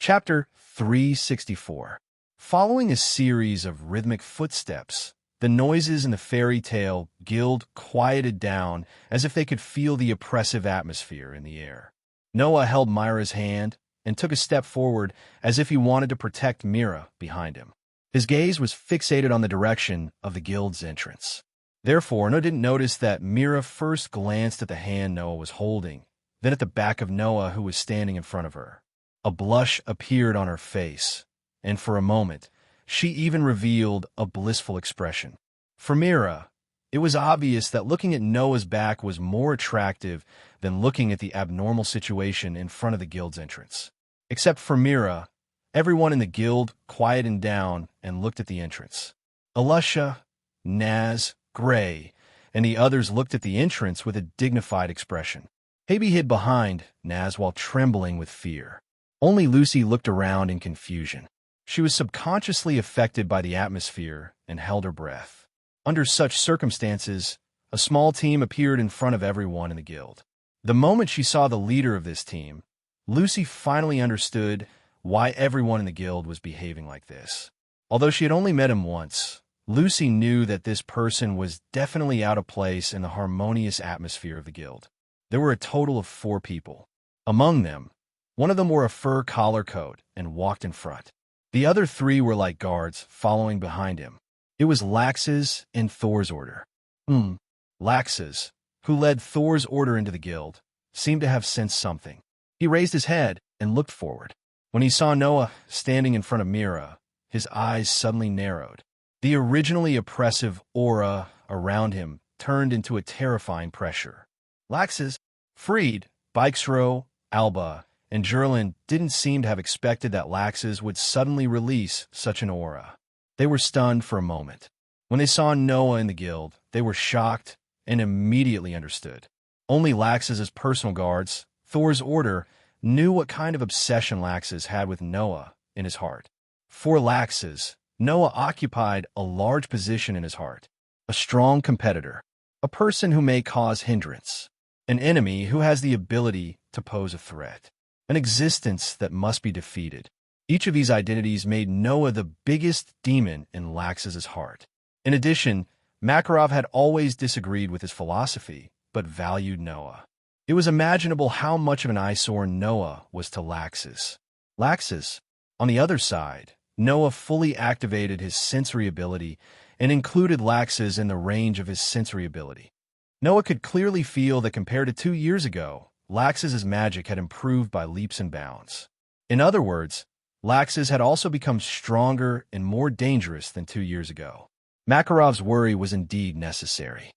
Chapter 364. Following a series of rhythmic footsteps, the noises in the fairy tale guild quieted down as if they could feel the oppressive atmosphere in the air. Noah held Myra's hand and took a step forward as if he wanted to protect Mira behind him. His gaze was fixated on the direction of the guild's entrance. Therefore, Noah didn't notice that Mira first glanced at the hand Noah was holding, then at the back of Noah who was standing in front of her. A blush appeared on her face, and for a moment, she even revealed a blissful expression. For Mira, it was obvious that looking at Noah's back was more attractive than looking at the abnormal situation in front of the guild's entrance. Except for Mira, everyone in the guild quieted down and looked at the entrance. Alusha, Naz, Gray, and the others looked at the entrance with a dignified expression. Haby hid behind Naz while trembling with fear. Only Lucy looked around in confusion. She was subconsciously affected by the atmosphere and held her breath. Under such circumstances, a small team appeared in front of everyone in the guild. The moment she saw the leader of this team, Lucy finally understood why everyone in the guild was behaving like this. Although she had only met him once, Lucy knew that this person was definitely out of place in the harmonious atmosphere of the guild. There were a total of 4 people. Among them, one of them wore a fur collar coat and walked in front. The other 3 were like guards, following behind him. It was Lax's and Thor's order. Lax's, who led Thor's order into the guild, seemed to have sensed something. He raised his head and looked forward. When he saw Noah standing in front of Mira, his eyes suddenly narrowed. The originally oppressive aura around him turned into a terrifying pressure. Lax's, Freed, Bikesrow, Alba, and Jerlin didn't seem to have expected that Lax's would suddenly release such an aura. They were stunned for a moment. When they saw Noah in the guild, they were shocked and immediately understood. Only Lax's personal guards, Thor's order, knew what kind of obsession Lax's had with Noah in his heart. For Lax's, Noah occupied a large position in his heart. A strong competitor, a person who may cause hindrance, an enemy who has the ability to pose a threat, an existence that must be defeated. Each of these identities made Noah the biggest demon in Lax's heart. In addition, Makarov had always disagreed with his philosophy, but valued Noah. It was imaginable how much of an eyesore Noah was to Lax's. Lax's, on the other side, Noah fully activated his sensory ability and included Lax's in the range of his sensory ability. Noah could clearly feel that compared to 2 years ago, Lax's magic had improved by leaps and bounds. In other words, Lax's had also become stronger and more dangerous than 2 years ago. Makarov's worry was indeed necessary.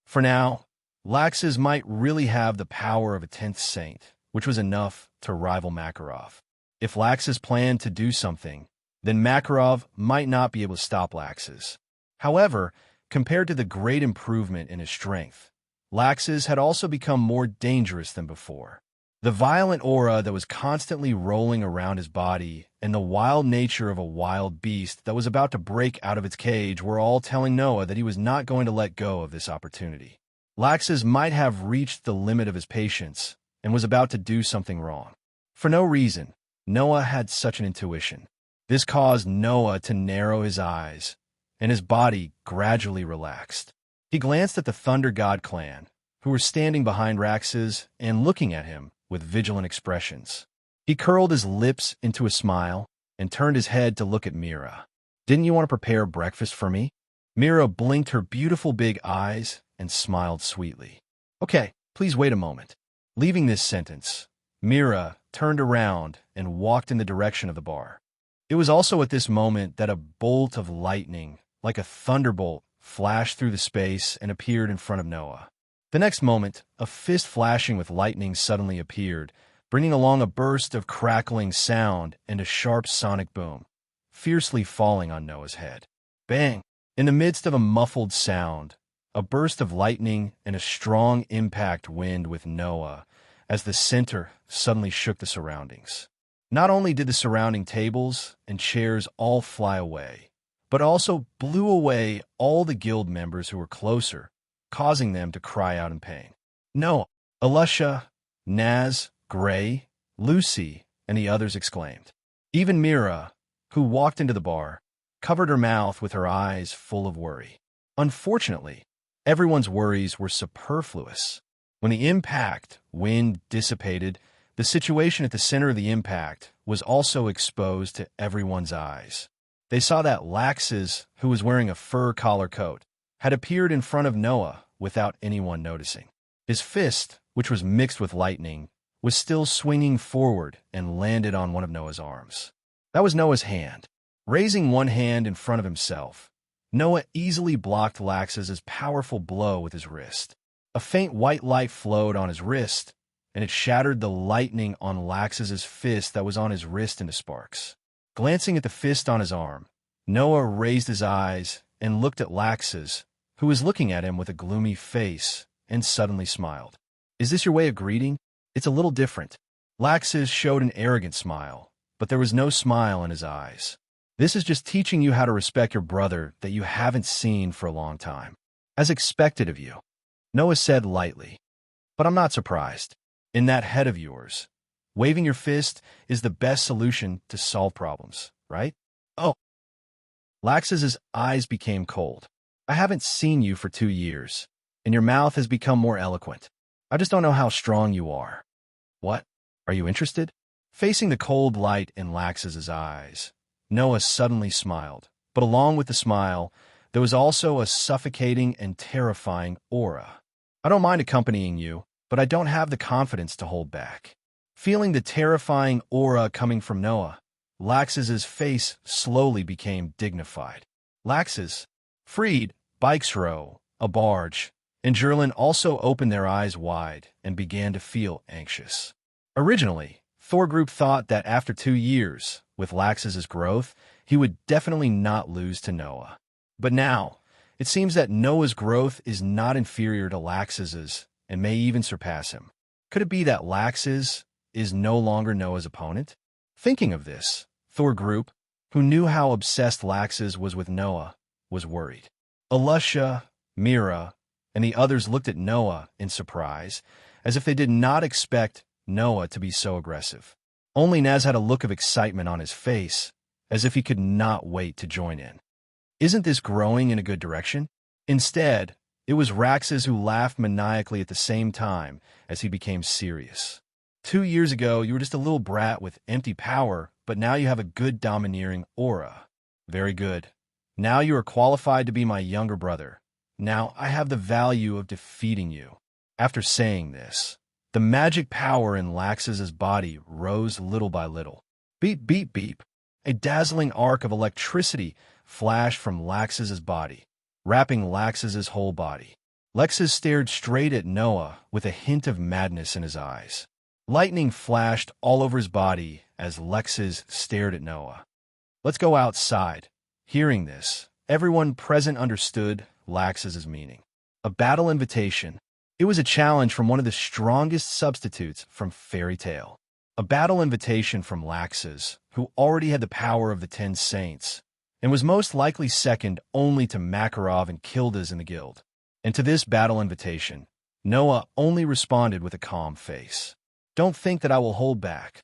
For now, Lax's might really have the power of a 10th saint, which was enough to rival Makarov. If Lax's planned to do something, then Makarov might not be able to stop Lax's. However, compared to the great improvement in his strength, Lax's had also become more dangerous than before. The violent aura that was constantly rolling around his body and the wild nature of a wild beast that was about to break out of its cage were all telling Noah that he was not going to let go of this opportunity. Lax's might have reached the limit of his patience and was about to do something wrong. For no reason, Noah had such an intuition. This caused Noah to narrow his eyes, and his body gradually relaxed. He glanced at the Thunder God clan, who were standing behind Lax's and looking at him with vigilant expressions. He curled his lips into a smile and turned his head to look at Mira. "Didn't you want to prepare breakfast for me?" Mira blinked her beautiful big eyes and smiled sweetly. "Okay, please wait a moment." Leaving this sentence, Mira turned around and walked in the direction of the bar. It was also at this moment that a bolt of lightning, like a thunderbolt, flashed through the space and appeared in front of Noah. The next moment, a fist flashing with lightning suddenly appeared, bringing along a burst of crackling sound and a sharp sonic boom, fiercely falling on Noah's head. Bang! In the midst of a muffled sound, a burst of lightning and a strong impact wind with Noah as the center suddenly shook the surroundings. Not only did the surrounding tables and chairs all fly away, but also blew away all the guild members who were closer, causing them to cry out in pain. Noah, Alusha, Naz, Gray, Lucy, and the others exclaimed. Even Mira, who walked into the bar, covered her mouth with her eyes full of worry. Unfortunately, everyone's worries were superfluous. When the impact wind dissipated, the situation at the center of the impact was also exposed to everyone's eyes. They saw that Laxus, who was wearing a fur collar coat, had appeared in front of Noah without anyone noticing. His fist, which was mixed with lightning, was still swinging forward and landed on one of Noah's arms. That was Noah's hand. Raising one hand in front of himself, Noah easily blocked Laxus's powerful blow with his wrist. A faint white light flowed on his wrist, and it shattered the lightning on Laxus's fist that was on his wrist into sparks. Glancing at the fist on his arm, Noah raised his eyes and looked at Laxus, who was looking at him with a gloomy face, and suddenly smiled. "Is this your way of greeting? It's a little different." Laxus showed an arrogant smile, but there was no smile in his eyes. "This is just teaching you how to respect your brother that you haven't seen for a long time. As expected of you," Noah said lightly. "But I'm not surprised. In that head of yours, waving your fist is the best solution to solve problems, right?" "Oh." Laxus's eyes became cold. "I haven't seen you for 2 years, and your mouth has become more eloquent. I just don't know how strong you are." "What? Are you interested?" Facing the cold light in Laxus's eyes, Noah suddenly smiled, but along with the smile, there was also a suffocating and terrifying aura. "I don't mind accompanying you, but I don't have the confidence to hold back." Feeling the terrifying aura coming from Noah, Laxus's face slowly became dignified. Laxus, Freed, Bikesrow, a barge, and Jerlin also opened their eyes wide and began to feel anxious. Originally, Thorgroup thought that after 2 years, with Laxus's growth, he would definitely not lose to Noah. But now, it seems that Noah's growth is not inferior to Laxus's and may even surpass him. Could it be that Laxus is no longer Noah's opponent? Thinking of this, Thorgroup, who knew how obsessed Laxus was with Noah, was worried. Alusha, Mira, and the others looked at Noah in surprise, as if they did not expect Noah to be so aggressive. Only Naz had a look of excitement on his face, as if he could not wait to join in. Isn't this growing in a good direction? Instead, it was Raxus who laughed maniacally at the same time as he became serious. 2 years ago, you were just a little brat with empty power, but now you have a good domineering aura. Very good. Now you are qualified to be my younger brother. Now I have the value of defeating you. After saying this, the magic power in Laxus's body rose little by little. Beep, beep, beep. A dazzling arc of electricity flashed from Laxus's body, wrapping Laxus's whole body. Laxus stared straight at Noah with a hint of madness in his eyes. Lightning flashed all over his body as Laxus stared at Noah. "Let's go outside." Hearing this, everyone present understood Laxus's meaning. A battle invitation. It was a challenge from one of the strongest substitutes from Fairy Tale. A battle invitation from Laxus, who already had the power of the 10 Saints, and was most likely second only to Makarov and Kildas in the guild. And to this battle invitation, Noah only responded with a calm face. "Don't think that I will hold back."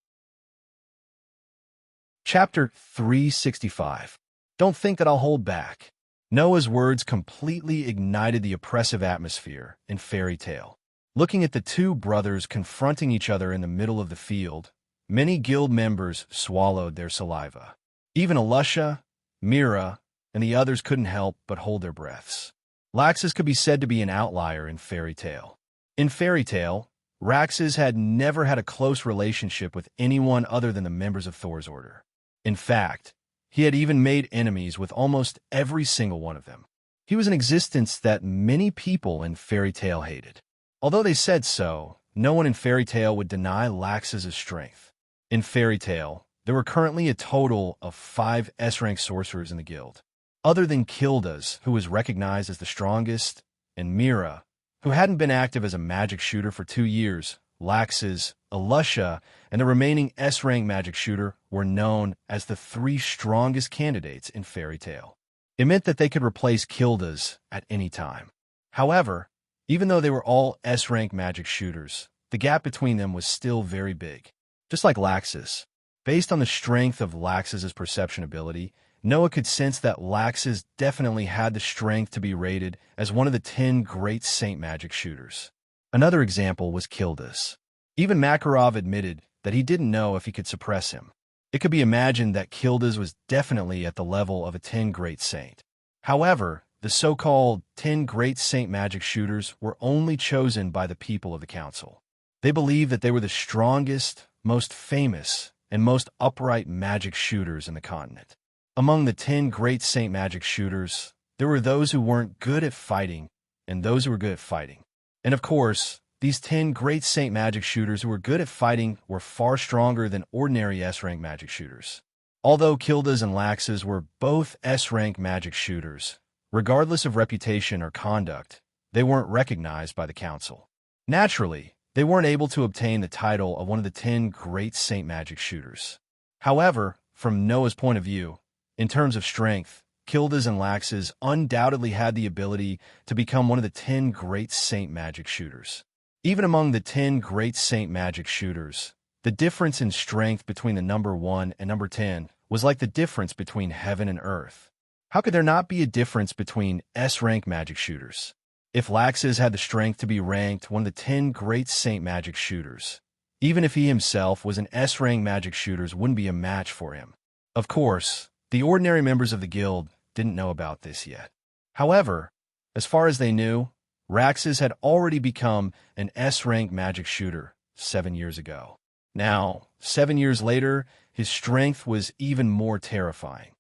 Chapter 365. Don't think that I'll hold back. Noah's words completely ignited the oppressive atmosphere in Fairy Tale. Looking at the two brothers confronting each other in the middle of the field, many guild members swallowed their saliva. Even Alusha, Mira, and the others couldn't help but hold their breaths. Laxus could be said to be an outlier in Fairy Tale. In Fairy Tale, Raxus had never had a close relationship with anyone other than the members of Thor's order. In fact, he had even made enemies with almost every single one of them. He was an existence that many people in Fairy Tale hated. Although they said so, no one in Fairy Tale would deny Laxus's strength. In Fairy Tale, there were currently a total of 5 S-rank sorcerers in the guild. Other than Kildas, who was recognized as the strongest, and Mira, who hadn't been active as a magic shooter for 2 years, Laxus, Alusha, and the remaining S-rank magic shooter were known as the 3 strongest candidates in Fairy Tale. It meant that they could replace Kildas at any time. However, even though they were all S-rank magic shooters, the gap between them was still very big. Just like Laxus, Based on the strength of Laxus's perception ability, Noah could sense that Laxus definitely had the strength to be rated as one of the 10 great Saint Magic shooters. Another example was Kildas. Even Makarov admitted that he didn't know if he could suppress him. It could be imagined that Kildas was definitely at the level of a 10 great saint. However, the so-called 10 great Saint Magic shooters were only chosen by the people of the council. They believed that they were the strongest, most famous, and most upright magic shooters in the continent. Among the 10 great Saint Magic shooters, there were those who weren't good at fighting and those who were good at fighting. And of course, these 10 great Saint Magic shooters who were good at fighting were far stronger than ordinary S-rank magic shooters. Although Kildas and Laxus were both S-rank magic shooters, regardless of reputation or conduct, they weren't recognized by the council. Naturally, they weren't able to obtain the title of one of the 10 great Saint Magic shooters. However, from Noah's point of view, in terms of strength, Kildas and Laxus undoubtedly had the ability to become one of the 10 great Saint Magic shooters. Even among the 10 great Saint Magic shooters, the difference in strength between the number 1 and number 10 was like the difference between heaven and earth. How could there not be a difference between S-rank magic shooters? If Laxus had the strength to be ranked one of the 10 great Saint Magic shooters, even if he himself was an S-rank magic shooters wouldn't be a match for him. Of course, the ordinary members of the guild didn't know about this yet. However, as far as they knew, Laxus had already become an S-rank magic shooter 7 years ago. Now, 7 years later, his strength was even more terrifying.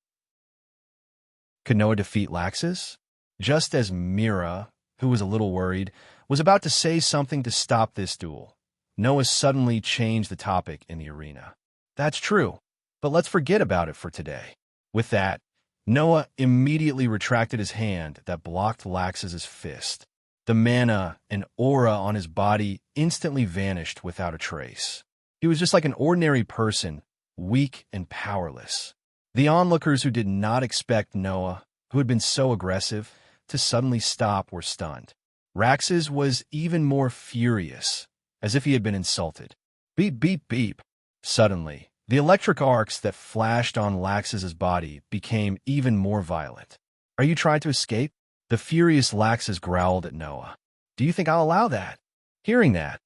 Could Noah defeat Laxus? Just as Mira, who was a little worried, was about to say something to stop this duel, Noah suddenly changed the topic in the arena. That's true, but let's forget about it for today. With that, Noah immediately retracted his hand that blocked Laxus's fist. The mana and aura on his body instantly vanished without a trace. He was just like an ordinary person, weak and powerless. The onlookers who did not expect Noah, who had been so aggressive, to suddenly stop were stunned. Laxus was even more furious, as if he had been insulted. Beep, beep, beep. Suddenly, the electric arcs that flashed on Laxus's body became even more violent. Are you trying to escape? The furious Laxus growled at Noah. Do you think I'll allow that? Hearing that,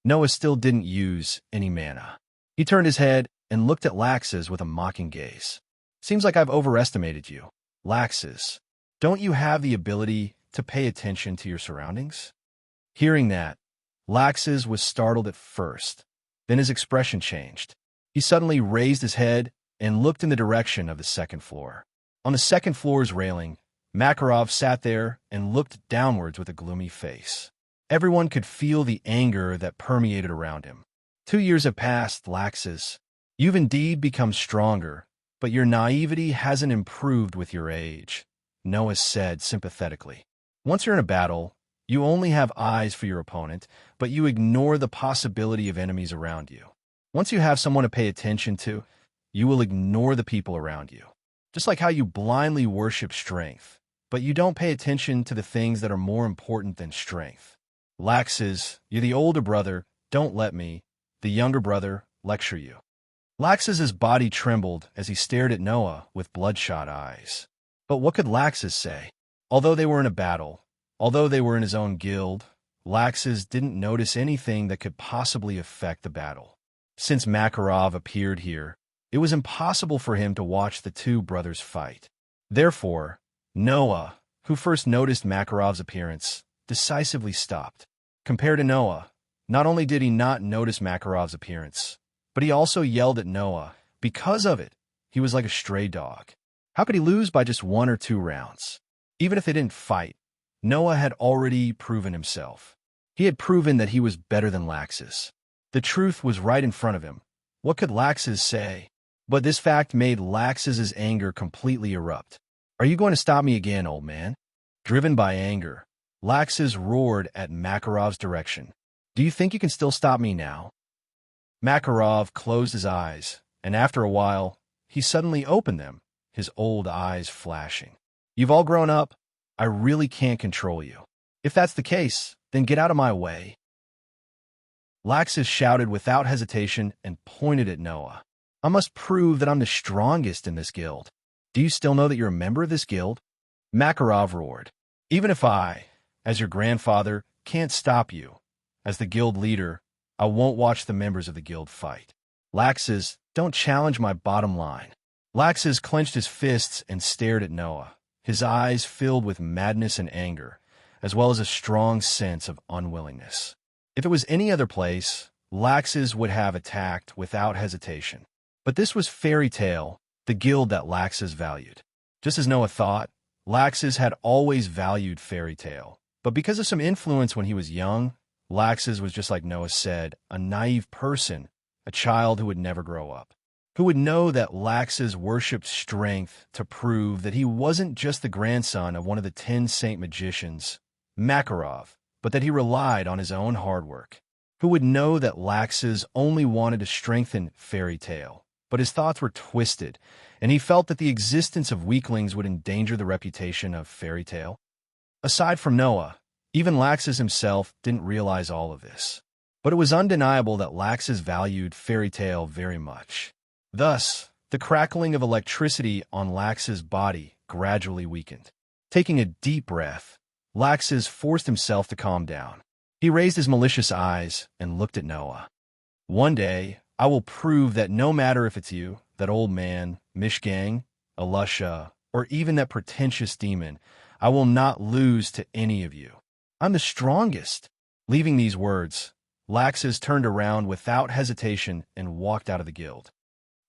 Noah still didn't use any mana. He turned his head and looked at Laxus with a mocking gaze. Seems like I've overestimated you. Laxus, don't you have the ability to pay attention to your surroundings? Hearing that, Laxus was startled at first. Then his expression changed. He suddenly raised his head and looked in the direction of the second floor. On the second floor's railing, Makarov sat there and looked downwards with a gloomy face. Everyone could feel the anger that permeated around him. 2 years have passed, Laxus. You've indeed become stronger, but your naivety hasn't improved with your age, Noah said sympathetically. Once you're in a battle, you only have eyes for your opponent, but you ignore the possibility of enemies around you. Once you have someone to pay attention to, you will ignore the people around you. Just like how you blindly worship strength, but you don't pay attention to the things that are more important than strength. Laxus, you're the older brother, don't let me, the younger brother, lecture you. Laxus's body trembled as he stared at Noah with bloodshot eyes. But what could Laxus say? Although they were in a battle, although they were in his own guild, Laxus didn't notice anything that could possibly affect the battle. Since Makarov appeared here, it was impossible for him to watch the two brothers fight. Therefore, Noah, who first noticed Makarov's appearance, decisively stopped. Compared to Noah, not only did he not notice Makarov's appearance, but he also yelled at Noah. Because of it, he was like a stray dog. How could he lose by just 1 or 2 rounds? Even if they didn't fight, Noah had already proven himself. He had proven that he was better than Laxus. The truth was right in front of him. What could Laxus say? But this fact made Laxus's anger completely erupt. Are you going to stop me again, old man? Driven by anger, Laxus roared at Makarov's direction. Do you think you can still stop me now? Makarov closed his eyes, and after a while, he suddenly opened them, his old eyes flashing. You've all grown up. I really can't control you. If that's the case, then get out of my way. Laxus shouted without hesitation and pointed at Noah. I must prove that I'm the strongest in this guild. Do you still know that you're a member of this guild? Makarov roared. Even if I, as your grandfather, can't stop you, as the guild leader, I won't watch the members of the guild fight. Laxus, don't challenge my bottom line. Laxus clenched his fists and stared at Noah, his eyes filled with madness and anger, as well as a strong sense of unwillingness. If it was any other place, Laxus would have attacked without hesitation. But this was Fairy Tale, the guild that Laxus valued. Just as Noah thought, Laxus had always valued Fairy Tale. But because of some influence when he was young, Laxus was just like Noah said, a naive person, a child who would never grow up, who would know that Laxus worshipped strength to prove that he wasn't just the grandson of one of the 10 saint magicians, Makarov, but that he relied on his own hard work, who would know that Laxus only wanted to strengthen Fairy Tale, but his thoughts were twisted, and he felt that the existence of weaklings would endanger the reputation of Fairy Tale. Aside from Noah, even Laxus himself didn't realize all of this. But it was undeniable that Laxus valued Fairy Tale very much. Thus, the crackling of electricity on Laxus' body gradually weakened. Taking a deep breath, Laxus forced himself to calm down. He raised his malicious eyes and looked at Noah. One day, I will prove that no matter if it's you, that old man, Mishgang, Alusha, or even that pretentious demon, I will not lose to any of you. I'm the strongest. Leaving these words, Laxus turned around without hesitation and walked out of the guild.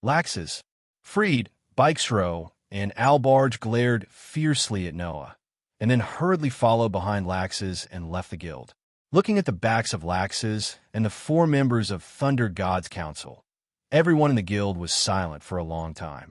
Laxus, Freed, Bikesrow, and Albarge glared fiercely at Noah, and then hurriedly followed behind Laxus and left the guild. Looking at the backs of Laxus and the 4 members of Thunder God's Council, everyone in the guild was silent for a long time.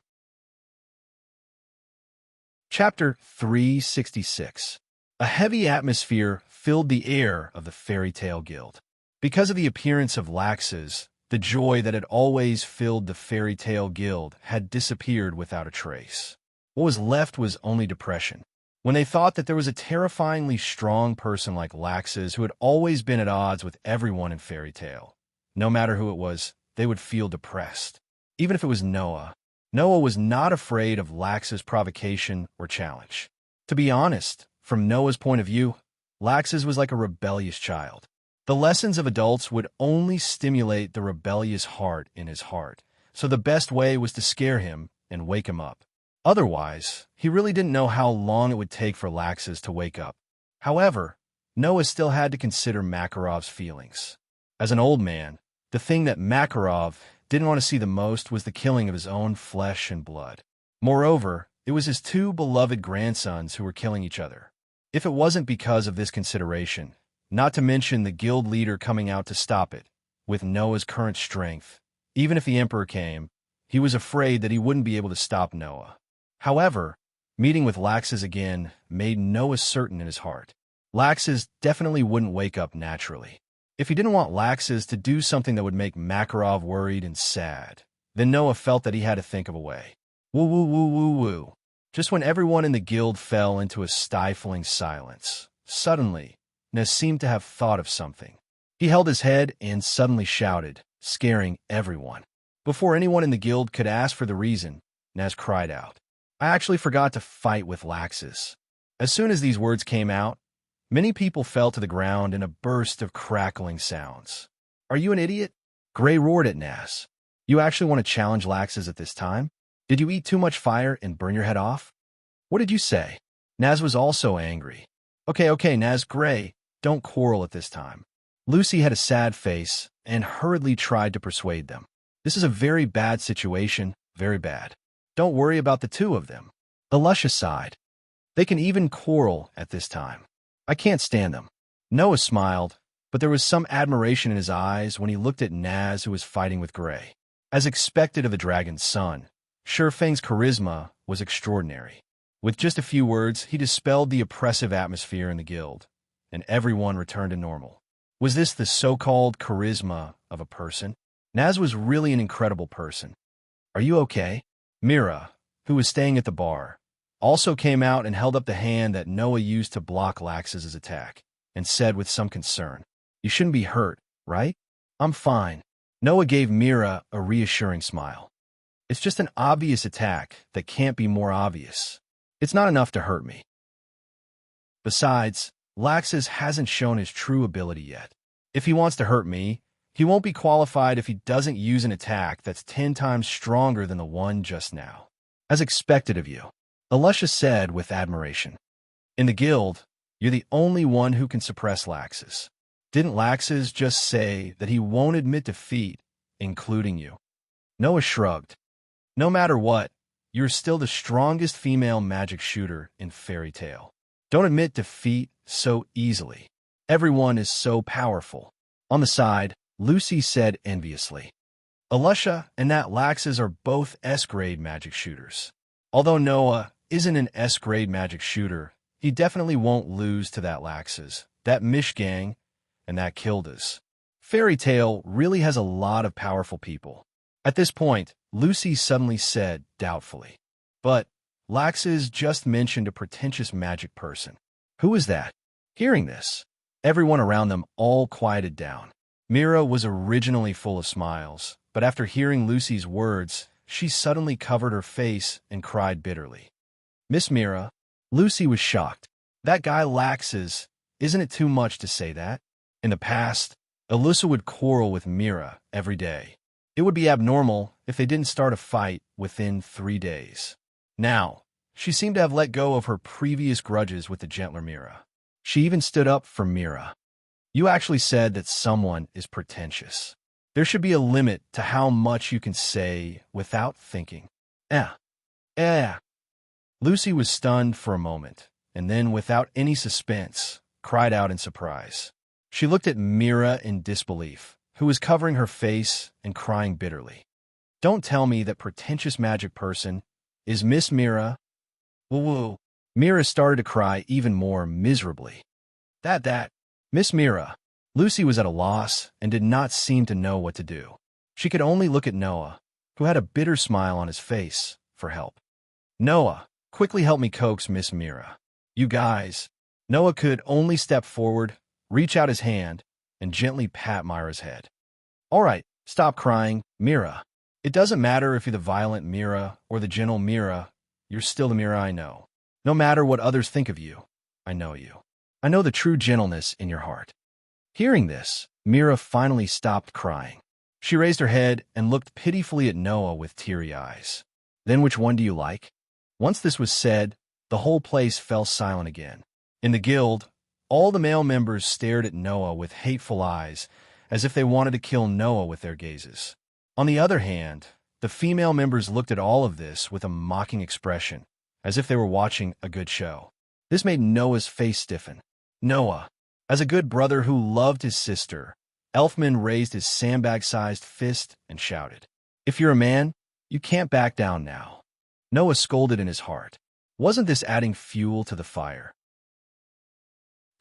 Chapter 366. A heavy atmosphere filled the air of the Fairy Tale Guild. Because of the appearance of Laxus, the joy that had always filled the Fairy Tale Guild had disappeared without a trace. What was left was only depression. When they thought that there was a terrifyingly strong person like Laxus who had always been at odds with everyone in Fairy Tale, no matter who it was, they would feel depressed. Even if it was Noah. Noah was not afraid of Laxus' provocation or challenge. To be honest, from Noah's point of view, Laxus was like a rebellious child. The lessons of adults would only stimulate the rebellious heart in his heart, so the best way was to scare him and wake him up. Otherwise, he really didn't know how long it would take for Laxus to wake up. However, Noah still had to consider Makarov's feelings. As an old man, the thing that Makarov didn't want to see the most was the killing of his own flesh and blood. Moreover, it was his 2 beloved grandsons who were killing each other. If it wasn't because of this consideration, not to mention the guild leader coming out to stop it, with Noah's current strength, even if the Emperor came, he was afraid that he wouldn't be able to stop Noah. However, meeting with Laxus again made Noah certain in his heart. Laxus definitely wouldn't wake up naturally. If he didn't want Laxus to do something that would make Makarov worried and sad, then Noah felt that he had to think of a way. Woo woo woo woo woo. Just when everyone in the guild fell into a stifling silence, suddenly, Nez seemed to have thought of something. He held his head and suddenly shouted, scaring everyone. Before anyone in the guild could ask for the reason, Nez cried out, I actually forgot to fight with Laxus. As soon as these words came out, many people fell to the ground in a burst of crackling sounds. Are you an idiot? Gray roared at Naz. You actually want to challenge Laxus at this time? Did you eat too much fire and burn your head off? What did you say? Naz was also angry. Okay, Naz, Gray, don't quarrel at this time. Lucy had a sad face and hurriedly tried to persuade them. This is a very bad situation, very bad. Don't worry about the 2 of them. Alusha sighed. They can even quarrel at this time. I can't stand them. Noah smiled, but there was some admiration in his eyes when he looked at Naz, who was fighting with Gray. As expected of the dragon's son, Shurfeng's charisma was extraordinary. With just a few words, he dispelled the oppressive atmosphere in the guild, and everyone returned to normal. Was this the so-called charisma of a person? Naz was really an incredible person. Are you okay? Mira, who was staying at the bar, also came out and held up the hand that Noah used to block Laxus' attack, and said with some concern, You shouldn't be hurt, right? I'm fine. Noah gave Mira a reassuring smile. It's just an obvious attack that can't be more obvious. It's not enough to hurt me. Besides, Laxus hasn't shown his true ability yet. If he wants to hurt me, he won't be qualified if he doesn't use an attack that's 10 times stronger than the one just now. As expected of you, Alusha said with admiration. In the guild, you're the only one who can suppress Laxus. Didn't Laxus just say that he won't admit defeat, including you? Noah shrugged. No matter what, you're still the strongest female magic shooter in Fairy Tale. Don't admit defeat so easily. Everyone is so powerful. On the side, Lucy said enviously. Alusha and that Laxus are both S-grade magic shooters. Although Noah isn't an S-grade magic shooter, he definitely won't lose to that Laxus, that Mishgang, and that Kildas. Fairy Tale really has a lot of powerful people. At this point, Lucy suddenly said doubtfully. But Laxus just mentioned a pretentious magic person. Who is that? Hearing this, everyone around them all quieted down. Mira was originally full of smiles, but after hearing Lucy's words, she suddenly covered her face and cried bitterly. Miss Mira, Lucy was shocked. That guy Laxus, isn't it too much to say that? In the past, Alyssa would quarrel with Mira every day. It would be abnormal if they didn't start a fight within 3 days. Now, she seemed to have let go of her previous grudges with the gentler Mira. She even stood up for Mira. You actually said that someone is pretentious. There should be a limit to how much you can say without thinking. Lucy was stunned for a moment, and then, without any suspense, cried out in surprise. She looked at Mira in disbelief, who was covering her face and crying bitterly. Don't tell me that pretentious magic person is Miss Mira. Woo-woo. Mira started to cry even more miserably. Miss Mira. Lucy was at a loss and did not seem to know what to do. She could only look at Noah, who had a bitter smile on his face, for help. Noah, quickly help me coax Miss Mira. You guys. Noah could only step forward, reach out his hand, and gently pat Mira's head. All right, stop crying, Mira. It doesn't matter if you're the violent Mira or the gentle Mira, you're still the Mira I know. No matter what others think of you, I know you. I know the true gentleness in your heart. Hearing this, Mira finally stopped crying. She raised her head and looked pitifully at Noah with teary eyes. Then which one do you like? Once this was said, the whole place fell silent again. In the guild, all the male members stared at Noah with hateful eyes, as if they wanted to kill Noah with their gazes. On the other hand, the female members looked at all of this with a mocking expression, as if they were watching a good show. This made Noah's face stiffen. Noah, as a good brother who loved his sister, Elfman raised his sandbag-sized fist and shouted, If you're a man, you can't back down now. Noah scolded in his heart. Wasn't this adding fuel to the fire?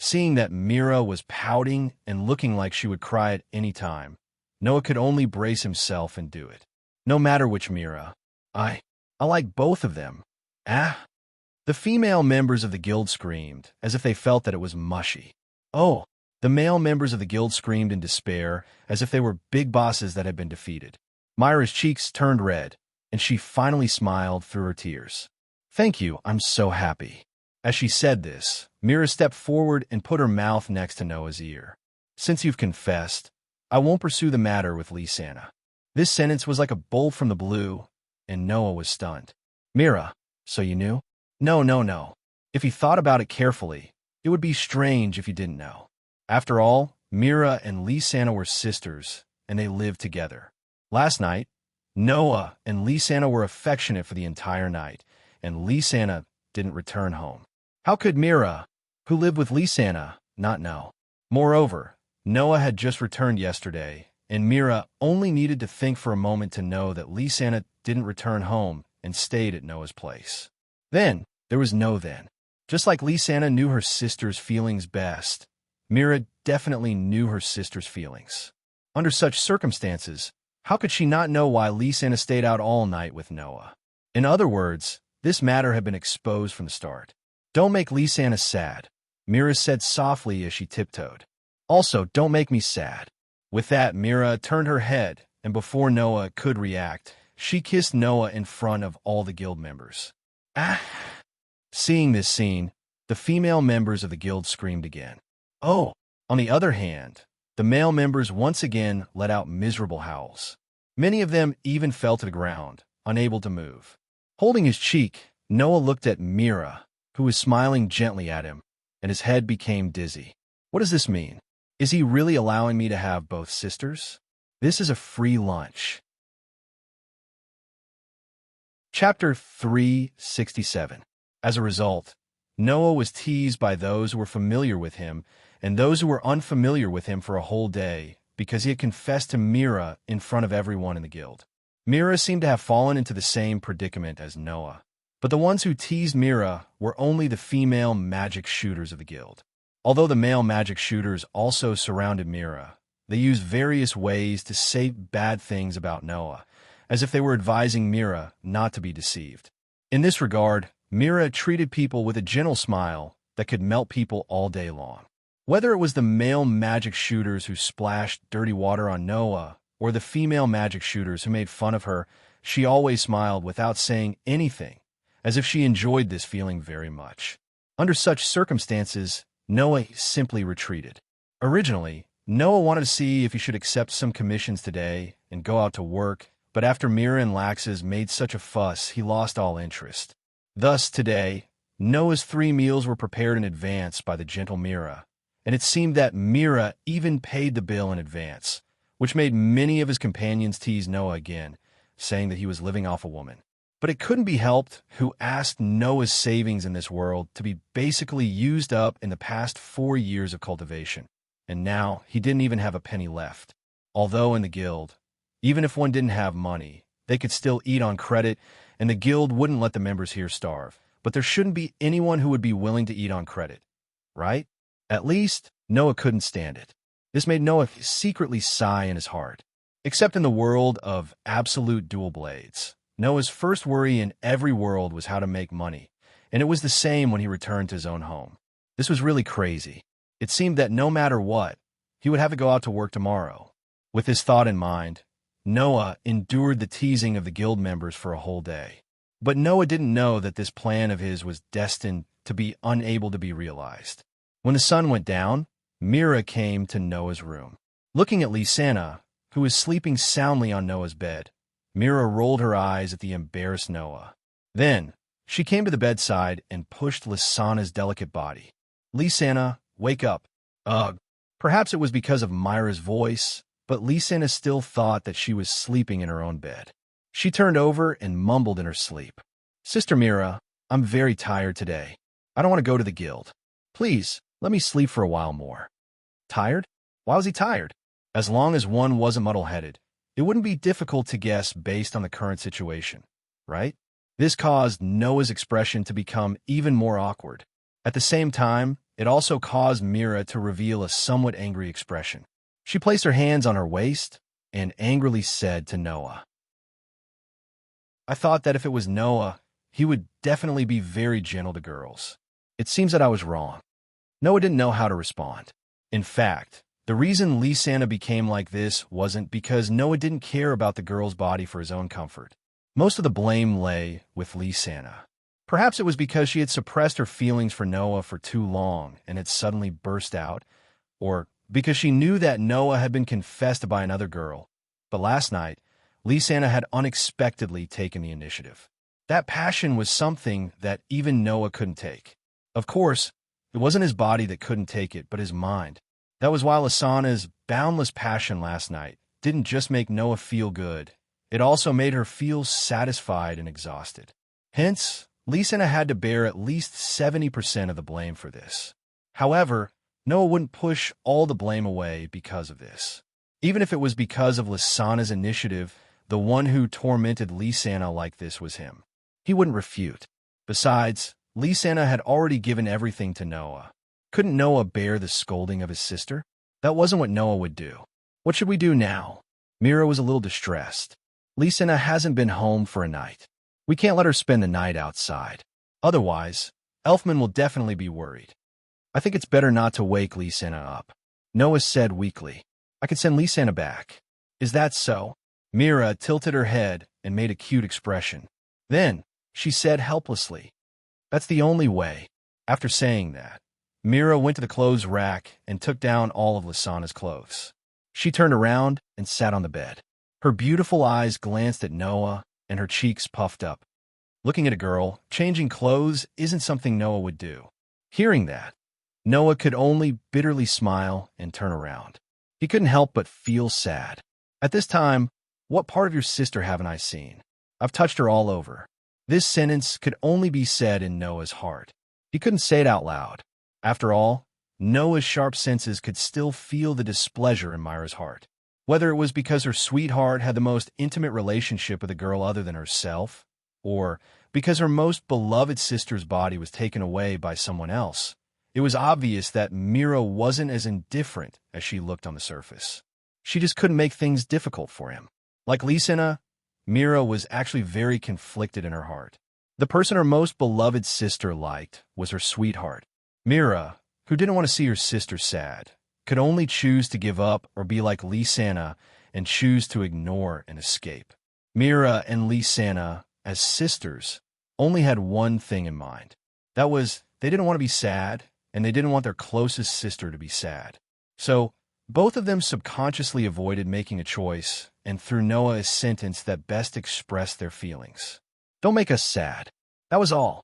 Seeing that Mira was pouting and looking like she would cry at any time, Noah could only brace himself and do it. No matter which Mira. I like both of them. The female members of the guild screamed, as if they felt that it was mushy. Oh, the male members of the guild screamed in despair, as if they were big bosses that had been defeated. Myra's cheeks turned red, and she finally smiled through her tears. Thank you, I'm so happy. As she said this, Mira stepped forward and put her mouth next to Noah's ear. Since you've confessed, I won't pursue the matter with Lysana. This sentence was like a bolt from the blue, and Noah was stunned. Mira, so you knew? No. If you thought about it carefully, it would be strange if you didn't know. After all, Mira and Lysana were sisters, and they lived together. Last night, Noah and Lysana were affectionate for the entire night, and Lysana didn't return home. How could Mira, who lived with Lysana, not know? Moreover, Noah had just returned yesterday, and Mira only needed to think for a moment to know that Lysana didn't return home and stayed at Noah's place. Then, there was no then. Just like Lysana knew her sister's feelings best, Mira definitely knew her sister's feelings. Under such circumstances, how could she not know why Lysana stayed out all night with Noah? In other words, this matter had been exposed from the start. Don't make Lysana sad, Mira said softly as she tiptoed. Also, don't make me sad. With that, Mira turned her head, and before Noah could react, she kissed Noah in front of all the guild members. Ah! Seeing this scene, the female members of the guild screamed again. Oh! On the other hand, the male members once again let out miserable howls. Many of them even fell to the ground, unable to move. Holding his cheek, Noah looked at Mira, who was smiling gently at him, and his head became dizzy. What does this mean? Is he really allowing me to have both sisters? This is a free lunch. Chapter 367. As a result, Noah was teased by those who were familiar with him and those who were unfamiliar with him for a whole day because he had confessed to Mira in front of everyone in the guild. Mira seemed to have fallen into the same predicament as Noah, but the ones who teased Mira were only the female magic shooters of the guild. Although the male magic shooters also surrounded Mira, they used various ways to say bad things about Noah, as if they were advising Mira not to be deceived. In this regard, Mira treated people with a gentle smile that could melt people all day long. Whether it was the male magic shooters who splashed dirty water on Noah or the female magic shooters who made fun of her, she always smiled without saying anything, as if she enjoyed this feeling very much. Under such circumstances, Noah simply retreated. Originally, Noah wanted to see if he should accept some commissions today and go out to work, but after Mira and Lax's made such a fuss, he lost all interest. Thus, today, Noah's 3 meals were prepared in advance by the gentle Mira, and it seemed that Mira even paid the bill in advance, which made many of his companions tease Noah again, saying that he was living off a woman. But it couldn't be helped who asked Noah's savings in this world to be basically used up in the past 4 years of cultivation, and now he didn't even have a penny left. Although in the guild, even if one didn't have money, they could still eat on credit, and the guild wouldn't let the members here starve. But there shouldn't be anyone who would be willing to eat on credit, right? At least, Noah couldn't stand it. This made Noah secretly sigh in his heart. Except in the world of absolute dual blades, Noah's first worry in every world was how to make money, and it was the same when he returned to his own home. This was really crazy. It seemed that no matter what, he would have to go out to work tomorrow. With this thought in mind, Noah endured the teasing of the guild members for a whole day. But Noah didn't know that this plan of his was destined to be unable to be realized. When the sun went down, Mira came to Noah's room. Looking at Lysana, who was sleeping soundly on Noah's bed, Mira rolled her eyes at the embarrassed Noah. Then, she came to the bedside and pushed Lysana's delicate body. "Lysana, wake up." Ugh. Perhaps it was because of Myra's voice, but Lysana still thought that she was sleeping in her own bed. She turned over and mumbled in her sleep. "Sister Mira, I'm very tired today. I don't want to go to the guild. Please, let me sleep for a while more." Tired? Why was he tired? As long as one wasn't muddle-headed, it wouldn't be difficult to guess based on the current situation, right? This caused Noah's expression to become even more awkward. At the same time, it also caused Mira to reveal a somewhat angry expression. She placed her hands on her waist and angrily said to Noah, "I thought that if it was Noah, he would definitely be very gentle to girls. It seems that I was wrong." Noah didn't know how to respond. In fact, the reason Lysana became like this wasn't because Noah didn't care about the girl's body for his own comfort. Most of the blame lay with Lysana. Perhaps it was because she had suppressed her feelings for Noah for too long and had suddenly burst out, or because she knew that Noah had been confessed by another girl. But last night, Lysana had unexpectedly taken the initiative. That passion was something that even Noah couldn't take. Of course, it wasn't his body that couldn't take it, but his mind. That was why Lysana's boundless passion last night didn't just make Noah feel good, it also made her feel satisfied and exhausted. Hence, Lysana had to bear at least 70% of the blame for this. However, Noah wouldn't push all the blame away because of this. Even if it was because of Lysana's initiative, the one who tormented Lysana like this was him. He wouldn't refute. Besides, Lysana had already given everything to Noah. Couldn't Noah bear the scolding of his sister? That wasn't what Noah would do. What should we do now? Mira was a little distressed. Lysana hasn't been home for a night. We can't let her spend the night outside. Otherwise, Elfman will definitely be worried. I think it's better not to wake Lysana up. Noah said weakly. I could send Lysana back. Is that so? Mira tilted her head and made a cute expression. Then, she said helplessly, "That's the only way." After saying that, Mira went to the clothes rack and took down all of Lysana's clothes. She turned around and sat on the bed. Her beautiful eyes glanced at Noah, and her cheeks puffed up. Looking at a girl, changing clothes isn't something Noah would do. Hearing that, Noah could only bitterly smile and turn around. He couldn't help but feel sad. At this time, what part of your sister haven't I seen? I've touched her all over. This sentence could only be said in Noah's heart. He couldn't say it out loud. After all, Noah's sharp senses could still feel the displeasure in Myra's heart. Whether it was because her sweetheart had the most intimate relationship with a girl other than herself, or because her most beloved sister's body was taken away by someone else, it was obvious that Mira wasn't as indifferent as she looked on the surface. She just couldn't make things difficult for him. Like Lysana, Mira was actually very conflicted in her heart. The person her most beloved sister liked was her sweetheart. Mira, who didn't want to see her sister sad, could only choose to give up or be like Lysana and choose to ignore and escape. Mira and Lysana, as sisters, only had one thing in mind. That was, they didn't want to be sad, and they didn't want their closest sister to be sad. So, both of them subconsciously avoided making a choice and threw Noah a sentence that best expressed their feelings. "Don't make us sad." That was all.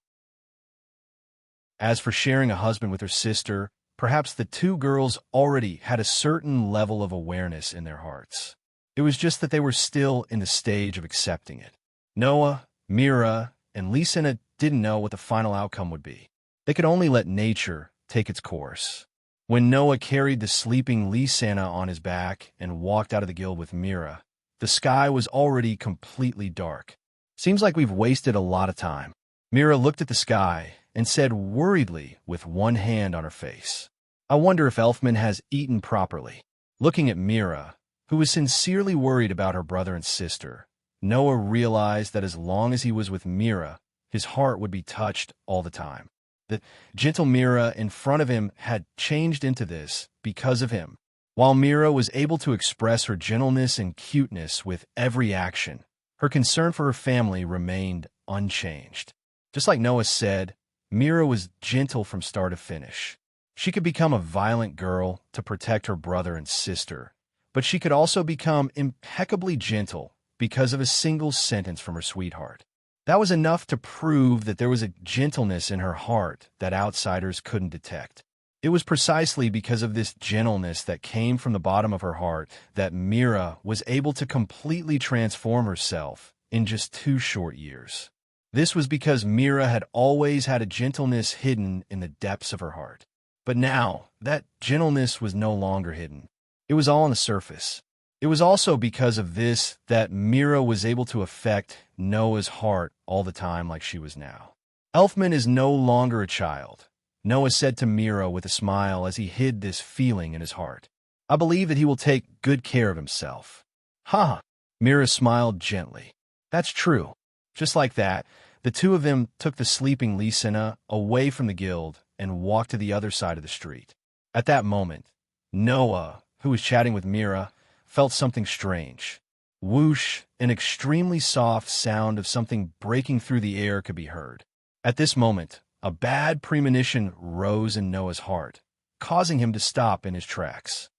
As for sharing a husband with her sister, perhaps the two girls already had a certain level of awareness in their hearts. It was just that they were still in the stage of accepting it. Noah, Mira, and Lysana didn't know what the final outcome would be. They could only let nature take its course. When Noah carried the sleeping Lysana on his back and walked out of the guild with Mira, the sky was already completely dark. "Seems like we've wasted a lot of time." Mira looked at the sky and said worriedly with one hand on her face, "I wonder if Elfman has eaten properly." Looking at Mira, who was sincerely worried about her brother and sister, Noah realized that as long as he was with Mira, his heart would be touched all the time. The gentle Mira in front of him had changed into this because of him. While Mira was able to express her gentleness and cuteness with every action, her concern for her family remained unchanged. Just like Noah said, Mira was gentle from start to finish. She could become a violent girl to protect her brother and sister, but she could also become impeccably gentle because of a single sentence from her sweetheart. That was enough to prove that there was a gentleness in her heart that outsiders couldn't detect. It was precisely because of this gentleness that came from the bottom of her heart that Mira was able to completely transform herself in just 2 short years. This was because Mira had always had a gentleness hidden in the depths of her heart. But now, that gentleness was no longer hidden. It was all on the surface. It was also because of this that Mira was able to affect Noah's heart all the time like she was now. "Elfman is no longer a child," Noah said to Mira with a smile as he hid this feeling in his heart. "I believe that he will take good care of himself." "Ha!" Mira smiled gently. "That's true." Just like that, the two of them took the sleeping Lysana away from the guild and walked to the other side of the street. At that moment, Noah, who was chatting with Mira, felt something strange. Whoosh, an extremely soft sound of something breaking through the air could be heard. At this moment, a bad premonition rose in Noah's heart, causing him to stop in his tracks.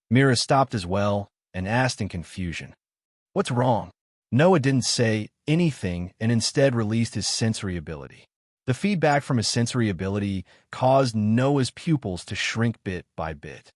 Mira stopped as well and asked in confusion, "What's wrong?" Noah didn't say anything and instead released his sensory ability. The feedback from his sensory ability caused Noah's pupils to shrink bit by bit.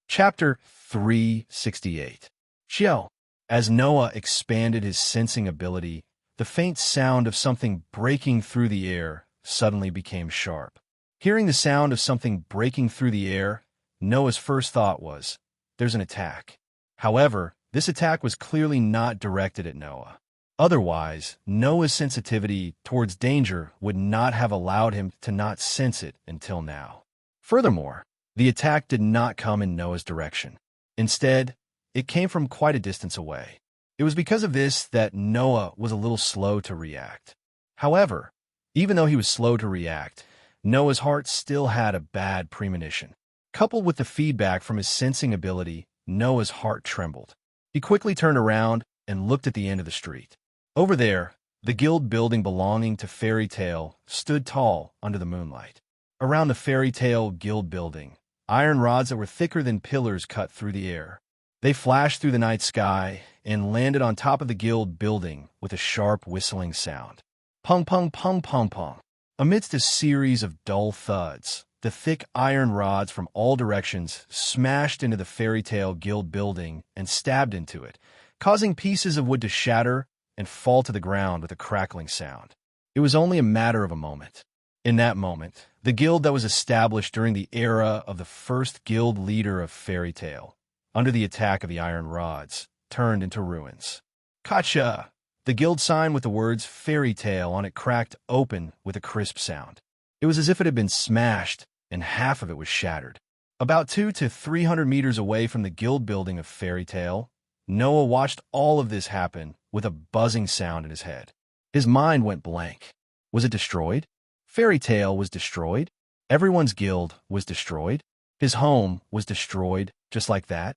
Chapter 368. Chill. As Noah expanded his sensing ability, the faint sound of something breaking through the air suddenly became sharp. Hearing the sound of something breaking through the air, Noah's first thought was, "There's an attack." However, this attack was clearly not directed at Noah. Otherwise, Noah's sensitivity towards danger would not have allowed him to not sense it until now. Furthermore, the attack did not come in Noah's direction. Instead, it came from quite a distance away. It was because of this that Noah was a little slow to react. However, even though he was slow to react, Noah's heart still had a bad premonition. Coupled with the feedback from his sensing ability, Noah's heart trembled. He quickly turned around and looked at the end of the street. Over there, the guild building belonging to Fairy Tale stood tall under the moonlight. Around the Fairy Tale guild building, iron rods that were thicker than pillars cut through the air. They flashed through the night sky and landed on top of the guild building with a sharp whistling sound. Pung pung pung pung pung. Amidst a series of dull thuds, the thick iron rods from all directions smashed into the Fairy Tale guild building and stabbed into it, causing pieces of wood to shatter and fall to the ground with a crackling sound. It was only a matter of a moment. In that moment, the guild that was established during the era of the first guild leader of Fairy Tale, under the attack of the iron rods, turned into ruins. Gotcha! The guild sign with the words Fairy Tale on it cracked open with a crisp sound. It was as if it had been smashed, and half of it was shattered. About 200 to 300 meters away from the guild building of Fairy Tale, Noah watched all of this happen with a buzzing sound in his head. His mind went blank. Was it destroyed? Fairy Tale was destroyed. Everyone's guild was destroyed. His home was destroyed, just like that.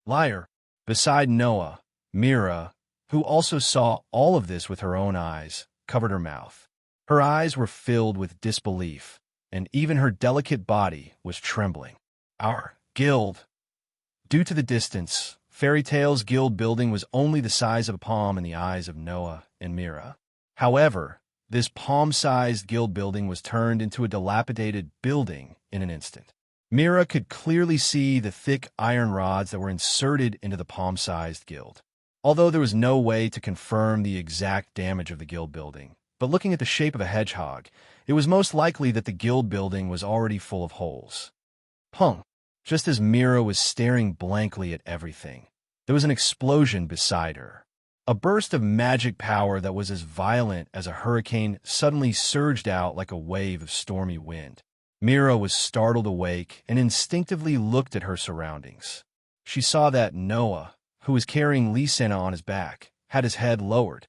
Liar. Beside Noah, Mira, who also saw all of this with her own eyes, covered her mouth. Her eyes were filled with disbelief, and even her delicate body was trembling. Our guild. Due to the distance, Fairy Tale's guild building was only the size of a palm in the eyes of Noah and Mira. However, this palm-sized guild building was turned into a dilapidated building in an instant. Mira could clearly see the thick iron rods that were inserted into the palm-sized guild. Although there was no way to confirm the exact damage of the guild building, but looking at the shape of a hedgehog, it was most likely that the guild building was already full of holes. Pung! Just as Mira was staring blankly at everything, there was an explosion beside her. A burst of magic power that was as violent as a hurricane suddenly surged out like a wave of stormy wind. Mira was startled awake and instinctively looked at her surroundings. She saw that Noah, who was carrying Lysena on his back, had his head lowered.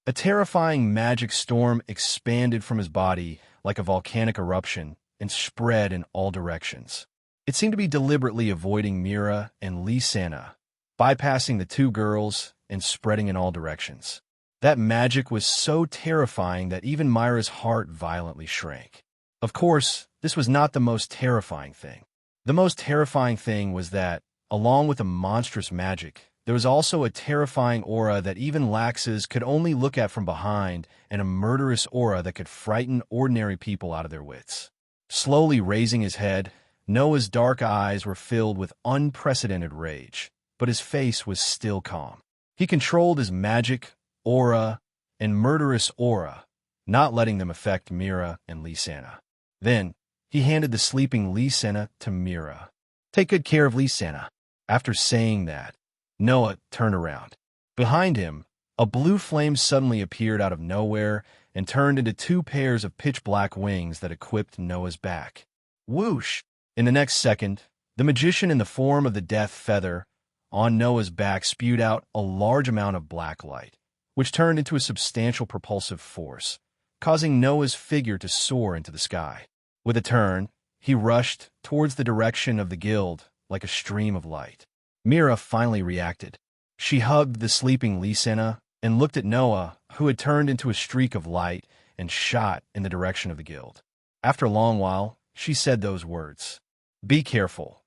A terrifying magic storm expanded from his body like a volcanic eruption and spread in all directions. It seemed to be deliberately avoiding Mira and Lysena, bypassing the two girls and spreading in all directions. That magic was so terrifying that even Myra's heart violently shrank. Of course, this was not the most terrifying thing. The most terrifying thing was that, along with the monstrous magic, there was also a terrifying aura that even Laxes could only look at from behind, and a murderous aura that could frighten ordinary people out of their wits. Slowly raising his head, Noah's dark eyes were filled with unprecedented rage, but his face was still calm. He controlled his magic, aura, and murderous aura, not letting them affect Mira and Lysena. Then, he handed the sleeping Lysena to Mira. Take good care of Lysena. After saying that, Noah turned around. Behind him, a blue flame suddenly appeared out of nowhere and turned into two pairs of pitch-black wings that equipped Noah's back. Whoosh! In the next second, the magician in the form of the Death Feather on Noah's back spewed out a large amount of black light, which turned into a substantial propulsive force, causing Noah's figure to soar into the sky. With a turn, he rushed towards the direction of the guild like a stream of light. Mira finally reacted. She hugged the sleeping Lysena and looked at Noah, who had turned into a streak of light and shot in the direction of the guild. After a long while, she said those words. Be careful.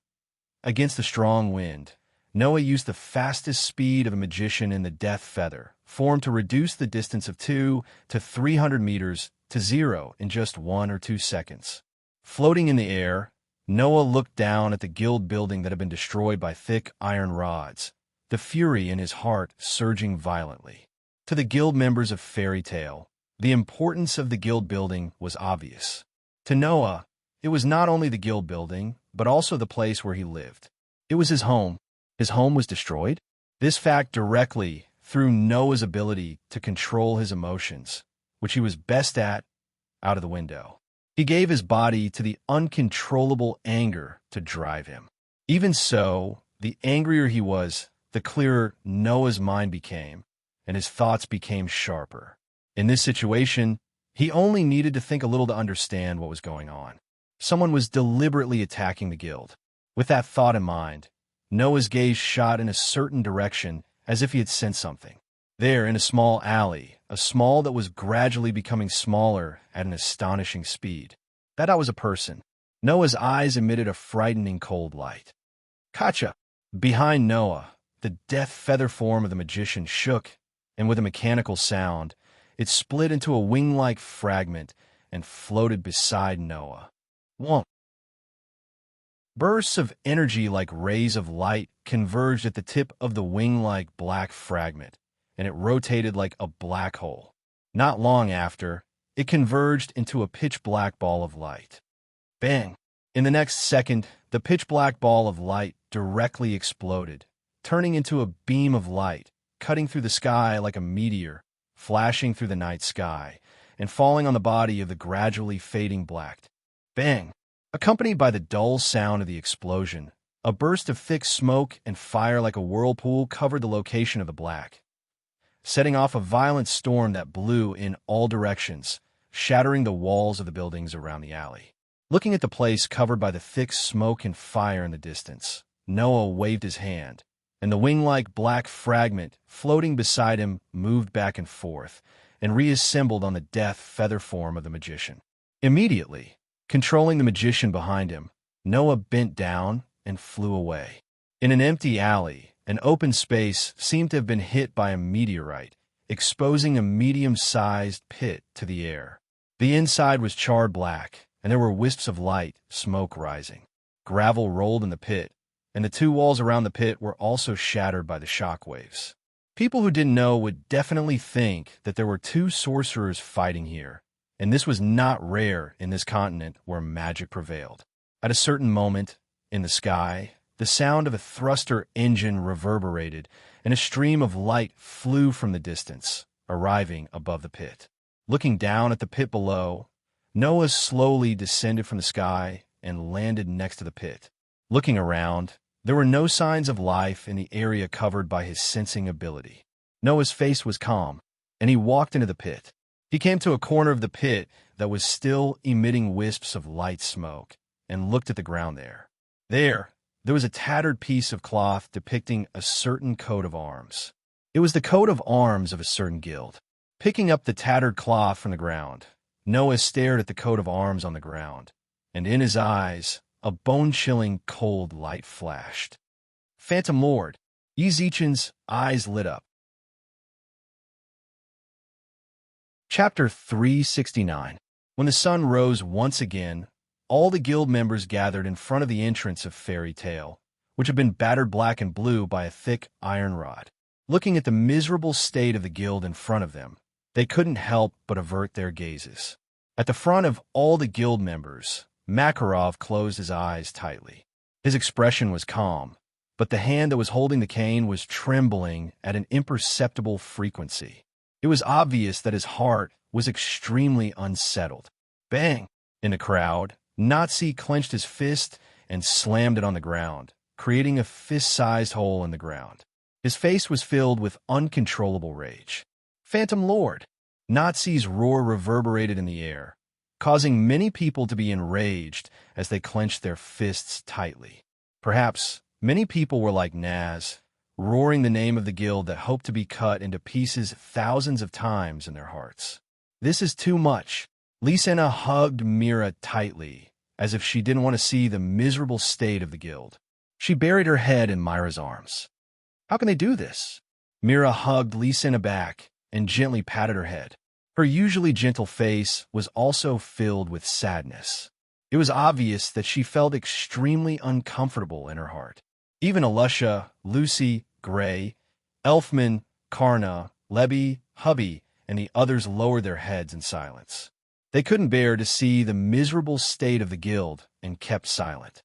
Against the strong wind, Noah used the fastest speed of a magician in the Death Feather, formed to reduce the distance of 200 to 300 meters to 0 in just 1 or 2 seconds. Floating in the air, Noah looked down at the guild building that had been destroyed by thick iron rods, the fury in his heart surging violently. To the guild members of Fairy Tale, the importance of the guild building was obvious. To Noah, it was not only the guild building, but also the place where he lived. It was his home. His home was destroyed. This fact directly threw Noah's ability to control his emotions, which he was best at, out of the window. He gave his body to the uncontrollable anger to drive him. Even so, the angrier he was, the clearer Noah's mind became, and his thoughts became sharper. In this situation, he only needed to think a little to understand what was going on. Someone was deliberately attacking the guild. With that thought in mind, Noah's gaze shot in a certain direction as if he had sensed something. There, in a small alley, a small that was gradually becoming smaller at an astonishing speed. That was a person. Noah's eyes emitted a frightening cold light. Kacha! Behind Noah, the death feather form of the magician shook, and with a mechanical sound, it split into a wing-like fragment and floated beside Noah. Whoomp! Bursts of energy like rays of light converged at the tip of the wing-like black fragment, and it rotated like a black hole. Not long after, it converged into a pitch-black ball of light. Bang! In the next second, the pitch-black ball of light directly exploded, turning into a beam of light, cutting through the sky like a meteor, flashing through the night sky, and falling on the body of the gradually fading black. Bang! Accompanied by the dull sound of the explosion, a burst of thick smoke and fire like a whirlpool covered the location of the black, setting off a violent storm that blew in all directions, shattering the walls of the buildings around the alley. Looking at the place covered by the thick smoke and fire in the distance, Noah waved his hand, and the wing-like black fragment floating beside him moved back and forth and reassembled on the death feather form of the magician. Immediately, controlling the magician behind him, Noah bent down and flew away. In an empty alley, an open space seemed to have been hit by a meteorite, exposing a medium-sized pit to the air. The inside was charred black, and there were wisps of light, smoke rising. Gravel rolled in the pit, and the two walls around the pit were also shattered by the shockwaves. People who didn't know would definitely think that there were two sorcerers fighting here, and this was not rare in this continent where magic prevailed. At a certain moment, in the sky, the sound of a thruster engine reverberated, and a stream of light flew from the distance, arriving above the pit. Looking down at the pit below, Noah slowly descended from the sky and landed next to the pit. Looking around, there were no signs of life in the area covered by his sensing ability. Noah's face was calm, and he walked into the pit. He came to a corner of the pit that was still emitting wisps of light smoke, and looked at the ground there. There was a tattered piece of cloth depicting a certain coat of arms. It was the coat of arms of a certain guild. Picking up the tattered cloth from the ground, Noah stared at the coat of arms on the ground, and in his eyes, a bone-chilling cold light flashed. Phantom Lord! Ezechin's eyes lit up. Chapter 369. When the sun rose once again, all the guild members gathered in front of the entrance of Fairy Tale, which had been battered black and blue by a thick iron rod. Looking at the miserable state of the guild in front of them, they couldn't help but avert their gazes. At the front of all the guild members, Makarov closed his eyes tightly. His expression was calm, but the hand that was holding the cane was trembling at an imperceptible frequency. It was obvious that his heart was extremely unsettled. Bang! In the crowd, Nazi clenched his fist and slammed it on the ground, creating a fist-sized hole in the ground. His face was filled with uncontrollable rage. Phantom Lord! Nazi's roar reverberated in the air, causing many people to be enraged as they clenched their fists tightly. Perhaps many people were like Naz, roaring the name of the guild that hoped to be cut into pieces thousands of times in their hearts. This is too much. Lisena hugged Mira tightly, as if she didn't want to see the miserable state of the guild. She buried her head in Myra's arms. How can they do this? Mira hugged Lisena back and gently patted her head. Her usually gentle face was also filled with sadness. It was obvious that she felt extremely uncomfortable in her heart. Even Alusha, Lucy, Gray, Elfman, Karna, Lebby, Hubby, and the others lowered their heads in silence. They couldn't bear to see the miserable state of the guild and kept silent.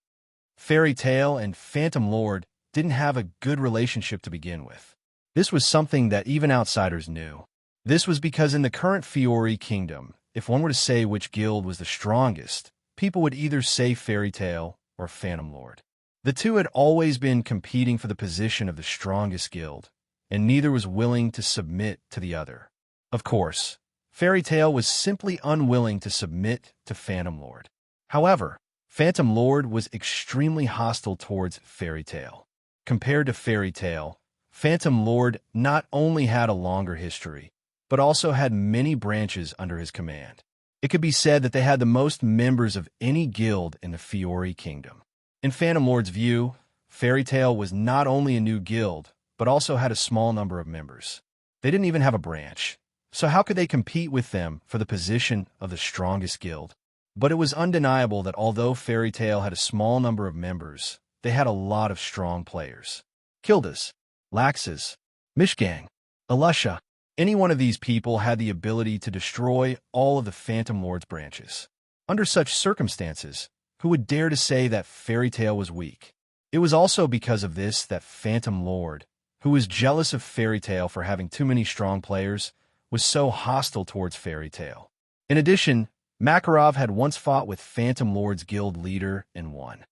Fairy Tale and Phantom Lord didn't have a good relationship to begin with. This was something that even outsiders knew. This was because in the current Fiori Kingdom, if one were to say which guild was the strongest, people would either say Fairy Tale or Phantom Lord. The two had always been competing for the position of the strongest guild, and neither was willing to submit to the other. Of course, Fairy Tale was simply unwilling to submit to Phantom Lord. However, Phantom Lord was extremely hostile towards Fairy Tail. Compared to Fairy Tail, Phantom Lord not only had a longer history, but also had many branches under his command. It could be said that they had the most members of any guild in the Fiori Kingdom. In Phantom Lord's view, Fairy Tail was not only a new guild, but also had a small number of members. They didn't even have a branch, so how could they compete with them for the position of the strongest guild? But it was undeniable that although Fairy Tail had a small number of members, they had a lot of strong players. Kildas, Laxes, Mishgang, Alusha. Any one of these people had the ability to destroy all of the Phantom Lord's branches. Under such circumstances, who would dare to say that Fairy Tail was weak? It was also because of this that Phantom Lord, who was jealous of Fairy Tail for having too many strong players, was so hostile towards Fairy Tail. In addition, Makarov had once fought with Phantom Lord's guild leader and won.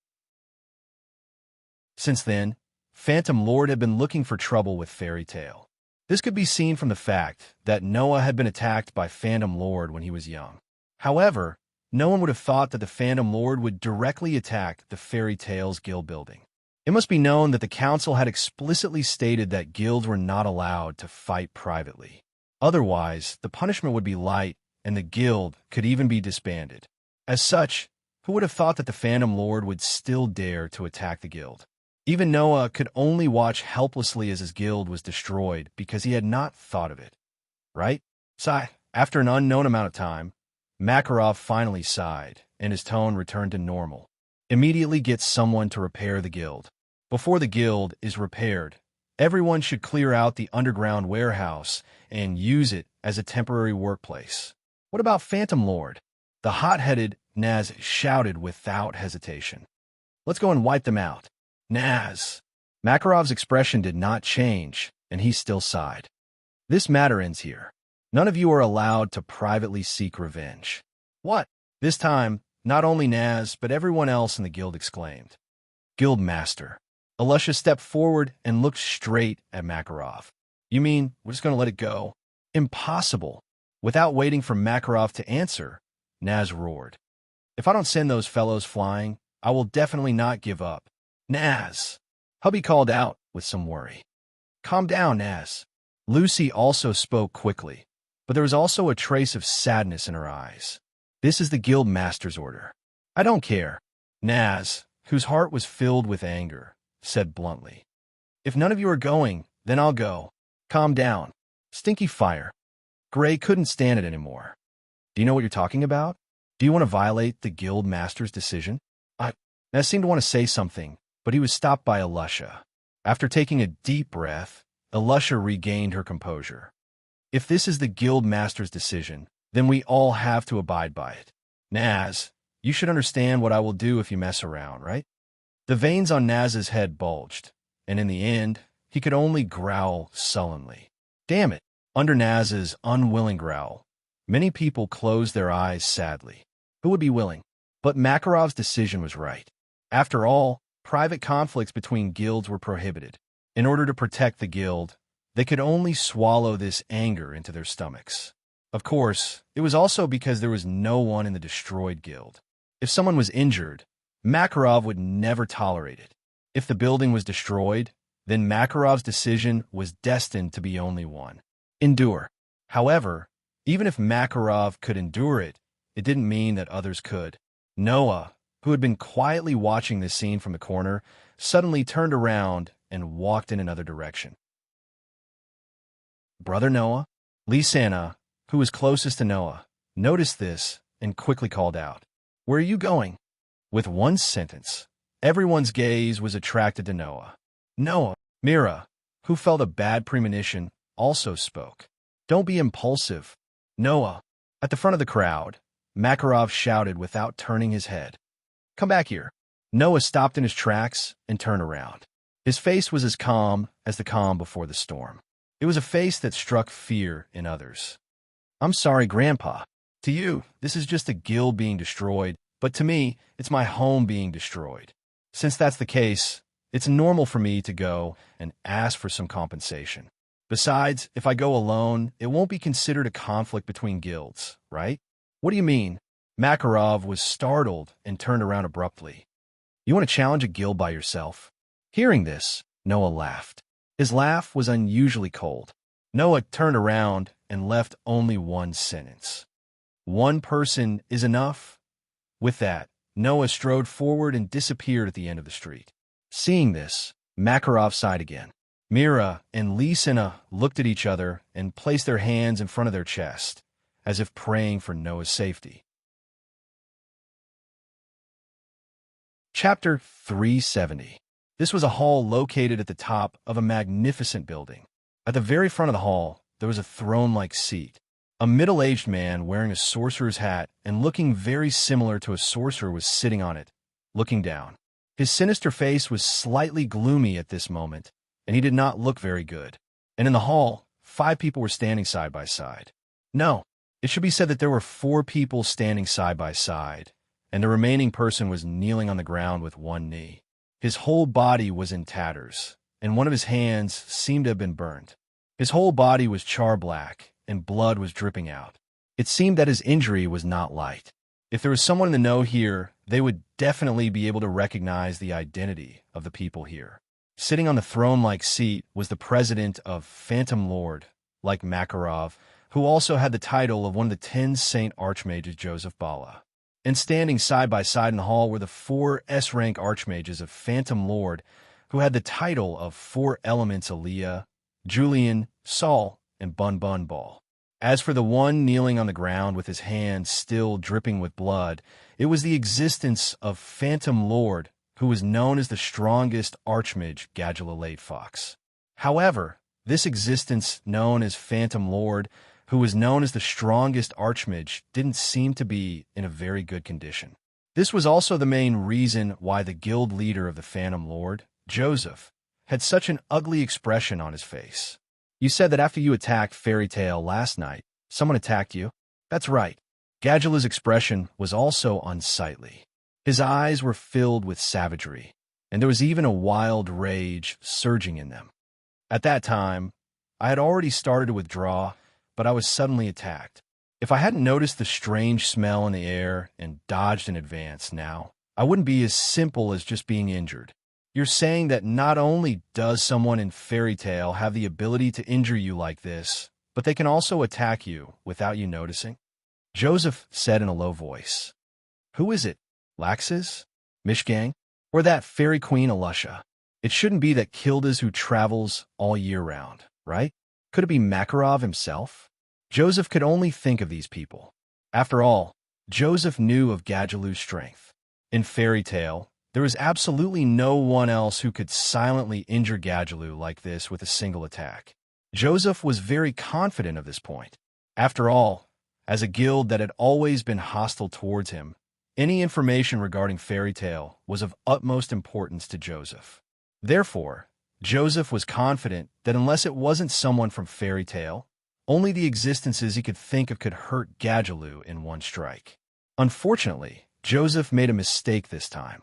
Since then, Phantom Lord had been looking for trouble with Fairy Tail. This could be seen from the fact that Noah had been attacked by Phantom Lord when he was young. However, no one would have thought that the Phantom Lord would directly attack the Fairy Tail's guild building. It must be known that the council had explicitly stated that guilds were not allowed to fight privately. Otherwise, the punishment would be light and the guild could even be disbanded. As such, who would have thought that the Phantom Lord would still dare to attack the guild? Even Noah could only watch helplessly as his guild was destroyed because he had not thought of it. Right? Sigh. After an unknown amount of time, Makarov finally sighed, and his tone returned to normal. Immediately get someone to repair the guild. Before the guild is repaired, everyone should clear out the underground warehouse and use it as a temporary workplace. What about Phantom Lord? The hot-headed Naz shouted without hesitation. Let's go and wipe them out. Naz. Makarov's expression did not change, and he still sighed. This matter ends here. None of you are allowed to privately seek revenge. What? This time, not only Naz, but everyone else in the guild exclaimed. Guild Master. Alusha stepped forward and looked straight at Makarov. You mean, we're just going to let it go? Impossible. Without waiting for Makarov to answer, Naz roared. If I don't send those fellows flying, I will definitely not give up. Naz! Hubby called out with some worry. Calm down, Naz. Lucy also spoke quickly, but there was also a trace of sadness in her eyes. This is the guild master's order. I don't care. Naz, whose heart was filled with anger, said bluntly. If none of you are going, then I'll go. Calm down. Stinky fire. Gray couldn't stand it anymore. Do you know what you're talking about? Do you want to violate the guild master's decision? Naz seemed to want to say something, but he was stopped by Alusha. After taking a deep breath, Alusha regained her composure. If this is the guild master's decision, then we all have to abide by it. Naz, you should understand what I will do if you mess around, right? The veins on Naz's head bulged, and in the end, he could only growl sullenly. Damn it! Under Naz's unwilling growl, many people closed their eyes sadly. Who would be willing? But Makarov's decision was right. After all, private conflicts between guilds were prohibited. In order to protect the guild, they could only swallow this anger into their stomachs. Of course, it was also because there was no one in the destroyed guild. If someone was injured, Makarov would never tolerate it. If the building was destroyed, then Makarov's decision was destined to be only one. Endure. However, even if Makarov could endure it, it didn't mean that others could. Noah, who had been quietly watching this scene from the corner, suddenly turned around and walked in another direction. Brother Noah, Lisana, who was closest to Noah, noticed this and quickly called out, Where are you going? With one sentence, everyone's gaze was attracted to Noah. Noah, Mira, who felt a bad premonition, also spoke. Don't be impulsive. Noah. At the front of the crowd, Makarov shouted without turning his head. Come back here. Noah stopped in his tracks and turned around. His face was as calm as the calm before the storm. It was a face that struck fear in others. I'm sorry, Grandpa. To you, this is just a guild being destroyed, but to me, it's my home being destroyed. Since that's the case, it's normal for me to go and ask for some compensation. Besides, if I go alone, it won't be considered a conflict between guilds, right? What do you mean? Makarov was startled and turned around abruptly. You want to challenge a guild by yourself? Hearing this, Noah laughed. His laugh was unusually cold. Noah turned around and left only one sentence. One person is enough? With that, Noah strode forward and disappeared at the end of the street. Seeing this, Makarov sighed again. Mira and Lisina looked at each other and placed their hands in front of their chest, as if praying for Noah's safety. Chapter 370. This was a hall located at the top of a magnificent building. At the very front of the hall, there was a throne-like seat. A middle-aged man wearing a sorcerer's hat and looking very similar to a sorcerer was sitting on it, looking down. His sinister face was slightly gloomy at this moment, and he did not look very good. And in the hall, 5 people were standing side by side. No, it should be said that there were 4 people standing side by side, and the remaining person was kneeling on the ground with one knee. His whole body was in tatters, and one of his hands seemed to have been burned. His whole body was char-black, and blood was dripping out. It seemed that his injury was not light. If there was someone in the know here, they would definitely be able to recognize the identity of the people here. Sitting on the throne-like seat was the president of Phantom Lord, like Makarov, who also had the title of one of the 10 Saint Archmages Joseph Bala. And standing side by side in the hall were the 4 S-rank Archmages of Phantom Lord, who had the title of 4 Elements Aliyah, Julian, Saul, and Bun Bun Ball. As for the one kneeling on the ground with his hands still dripping with blood, it was the existence of Phantom Lord, who was known as the strongest Archmage Gadula Late Fox. However, this existence known as Phantom Lord, who was known as the strongest Archmage, didn't seem to be in a very good condition. This was also the main reason why the guild leader of the Phantom Lord, Joseph, had such an ugly expression on his face. You said that after you attacked Fairy Tale last night, someone attacked you? That's right. Gadula's expression was also unsightly. His eyes were filled with savagery, and there was even a wild rage surging in them. At that time, I had already started to withdraw, but I was suddenly attacked. If I hadn't noticed the strange smell in the air and dodged in advance now, I wouldn't be as simple as just being injured. You're saying that not only does someone in Fairy Tale have the ability to injure you like this, but they can also attack you without you noticing? Joseph said in a low voice. Who is it? Laxus? Mishgang? Or that fairy queen Alusha? It shouldn't be that Kildas who travels all year round, right? Could it be Makarov himself? Joseph could only think of these people. After all, Joseph knew of Gadulu's strength. In Fairy Tale, there was absolutely no one else who could silently injure Gadulu like this with a single attack. Joseph was very confident of this point. After all, as a guild that had always been hostile towards him, any information regarding Fairy Tale was of utmost importance to Joseph. Therefore, Joseph was confident that unless it wasn't someone from Fairy Tale, only the existences he could think of could hurt Gadulu in one strike. Unfortunately, Joseph made a mistake this time.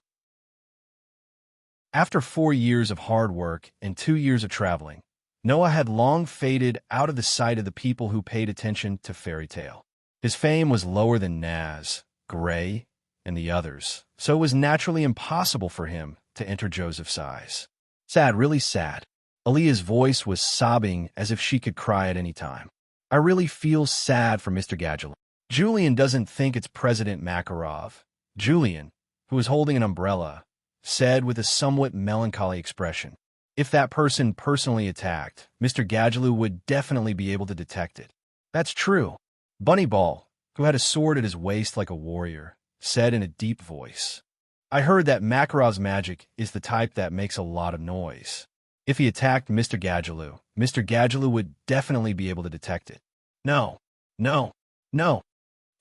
After 4 years of hard work and 2 years of traveling, Noah had long faded out of the sight of the people who paid attention to Fairy Tale. His fame was lower than Naz, Gray, and the others, so it was naturally impossible for him to enter Joseph's eyes. Sad, really sad. Aliyah's voice was sobbing as if she could cry at any time. I really feel sad for Mr. Gadula. Julian doesn't think it's President Makarov. Julian, who was holding an umbrella, said with a somewhat melancholy expression. If that person personally attacked, Mr. Gadulu would definitely be able to detect it. That's true. Bunnyball, who had a sword at his waist like a warrior, said in a deep voice. I heard that Makarov's magic is the type that makes a lot of noise. If he attacked Mr. Gadulu would definitely be able to detect it. No.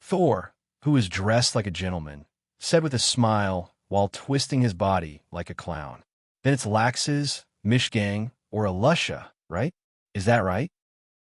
Thor, who was dressed like a gentleman, said with a smile while twisting his body like a clown. Then it's Lax's, Mishgang, or Alusha, right? Is that right?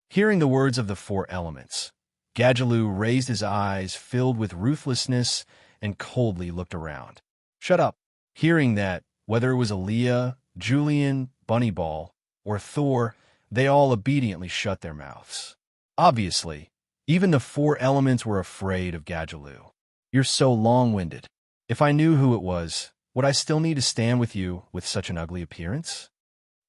Hearing the words of the 4 elements, Gadulu raised his eyes filled with ruthlessness and coldly looked around. Shut up. Hearing that, whether it was Aliyah, Julian, Bunnyball, or Thor, they all obediently shut their mouths. Obviously, even the 4 elements were afraid of Gadulu. You're so long-winded. If I knew who it was, would I still need to stand with you with such an ugly appearance?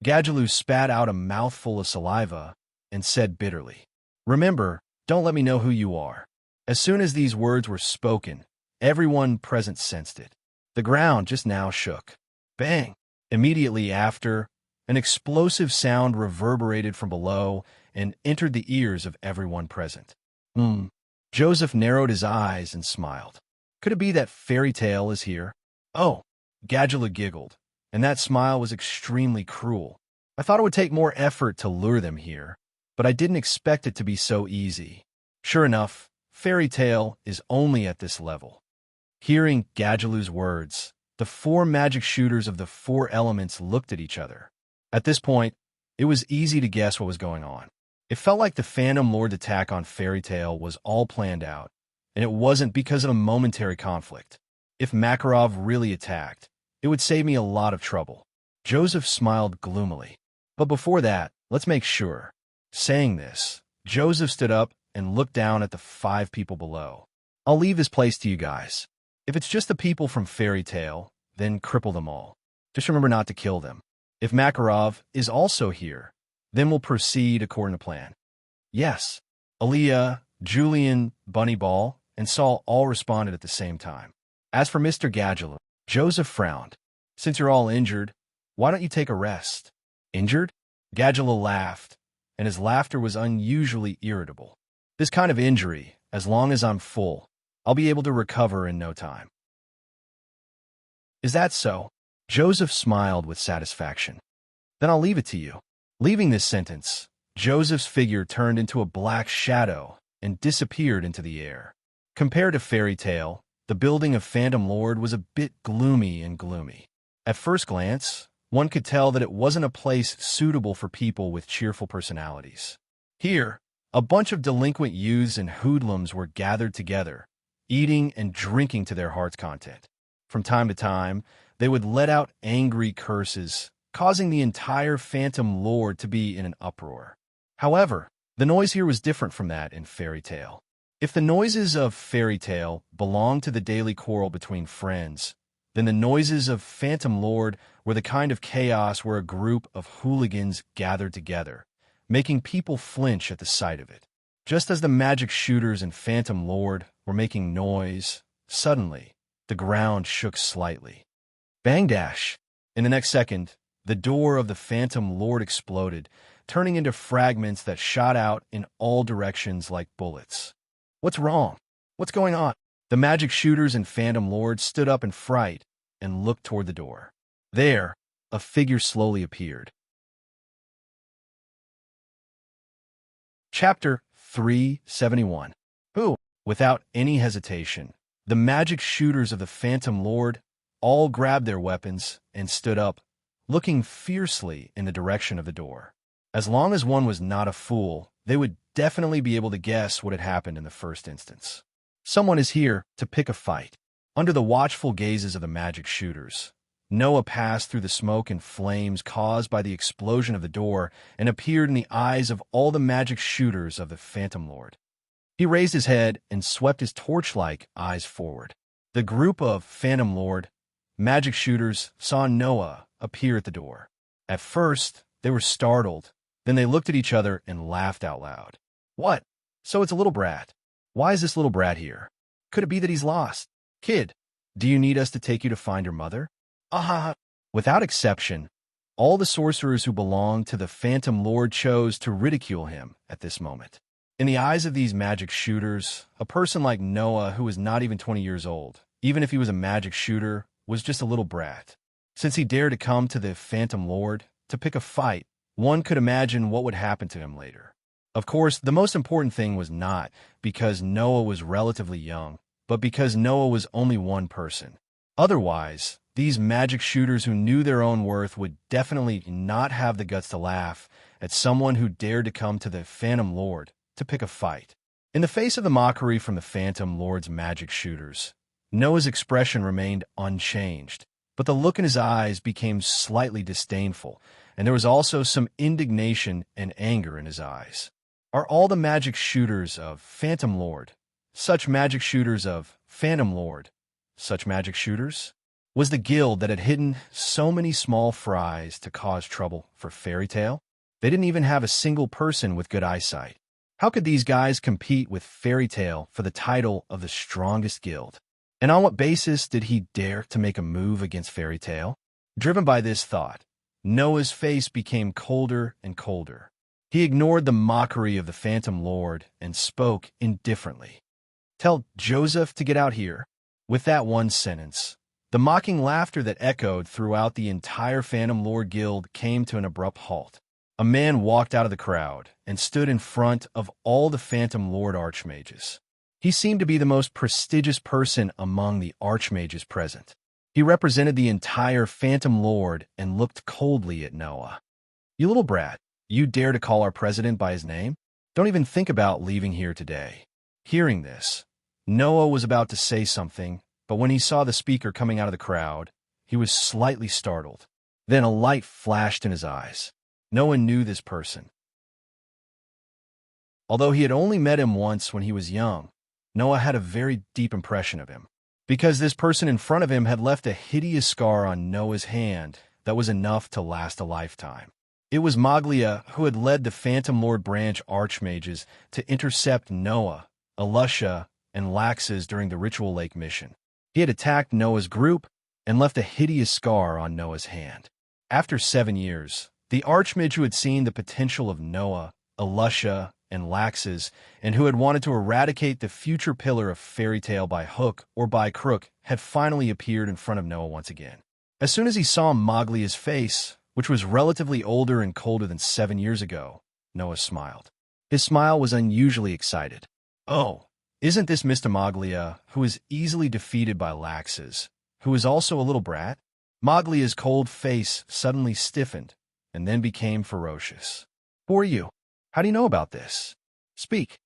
Gadjaloo spat out a mouthful of saliva and said bitterly, Remember, don't let me know who you are. As soon as these words were spoken, everyone present sensed it. The ground just now shook. Bang! Immediately after, an explosive sound reverberated from below and entered the ears of everyone present. Joseph narrowed his eyes and smiled. Could it be that Fairy Tale is here? Oh, Gadjaloo giggled, and that smile was extremely cruel. I thought it would take more effort to lure them here, but I didn't expect it to be so easy. Sure enough, Fairy Tale is only at this level. Hearing Gadjaloo's words, the 4 magic shooters of the 4 elements looked at each other. At this point, it was easy to guess what was going on. It felt like the Phantom Lord's attack on Fairy Tale was all planned out, and it wasn't because of a momentary conflict. If Makarov really attacked, it would save me a lot of trouble. Joseph smiled gloomily. But before that, let's make sure. Saying this, Joseph stood up and looked down at the 5 people below. I'll leave this place to you guys. If it's just the people from Fairy Tale, then cripple them all. Just remember not to kill them. If Makarov is also here, then we'll proceed according to plan. Yes. Aaliyah, Julian, Bunnyball, and Saul all responded at the same time. As for Mr. Gadjaloo, Joseph frowned. Since you're all injured, why don't you take a rest? Injured? Gadjaloo laughed, and his laughter was unusually irritable. This kind of injury, as long as I'm full, I'll be able to recover in no time. Is that so? Joseph smiled with satisfaction. Then I'll leave it to you. Leaving this sentence, Joseph's figure turned into a black shadow and disappeared into the air. Compared to Fairy Tale, the building of Phantom Lord was a bit gloomy and gloomy. At first glance, one could tell that it wasn't a place suitable for people with cheerful personalities. Here, a bunch of delinquent youths and hoodlums were gathered together, eating and drinking to their heart's content. From time to time, they would let out angry curses, causing the entire Phantom Lord to be in an uproar. However, the noise here was different from that in Fairy Tale. If the noises of Fairy Tale belonged to the daily quarrel between friends, then the noises of Phantom Lord were the kind of chaos where a group of hooligans gathered together, making people flinch at the sight of it. Just as the magic shooters and Phantom Lord were making noise, suddenly, the ground shook slightly. Bang dash! In the next second, the door of the Phantom Lord exploded, turning into fragments that shot out in all directions like bullets. What's wrong? What's going on? The magic shooters and Phantom Lord stood up in fright and looked toward the door. There, a figure slowly appeared. Chapter 371. Who? Without any hesitation, the magic shooters of the Phantom Lord all grabbed their weapons and stood up, looking fiercely in the direction of the door. As long as one was not a fool, they would definitely be able to guess what had happened in the first instance. Someone is here to pick a fight. Under the watchful gazes of the magic shooters, Noah passed through the smoke and flames caused by the explosion of the door and appeared in the eyes of all the magic shooters of the Phantom Lord. He raised his head and swept his torch-like eyes forward. The group of Phantom Lord magic shooters saw Noah appear at the door. At first, they were startled. Then they looked at each other and laughed out loud. What? So it's a little brat. Why is this little brat here? Could it be that he's lost? Kid, do you need us to take you to find your mother? Ah! Without exception, all the sorcerers who belonged to the Phantom Lord chose to ridicule him at this moment. In the eyes of these magic shooters, a person like Noah, who was not even 20 years old, even if he was a magic shooter, was just a little brat. Since he dared to come to the Phantom Lord to pick a fight, one could imagine what would happen to him later. Of course, the most important thing was not because Noah was relatively young, but because Noah was only one person. Otherwise, these magic shooters who knew their own worth would definitely not have the guts to laugh at someone who dared to come to the Phantom Lord to pick a fight. In the face of the mockery from the Phantom Lord's magic shooters, Noah's expression remained unchanged, but the look in his eyes became slightly disdainful, and there was also some indignation and anger in his eyes. Are all the magic shooters of Phantom Lord Such magic shooters of Phantom Lord. Such magic shooters? Was the guild that had hidden so many small fries to cause trouble for Fairy Tale? They didn't even have a single person with good eyesight. How could these guys compete with Fairy Tale for the title of the strongest guild? And on what basis did he dare to make a move against Fairy Tale? Driven by this thought, Noah's face became colder and colder. He ignored the mockery of the Phantom Lord and spoke indifferently. "Tell Joseph to get out here." With that one sentence, the mocking laughter that echoed throughout the entire Phantom Lord Guild came to an abrupt halt. A man walked out of the crowd and stood in front of all the Phantom Lord Archmages. He seemed to be the most prestigious person among the Archmages present. He represented the entire Phantom Lord and looked coldly at Noah. "You little brat, you dare to call our president by his name? Don't even think about leaving here today." Hearing this, Noah was about to say something, but when he saw the speaker coming out of the crowd, he was slightly startled. Then a light flashed in his eyes. Noah knew this person. Although he had only met him once when he was young, Noah had a very deep impression of him, because this person in front of him had left a hideous scar on Noah's hand that was enough to last a lifetime. It was Maglia, who had led the Phantom Lord branch Archmages to intercept Noah, Alusha, and Laxus during the Ritual Lake mission. He had attacked Noah's group and left a hideous scar on Noah's hand. After 7 years, the Archmage who had seen the potential of Noah, Alusha, and Laxus, and who had wanted to eradicate the future pillar of Fairy Tale by hook or by crook, had finally appeared in front of Noah once again. As soon as he saw Maglia's face, which was relatively older and colder than 7 years ago, Noah smiled. His smile was unusually excited. "Oh, isn't this Mr. Maglia, who is easily defeated by Laxus, who is also a little brat?" Maglia's cold face suddenly stiffened and then became ferocious. "Who are you? How do you know about this? Speak."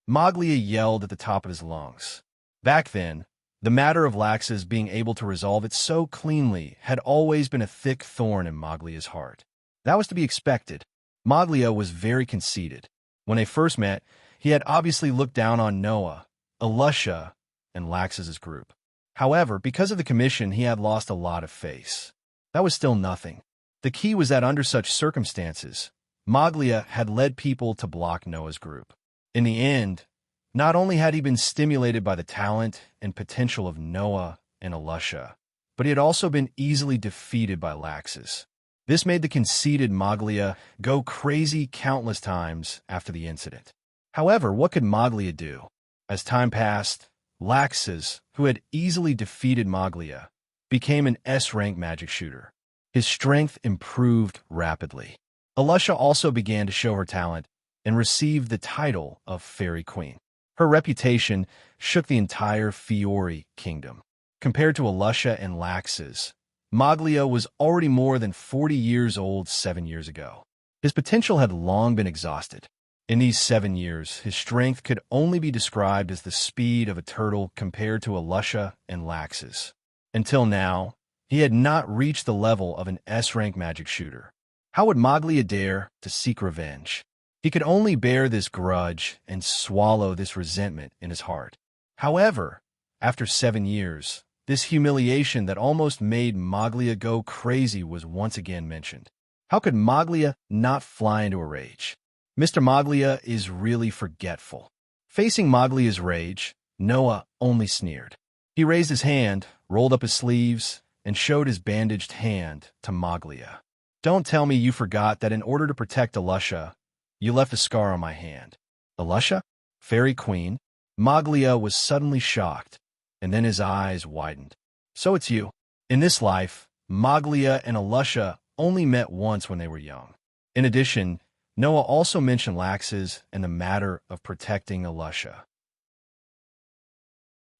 Maglia yelled at the top of his lungs. Back then, the matter of Laxus being able to resolve it so cleanly had always been a thick thorn in Maglia's heart. That was to be expected. Maglia was very conceited. When they first met, he had obviously looked down on Noah, Alusha, and Laxus's group. However, because of the commission, he had lost a lot of face. That was still nothing. The key was that under such circumstances, Maglia had led people to block Noah's group. In the end, not only had he been stimulated by the talent and potential of Noah and Alusha, but he had also been easily defeated by Laxus. This made the conceited Maglia go crazy countless times after the incident. However, what could Maglia do? As time passed, Laxus, who had easily defeated Maglia, became an S-rank magic shooter. His strength improved rapidly. Alusha also began to show her talent and received the title of Fairy Queen. Her reputation shook the entire Fiori kingdom. Compared to Alusha and Laxus, Maglia was already more than 40 years old 7 years ago. His potential had long been exhausted. In these 7 years, his strength could only be described as the speed of a turtle compared to Alusha and Laxus. Until now, he had not reached the level of an S-rank magic shooter. How would Maglia dare to seek revenge? He could only bear this grudge and swallow this resentment in his heart. However, after 7 years, this humiliation that almost made Maglia go crazy was once again mentioned. How could Maglia not fly into a rage? Mr. Maglia is really forgetful. Facing Maglia's rage, Noah only sneered. He raised his hand, rolled up his sleeves, and showed his bandaged hand to Maglia. "Don't tell me you forgot that in order to protect Alusha, you left a scar on my hand." "Alusha? Fairy Queen?" Maglia was suddenly shocked, and then his eyes widened. "So it's you." In this life, Maglia and Alusha only met once when they were young. In addition, Noah also mentioned Laxus and the matter of protecting Alusha.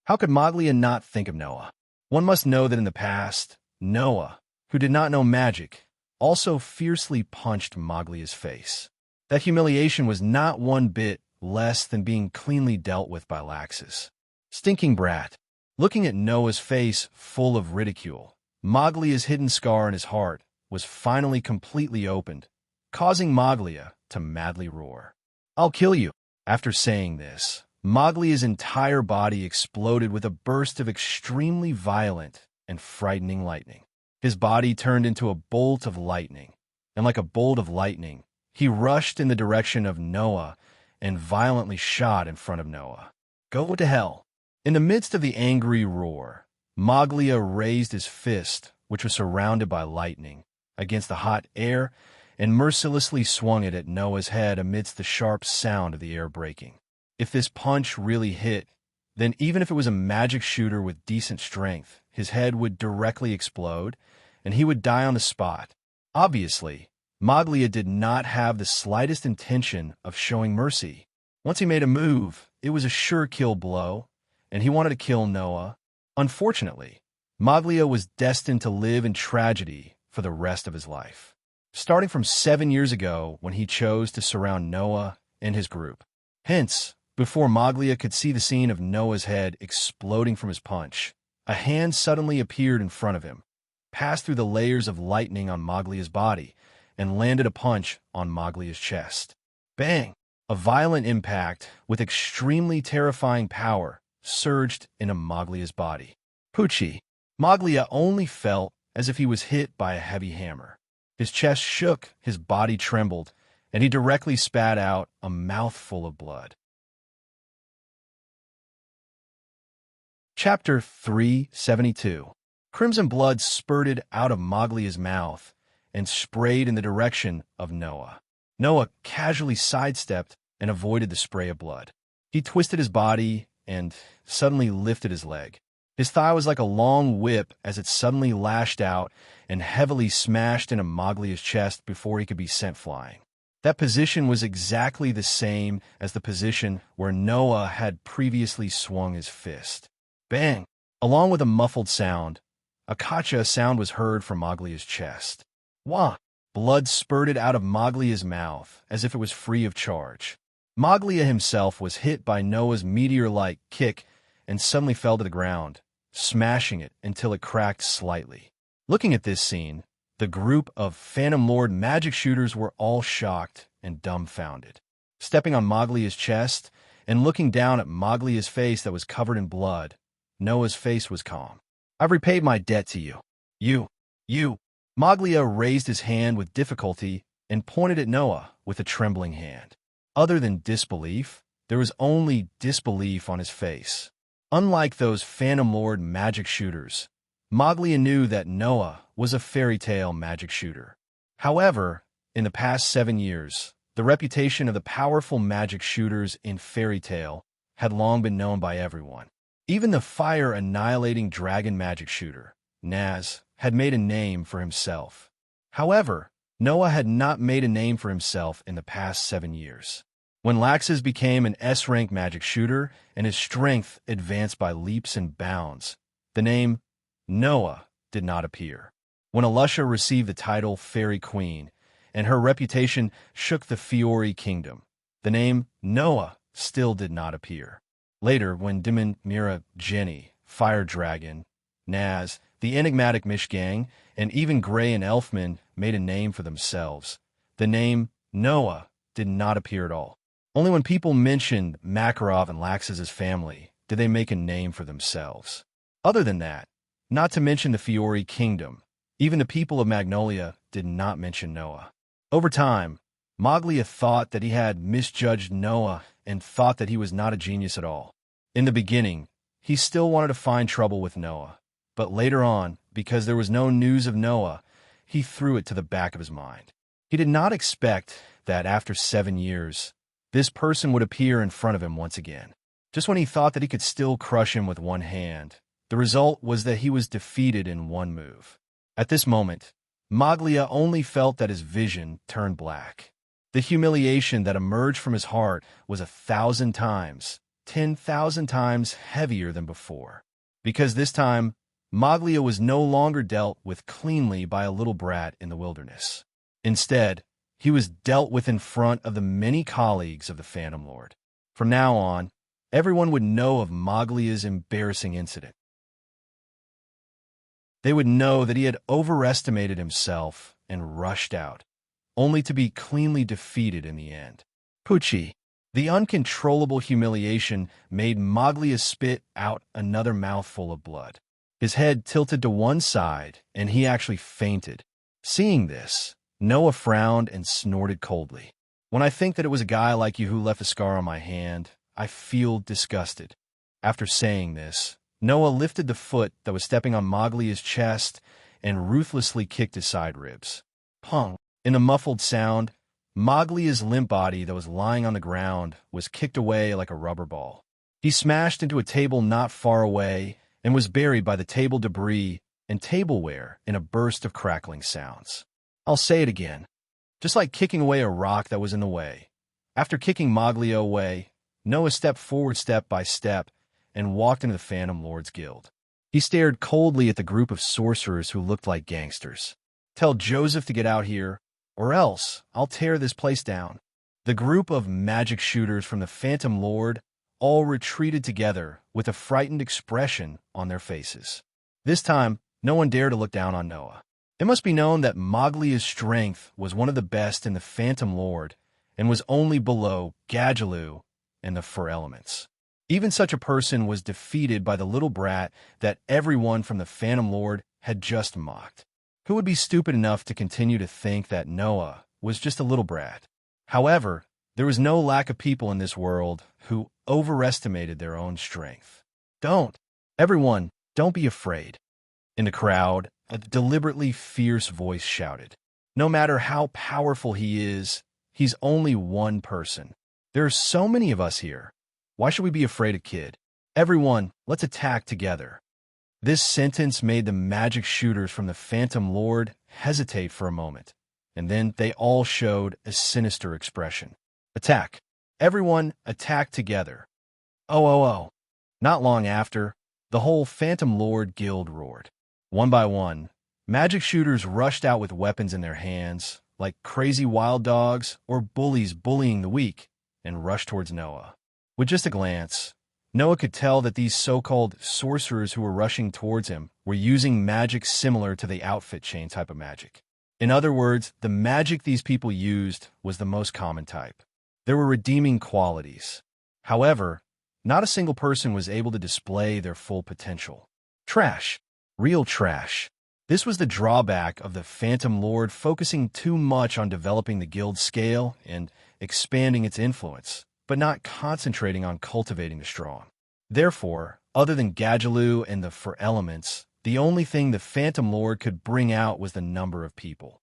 How could Maglia not think of Noah? One must know that in the past, Noah, who did not know magic, also fiercely punched Maglia's face. That humiliation was not one bit less than being cleanly dealt with by Laxus. Stinking brat. Looking at Noah's face full of ridicule, Maglia's hidden scar in his heart was finally completely opened, causing Maglia to madly roar. "I'll kill you." After saying this, Maglia's entire body exploded with a burst of extremely violent and frightening lightning. His body turned into a bolt of lightning, and like a bolt of lightning, he rushed in the direction of Noah and violently shot in front of Noah. Go to hell! In the midst of the angry roar, Maglia raised his fist, which was surrounded by lightning, against the hot air and mercilessly swung it at Noah's head amidst the sharp sound of the air breaking. If this punch really hit, then even if it was a magic shooter with decent strength, his head would directly explode, and he would die on the spot. Obviously, Maglia did not have the slightest intention of showing mercy. Once he made a move, it was a sure-kill blow, and he wanted to kill Noah. Unfortunately, Maglia was destined to live in tragedy for the rest of his life, starting from 7 years ago when he chose to surround Noah and his group. Hence, before Maglia could see the scene of Noah's head exploding from his punch, a hand suddenly appeared in front of him, passed through the layers of lightning on Maglia's body, and landed a punch on Maglia's chest. Bang! A violent impact with extremely terrifying power surged into Maglia's body. Poochie! Maglia only felt as if he was hit by a heavy hammer. His chest shook, his body trembled, and he directly spat out a mouthful of blood. Chapter 372. Crimson blood spurted out of Maglia's mouth and sprayed in the direction of Noah. Noah casually sidestepped and avoided the spray of blood. He twisted his body and suddenly lifted his leg. His thigh was like a long whip as it suddenly lashed out and heavily smashed into Maglia's chest before he could be sent flying. That position was exactly the same as the position where Noah had previously swung his fist. Bang! Along with a muffled sound, a kacha sound was heard from Maglia's chest. Wah! Blood spurted out of Maglia's mouth as if it was free of charge. Maglia himself was hit by Noah's meteor-like kick and suddenly fell to the ground, smashing it until it cracked slightly. Looking at this scene, the group of Phantom Lord magic shooters were all shocked and dumbfounded. Stepping on Maglia's chest and looking down at Maglia's face that was covered in blood, Noah's face was calm. I've repaid my debt to you. You. Maglia raised his hand with difficulty and pointed at Noah with a trembling hand. Other than disbelief, there was only disbelief on his face. Unlike those Phantom Lord magic shooters, Maglia knew that Noah was a fairy tale magic shooter. However, in the past 7 years, the reputation of the powerful magic shooters in fairy tale had long been known by everyone. Even the fire-annihilating dragon magic shooter, Naz, had made a name for himself. However, Noah had not made a name for himself in the past 7 years. When Laxus became an S-rank magic shooter and his strength advanced by leaps and bounds, the name Noah did not appear. When Alusha received the title Fairy Queen and her reputation shook the Fiori Kingdom, the name Noah still did not appear. Later, when Dimon, Mira, Jenny, Fire Dragon, Naz, the enigmatic Mishgang, and even Gray and Elfman made a name for themselves, the name Noah did not appear at all. Only when people mentioned Makarov and Laxus's family did they make a name for themselves. Other than that, not to mention the Fiori Kingdom, even the people of Magnolia did not mention Noah. Over time, Maglia thought that he had misjudged Noah and thought that he was not a genius at all. In the beginning, he still wanted to find trouble with Noah, but later on, because there was no news of Noah, he threw it to the back of his mind. He did not expect that after 7 years, this person would appear in front of him once again. Just when he thought that he could still crush him with one hand, the result was that he was defeated in one move. At this moment, Maglia only felt that his vision turned black. The humiliation that emerged from his heart was 1,000 times, 10,000 times heavier than before. Because this time, Maglia was no longer dealt with cleanly by a little brat in the wilderness. Instead, he was dealt with in front of the many colleagues of the Phantom Lord. From now on, everyone would know of Maglia's embarrassing incident. They would know that he had overestimated himself and rushed out, only to be cleanly defeated in the end. Poochie! The uncontrollable humiliation made Moglia spit out another mouthful of blood. His head tilted to one side, and he actually fainted. Seeing this, Noah frowned and snorted coldly. When I think that it was a guy like you who left a scar on my hand, I feel disgusted. After saying this, Noah lifted the foot that was stepping on Moglia's chest and ruthlessly kicked his side ribs. Pong! In a muffled sound, Moglia's limp body that was lying on the ground was kicked away like a rubber ball. He smashed into a table not far away and was buried by the table debris and tableware in a burst of crackling sounds. I'll say it again. Just like kicking away a rock that was in the way. After kicking Moglia away, Noah stepped forward step by step and walked into the Phantom Lord's Guild. He stared coldly at the group of sorcerers who looked like gangsters. Tell Joseph to get out here, or else I'll tear this place down. The group of magic shooters from the Phantom Lord all retreated together with a frightened expression on their faces. This time, no one dared to look down on Noah. It must be known that Moglia's strength was one of the best in the Phantom Lord and was only below Gadjaloo and the Four Elements. Even such a person was defeated by the little brat that everyone from the Phantom Lord had just mocked. Who would be stupid enough to continue to think that Noah was just a little brat? However, there was no lack of people in this world who overestimated their own strength. Everyone, don't be afraid. In the crowd, a deliberately fierce voice shouted. No matter how powerful he is, he's only one person. There are so many of us here. Why should we be afraid of Kid? Everyone, let's attack together. This sentence made the magic shooters from the Phantom Lord hesitate for a moment, and then they all showed a sinister expression. Attack. Everyone, attack together. Oh. Not long after, the whole Phantom Lord Guild roared. One by one, magic shooters rushed out with weapons in their hands, like crazy wild dogs or bullies bullying the weak, and rushed towards Noah. With just a glance, Noah could tell that these so-called sorcerers who were rushing towards him were using magic similar to the outfit chain type of magic. In other words, the magic these people used was the most common type. There were redeeming qualities. However, not a single person was able to display their full potential. Trash. Real trash. This was the drawback of the Phantom Lord focusing too much on developing the guild scale and expanding its influence, but not concentrating on cultivating the strong. Therefore, other than Gadjaloo and the Four Elements, the only thing the Phantom Lord could bring out was the number of people.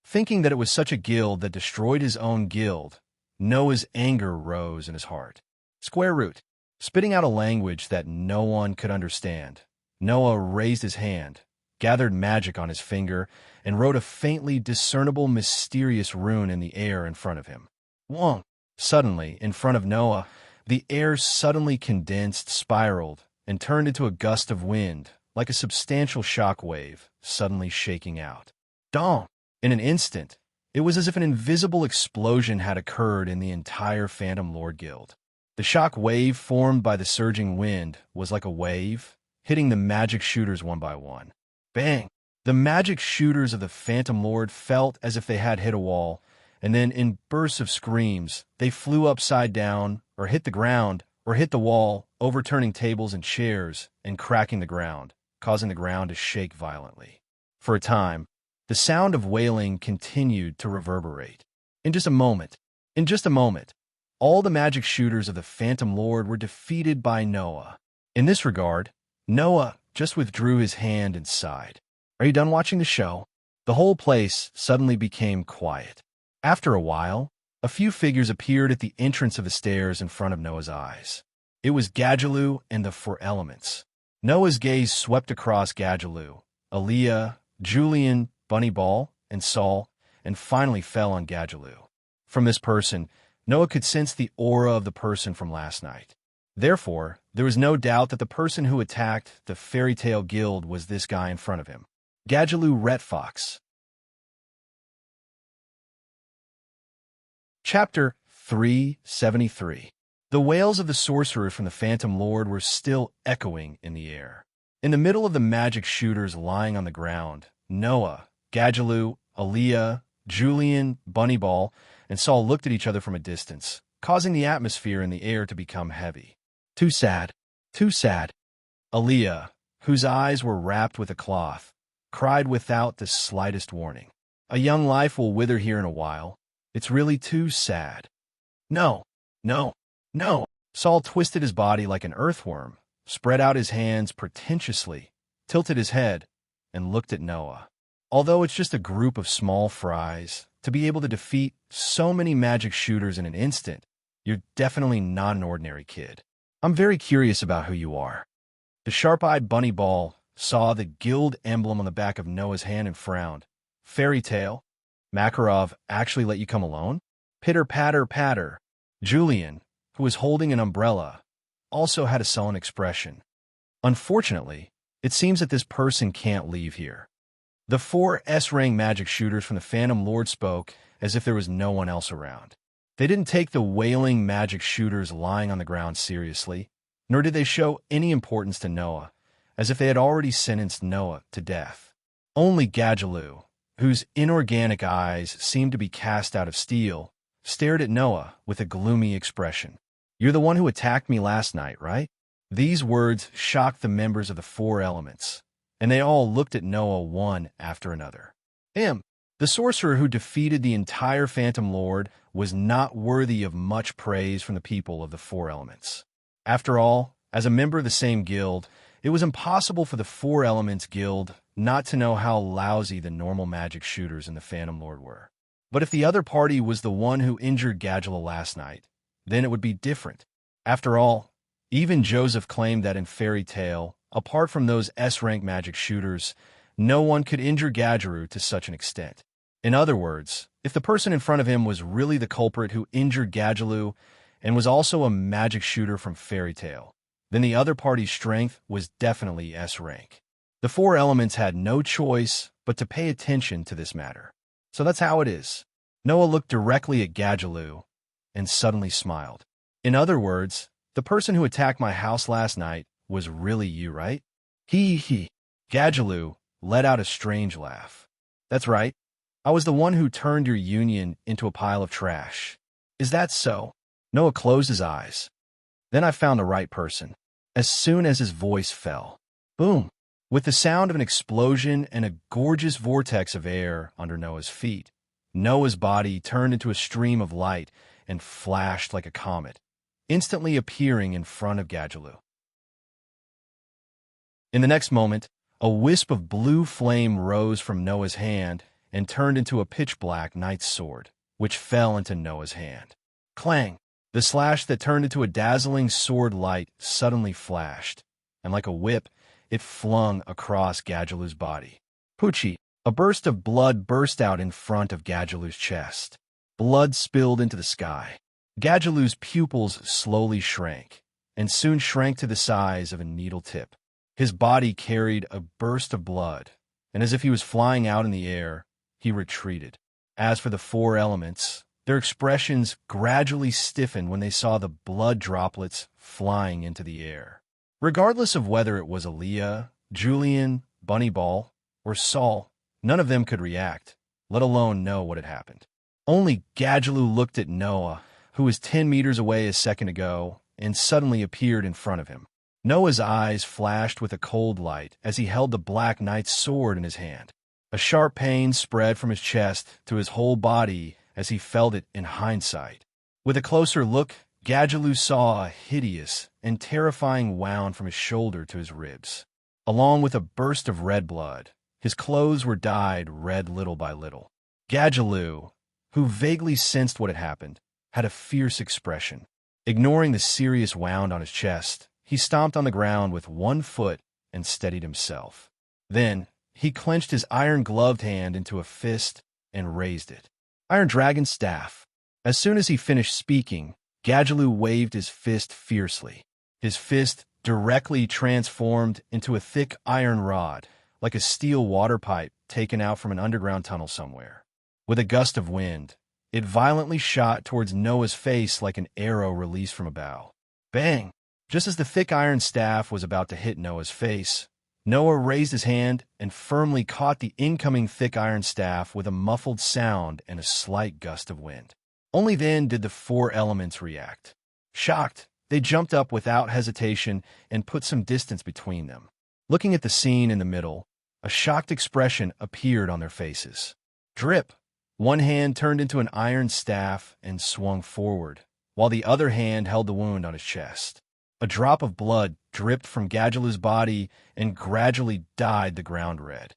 Thinking that it was such a guild that destroyed his own guild, Noah's anger rose in his heart. Square root. Spitting out a language that no one could understand, Noah raised his hand, gathered magic on his finger, and wrote a faintly discernible mysterious rune in the air in front of him. Wong! Suddenly, in front of Noah, the air suddenly condensed, spiraled, and turned into a gust of wind, like a substantial shock wave, suddenly shaking out. Dong! In an instant, it was as if an invisible explosion had occurred in the entire Phantom Lord Guild. The shock wave formed by the surging wind was like a wave, hitting the magic shooters one by one. Bang! The magic shooters of the Phantom Lord felt as if they had hit a wall, and then in bursts of screams, they flew upside down, or hit the ground, or hit the wall, overturning tables and chairs, and cracking the ground, causing the ground to shake violently. For a time, the sound of wailing continued to reverberate. In just a moment, all the magic shooters of the Phantom Lord were defeated by Noah. In this regard, Noah just withdrew his hand and sighed. Are you done watching the show? The whole place suddenly became quiet. After a while, a few figures appeared at the entrance of the stairs in front of Noah's eyes. It was Gadjaloo and the Four Elements. Noah's gaze swept across Gadjaloo, Aaliyah, Julian, Bunnyball, and Saul, and finally fell on Gadjaloo. From this person, Noah could sense the aura of the person from last night. Therefore, there was no doubt that the person who attacked the Fairy Tale Guild was this guy in front of him. Gadjaloo Retfox. Chapter 373. The wails of the sorcerer from the Phantom Lord were still echoing in the air. In the middle of the magic shooters lying on the ground, Noah, Gadjaloo, Aaliyah, Julian, Bunnyball, and Saul looked at each other from a distance, causing the atmosphere in the air to become heavy. Too sad. Too sad. Aaliyah, whose eyes were wrapped with a cloth, cried without the slightest warning. A young life will wither here in a while. It's really too sad. No, no, no. Saul twisted his body like an earthworm, spread out his hands pretentiously, tilted his head, and looked at Noah. Although it's just a group of small fries, to be able to defeat so many magic shooters in an instant, you're definitely not an ordinary kid. I'm very curious about who you are. The sharp-eyed Bunnyball saw the guild emblem on the back of Noah's hand and frowned. Fairy tale? Makarov actually let you come alone? Pitter-patter-patter. Julian, who was holding an umbrella, also had a sullen expression. Unfortunately, it seems that this person can't leave here. The 4 S-rank magic shooters from the Phantom Lord spoke as if there was no one else around. They didn't take the wailing magic shooters lying on the ground seriously, nor did they show any importance to Noah, as if they had already sentenced Noah to death. Only Gadjaloo, whose inorganic eyes seemed to be cast out of steel, stared at Noah with a gloomy expression. "You're the one who attacked me last night, right?" These words shocked the members of the 4 elements, and they all looked at Noah one after another. The sorcerer who defeated the entire Phantom Lord was not worthy of much praise from the people of the 4 elements. After all, as a member of the same guild, it was impossible for the 4 Elements Guild not to know how lousy the normal magic shooters in the Phantom Lord were. But if the other party was the one who injured Gadjala last night, then it would be different. After all, even Joseph claimed that in Fairy Tale, apart from those S-rank magic shooters, no one could injure Gadjaloo to such an extent. In other words, if the person in front of him was really the culprit who injured Gadjaloo and was also a magic shooter from Fairy Tale, then the other party's strength was definitely S-rank. The 4 elements had no choice but to pay attention to this matter. So that's how it is. Noah looked directly at Gadjaloo and suddenly smiled. In other words, the person who attacked my house last night was really you, right? He. Gadjaloo let out a strange laugh. That's right. I was the one who turned your union into a pile of trash. Is that so? Noah closed his eyes. Then I found the right person. As soon as his voice fell, boom, with the sound of an explosion and a gorgeous vortex of air under Noah's feet, Noah's body turned into a stream of light and flashed like a comet, instantly appearing in front of Gadjaloo. In the next moment, a wisp of blue flame rose from Noah's hand and turned into a pitch-black knight's sword, which fell into Noah's hand. Clang! The slash that turned into a dazzling sword light suddenly flashed, and like a whip, it flung across Gadjaloo's body. Poochie! A burst of blood burst out in front of Gadjaloo's chest. Blood spilled into the sky. Gadjaloo's pupils slowly shrank, and soon shrank to the size of a needle tip. His body carried a burst of blood, and as if he was flying out in the air, he retreated. As for the 4 elements, their expressions gradually stiffened when they saw the blood droplets flying into the air. Regardless of whether it was Aaliyah, Julian, Bunnyball, or Saul, none of them could react, let alone know what had happened. Only Gadjaloo looked at Noah, who was 10 meters away a second ago, and suddenly appeared in front of him. Noah's eyes flashed with a cold light as he held the Black Knight's sword in his hand. A sharp pain spread from his chest to his whole body as he felt it in hindsight. With a closer look, Gadjaloo saw a hideous and terrifying wound from his shoulder to his ribs. Along with a burst of red blood, his clothes were dyed red little by little. Gadjaloo, who vaguely sensed what had happened, had a fierce expression. Ignoring the serious wound on his chest, he stomped on the ground with one foot and steadied himself. Then, he clenched his iron-gloved hand into a fist and raised it. Iron Dragon Staff. As soon as he finished speaking, Gadjaloo waved his fist fiercely. His fist directly transformed into a thick iron rod, like a steel water pipe taken out from an underground tunnel somewhere. With a gust of wind, it violently shot towards Noah's face like an arrow released from a bow. Bang! Just as the thick iron staff was about to hit Noah's face, Noah raised his hand and firmly caught the incoming thick iron staff with a muffled sound and a slight gust of wind. Only then did the four elements react. Shocked, they jumped up without hesitation and put some distance between them. Looking at the scene in the middle, a shocked expression appeared on their faces. Drip! One hand turned into an iron staff and swung forward, while the other hand held the wound on his chest. A drop of blood dripped from Gadgelou's body and gradually dyed the ground red.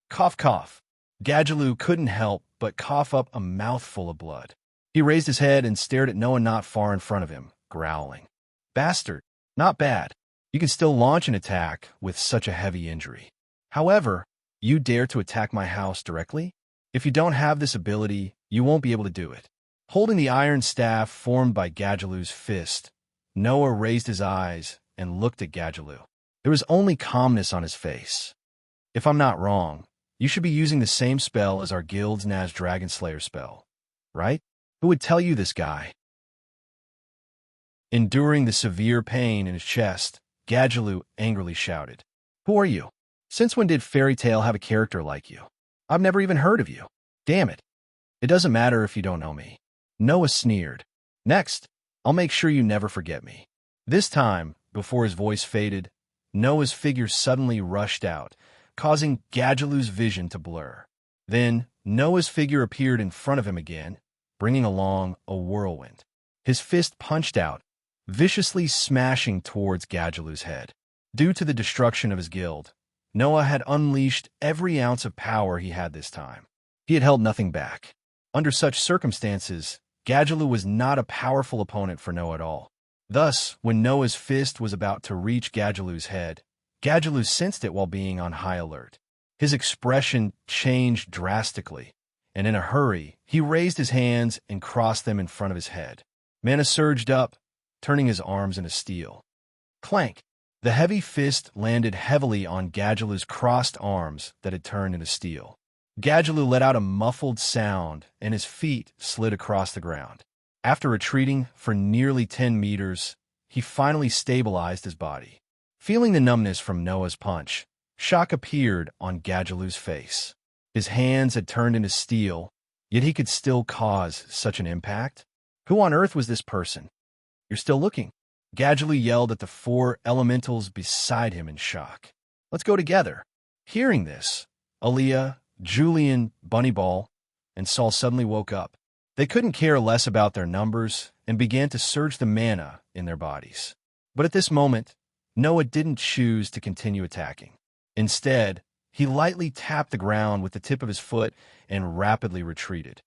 Cough, cough. Gadgelou couldn't help but cough up a mouthful of blood. He raised his head and stared at Noah not far in front of him, growling. Bastard, not bad. You can still launch an attack with such a heavy injury. However, you dare to attack my house directly? If you don't have this ability, you won't be able to do it. Holding the iron staff formed by Gadgelou's fist, Noah raised his eyes and looked at Gadgelou. There was only calmness on his face. If I'm not wrong, you should be using the same spell as our guild's Naz Dragon Slayer spell, right? Who would tell you this, guy? Enduring the severe pain in his chest, Gadgelou angrily shouted, Who are you? Since when did Fairy Tail have a character like you? I've never even heard of you. Damn it. It doesn't matter if you don't know me. Noah sneered. Next, I'll make sure you never forget me. This time, before his voice faded, Noah's figure suddenly rushed out, causing Gadgelou's vision to blur. Then, Noah's figure appeared in front of him again, bringing along a whirlwind. His fist punched out, viciously smashing towards Gadgelou's head. Due to the destruction of his guild, Noah had unleashed every ounce of power he had this time. He had held nothing back. Under such circumstances, Gadgelou was not a powerful opponent for Noah at all. Thus, when Noah's fist was about to reach Gadgelou's head, Gadgelou sensed it while being on high alert. His expression changed drastically, and in a hurry, he raised his hands and crossed them in front of his head. Mana surged up, turning his arms into steel. Clank! The heavy fist landed heavily on Gadgelou's crossed arms that had turned into steel. Gadgelou let out a muffled sound, and his feet slid across the ground. After retreating for nearly 10 meters, he finally stabilized his body. Feeling the numbness from Noah's punch, shock appeared on Gadgelou's face. His hands had turned into steel, yet he could still cause such an impact. Who on earth was this person? You're still looking. Gadgelou yelled at the four elementals beside him in shock. Let's go together. Hearing this, Aaliyah, Julian, Bunnyball, and Saul suddenly woke up. They couldn't care less about their numbers and began to surge the mana in their bodies. But at this moment, Noah didn't choose to continue attacking. Instead, he lightly tapped the ground with the tip of his foot and rapidly retreated.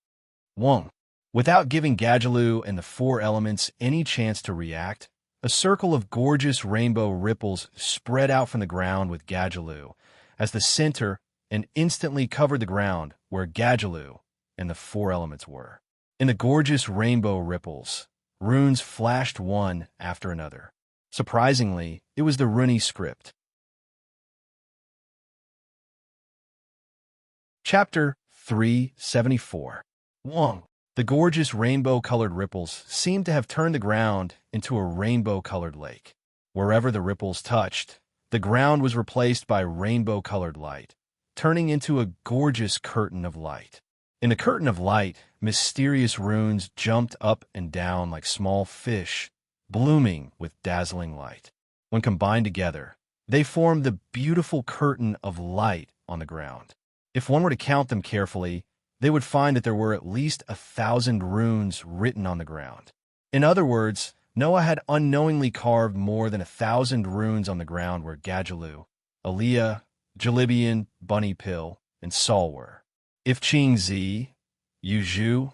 Wong. Without giving Gadgelou and the four elements any chance to react, a circle of gorgeous rainbow ripples spread out from the ground with Gadgelou as the center and instantly covered the ground where Gadgelou and the four elements were. In the gorgeous rainbow ripples, runes flashed one after another. Surprisingly, it was the Runi script. Chapter 374. Wong. The gorgeous rainbow-colored ripples seemed to have turned the ground into a rainbow-colored lake. Wherever the ripples touched, the ground was replaced by rainbow-colored light, turning into a gorgeous curtain of light. In the curtain of light, mysterious runes jumped up and down like small fish, blooming with dazzling light. When combined together, they formed the beautiful curtain of light on the ground. If one were to count them carefully, they would find that there were at least 1,000 runes written on the ground. In other words, Noah had unknowingly carved more than 1,000 runes on the ground where Gadgelou, Aaliyah, Jalibian, Bunny Pill, and Saul were. If Qing Zi, Yu Zhu,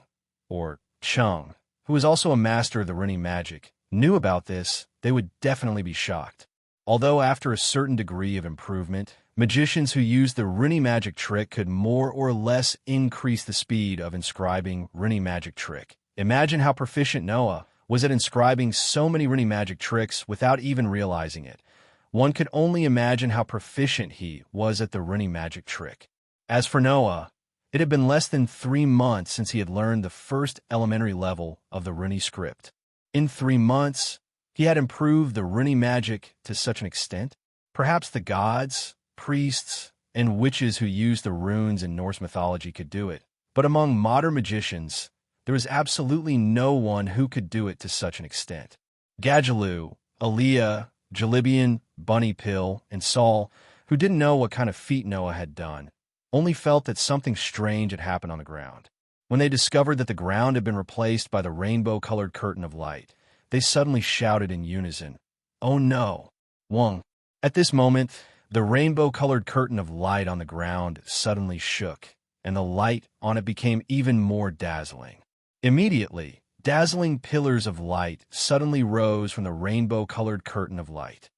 or Chung, who was also a master of the Runi magic, knew about this, they would definitely be shocked. Although after a certain degree of improvement, magicians who used the Runi magic trick could more or less increase the speed of inscribing Runi magic trick. Imagine how proficient Noah was at inscribing so many Runi magic tricks without even realizing it. One could only imagine how proficient he was at the Runi magic trick. As for Noah, it had been less than 3 months since he had learned the first elementary level of the Runi script. In 3 months, he had improved the Runi magic to such an extent. Perhaps the gods, priests, and witches who used the runes in Norse mythology could do it, but among modern magicians, there was absolutely no one who could do it to such an extent. Gadjaloo, Aaliyah, Jalibian, Bunny Pill, and Saul, who didn't know what kind of feat Noah had done, only felt that something strange had happened on the ground. When they discovered that the ground had been replaced by the rainbow-colored curtain of light, they suddenly shouted in unison, "Oh no!" Wong. At this moment, the rainbow-colored curtain of light on the ground suddenly shook, and the light on it became even more dazzling. Immediately, dazzling pillars of light suddenly rose from the rainbow-colored curtain of light.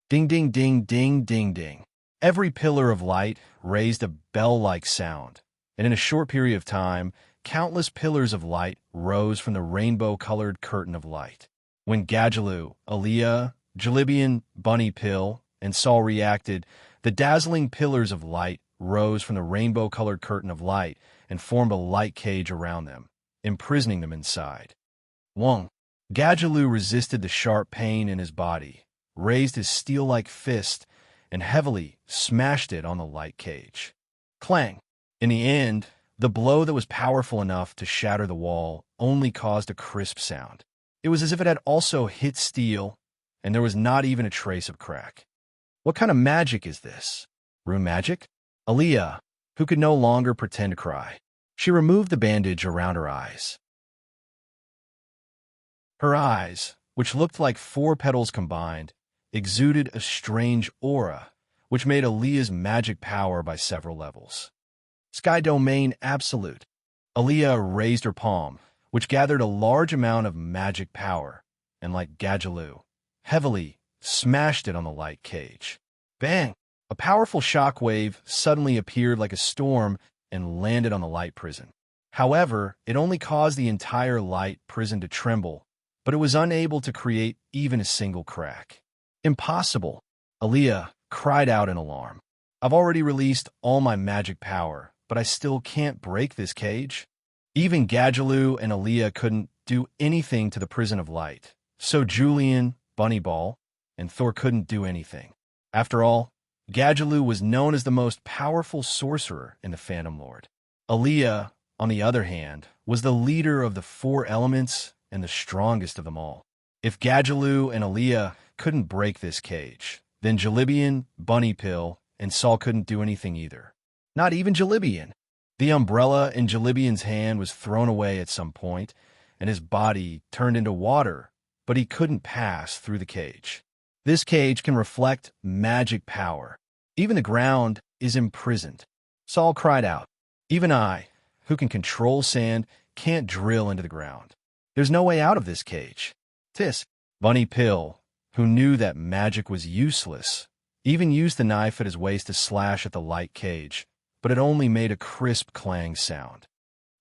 Ding, ding, ding, ding, ding, ding. Every pillar of light raised a bell-like sound, and in a short period of time, countless pillars of light rose from the rainbow-colored curtain of light. When Gadjaloo, Aaliyah, Jalibian, Bunny Pill, and Saul reacted, the dazzling pillars of light rose from the rainbow-colored curtain of light and formed a light cage around them, imprisoning them inside. Wong. Gadjaloo resisted the sharp pain in his body, raised his steel-like fist, and heavily smashed it on the light cage. Clang! In the end, the blow that was powerful enough to shatter the wall only caused a crisp sound. It was as if it had also hit steel, and there was not even a trace of crack. What kind of magic is this? Rune magic? Aaliyah, who could no longer pretend to cry. She removed the bandage around her eyes. Her eyes, which looked like 4 petals combined, exuded a strange aura, which made Aaliyah's magic power by several levels. Sky Domain Absolute. Aaliyah raised her palm, which gathered a large amount of magic power, and like Gadjaloo, heavily smashed it on the light cage. Bang! A powerful shock wave suddenly appeared like a storm and landed on the light prison. However, it only caused the entire light prison to tremble, but it was unable to create even a single crack. Impossible! Aaliyah cried out in alarm. I've already released all my magic power, but I still can't break this cage. Even Gadjaloo and Aaliyah couldn't do anything to the prison of light, so Julian, Bunnyball, and Thor couldn't do anything. After all, Gadjaloo was known as the most powerful sorcerer in the Phantom Lord. Aaliyah, on the other hand, was the leader of the 4 elements and the strongest of them all. If Gadjaloo and Aaliyah couldn't break this cage, then Jalibian, Bunny Pill, and Saul couldn't do anything either. Not even Jalibian. The umbrella in Jalibian's hand was thrown away at some point, and his body turned into water, but he couldn't pass through the cage. This cage can reflect magic power. Even the ground is imprisoned. Saul cried out, "Even I, who can control sand, can't drill into the ground. There's no way out of this cage." Tis. Bunny Pill, who knew that magic was useless, even used the knife at his waist to slash at the light cage, but it only made a crisp clang sound.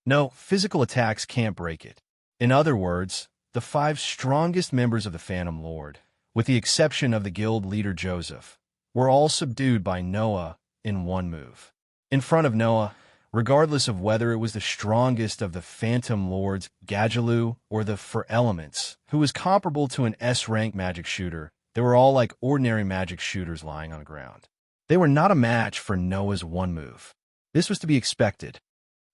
No, physical attacks can't break it. In other words, the 5 strongest members of the Phantom Lord, with the exception of the guild leader Joseph, were all subdued by Noah in one move. In front of Noah, regardless of whether it was the strongest of the Phantom Lords, Gadjaloo, or the 4 Elements, who was comparable to an S-rank magic shooter, they were all like ordinary magic shooters lying on the ground. They were not a match for Noah's one move. This was to be expected.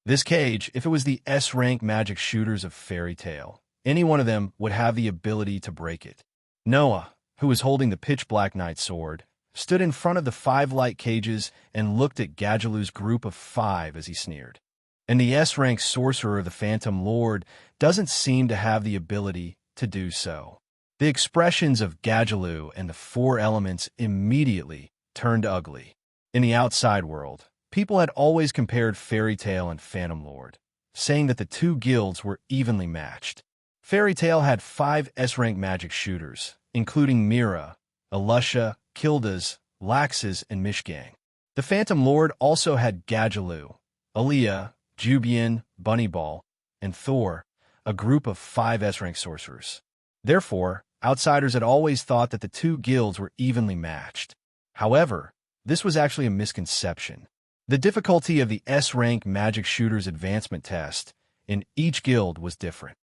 This cage, if it was the S-rank magic shooters of Fairy Tale, any one of them would have the ability to break it. Noah, who was holding the pitch-black knight sword, stood in front of the 5 light cages and looked at Gadjaloo's group of 5 as he sneered. And the S-rank sorcerer of the Phantom Lord doesn't seem to have the ability to do so. The expressions of Gadjaloo and the 4 elements immediately turned ugly. In the outside world, people had always compared Fairy Tale and Phantom Lord, saying that the 2 guilds were evenly matched. Fairy Tale had 5 S-rank magic shooters, including Mira, Alusha, Kildas, Laxes, and Mishgang. The Phantom Lord also had Gadjaloo, Aaliyah, Jubian, Bunnyball, and Thor, a group of 5 S-rank sorcerers. Therefore, outsiders had always thought that the 2 guilds were evenly matched. However, this was actually a misconception. The difficulty of the S-rank magic shooter's advancement test in each guild was different.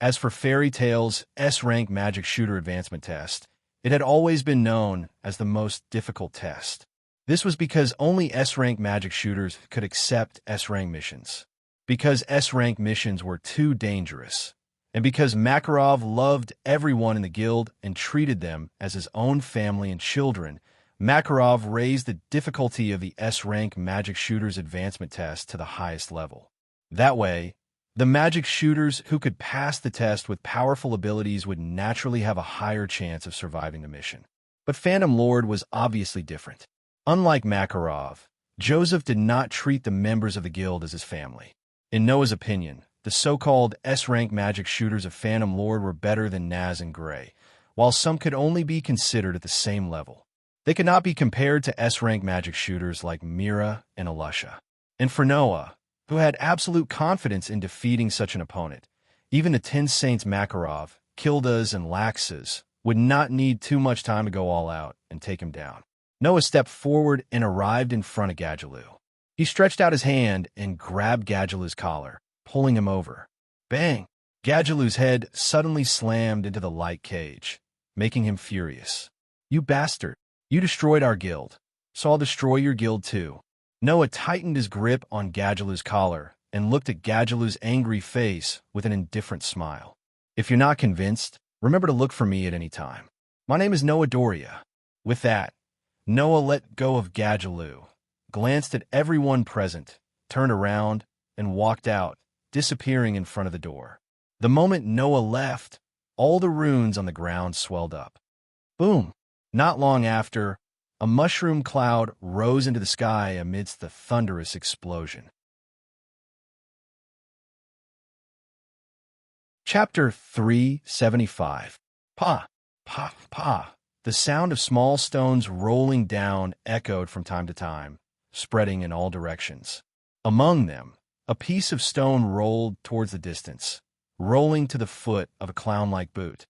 As for Fairy Tale's S-rank magic shooter advancement test, It had always been known as the most difficult test. This was because only S-rank magic shooters could accept S-rank missions. Because S-rank missions were too dangerous. And because Makarov loved everyone in the guild and treated them as his own family and children, Makarov raised the difficulty of the S-rank magic shooters advancement test to the highest level. That way, the magic shooters who could pass the test with powerful abilities would naturally have a higher chance of surviving the mission. But Phantom Lord was obviously different. Unlike Makarov, Joseph did not treat the members of the guild as his family. In Noah's opinion, the so-called S-rank magic shooters of Phantom Lord were better than Naz and Gray, while some could only be considered at the same level. They could not be compared to S-rank magic shooters like Mira and Alusha. And for Noah, who had absolute confidence in defeating such an opponent, even the 10 Saints Makarov, Kildas, and Laxas would not need too much time to go all out and take him down. Noah stepped forward and arrived in front of Gadjaloo. He stretched out his hand and grabbed Gadjaloo's collar, pulling him over. Bang! Gadjaloo's head suddenly slammed into the light cage, making him furious. You bastard! You destroyed our guild, so I'll destroy your guild too. Noah tightened his grip on Gadjaloo's collar and looked at Gadjaloo's angry face with an indifferent smile. If you're not convinced, remember to look for me at any time. My name is Noah Doria. With that, Noah let go of Gadjaloo, glanced at everyone present, turned around, and walked out, disappearing in front of the door. The moment Noah left, all the runes on the ground swelled up. Boom! Not long after, a mushroom cloud rose into the sky amidst the thunderous explosion. Chapter 375. Pa! Pa! Pa! The sound of small stones rolling down echoed from time to time, spreading in all directions. Among them, a piece of stone rolled towards the distance, rolling to the foot of a clown-like boot.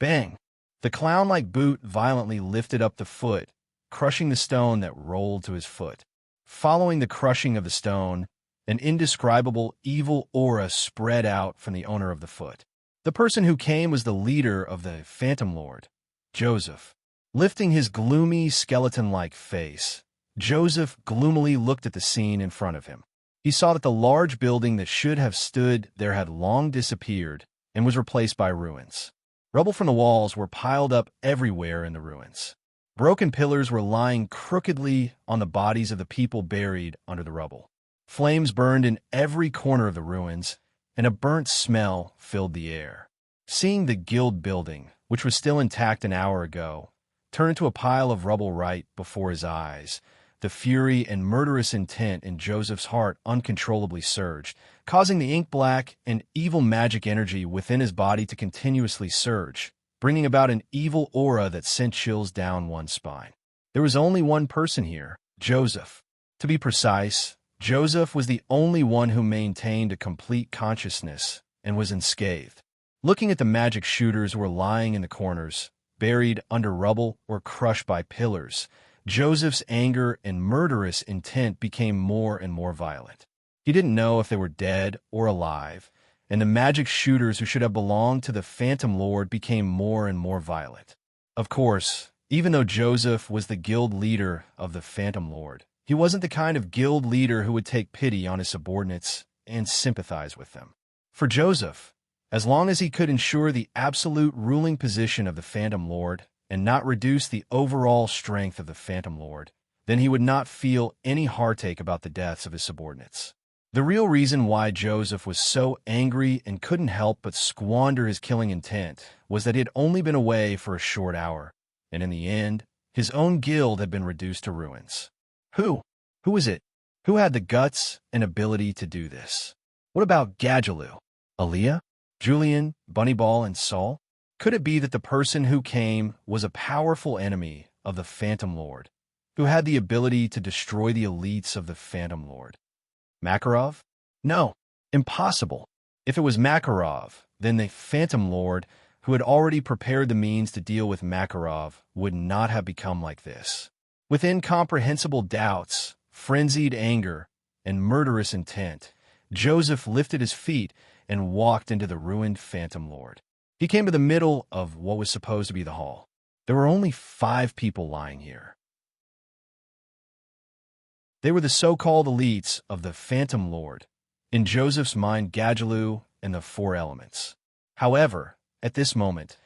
Bang! The clown-like boot violently lifted up the foot, crushing the stone that rolled to his foot. Following the crushing of the stone, an indescribable evil aura spread out from the owner of the foot. The person who came was the leader of the Phantom Lord, Joseph. Lifting his gloomy, skeleton-like face, Joseph gloomily looked at the scene in front of him. He saw that the large building that should have stood there had long disappeared and was replaced by ruins. Rubble from the walls were piled up everywhere in the ruins. Broken pillars were lying crookedly on the bodies of the people buried under the rubble. Flames burned in every corner of the ruins, and a burnt smell filled the air. Seeing the guild building, which was still intact an hour ago, turn into a pile of rubble right before his eyes, the fury and murderous intent in Joseph's heart uncontrollably surged, causing the ink-black and evil magic energy within his body to continuously surge, bringing about an evil aura that sent chills down one's spine. There was only one person here, Joseph. To be precise, Joseph was the only one who maintained a complete consciousness and was unscathed. Looking at the magic shooters who were lying in the corners, buried under rubble or crushed by pillars, Joseph's anger and murderous intent became more and more violent. He didn't know if they were dead or alive, and the magic shooters who should have belonged to the Phantom Lord became more and more violent. Of course, even though Joseph was the guild leader of the Phantom Lord, he wasn't the kind of guild leader who would take pity on his subordinates and sympathize with them. For Joseph, as long as he could ensure the absolute ruling position of the Phantom Lord and not reduce the overall strength of the Phantom Lord, then he would not feel any heartache about the deaths of his subordinates. The real reason why Joseph was so angry and couldn't help but squander his killing intent was that he had only been away for a short hour, and in the end, his own guild had been reduced to ruins. Who? Who was it? Who had the guts and ability to do this? What about Gadjaloo? Aaliyah? Julian, Bunnyball, and Saul? Could it be that the person who came was a powerful enemy of the Phantom Lord, who had the ability to destroy the elites of the Phantom Lord? Makarov? No, impossible. If it was Makarov, then the Phantom Lord, who had already prepared the means to deal with Makarov, would not have become like this. With incomprehensible doubts, frenzied anger, and murderous intent, Joseph lifted his feet and walked into the ruined Phantom Lord. He came to the middle of what was supposed to be the hall. There were only 5 people lying here. They were the so-called elites of the Phantom Lord, in Joseph's mind Gadjaloo and the 4 elements. However, at this moment,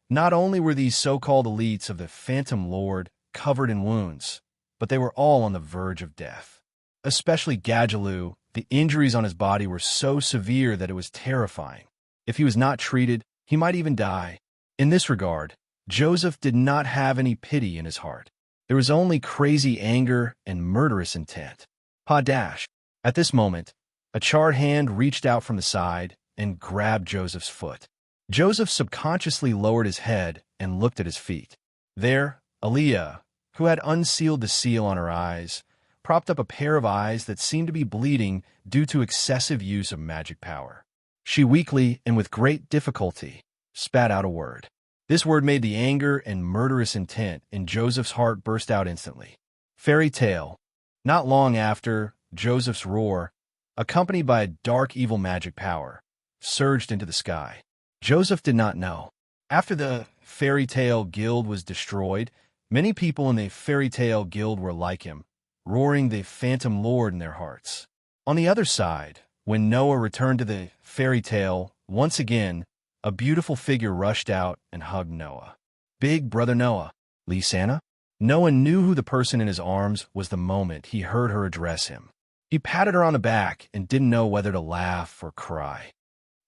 not only were these so-called elites of the Phantom Lord covered in wounds, but they were all on the verge of death. Especially Gadjaloo, the injuries on his body were so severe that it was terrifying. If he was not treated, he might even die. In this regard, Joseph did not have any pity in his heart. There was only crazy anger and murderous intent. Padash. At this moment, a charred hand reached out from the side and grabbed Joseph's foot. Joseph subconsciously lowered his head and looked at his feet. There, Aliyah, who had unsealed the seal on her eyes, propped up a pair of eyes that seemed to be bleeding due to excessive use of magic power. She weakly and with great difficulty spat out a word. This word made the anger and murderous intent in Joseph's heart burst out instantly. Fairy tale. Not long after, Joseph's roar, accompanied by a dark evil magic power, surged into the sky. Joseph did not know. After the fairy tale guild was destroyed, many people in the fairy tale guild were like him, roaring the Phantom Lord in their hearts. On the other side, when Noah returned to the fairy tale, once again, a beautiful figure rushed out and hugged Noah. Big brother Noah. Lisanna? Noah knew who the person in his arms was the moment he heard her address him. He patted her on the back and didn't know whether to laugh or cry.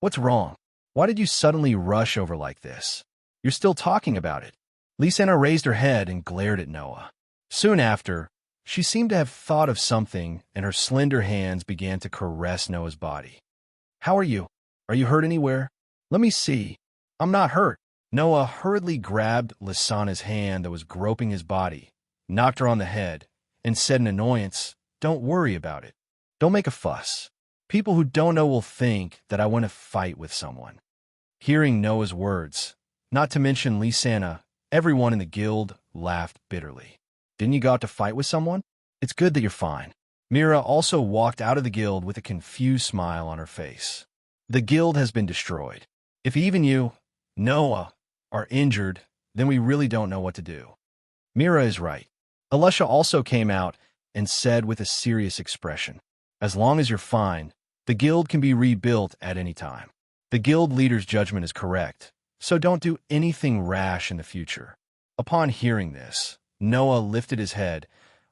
What's wrong? Why did you suddenly rush over like this? You're still talking about it. Lisanna raised her head and glared at Noah. Soon after, she seemed to have thought of something, and her slender hands began to caress Noah's body. How are you? Are you hurt anywhere? Let me see. I'm not hurt. Noah hurriedly grabbed Lisanna's hand that was groping his body, knocked her on the head, and said in annoyance, Don't worry about it. Don't make a fuss. People who don't know will think that I want to fight with someone. Hearing Noah's words, not to mention Lisanna, everyone in the guild laughed bitterly. Didn't you go out to fight with someone? It's good that you're fine. Mira also walked out of the guild with a confused smile on her face. The guild has been destroyed. If even you, Noah, are injured, then we really don't know what to do. Mira is right. Elisha also came out and said with a serious expression, As long as you're fine, the guild can be rebuilt at any time. The guild leader's judgment is correct, so don't do anything rash in the future. Upon hearing this, Noah lifted his head,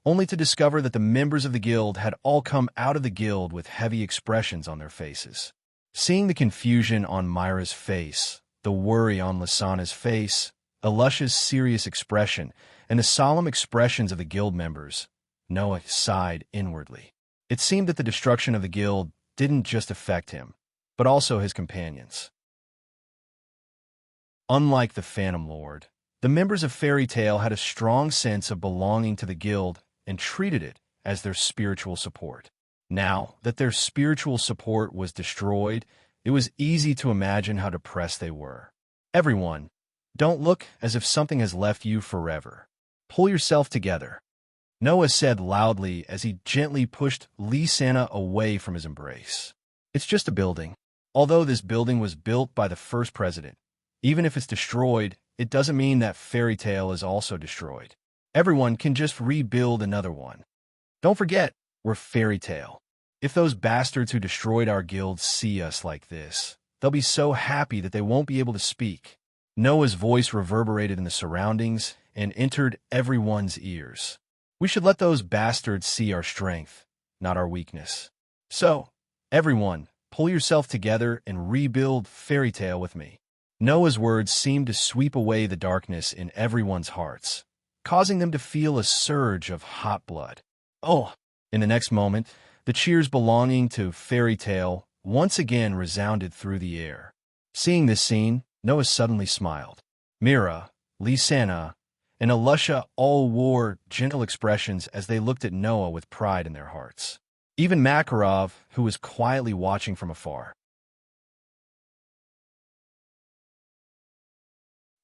only to discover that the members of the guild had all come out of the guild with heavy expressions on their faces. Seeing the confusion on Myra's face, the worry on Lisanna's face, Elisha's serious expression, and the solemn expressions of the guild members, Noah sighed inwardly. It seemed that the destruction of the guild didn't just affect him, but also his companions. Unlike the Phantom Lord, the members of Fairy Tale had a strong sense of belonging to the guild and treated it as their spiritual support. Now that their spiritual support was destroyed, it was easy to imagine how depressed they were. Everyone, don't look as if something has left you forever. Pull yourself together, Noah said loudly as he gently pushed Lisanna away from his embrace. It's just a building. Although this building was built by the first president, even if it's destroyed, it doesn't mean that Fairy Tale is also destroyed. Everyone can just rebuild another one. Don't forget, we're Fairy Tale. If those bastards who destroyed our guild see us like this, they'll be so happy that they won't be able to speak. Noah's voice reverberated in the surroundings and entered everyone's ears. We should let those bastards see our strength, not our weakness. So, everyone, pull yourself together and rebuild Fairy Tale with me. Noah's words seemed to sweep away the darkness in everyone's hearts, causing them to feel a surge of hot blood. Oh! In the next moment, the cheers belonging to Fairy Tale once again resounded through the air. Seeing this scene, Noah suddenly smiled. Mira, Lisanna, and Elisha all wore gentle expressions as they looked at Noah with pride in their hearts. Even Makarov, who was quietly watching from afar.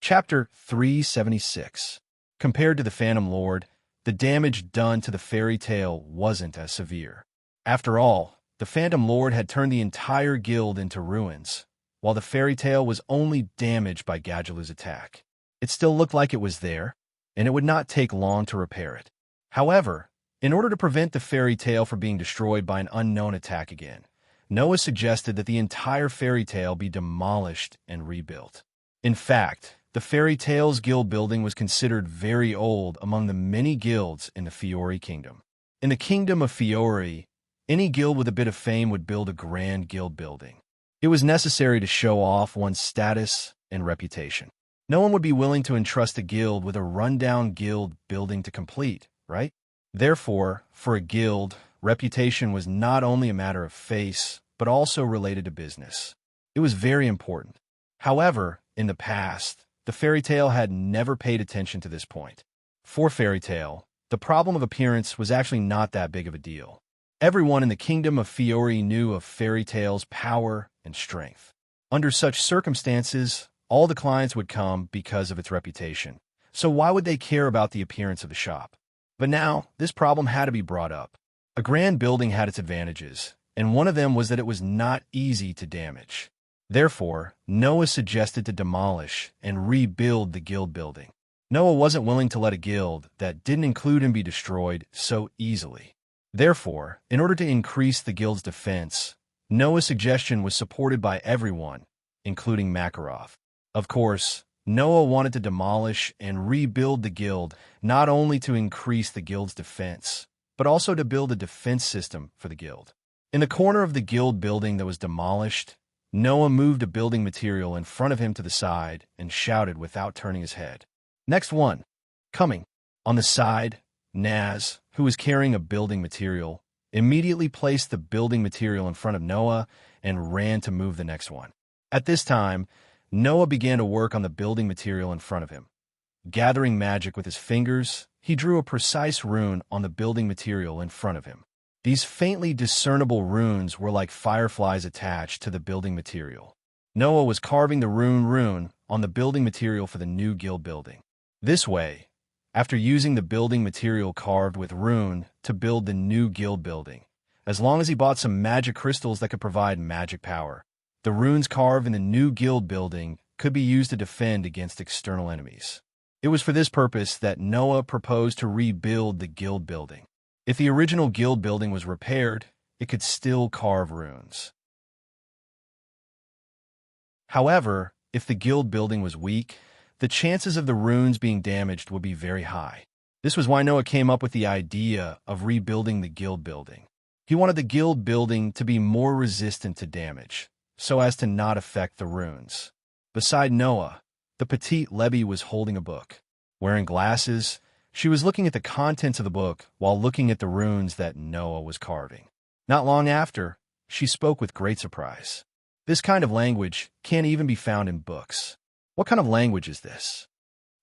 Chapter 376. Compared to the Phantom Lord, the damage done to the Fairy Tale wasn't as severe. After all, the Phantom Lord had turned the entire guild into ruins, while the Fairy Tale was only damaged by Gadjaloo's attack. It still looked like it was there, and it would not take long to repair it. However, in order to prevent the fairy tale from being destroyed by an unknown attack again, Noah suggested that the entire fairy tale be demolished and rebuilt. In fact, the fairy tale's guild building was considered very old among the many guilds in the Fiori kingdom. In the kingdom of Fiori, any guild with a bit of fame would build a grand guild building. It was necessary to show off one's status and reputation. No one would be willing to entrust a guild with a rundown guild building to complete, right? Therefore, for a guild, reputation was not only a matter of face, but also related to business. It was very important. However, in the past, the fairy tale had never paid attention to this point. For fairy tale, the problem of appearance was actually not that big of a deal. Everyone in the kingdom of Fiori knew of fairy tale's power and strength. Under such circumstances, all the clients would come because of its reputation. So why would they care about the appearance of the shop? But now, this problem had to be brought up. A grand building had its advantages, and one of them was that it was not easy to damage. Therefore, Noah suggested to demolish and rebuild the guild building. Noah wasn't willing to let a guild that didn't include him be destroyed so easily. Therefore, in order to increase the guild's defense, Noah's suggestion was supported by everyone, including Makarov. Of course, Noah wanted to demolish and rebuild the guild not only to increase the guild's defense, but also to build a defense system for the guild. In the corner of the guild building that was demolished, Noah moved a building material in front of him to the side and shouted without turning his head. Next one. Coming. On the side, Naz, who was carrying a building material, immediately placed the building material in front of Noah and ran to move the next one. At this time, Noah began to work on the building material in front of him. Gathering magic with his fingers, he drew a precise rune on the building material in front of him. These faintly discernible runes were like fireflies attached to the building material. Noah was carving the rune on the building material for the new guild building. This way, after using the building material carved with rune to build the new guild building, as long as he bought some magic crystals that could provide magic power, the runes carved in the new guild building could be used to defend against external enemies. It was for this purpose that Noah proposed to rebuild the guild building. If the original guild building was repaired, it could still carve runes. However, if the guild building was weak, the chances of the runes being damaged would be very high. This was why Noah came up with the idea of rebuilding the guild building. He wanted the guild building to be more resistant to damage, so as to not affect the runes. Beside Noah, the petite Lebby was holding a book. Wearing glasses, she was looking at the contents of the book while looking at the runes that Noah was carving. Not long after, she spoke with great surprise. This kind of language can't even be found in books. What kind of language is this?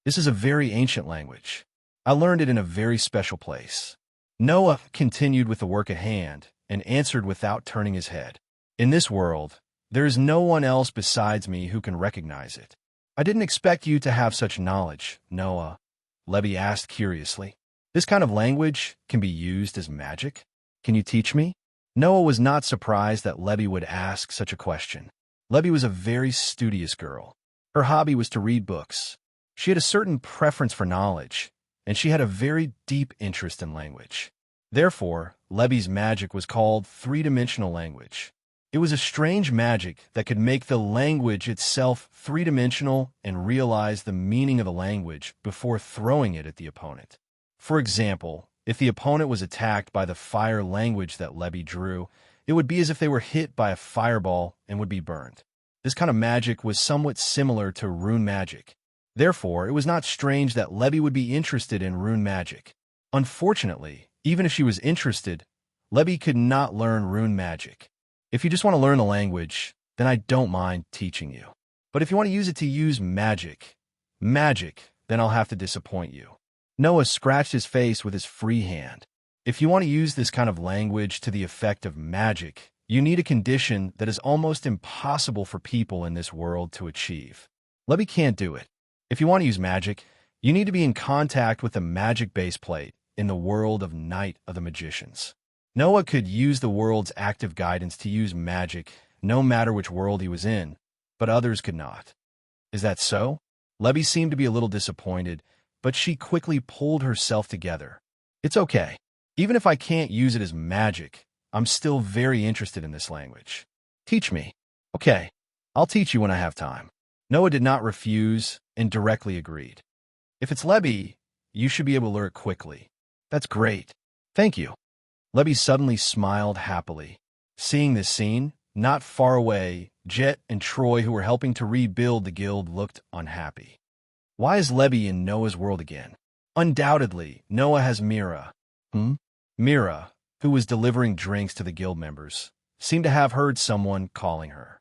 This is a very ancient language. I learned it in a very special place. Noah continued with the work at hand and answered without turning his head. In this world, there is no one else besides me who can recognize it. I didn't expect you to have such knowledge, Noah, Lebby asked curiously. This kind of language can be used as magic? Can you teach me? Noah was not surprised that Lebby would ask such a question. Lebby was a very studious girl. Her hobby was to read books. She had a certain preference for knowledge, and she had a very deep interest in language. Therefore, Lebby's magic was called three-dimensional language. It was a strange magic that could make the language itself three-dimensional and realize the meaning of the language before throwing it at the opponent. For example, if the opponent was attacked by the fire language that Lebby drew, it would be as if they were hit by a fireball and would be burned. This kind of magic was somewhat similar to rune magic. Therefore, it was not strange that Lebby would be interested in rune magic. Unfortunately, even if she was interested, Lebby could not learn rune magic. If you just want to learn the language, then I don't mind teaching you. But if you want to use it to use magic, then I'll have to disappoint you. Noah scratched his face with his free hand. If you want to use this kind of language to the effect of magic, you need a condition that is almost impossible for people in this world to achieve. Lebby can't do it. If you want to use magic, you need to be in contact with the magic base plate in the world of Night of the Magicians. Noah could use the world's active guidance to use magic no matter which world he was in, but others could not. Is that so? Lebby seemed to be a little disappointed, but she quickly pulled herself together. It's okay. Even if I can't use it as magic, I'm still very interested in this language. Teach me. Okay, I'll teach you when I have time. Noah did not refuse and directly agreed. If it's Lebby, you should be able to learn it quickly. That's great. Thank you. Lebby suddenly smiled happily. Seeing this scene, not far away, Jet and Troy, who were helping to rebuild the guild, looked unhappy. Why is Lebby in Noah's world again? Undoubtedly, Noah has Mira. Mira, who was delivering drinks to the guild members, seemed to have heard someone calling her.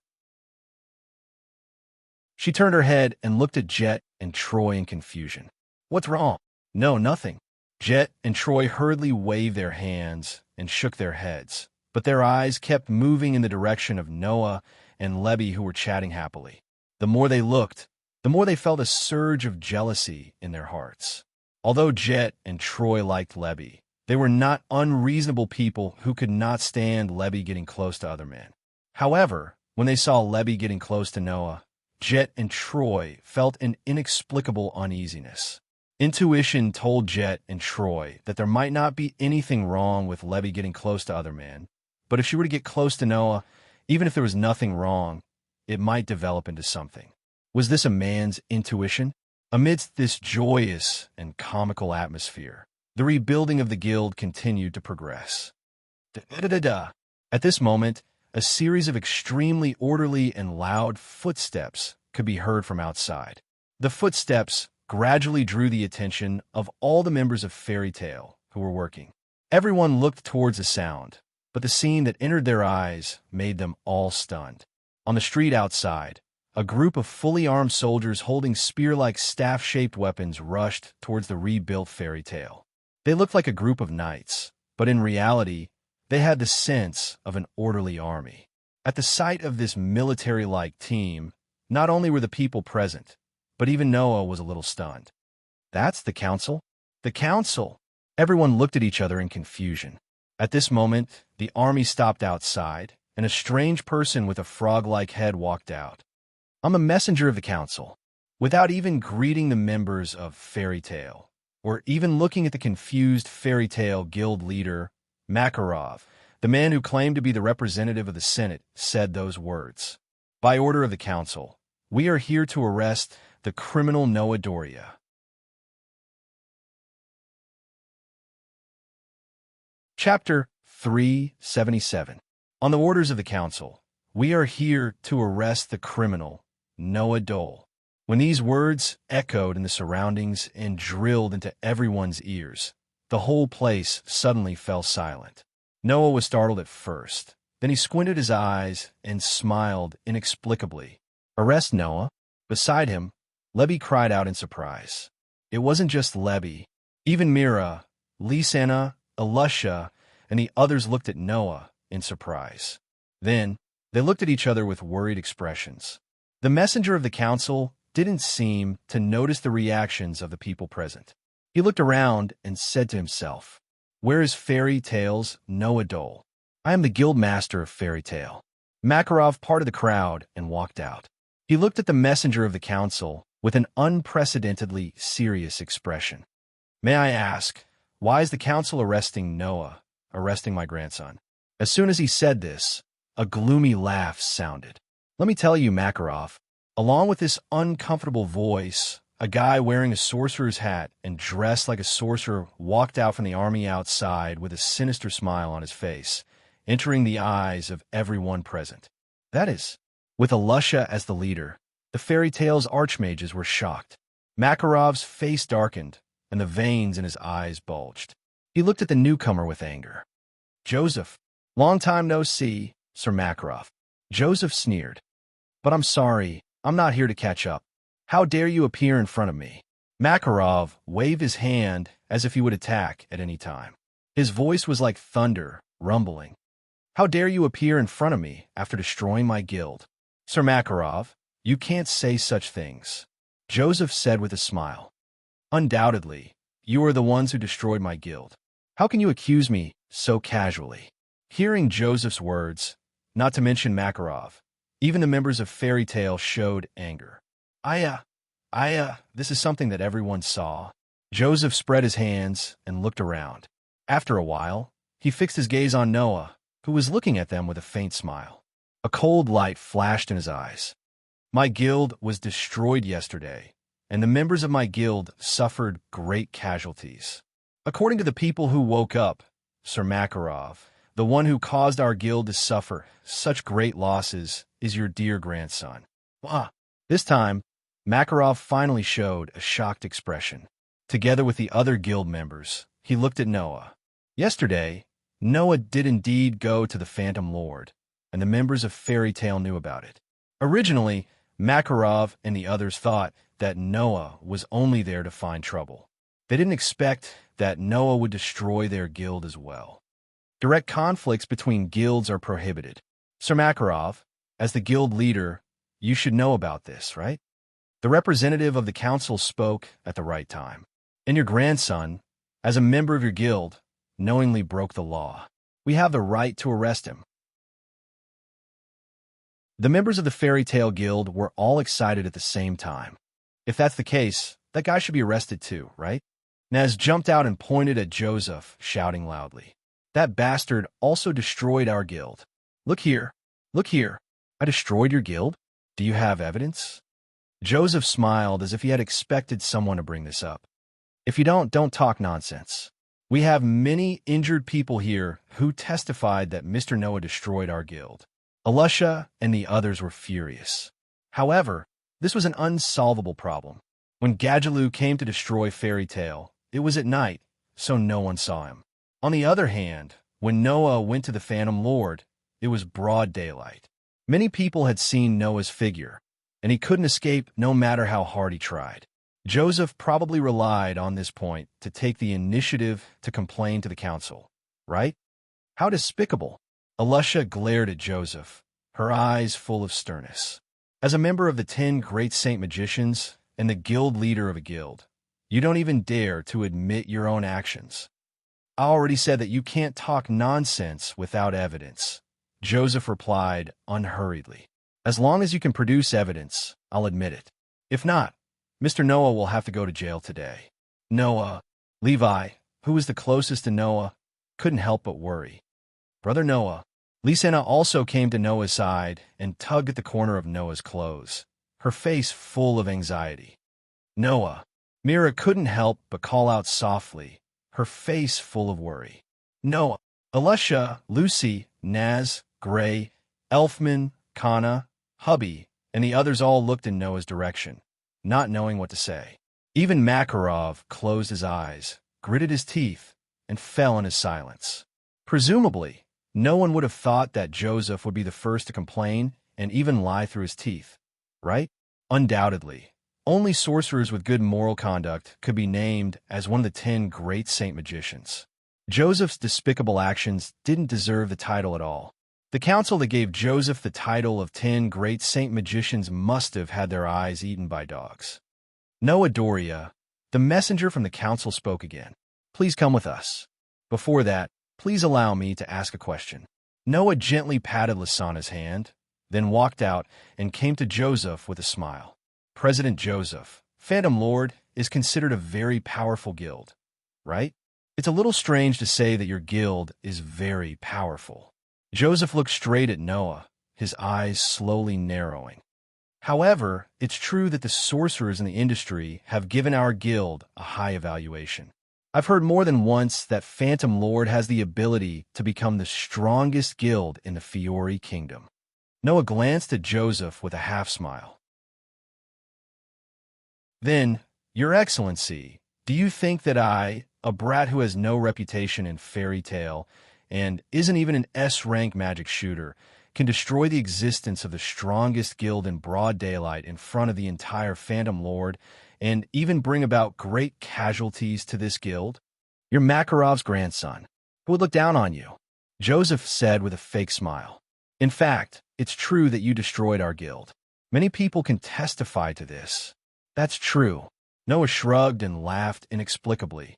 She turned her head and looked at Jet and Troy in confusion. What's wrong? No, nothing. Jet and Troy hurriedly waved their hands and shook their heads, but their eyes kept moving in the direction of Noah and Lebby, who were chatting happily. The more they looked, the more they felt a surge of jealousy in their hearts. Although Jet and Troy liked Lebby, they were not unreasonable people who could not stand Lebby getting close to other men. However, when they saw Lebby getting close to Noah, Jet and Troy felt an inexplicable uneasiness. Intuition told Jet and Troy that there might not be anything wrong with Lebby getting close to other men, but if she were to get close to Noah, even if there was nothing wrong, it might develop into something. Was this a man's intuition? Amidst this joyous and comical atmosphere, the rebuilding of the guild continued to progress. At this moment, a series of extremely orderly and loud footsteps could be heard from outside. The footsteps gradually drew the attention of all the members of Fairy Tale who were working. Everyone looked towards the sound, but the scene that entered their eyes made them all stunned. On the street outside, a group of fully armed soldiers holding spear-like staff-shaped weapons rushed towards the rebuilt Fairy Tale. They looked like a group of knights, but in reality, they had the sense of an orderly army. At the sight of this military-like team, not only were the people present, but even Noah was a little stunned. That's the council? The council! Everyone looked at each other in confusion. At this moment, the army stopped outside, and a strange person with a frog-like head walked out. I'm a messenger of the council. Without even greeting the members of Fairy Tale, or even looking at the confused Fairy Tale guild leader, Makarov, the man who claimed to be the representative of the Senate, said those words. By order of the council, we are here to arrest the criminal Noah Doria. Chapter 377. On the orders of the council, we are here to arrest the criminal Noah Dole. When these words echoed in the surroundings and drilled into everyone's ears, the whole place suddenly fell silent. Noah was startled at first. Then he squinted his eyes and smiled inexplicably. Arrest Noah? Beside him, Lebby cried out in surprise. It wasn't just Lebby. Even Mira, Lisanna, Elusha, and the others looked at Noah in surprise. Then, they looked at each other with worried expressions. The messenger of the council didn't seem to notice the reactions of the people present. He looked around and said to himself, Where is Fairy Tale's Noah Dole? I am the guild master of Fairy Tale. Makarov parted the crowd and walked out. He looked at the messenger of the council with an unprecedentedly serious expression. May I ask, why is the council arresting Noah, arresting my grandson? As soon as he said this, a gloomy laugh sounded. Let me tell you, Makarov, along with this uncomfortable voice, a guy wearing a sorcerer's hat and dressed like a sorcerer walked out from the army outside with a sinister smile on his face, entering the eyes of everyone present. That is, with Elusha as the leader, the Fairy Tale's archmages were shocked. Makarov's face darkened, and the veins in his eyes bulged. He looked at the newcomer with anger. Joseph, long time no see, Sir Makarov. Joseph sneered. But I'm sorry, I'm not here to catch up. How dare you appear in front of me? Makarov waved his hand as if he would attack at any time. His voice was like thunder, rumbling. How dare you appear in front of me after destroying my guild? Sir Makarov, you can't say such things, Joseph said with a smile. Undoubtedly, you are the ones who destroyed my guild. How can you accuse me so casually? Hearing Joseph's words, not to mention Makarov, even the members of Fairy Tale showed anger. This is something that everyone saw. Joseph spread his hands and looked around. After a while, he fixed his gaze on Noah, who was looking at them with a faint smile. A cold light flashed in his eyes. My guild was destroyed yesterday, and the members of my guild suffered great casualties. According to the people who woke up, Sir Makarov, the one who caused our guild to suffer such great losses is your dear grandson. This time, Makarov finally showed a shocked expression. Together with the other guild members, he looked at Noah. Yesterday, Noah did indeed go to the Phantom Lord, and the members of Fairy Tale knew about it. Originally, Makarov and the others thought that Noah was only there to find trouble. They didn't expect that Noah would destroy their guild as well. Direct conflicts between guilds are prohibited. Sir Makarov, as the guild leader, you should know about this, right? The representative of the council spoke at the right time. And your grandson, as a member of your guild, knowingly broke the law. We have the right to arrest him. The members of the Fairy Tale Guild were all excited at the same time. If that's the case, that guy should be arrested too, right? Naz jumped out and pointed at Joseph, shouting loudly. That bastard also destroyed our guild. Look here. Look here. I destroyed your guild? Do you have evidence? Joseph smiled as if he had expected someone to bring this up. If you don't talk nonsense. We have many injured people here who testified that Mr. Noah destroyed our guild. Alusha and the others were furious. However, this was an unsolvable problem. When Gadjaloo came to destroy Fairy Tale, it was at night, so no one saw him. On the other hand, when Noah went to the Phantom Lord, it was broad daylight. Many people had seen Noah's figure, and he couldn't escape no matter how hard he tried. Joseph probably relied on this point to take the initiative to complain to the council, right? How despicable! Alusha glared at Joseph, her eyes full of sternness. As a member of the 10 great saint magicians and the guild leader of a guild, you don't even dare to admit your own actions. I already said that you can't talk nonsense without evidence, Joseph replied unhurriedly. As long as you can produce evidence, I'll admit it. If not, Mr. Noah will have to go to jail today. Noah, Levi, who was the closest to Noah, couldn't help but worry. Brother Noah, Lisanna also came to Noah's side and tugged at the corner of Noah's clothes, her face full of anxiety. Noah, Mira couldn't help but call out softly, her face full of worry. Noah, Alusha, Lucy, Naz, Gray, Elfman, Kana, Hubby, and the others all looked in Noah's direction, not knowing what to say. Even Makarov closed his eyes, gritted his teeth, and fell in his silence. Presumably, no one would have thought that Joseph would be the first to complain and even lie through his teeth, right? Undoubtedly, only sorcerers with good moral conduct could be named as one of the 10 great saint magicians. Joseph's despicable actions didn't deserve the title at all. The council that gave Joseph the title of 10 great saint magicians must have had their eyes eaten by dogs. Noah Doria, the messenger from the council, spoke again. Please come with us. Before that, please allow me to ask a question. Noah gently patted Lisanna's hand, then walked out and came to Joseph with a smile. President Joseph, Phantom Lord is considered a very powerful guild, right? It's a little strange to say that your guild is very powerful. Joseph looked straight at Noah, his eyes slowly narrowing. However, it's true that the sorcerers in the industry have given our guild a high evaluation. I've heard more than once that Phantom Lord has the ability to become the strongest guild in the Fiori Kingdom. Noah glanced at Joseph with a half-smile. Then, Your Excellency, do you think that I, a brat who has no reputation in Fairy Tale and isn't even an S-rank magic shooter, can destroy the existence of the strongest guild in broad daylight in front of the entire Phantom Lord and even bring about great casualties to this guild? You're Makarov's grandson, who would look down on you, Joseph said with a fake smile. In fact, it's true that you destroyed our guild. Many people can testify to this. That's true. Noah shrugged and laughed inexplicably.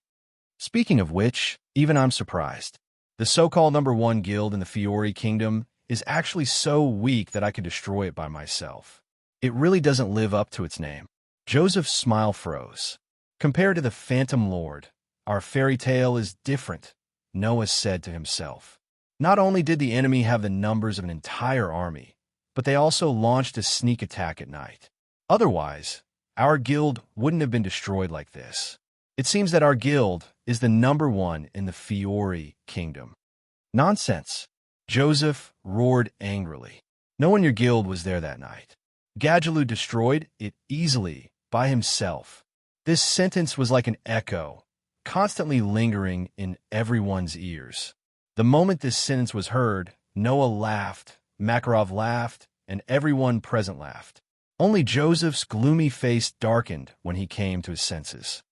Speaking of which, even I'm surprised. The so-called #1 guild in the Fiori Kingdom is actually so weak that I could destroy it by myself. It really doesn't live up to its name. Joseph's smile froze. Compared to the Phantom Lord, our fairy tale is different, Noah said to himself. Not only did the enemy have the numbers of an entire army, but they also launched a sneak attack at night. Otherwise, our guild wouldn't have been destroyed like this. It seems that our guild is the #1 in the Fiori kingdom. Nonsense! Joseph roared angrily. No one in your guild was there that night. Gadjaloo destroyed it easily by himself. This sentence was like an echo, constantly lingering in everyone's ears. The moment this sentence was heard, Noah laughed, Makarov laughed, and everyone present laughed. Only Joseph's gloomy face darkened when he came to his senses.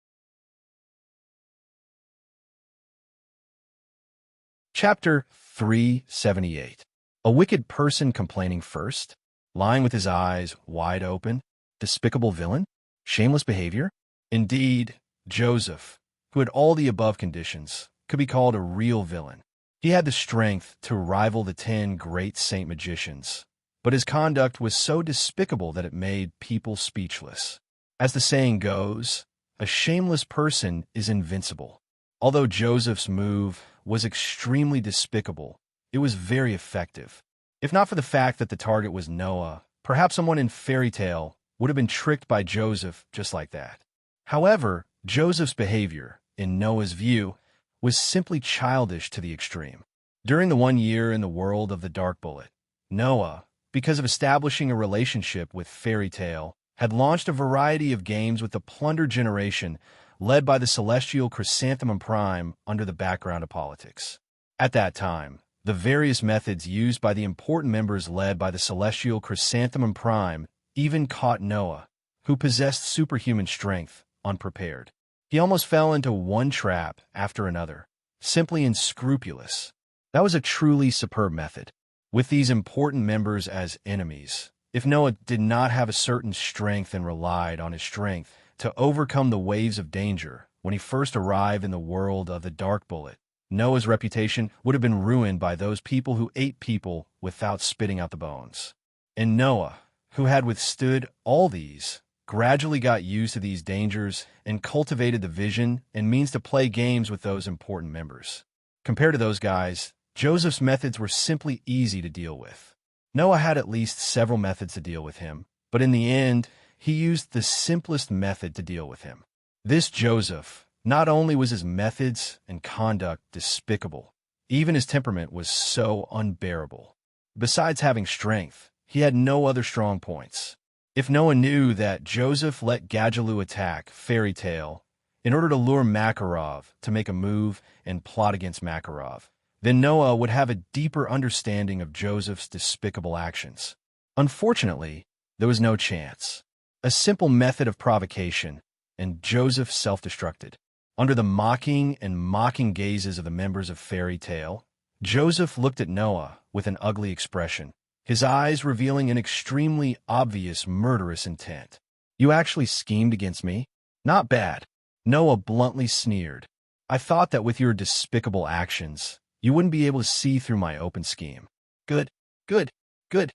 Chapter 378. A wicked person complaining first? Lying with his eyes wide open? Despicable villain? Shameless behavior? Indeed, Joseph, who had all the above conditions, could be called a real villain. He had the strength to rival the 10 great saint magicians, but his conduct was so despicable that it made people speechless. As the saying goes, a shameless person is invincible. Although Joseph's move was extremely despicable, it was very effective. If not for the fact that the target was Noah, perhaps someone in fairy tale would have been tricked by Joseph just like that. However, Joseph's behavior, in Noah's view, was simply childish to the extreme. During the 1 year in the world of the Dark Bullet, Noah, because of establishing a relationship with fairy tale, had launched a variety of games with the Plunder generation led by the celestial Chrysanthemum Prime under the background of politics. At that time, the various methods used by the important members led by the celestial Chrysanthemum Prime even caught Noah, who possessed superhuman strength, unprepared. He almost fell into one trap after another, simply unscrupulous. That was a truly superb method. With these important members as enemies, if Noah did not have a certain strength and relied on his strength to overcome the waves of danger when he first arrived in the world of the Dark Bullet, Noah's reputation would have been ruined by those people who ate people without spitting out the bones. And Noah, who had withstood all these, gradually got used to these dangers and cultivated the vision and means to play games with those important members. Compared to those guys, Joseph's methods were simply easy to deal with. Noah had at least several methods to deal with him, but in the end, he used the simplest method to deal with him. This Joseph, not only was his methods and conduct despicable, even his temperament was so unbearable. Besides having strength, he had no other strong points. If Noah knew that Joseph let Gadjaloo attack Fairy Tale in order to lure Makarov to make a move and plot against Makarov, then Noah would have a deeper understanding of Joseph's despicable actions. Unfortunately, there was no chance. A simple method of provocation, and Joseph self-destructed. Under the mocking and mocking gazes of the members of Fairy Tale, Joseph looked at Noah with an ugly expression, his eyes revealing an extremely obvious murderous intent. "You actually schemed against me? Not bad." Noah bluntly sneered. "I thought that with your despicable actions, you wouldn't be able to see through my open scheme." "Good, good, good,"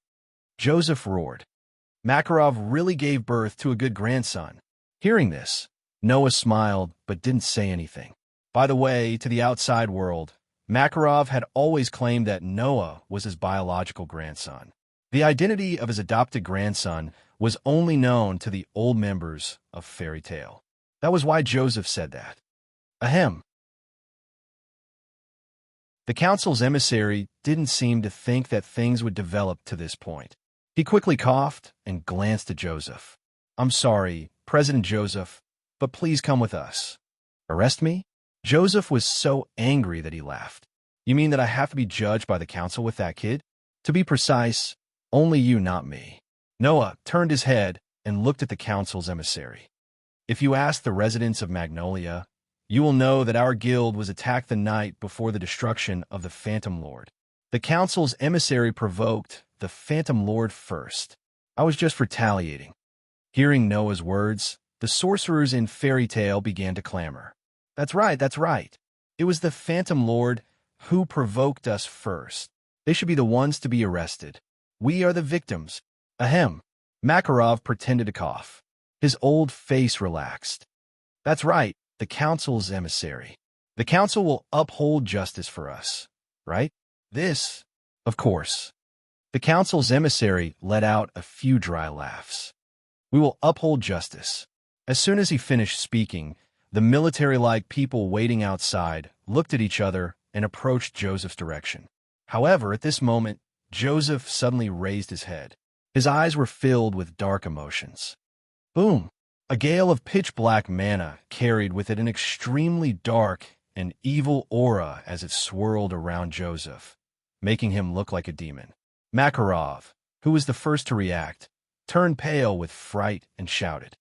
Joseph roared. "Makarov really gave birth to a good grandson." Hearing this, Noah smiled but didn't say anything. By the way, to the outside world, Makarov had always claimed that Noah was his biological grandson. The identity of his adopted grandson was only known to the old members of Fairy Tale. That was why Joseph said that. Ahem. The council's emissary didn't seem to think that things would develop to this point. He quickly coughed and glanced at Joseph. "I'm sorry, President Joseph, but please come with us." "Arrest me?" Joseph was so angry that he laughed. "You mean that I have to be judged by the council with that kid? To be precise, only you, not me." Noah turned his head and looked at the council's emissary. "If you ask the residents of Magnolia, you will know that our guild was attacked the night before the destruction of the Phantom Lord. The council's emissary provoked the Phantom Lord first. I was just retaliating." Hearing Noah's words, the sorcerers in Fairy Tale began to clamor. That's right, that's right. It was the Phantom Lord who provoked us first. They should be the ones to be arrested. We are the victims." Ahem. Makarov pretended to cough. His old face relaxed. That's right, the council's emissary. The council will uphold justice for us, right? This, of course. The council's emissary let out a few dry laughs. We will uphold justice. As soon as he finished speaking, the military-like people waiting outside looked at each other and approached Joseph's direction. However, at this moment, Joseph suddenly raised his head. His eyes were filled with dark emotions. Boom! A gale of pitch-black mana carried with it an extremely dark and evil aura as it swirled around Joseph, making him look like a demon. Makarov, who was the first to react, turned pale with fright and shouted,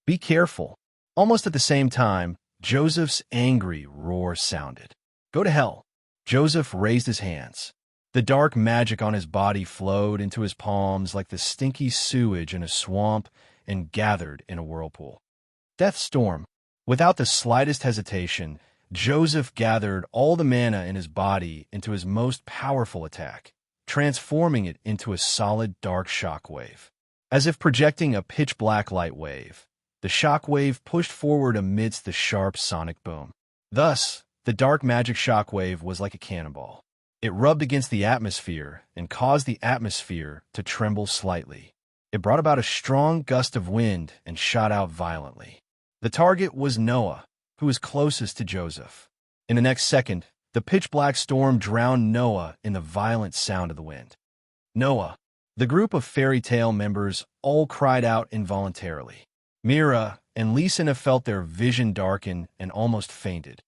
"Be careful!" Almost at the same time, Joseph's angry roar sounded. "Go to hell!" Joseph raised his hands. The dark magic on his body flowed into his palms like the stinky sewage in a swamp and gathered in a whirlpool. Death Storm. Without the slightest hesitation, Joseph gathered all the mana in his body into his most powerful attack, transforming it into a solid dark shockwave. As if projecting a pitch-black light wave, the shockwave pushed forward amidst the sharp sonic boom. Thus, the dark magic shockwave was like a cannonball. It rubbed against the atmosphere and caused the atmosphere to tremble slightly. It brought about a strong gust of wind and shot out violently. The target was Noah, who was closest to Joseph. In the next second, the pitch-black storm drowned Noah in the violent sound of the wind. Noah. The group of fairy tale members all cried out involuntarily. Mira and Lisana felt their vision darken and almost fainted.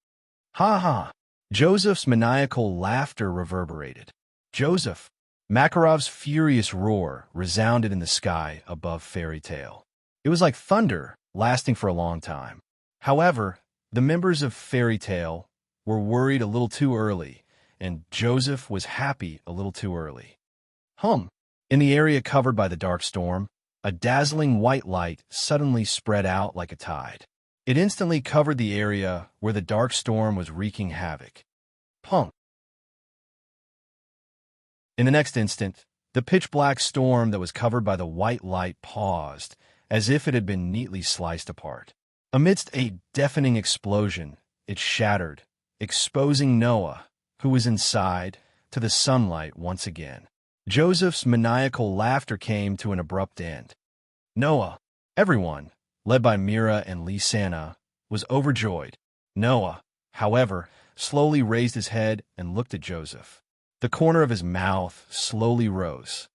Ha ha! Joseph's maniacal laughter reverberated. Joseph! Makarov's furious roar resounded in the sky above Fairy Tale. It was like thunder, lasting for a long time. However, the members of Fairy Tale were worried a little too early, and Joseph was happy a little too early. In the area covered by the dark storm, a dazzling white light suddenly spread out like a tide. It instantly covered the area where the dark storm was wreaking havoc. Punk. In the next instant, the pitch-black storm that was covered by the white light paused, as if it had been neatly sliced apart. Amidst a deafening explosion, it shattered, exposing Noah, who was inside, to the sunlight once again. Joseph's maniacal laughter came to an abrupt end. Noah, everyone, led by Mira and Lisana, was overjoyed. Noah, however, slowly raised his head and looked at Joseph. The corner of his mouth slowly rose.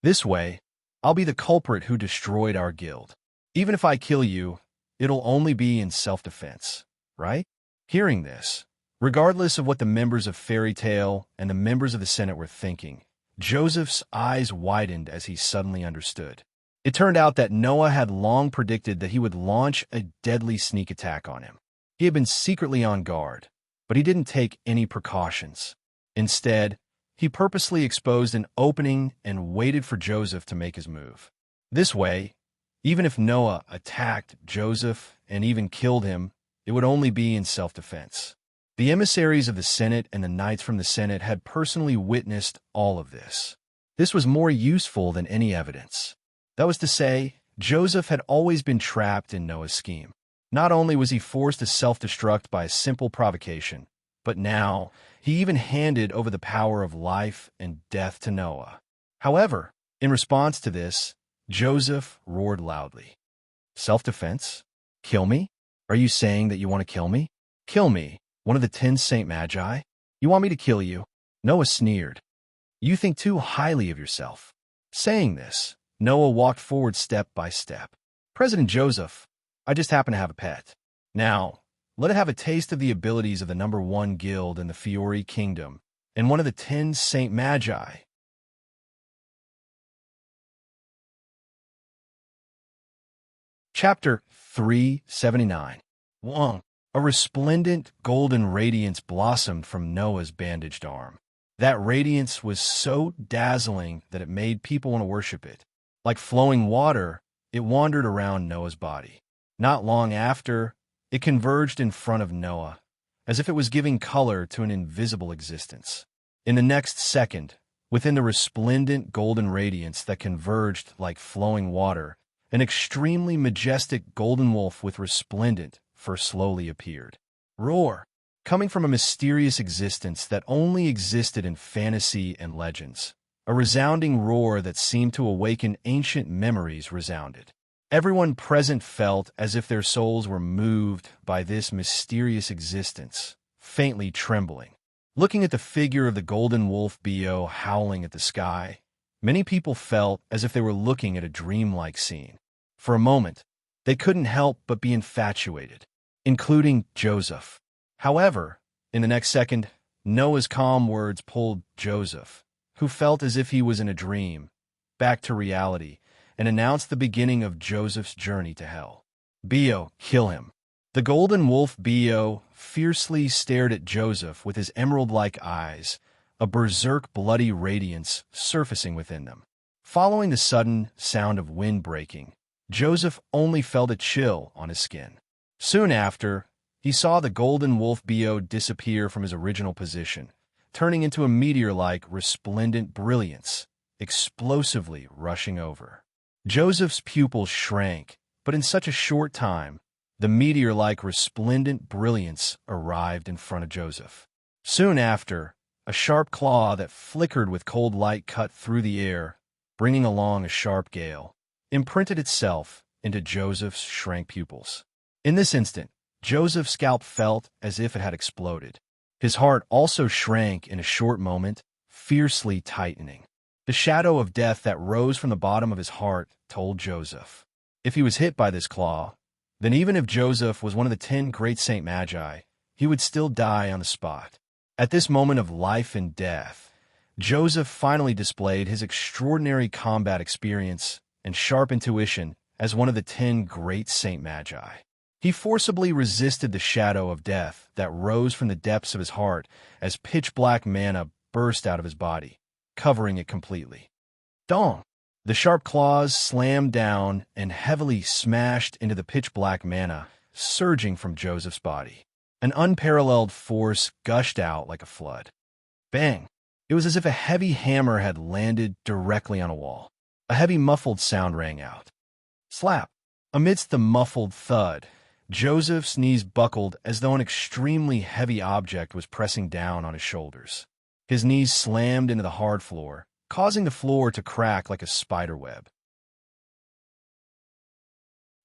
This way, I'll be the culprit who destroyed our guild. Even if I kill you, it'll only be in self-defense, right? Hearing this, regardless of what the members of Fairy Tale and the members of the Senate were thinking, Joseph's eyes widened as he suddenly understood. It turned out that Noah had long predicted that he would launch a deadly sneak attack on him. He had been secretly on guard, but he didn't take any precautions. Instead, he purposely exposed an opening and waited for Joseph to make his move. This way, even if Noah attacked Joseph and even killed him, it would only be in self-defense. The emissaries of the Senate and the knights from the Senate had personally witnessed all of this. This was more useful than any evidence. That was to say, Joseph had always been trapped in Noah's scheme. Not only was he forced to self-destruct by a simple provocation, but now he even handed over the power of life and death to Noah. However, in response to this, Joseph roared loudly. Self-defense? Kill me? Are you saying that you want to kill me? Kill me, one of the 10 Saint Magi? You want me to kill you? Noah sneered. You think too highly of yourself. Saying this, Noah walked forward step by step. President Joseph, I just happen to have a pet. Now, let it have a taste of the abilities of the #1 guild in the Fiori Kingdom and one of the 10 Saint Magi. Chapter 379. Wong. A resplendent golden radiance blossomed from Noah's bandaged arm. That radiance was so dazzling that it made people want to worship it. Like flowing water, it wandered around Noah's body. Not long after, it converged in front of Noah, as if it was giving color to an invisible existence. In the next second, within the resplendent golden radiance that converged like flowing water, an extremely majestic golden wolf with resplendent fur slowly appeared. Roar! Coming from a mysterious existence that only existed in fantasy and legends. A resounding roar that seemed to awaken ancient memories resounded. Everyone present felt as if their souls were moved by this mysterious existence, faintly trembling. Looking at the figure of the golden wolf Bo howling at the sky, many people felt as if they were looking at a dreamlike scene. For a moment, they couldn't help but be infatuated, including Joseph. However, in the next second, Noah's calm words pulled Joseph, who felt as if he was in a dream, back to reality, and announced the beginning of Joseph's journey to hell. Bo, kill him. The golden wolf Bo fiercely stared at Joseph with his emerald-like eyes, a berserk bloody radiance surfacing within them. Following the sudden sound of wind breaking, Joseph only felt a chill on his skin. Soon after, he saw the golden wolf Bo disappear from his original position, turning into a meteor-like resplendent brilliance, explosively rushing over. Joseph's pupils shrank, but in such a short time, the meteor-like resplendent brilliance arrived in front of Joseph. Soon after, a sharp claw that flickered with cold light cut through the air, bringing along a sharp gale, imprinted itself into Joseph's shrank pupils. In this instant, Joseph's scalp felt as if it had exploded. His heart also shrank in a short moment, fiercely tightening. The shadow of death that rose from the bottom of his heart told Joseph, if he was hit by this claw, then even if Joseph was one of the 10 great Saint Magi, he would still die on the spot. At this moment of life and death, Joseph finally displayed his extraordinary combat experience and sharp intuition as one of the 10 great Saint Magi. He forcibly resisted the shadow of death that rose from the depths of his heart as pitch-black manna burst out of his body, covering it completely. Dong! The sharp claws slammed down and heavily smashed into the pitch-black manna, surging from Joseph's body. An unparalleled force gushed out like a flood. Bang! It was as if a heavy hammer had landed directly on a wall. A heavy muffled sound rang out. Slap! Amidst the muffled thud, Joseph's knees buckled as though an extremely heavy object was pressing down on his shoulders. His knees slammed into the hard floor, causing the floor to crack like a spider web,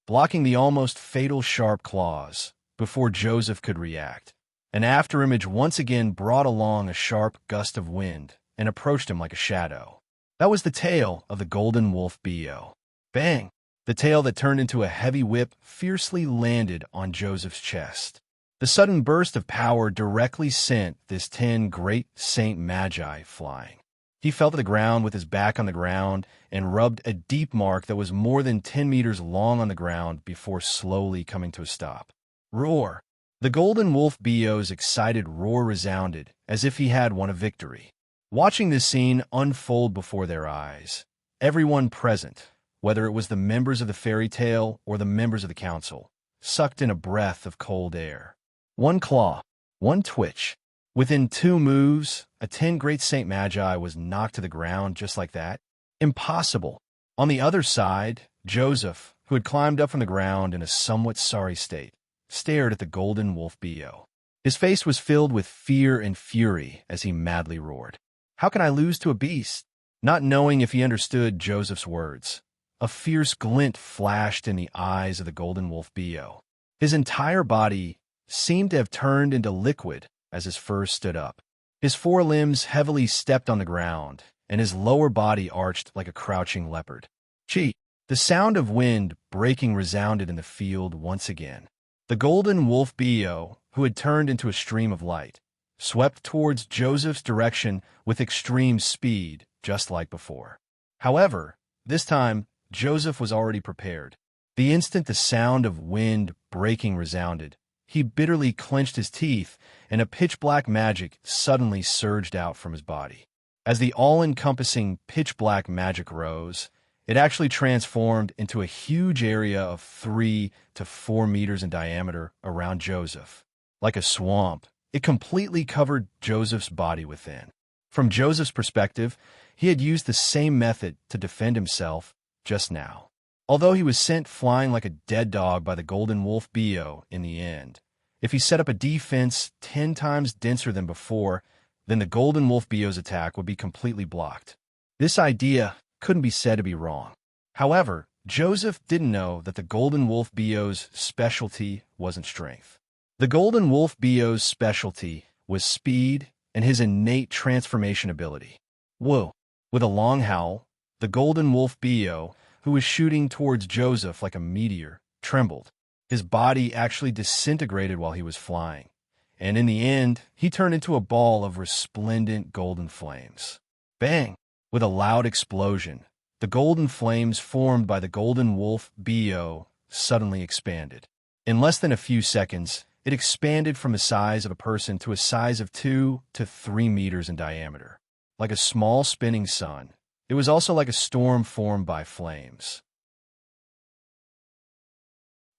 blocking the almost fatal sharp claws before Joseph could react. An afterimage once again brought along a sharp gust of wind and approached him like a shadow. That was the tail of the golden wolf Bo. Bang! The tail that turned into a heavy whip fiercely landed on Joseph's chest. The sudden burst of power directly sent this 10 great Saint Magi flying. He fell to the ground with his back on the ground and rubbed a deep mark that was more than 10 meters long on the ground before slowly coming to a stop. Roar! The golden wolf Bo's excited roar resounded as if he had won a victory. Watching this scene unfold before their eyes, everyone present, whether it was the members of the fairy tale or the members of the council, sucked in a breath of cold air. One claw, one twitch. Within 2 moves, a 10 great Saint Magi was knocked to the ground just like that. Impossible. On the other side, Joseph, who had climbed up from the ground in a somewhat sorry state, stared at the golden wolf Bo. His face was filled with fear and fury as he madly roared. How can I lose to a beast? Not knowing if he understood Joseph's words, a fierce glint flashed in the eyes of the golden wolf Bo. His entire body seemed to have turned into liquid as his fur stood up. His forelimbs heavily stepped on the ground, and his lower body arched like a crouching leopard. Chee! The sound of wind breaking resounded in the field once again. The golden wolf Bo, who had turned into a stream of light, swept towards Joseph's direction with extreme speed, just like before. However, this time, Joseph was already prepared. The instant the sound of wind breaking resounded, he bitterly clenched his teeth, and a pitch-black magic suddenly surged out from his body. As the all-encompassing pitch-black magic rose, it actually transformed into a huge area of 3 to 4 meters in diameter around Joseph. Like a swamp, it completely covered Joseph's body within. From Joseph's perspective, he had used the same method to defend himself just now. although he was sent flying like a dead dog by the Golden Wolf Bio in the end. If he set up a defense 10 times denser than before, then the Golden Wolf Bio's attack would be completely blocked. This idea couldn't be said to be wrong. However, Joseph didn't know that the Golden Wolf Bio's specialty wasn't strength. The Golden Wolf Bio's specialty was speed and his innate transformation ability. Whoa! With a long howl, the Golden Wolf Bio, who was shooting towards Joseph like a meteor, trembled. His body actually disintegrated while he was flying, and in the end, he turned into a ball of resplendent golden flames. Bang! With a loud explosion, the golden flames formed by the Golden Wolf Bio suddenly expanded. In less than a few seconds, it expanded from the size of a person to a size of 2 to 3 meters in diameter. Like a small spinning sun, it was also like a storm formed by flames.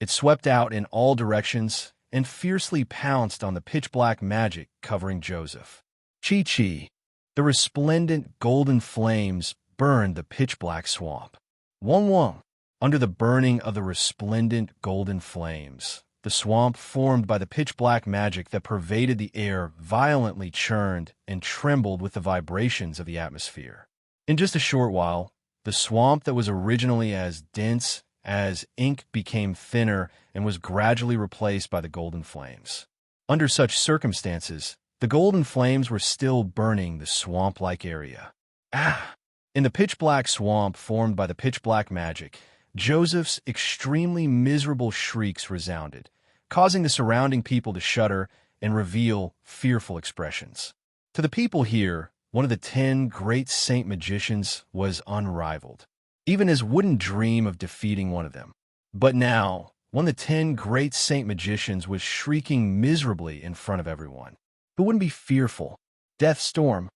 It swept out in all directions and fiercely pounced on the pitch-black magic covering Joseph. Chi-chi! The resplendent golden flames burned the pitch-black swamp. Wong-wong! Under the burning of the resplendent golden flames, the swamp formed by the pitch-black magic that pervaded the air violently churned and trembled with the vibrations of the atmosphere. In just a short while, the swamp that was originally as dense as ink became thinner and was gradually replaced by the golden flames. Under such circumstances, the golden flames were still burning the swamp-like area. Ah! In the pitch-black swamp formed by the pitch-black magic, Joseph's extremely miserable shrieks resounded, causing the surrounding people to shudder and reveal fearful expressions. To the people here, one of the 10 great saint magicians was unrivaled. Even his wouldn't dream of defeating one of them. But now, one of the 10 great saint magicians was shrieking miserably in front of everyone. Who wouldn't be fearful? Death storm.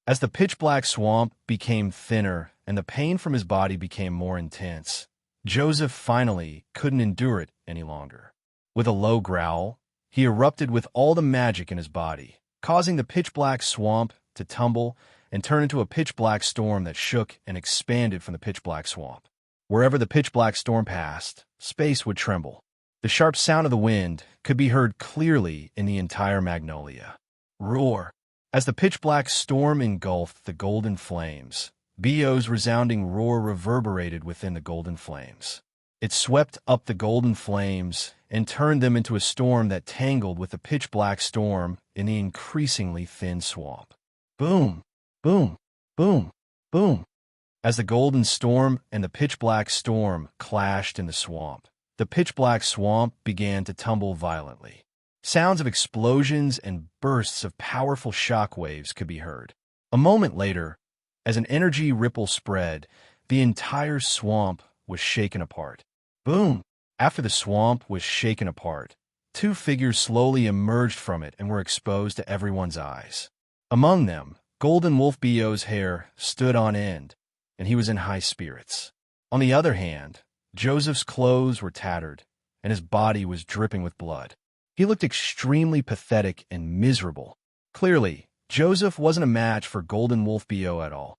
As the pitch-black swamp became thinner and the pain from his body became more intense, Joseph finally couldn't endure it any longer. With a low growl, he erupted with all the magic in his body, causing the pitch-black swamp to tumble and turn into a pitch-black storm that shook and expanded from the pitch-black swamp. Wherever the pitch-black storm passed, space would tremble. The sharp sound of the wind could be heard clearly in the entire Magnolia. Roar! As the pitch-black storm engulfed the golden flames, Bio's resounding roar reverberated within the golden flames. It swept up the golden flames and turned them into a storm that tangled with the pitch-black storm in the increasingly thin swamp. Boom! Boom! Boom! Boom! As the golden storm and the pitch-black storm clashed in the pitch-black swamp began to tumble violently. Sounds of explosions and bursts of powerful shock waves could be heard. A moment later, as an energy ripple spread, the entire swamp was shaken apart. Boom! After the swamp was shaken apart, 2 figures slowly emerged from it and were exposed to everyone's eyes. Among them, Golden Wolf Bio's hair stood on end, and he was in high spirits. On the other hand, Joseph's clothes were tattered, and his body was dripping with blood. He looked extremely pathetic and miserable. Clearly, Joseph wasn't a match for Golden Wolf Bio at all.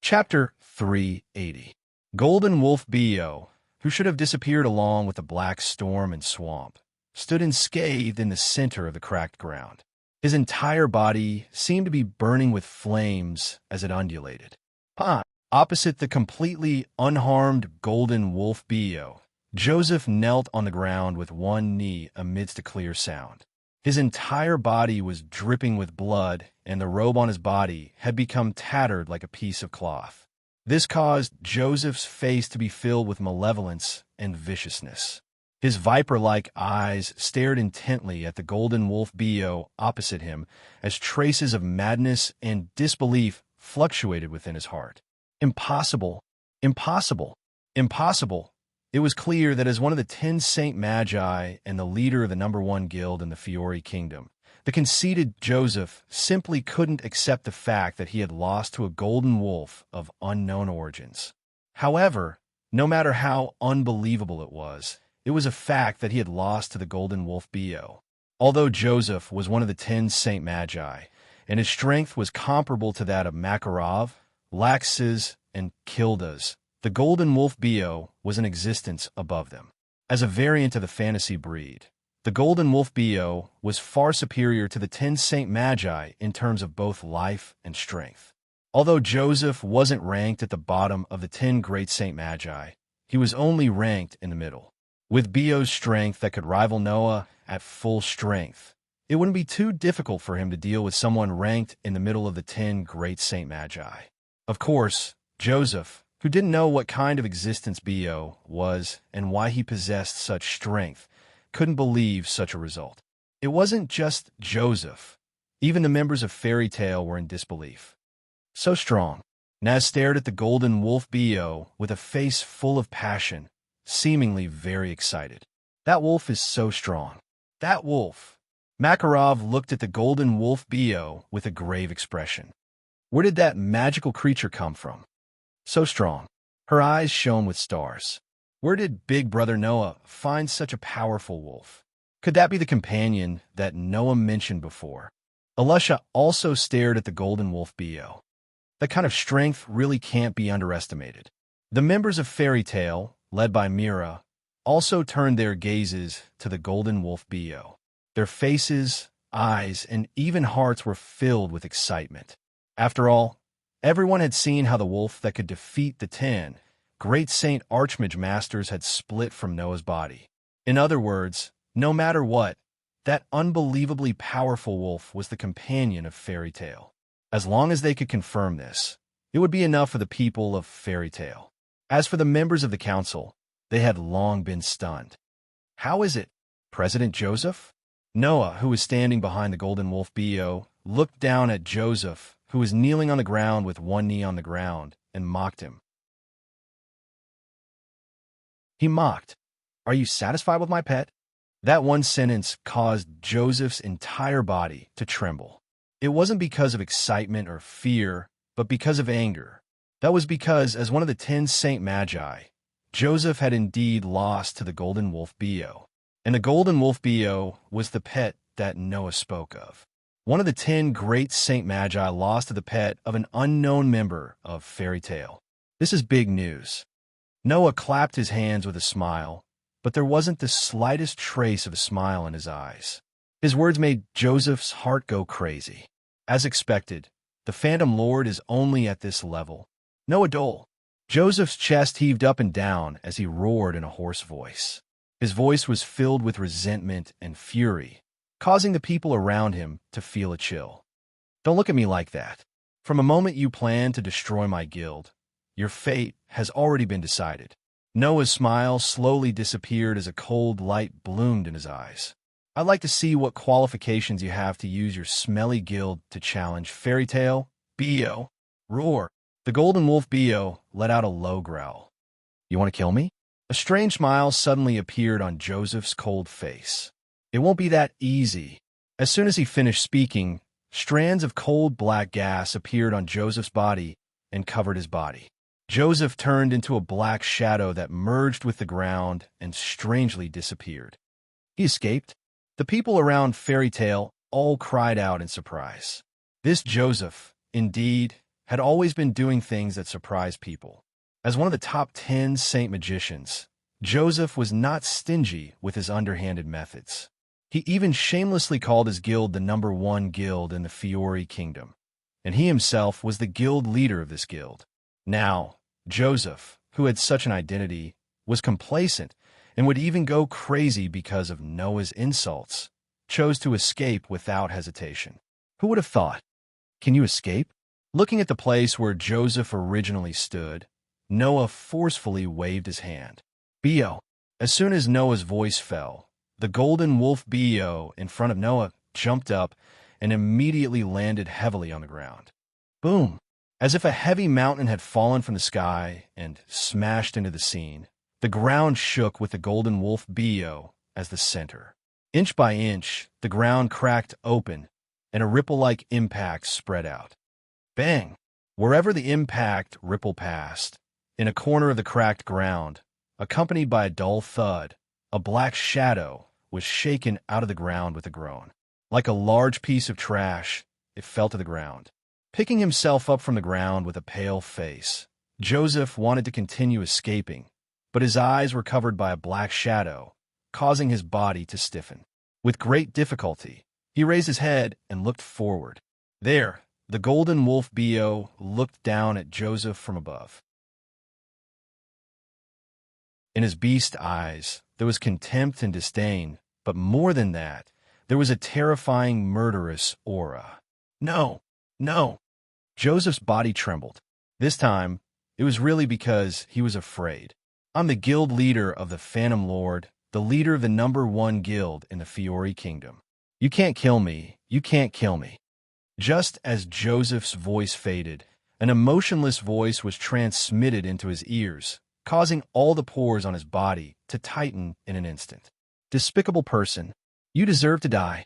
Chapter 380. Golden Wolf Bio, who should have disappeared along with the black storm and swamp, stood unscathed in the center of the cracked ground. His entire body seemed to be burning with flames as it undulated. Opposite the completely unharmed Golden Wolf Bio, Joseph knelt on the ground with one knee amidst a clear sound. His entire body was dripping with blood, and the robe on his body had become tattered like a piece of cloth. This caused Joseph's face to be filled with malevolence and viciousness. His viper-like eyes stared intently at the Golden Wolf Bio opposite him as traces of madness and disbelief fluctuated within his heart. Impossible! Impossible! Impossible! It was clear that as one of the 10 Saint Magi and the leader of the #1 guild in the Fiori Kingdom, the conceited Joseph simply couldn't accept the fact that he had lost to a golden wolf of unknown origins. However, no matter how unbelievable it was a fact that he had lost to the Golden Wolf Bio. Although Joseph was one of the 10 Saint Magi, and his strength was comparable to that of Makarov, Lax's, and Kilda's. The golden wolf Bio was in existence above them. As a variant of the fantasy breed, the golden wolf Bio was far superior to the 10 Saint Magi in terms of both life and strength. Although Joseph wasn't ranked at the bottom of the 10 great Saint Magi, he was only ranked in the middle. With Bio's strength that could rival Noah at full strength, it wouldn't be too difficult for him to deal with someone ranked in the middle of the 10 great Saint Magi. Of course, Joseph, who didn't know what kind of existence Bio was and why he possessed such strength, couldn't believe such a result. It wasn't just Joseph. Even the members of Fairy Tale were in disbelief. So strong. Naz stared at the golden wolf Bio with a face full of passion, seemingly very excited. That wolf is so strong. That wolf. Makarov looked at the golden wolf Bio with a grave expression. Where did that magical creature come from? So strong. Her eyes shone with stars. Where did Big Brother Noah find such a powerful wolf? Could that be the companion that Noah mentioned before? Alusha also stared at the golden wolf Bio. That kind of strength really can't be underestimated. The members of Fairy Tale, led by Mira, also turned their gazes to the golden wolf Bio. Their faces, eyes, and even hearts were filled with excitement. After all, everyone had seen how the wolf that could defeat the 10 great Saint Archmage Masters had split from Noah's body. In other words, no matter what, that unbelievably powerful wolf was the companion of Fairy Tale. As long as they could confirm this, it would be enough for the people of Fairy Tale. As for the members of the council, they had long been stunned. How is it, President Joseph? Noah, who was standing behind the golden wolf Bio, looked down at Joseph, who was kneeling on the ground with one knee on the ground, and mocked him. He mocked, "Are you satisfied with my pet?" That one sentence caused Joseph's entire body to tremble. It wasn't because of excitement or fear, but because of anger. That was because, as one of the 10 Saint Magi, Joseph had indeed lost to the golden wolf Bio. And the golden wolf Bio was the pet that Noah spoke of. One of the 10 great Saint Magi lost to the pet of an unknown member of Fairy Tale. This is big news. Noah clapped his hands with a smile, but there wasn't the slightest trace of a smile in his eyes. His words made Joseph's heart go crazy. As expected, the Phantom Lord is only at this level. Noah Dole. Joseph's chest heaved up and down as he roared in a hoarse voice. His voice was filled with resentment and fury, causing the people around him to feel a chill. Don't look at me like that. From a moment you plan to destroy my guild, your fate has already been decided. Noah's smile slowly disappeared as a cold light bloomed in his eyes. I'd like to see what qualifications you have to use your smelly guild to challenge Fairy Tale, Bio. Roar. The golden wolf Bio let out a low growl. You want to kill me? A strange smile suddenly appeared on Joseph's cold face. It won't be that easy. As soon as he finished speaking, strands of cold black gas appeared on Joseph's body and covered his body. Joseph turned into a black shadow that merged with the ground and strangely disappeared. He escaped. The people around Fairy Tale all cried out in surprise. This Joseph, indeed, had always been doing things that surprised people. As one of the top 10 Saint Magicians, Joseph was not stingy with his underhanded methods. He even shamelessly called his guild the #1 guild in the Fiori Kingdom, and he himself was the guild leader of this guild. Now, Joseph, who had such an identity, was complacent and would even go crazy because of Noah's insults, chose to escape without hesitation. Who would have thought? Can you escape? Looking at the place where Joseph originally stood, Noah forcefully waved his hand. Bio. As soon as Noah's voice fell, the golden wolf Bio in front of Noah jumped up and immediately landed heavily on the ground. Boom! As if a heavy mountain had fallen from the sky and smashed into the scene, the ground shook with the golden wolf Bio as the center. Inch by inch, the ground cracked open, and a ripple-like impact spread out. Bang! Wherever the impact ripple passed, in a corner of the cracked ground, accompanied by a dull thud, a black shadow was shaken out of the ground with a groan. Like a large piece of trash, it fell to the ground. Picking himself up from the ground with a pale face, Joseph wanted to continue escaping, but his eyes were covered by a black shadow, causing his body to stiffen. With great difficulty, he raised his head and looked forward. There, the golden wolf Bio looked down at Joseph from above. In his beast eyes, there was contempt and disdain, but more than that, there was a terrifying, murderous aura. No, no. Joseph's body trembled. This time, it was really because he was afraid. I'm the guild leader of the Phantom Lord, the leader of the #1 guild in the Fiori Kingdom. You can't kill me. You can't kill me. Just as Joseph's voice faded, an emotionless voice was transmitted into his ears, causing all the pores on his body to tighten in an instant. Despicable person, you deserve to die.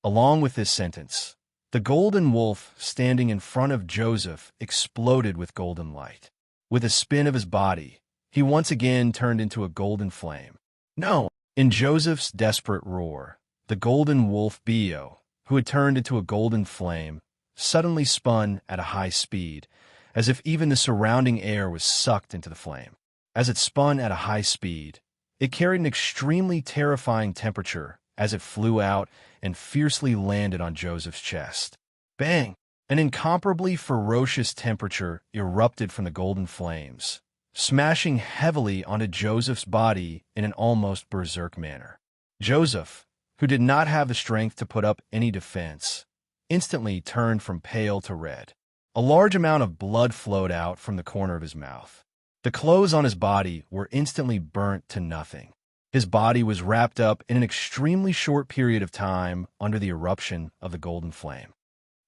Along with this sentence, the golden wolf standing in front of Joseph exploded with golden light. With a spin of his body, he once again turned into a golden flame. No! In Joseph's desperate roar, the golden wolf Bio, who had turned into a golden flame, suddenly spun at a high speed, as if even the surrounding air was sucked into the flame. As it spun at a high speed, it carried an extremely terrifying temperature as it flew out and fiercely landed on Joseph's chest. Bang! An incomparably ferocious temperature erupted from the golden flames, smashing heavily onto Joseph's body in an almost berserk manner. Joseph, who did not have the strength to put up any defense, instantly turned from pale to red. A large amount of blood flowed out from the corner of his mouth. The clothes on his body were instantly burnt to nothing. His body was wrapped up in an extremely short period of time under the eruption of the golden flame.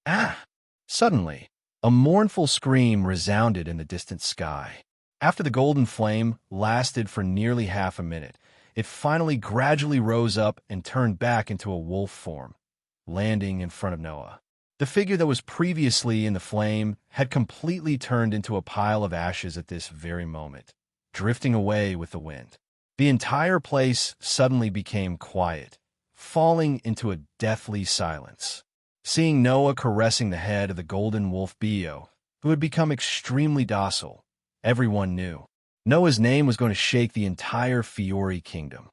Ah! Suddenly, a mournful scream resounded in the distant sky. After the golden flame lasted for nearly half a minute, it finally gradually rose up and turned back into a wolf form, landing in front of Noah. The figure that was previously in the flame had completely turned into a pile of ashes at this very moment, drifting away with the wind. The entire place suddenly became quiet, falling into a deathly silence. Seeing Noah caressing the head of the golden wolf Bio, who had become extremely docile, everyone knew Noah's name was going to shake the entire Fiori Kingdom.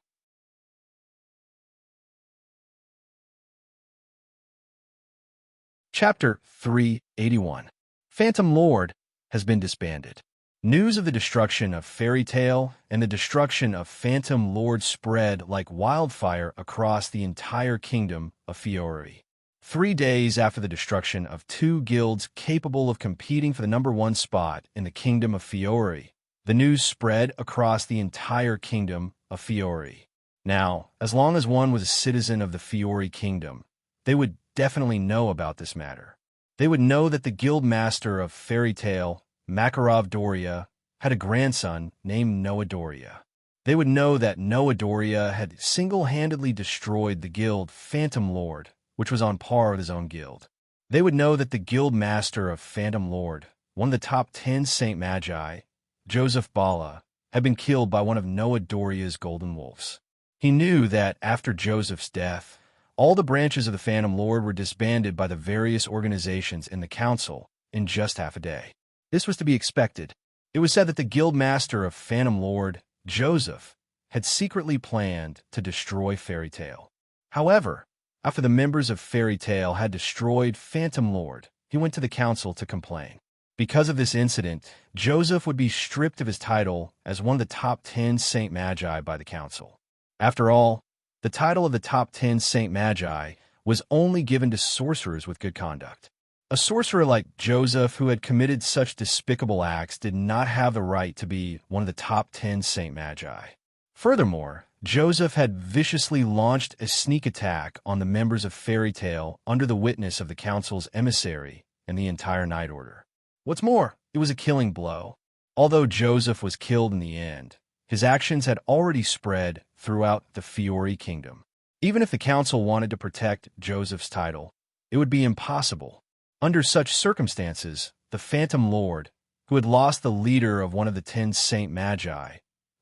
Chapter 381. Phantom Lord has been disbanded. News of the destruction of Fairy Tale and the destruction of Phantom Lord spread like wildfire across the entire kingdom of Fiori. 3 days after the destruction of 2 guilds capable of competing for the #1 spot in the kingdom of Fiori, the news spread across the entire kingdom of Fiori. Now, as long as one was a citizen of the Fiori Kingdom, they would definitely know about this matter. They would know that the guild master of Fairy Tale, Makarov Doria, had a grandson named Noah Doria. They would know that Noah Doria had single-handedly destroyed the guild Phantom Lord, which was on par with his own guild. They would know that the guild master of Phantom Lord, one of the top 10 Saint Magi, Joseph Bala, had been killed by one of Noah Doria's golden wolves. He knew that after Joseph's death, all the branches of the Phantom Lord were disbanded by the various organizations in the council in just half a day. This was to be expected. It was said that the guild master of Phantom Lord, Joseph, had secretly planned to destroy Fairy Tale. However, after the members of Fairy Tale had destroyed Phantom Lord, he went to the council to complain. Because of this incident, Joseph would be stripped of his title as one of the top 10 Saint Magi by the council. After all, the title of the top 10 Saint Magi was only given to sorcerers with good conduct. A sorcerer like Joseph, who had committed such despicable acts, did not have the right to be one of the top 10 Saint Magi. Furthermore, Joseph had viciously launched a sneak attack on the members of Fairy Tale under the witness of the council's emissary and the entire Night Order. What's more, it was a killing blow. Although Joseph was killed in the end, his actions had already spread throughout the Fiori Kingdom. Even if the council wanted to protect Joseph's title, it would be impossible. Under such circumstances, the Phantom Lord, who had lost the leader of one of the 10 Saint Magi,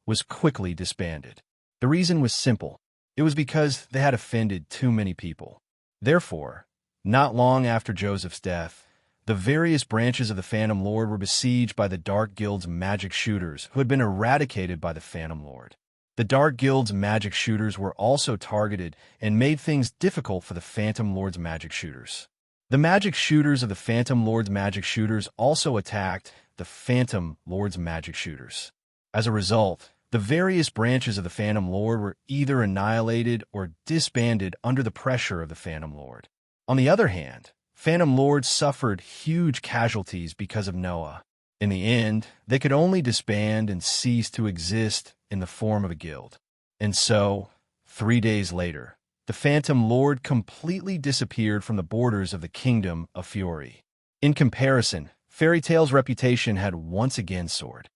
was quickly disbanded. The reason was simple. It was because they had offended too many people. Therefore, not long after Joseph's death, the various branches of the Phantom Lord were besieged by the Dark Guild's magic shooters, who had been eradicated by the Phantom Lord. The Dark Guild's magic shooters were also targeted and made things difficult for the Phantom Lord's magic shooters. The magic shooters of the Phantom Lord's magic shooters also attacked the Phantom Lord's magic shooters. As a result, the various branches of the Phantom Lord were either annihilated or disbanded under the pressure of the Phantom Lord. On the other hand, Phantom Lords suffered huge casualties because of Noah. In the end, they could only disband and cease to exist in the form of a guild. And so, 3 days later, the Phantom Lord completely disappeared from the borders of the Kingdom of Fury. In comparison, Fairy Tail's reputation had once again soared.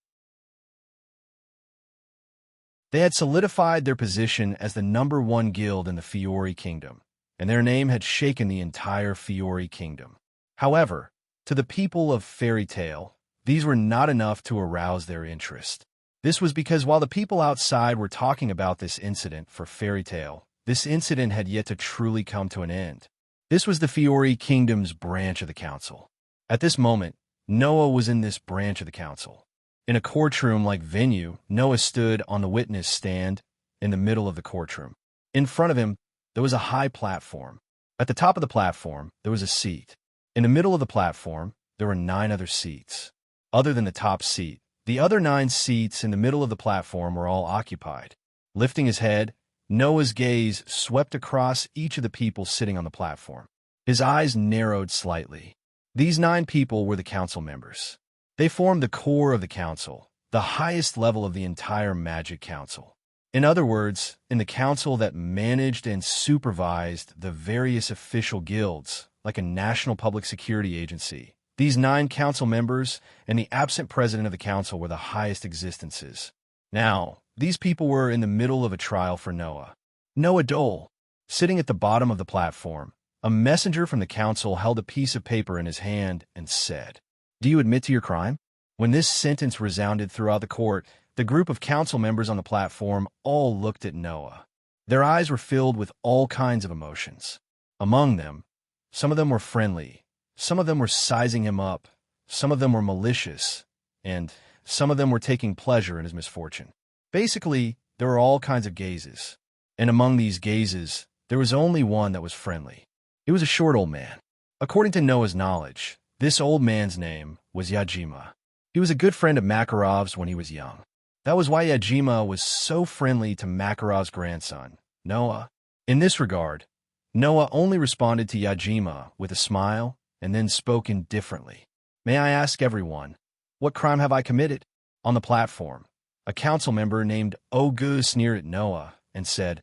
They had solidified their position as the #1 guild in the Fiori Kingdom, and their name had shaken the entire Fiori Kingdom. However, to the people of Fairy Tail, these were not enough to arouse their interest. This was because while the people outside were talking about this incident for Fairy Tail, this incident had yet to truly come to an end. This was the Fiori Kingdom's branch of the council. At this moment, Noah was in this branch of the council. In a courtroom-like venue, Noah stood on the witness stand in the middle of the courtroom. In front of him, there was a high platform. At the top of the platform, there was a seat. In the middle of the platform, there were 9 other seats. Other than the top seat, the other 9 seats in the middle of the platform were all occupied. Lifting his head, Noah's gaze swept across each of the people sitting on the platform. His eyes narrowed slightly. These 9 people were the council members. They formed the core of the council, the highest level of the entire Magic Council. In other words, in the council that managed and supervised the various official guilds, like a national public security agency, these 9 council members and the absent president of the council were the highest existences. Now, these people were in the middle of a trial for Noah. Noah Dole, sitting at the bottom of the platform, a messenger from the council held a piece of paper in his hand and said, "Do you admit to your crime?" When this sentence resounded throughout the court, the group of council members on the platform all looked at Noah. Their eyes were filled with all kinds of emotions. Among them, some of them were friendly, some of them were sizing him up, some of them were malicious, and some of them were taking pleasure in his misfortune. Basically, there were all kinds of gazes. And among these gazes, there was only one that was friendly. He was a short old man. According to Noah's knowledge, this old man's name was Yajima. He was a good friend of Makarov's when he was young. That was why Yajima was so friendly to Makarov's grandson, Noah. In this regard, Noah only responded to Yajima with a smile and then spoke indifferently. "May I ask everyone, what crime have I committed?" On the platform, a council member named Ogu sneered at Noah and said,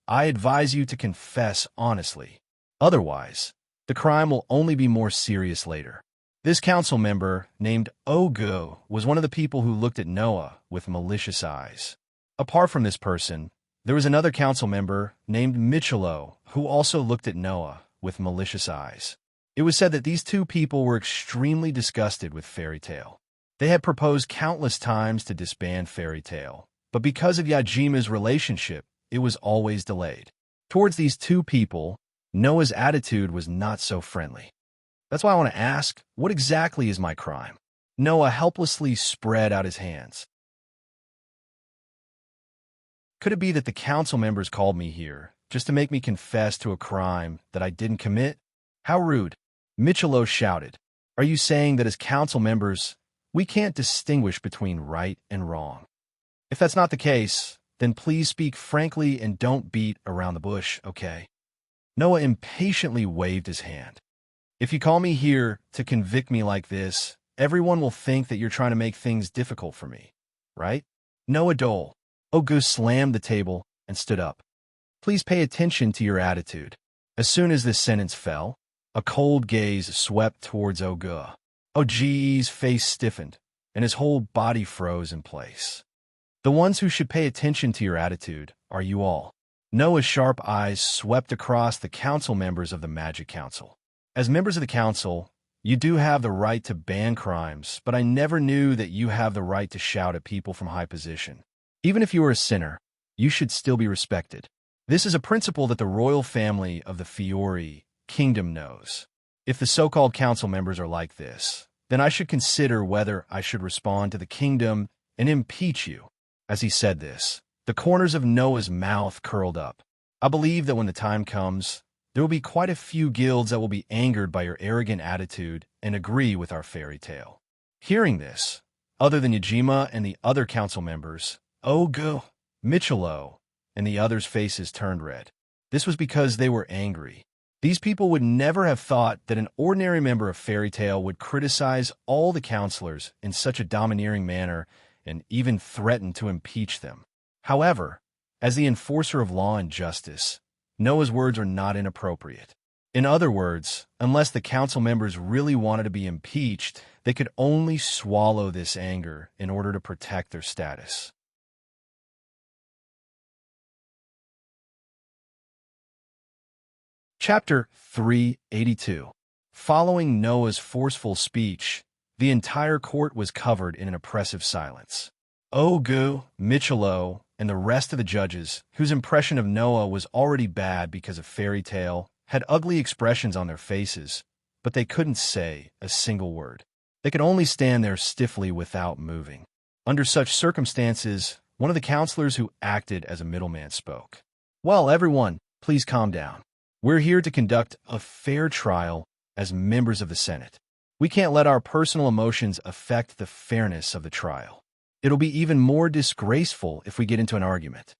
"I advise you to confess honestly. Otherwise, the crime will only be more serious later." This council member, named Ogu, was one of the people who looked at Noah with malicious eyes. Apart from this person, there was another council member named Michelo, who also looked at Noah with malicious eyes. It was said that these 2 people were extremely disgusted with Fairy Tail. They had proposed countless times to disband Fairy Tail, but because of Yajima's relationship, it was always delayed. Towards these 2 people, Noah's attitude was not so friendly. That's why I want to ask, what exactly is my crime? Noah helplessly spread out his hands. Could it be that the council members called me here just to make me confess to a crime that I didn't commit? How rude. Michelo shouted. Are you saying that as council members, we can't distinguish between right and wrong? If that's not the case, then please speak frankly and don't beat around the bush, okay? Noah impatiently waved his hand. If you call me here to convict me like this, everyone will think that you're trying to make things difficult for me, right? Noah Dole. Ogu slammed the table and stood up. Please pay attention to your attitude. As soon as this sentence fell, a cold gaze swept towards Ogu. Ogu's face stiffened, and his whole body froze in place. The ones who should pay attention to your attitude are you all. Noah's sharp eyes swept across the council members of the Magic Council. As members of the council, you do have the right to ban crimes, but I never knew that you have the right to shout at people from high position. Even if you are a sinner, you should still be respected. This is a principle that the royal family of the Fiori kingdom knows. If the so-called council members are like this, then I should consider whether I should respond to the kingdom and impeach you." As he said this, the corners of Noah's mouth curled up. "I believe that when the time comes, there will be quite a few guilds that will be angered by your arrogant attitude and agree with our fairy tale." Hearing this, other than Yajima and the other council members, Ogo, Michelo, and the others' faces turned red. This was because they were angry. These people would never have thought that an ordinary member of Fairy Tale would criticize all the counselors in such a domineering manner and even threaten to impeach them. However, as the enforcer of law and justice, Noah's words are not inappropriate. In other words, unless the council members really wanted to be impeached, they could only swallow this anger in order to protect their status. Chapter 382. Following Noah's forceful speech, the entire court was covered in an oppressive silence. Ogu, Michelo, and the rest of the judges, whose impression of Noah was already bad because of Fairy Tale, had ugly expressions on their faces, but they couldn't say a single word. They could only stand there stiffly without moving. Under such circumstances, one of the counselors who acted as a middleman spoke. "Well, everyone, please calm down. We're here to conduct a fair trial as members of the Senate. We can't let our personal emotions affect the fairness of the trial. It'll be even more disgraceful if we get into an argument."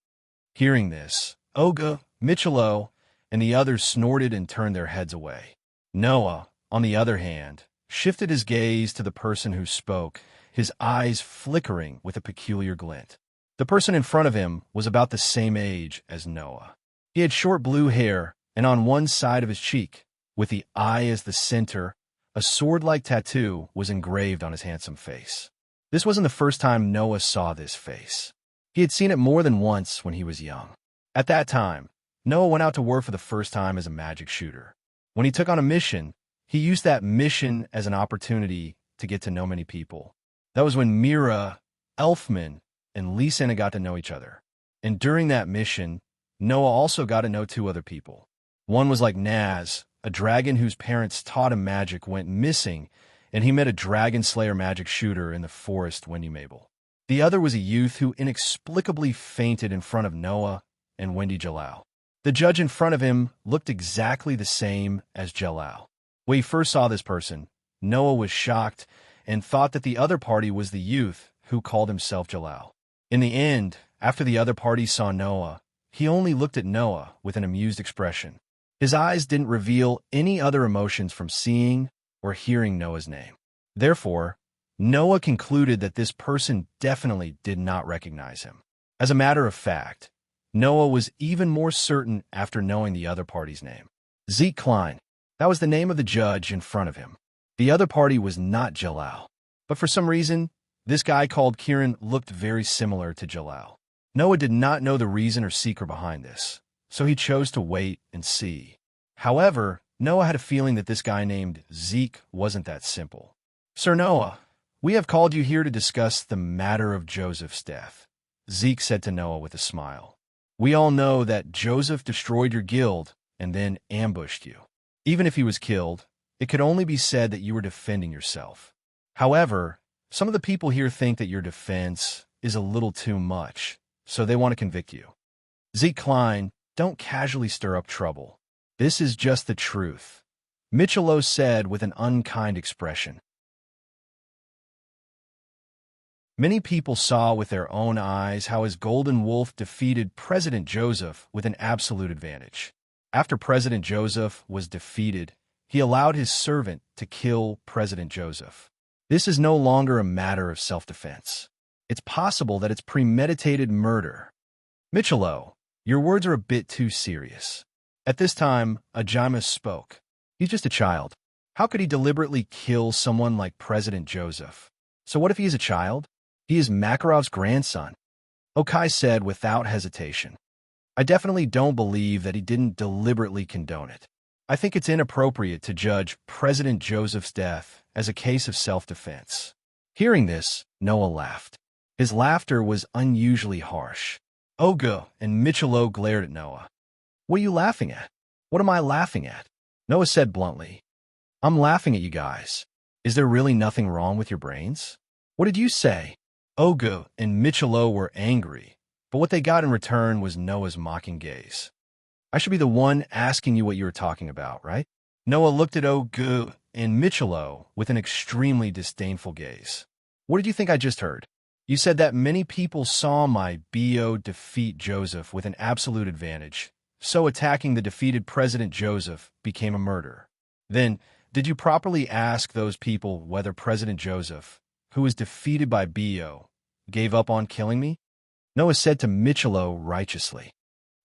Hearing this, Oga, Michelo, and the others snorted and turned their heads away. Noah, on the other hand, shifted his gaze to the person who spoke, his eyes flickering with a peculiar glint. The person in front of him was about the same age as Noah. He had short blue hair, and on one side of his cheek, with the eye as the center, a sword-like tattoo was engraved on his handsome face. This wasn't the first time Noah saw this face. He had seen it more than once when he was young. At that time, Noah went out to war for the first time as a magic shooter. When he took on a mission, he used that mission as an opportunity to get to know many people. That was when Mira, Elfman, and Lysana got to know each other. And during that mission, Noah also got to know two other people. One was like Naz, a dragon whose parents taught him magic went missing, and he met a dragon slayer magic shooter in the forest Wendy Mabel. The other was a youth who inexplicably fainted in front of Noah and Wendy Jalal. The judge in front of him looked exactly the same as Jalal. When he first saw this person, Noah was shocked and thought that the other party was the youth who called himself Jalal. In the end, after the other party saw Noah, he only looked at Noah with an amused expression. His eyes didn't reveal any other emotions from seeing or hearing Noah's name. Therefore, Noah concluded that this person definitely did not recognize him. As a matter of fact, Noah was even more certain after knowing the other party's name. Zeke Klein. That was the name of the judge in front of him. The other party was not Jalal. But for some reason, this guy called Kieran looked very similar to Jalal. Noah did not know the reason or secret behind this, so he chose to wait and see. However, Noah had a feeling that this guy named Zeke wasn't that simple. "Sir Noah, we have called you here to discuss the matter of Joseph's death," Zeke said to Noah with a smile. "We all know that Joseph destroyed your guild and then ambushed you. Even if he was killed, it could only be said that you were defending yourself. However, some of the people here think that your defense is a little too much, so they want to convict you. Zeke Klein, don't casually stir up trouble. This is just the truth," Michelo said with an unkind expression. Many people saw with their own eyes how his golden wolf defeated President Joseph with an absolute advantage. After President Joseph was defeated, he allowed his servant to kill President Joseph. This is no longer a matter of self-defense. It's possible that it's premeditated murder. "Michelo, your words are a bit too serious." At this time, Ajimas spoke. "He's just a child. How could he deliberately kill someone like President Joseph? So what if he is a child? He is Makarov's grandson," Okai said without hesitation. "I definitely don't believe that he didn't deliberately condone it. I think it's inappropriate to judge President Joseph's death as a case of self-defense." Hearing this, Noah laughed. His laughter was unusually harsh. Oga and Michelo glared at Noah. "What are you laughing at? What am I laughing at?" Noah said bluntly. I'm laughing at you guys. Is there really nothing wrong with your brains? What did you say? Ogu and Michelo were angry, but what they got in return was Noah's mocking gaze. I should be the one asking you what you were talking about, right? Noah looked at Ogu and Michelo with an extremely disdainful gaze. What did you think I just heard? You said that many people saw my BO defeat Joseph with an absolute advantage, so attacking the defeated President Joseph became a murder. Then, did you properly ask those people whether President Joseph, who was defeated by BO, gave up on killing me? Noah said to Michelo righteously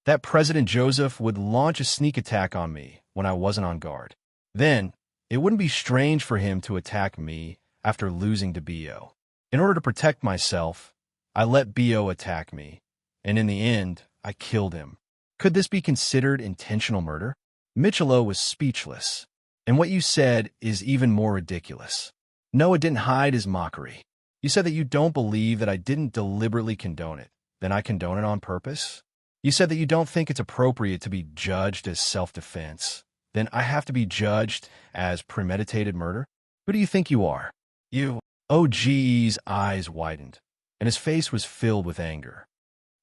that President Joseph would launch a sneak attack on me when I wasn't on guard. Then, it wouldn't be strange for him to attack me after losing to BO. In order to protect myself, I let BO attack me, and in the end, I killed him. Could this be considered intentional murder? Michelo was speechless, and what you said is even more ridiculous. Noah didn't hide his mockery. You said that you don't believe that I didn't deliberately condone it. Then I condone it on purpose? You said that you don't think it's appropriate to be judged as self-defense. Then I have to be judged as premeditated murder? Who do you think you are? You. OG's eyes widened, and his face was filled with anger.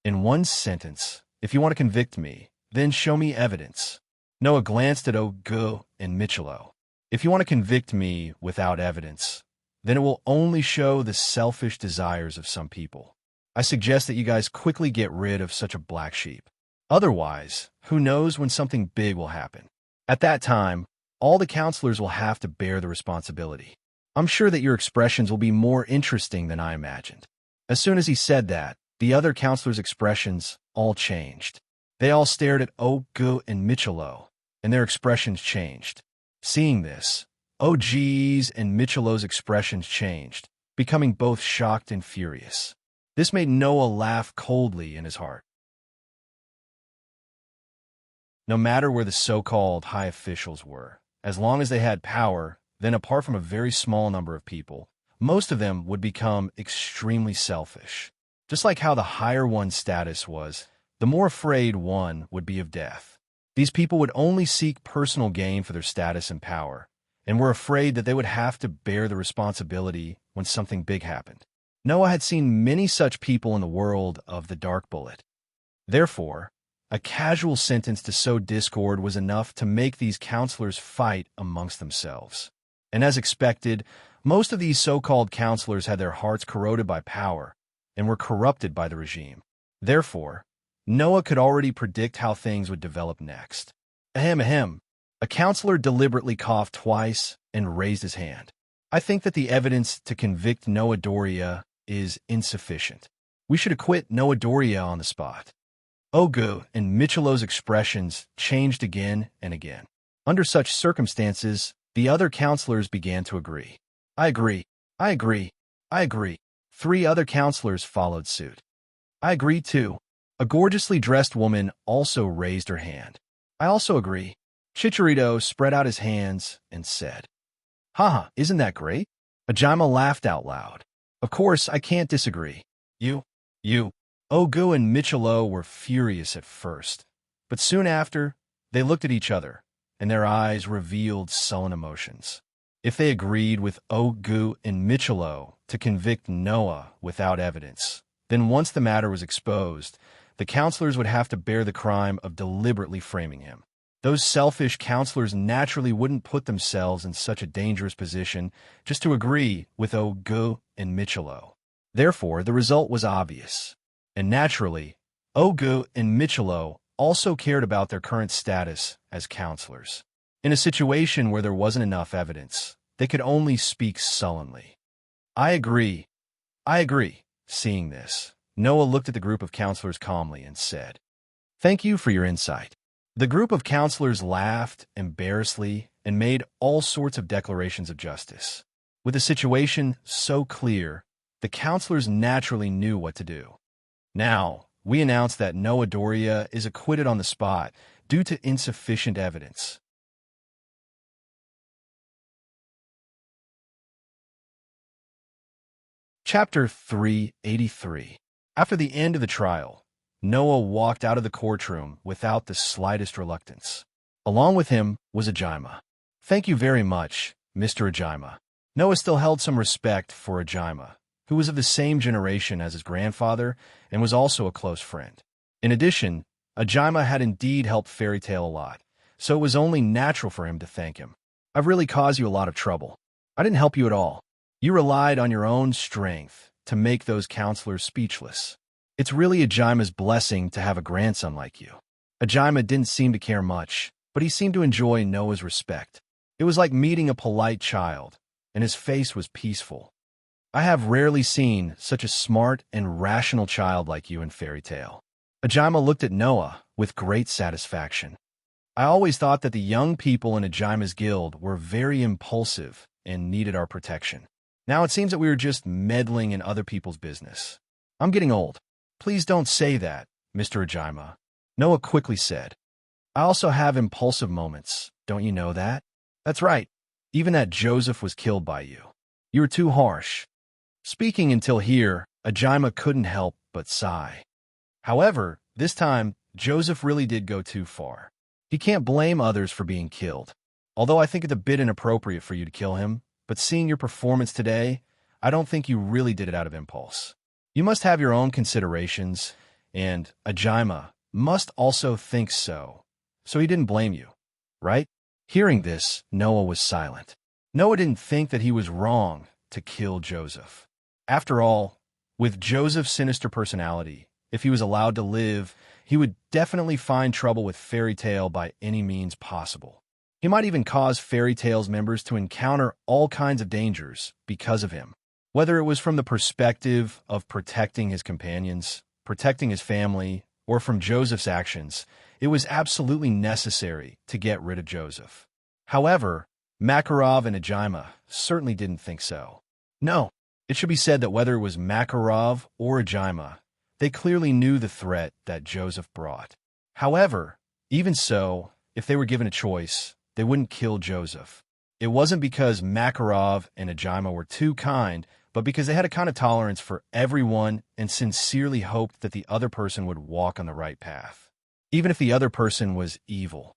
In one sentence, if you want to convict me, then show me evidence. Noah glanced at Ogu and Michelo. If you want to convict me without evidence, then it will only show the selfish desires of some people. I suggest that you guys quickly get rid of such a black sheep. Otherwise, who knows when something big will happen. At that time, all the counselors will have to bear the responsibility. I'm sure that your expressions will be more interesting than I imagined. As soon as he said that, the other counselors' expressions all changed. They all stared at Ogu and Michelo, and their expressions changed. Seeing this, OG's and Michelo's expressions changed, becoming both shocked and furious. This made Noah laugh coldly in his heart. No matter where the so-called high officials were, as long as they had power, then apart from a very small number of people, most of them would become extremely selfish. Just like how the higher one's status was, the more afraid one would be of death. These people would only seek personal gain for their status and power, and were afraid that they would have to bear the responsibility when something big happened. Noah had seen many such people in the world of the Dark Bullet. Therefore, a casual sentence to sow discord was enough to make these counselors fight amongst themselves. And as expected, most of these so-called counselors had their hearts corroded by power and were corrupted by the regime. Therefore, Noah could already predict how things would develop next. Ahem, ahem. A counselor deliberately coughed twice and raised his hand. I think that the evidence to convict Noah Doria is insufficient. We should acquit Noah Doria on the spot. Ogu and Michelo's expressions changed again and again. Under such circumstances, the other counselors began to agree. I agree. I agree. I agree. 3 other counselors followed suit. I agree too. A gorgeously dressed woman also raised her hand. I also agree. Chicharito spread out his hands and said, Haha, isn't that great? Ajima laughed out loud. Of course, I can't disagree. You. Ogu and Michelo were furious at first, but soon after, they looked at each other, and their eyes revealed sullen emotions. If they agreed with Ogu and Michelo to convict Noah without evidence, then once the matter was exposed, the counselors would have to bear the crime of deliberately framing him. Those selfish counselors naturally wouldn't put themselves in such a dangerous position just to agree with Ogu and Michelo. Therefore, the result was obvious. And naturally, Ogu and Michelo also cared about their current status as counselors. In a situation where there wasn't enough evidence, they could only speak sullenly. I agree. I agree. Seeing this, Noah looked at the group of counselors calmly and said, Thank you for your insight. The group of counselors laughed embarrassedly and made all sorts of declarations of justice. With the situation so clear, the counselors naturally knew what to do. Now, we announce that Noah Doria is acquitted on the spot due to insufficient evidence. Chapter 383. After the end of the trial, Noah walked out of the courtroom without the slightest reluctance. Along with him was Ajima. "Thank you very much, Mr. Ajima." Noah still held some respect for Ajima, who was of the same generation as his grandfather and was also a close friend. In addition, Ajima had indeed helped Fairy Tale a lot, so it was only natural for him to thank him. "I've really caused you a lot of trouble. I didn't help you at all. You relied on your own strength to make those counselors speechless. It's really Ajima's blessing to have a grandson like you." Ajima didn't seem to care much, but he seemed to enjoy Noah's respect. It was like meeting a polite child, and his face was peaceful. "I have rarely seen such a smart and rational child like you in Fairy Tale." Ajima looked at Noah with great satisfaction. "I always thought that the young people in Ajima's guild were very impulsive and needed our protection. Now it seems that we were just meddling in other people's business. I'm getting old." "Please don't say that, Mr. Ajima," Noah quickly said. "I also have impulsive moments, don't you know that?" "That's right. Even that Joseph was killed by you. You were too harsh." Speaking until here, Ajima couldn't help but sigh. However, this time, Joseph really did go too far. He can't blame others for being killed. Although I think it's a bit inappropriate for you to kill him, but seeing your performance today, I don't think you really did it out of impulse. You must have your own considerations, and Ajima must also think so. So he didn't blame you, right? Hearing this, Noah was silent. Noah didn't think that he was wrong to kill Joseph. After all, with Joseph's sinister personality, if he was allowed to live, he would definitely find trouble with Fairy Tale by any means possible. He might even cause Fairy Tale's members to encounter all kinds of dangers because of him. Whether it was from the perspective of protecting his companions, protecting his family, or from Joseph's actions, it was absolutely necessary to get rid of Joseph. However, Makarov and Ajima certainly didn't think so. No, it should be said that whether it was Makarov or Ajima, they clearly knew the threat that Joseph brought. However, even so, if they were given a choice, they wouldn't kill Joseph. It wasn't because Makarov and Ajima were too kind, but because they had a kind of tolerance for everyone and sincerely hoped that the other person would walk on the right path, even if the other person was evil.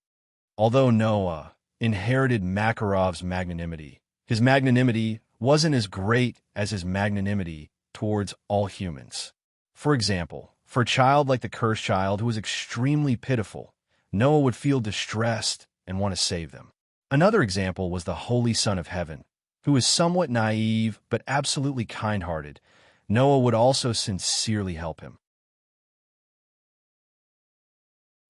Although Noah inherited Makarov's magnanimity, his magnanimity wasn't as great as his magnanimity towards all humans. For example, for a child like the cursed child who was extremely pitiful, Noah would feel distressed and want to save them. Another example was the Holy Son of Heaven, who was somewhat naive but absolutely kind-hearted. Noah would also sincerely help him.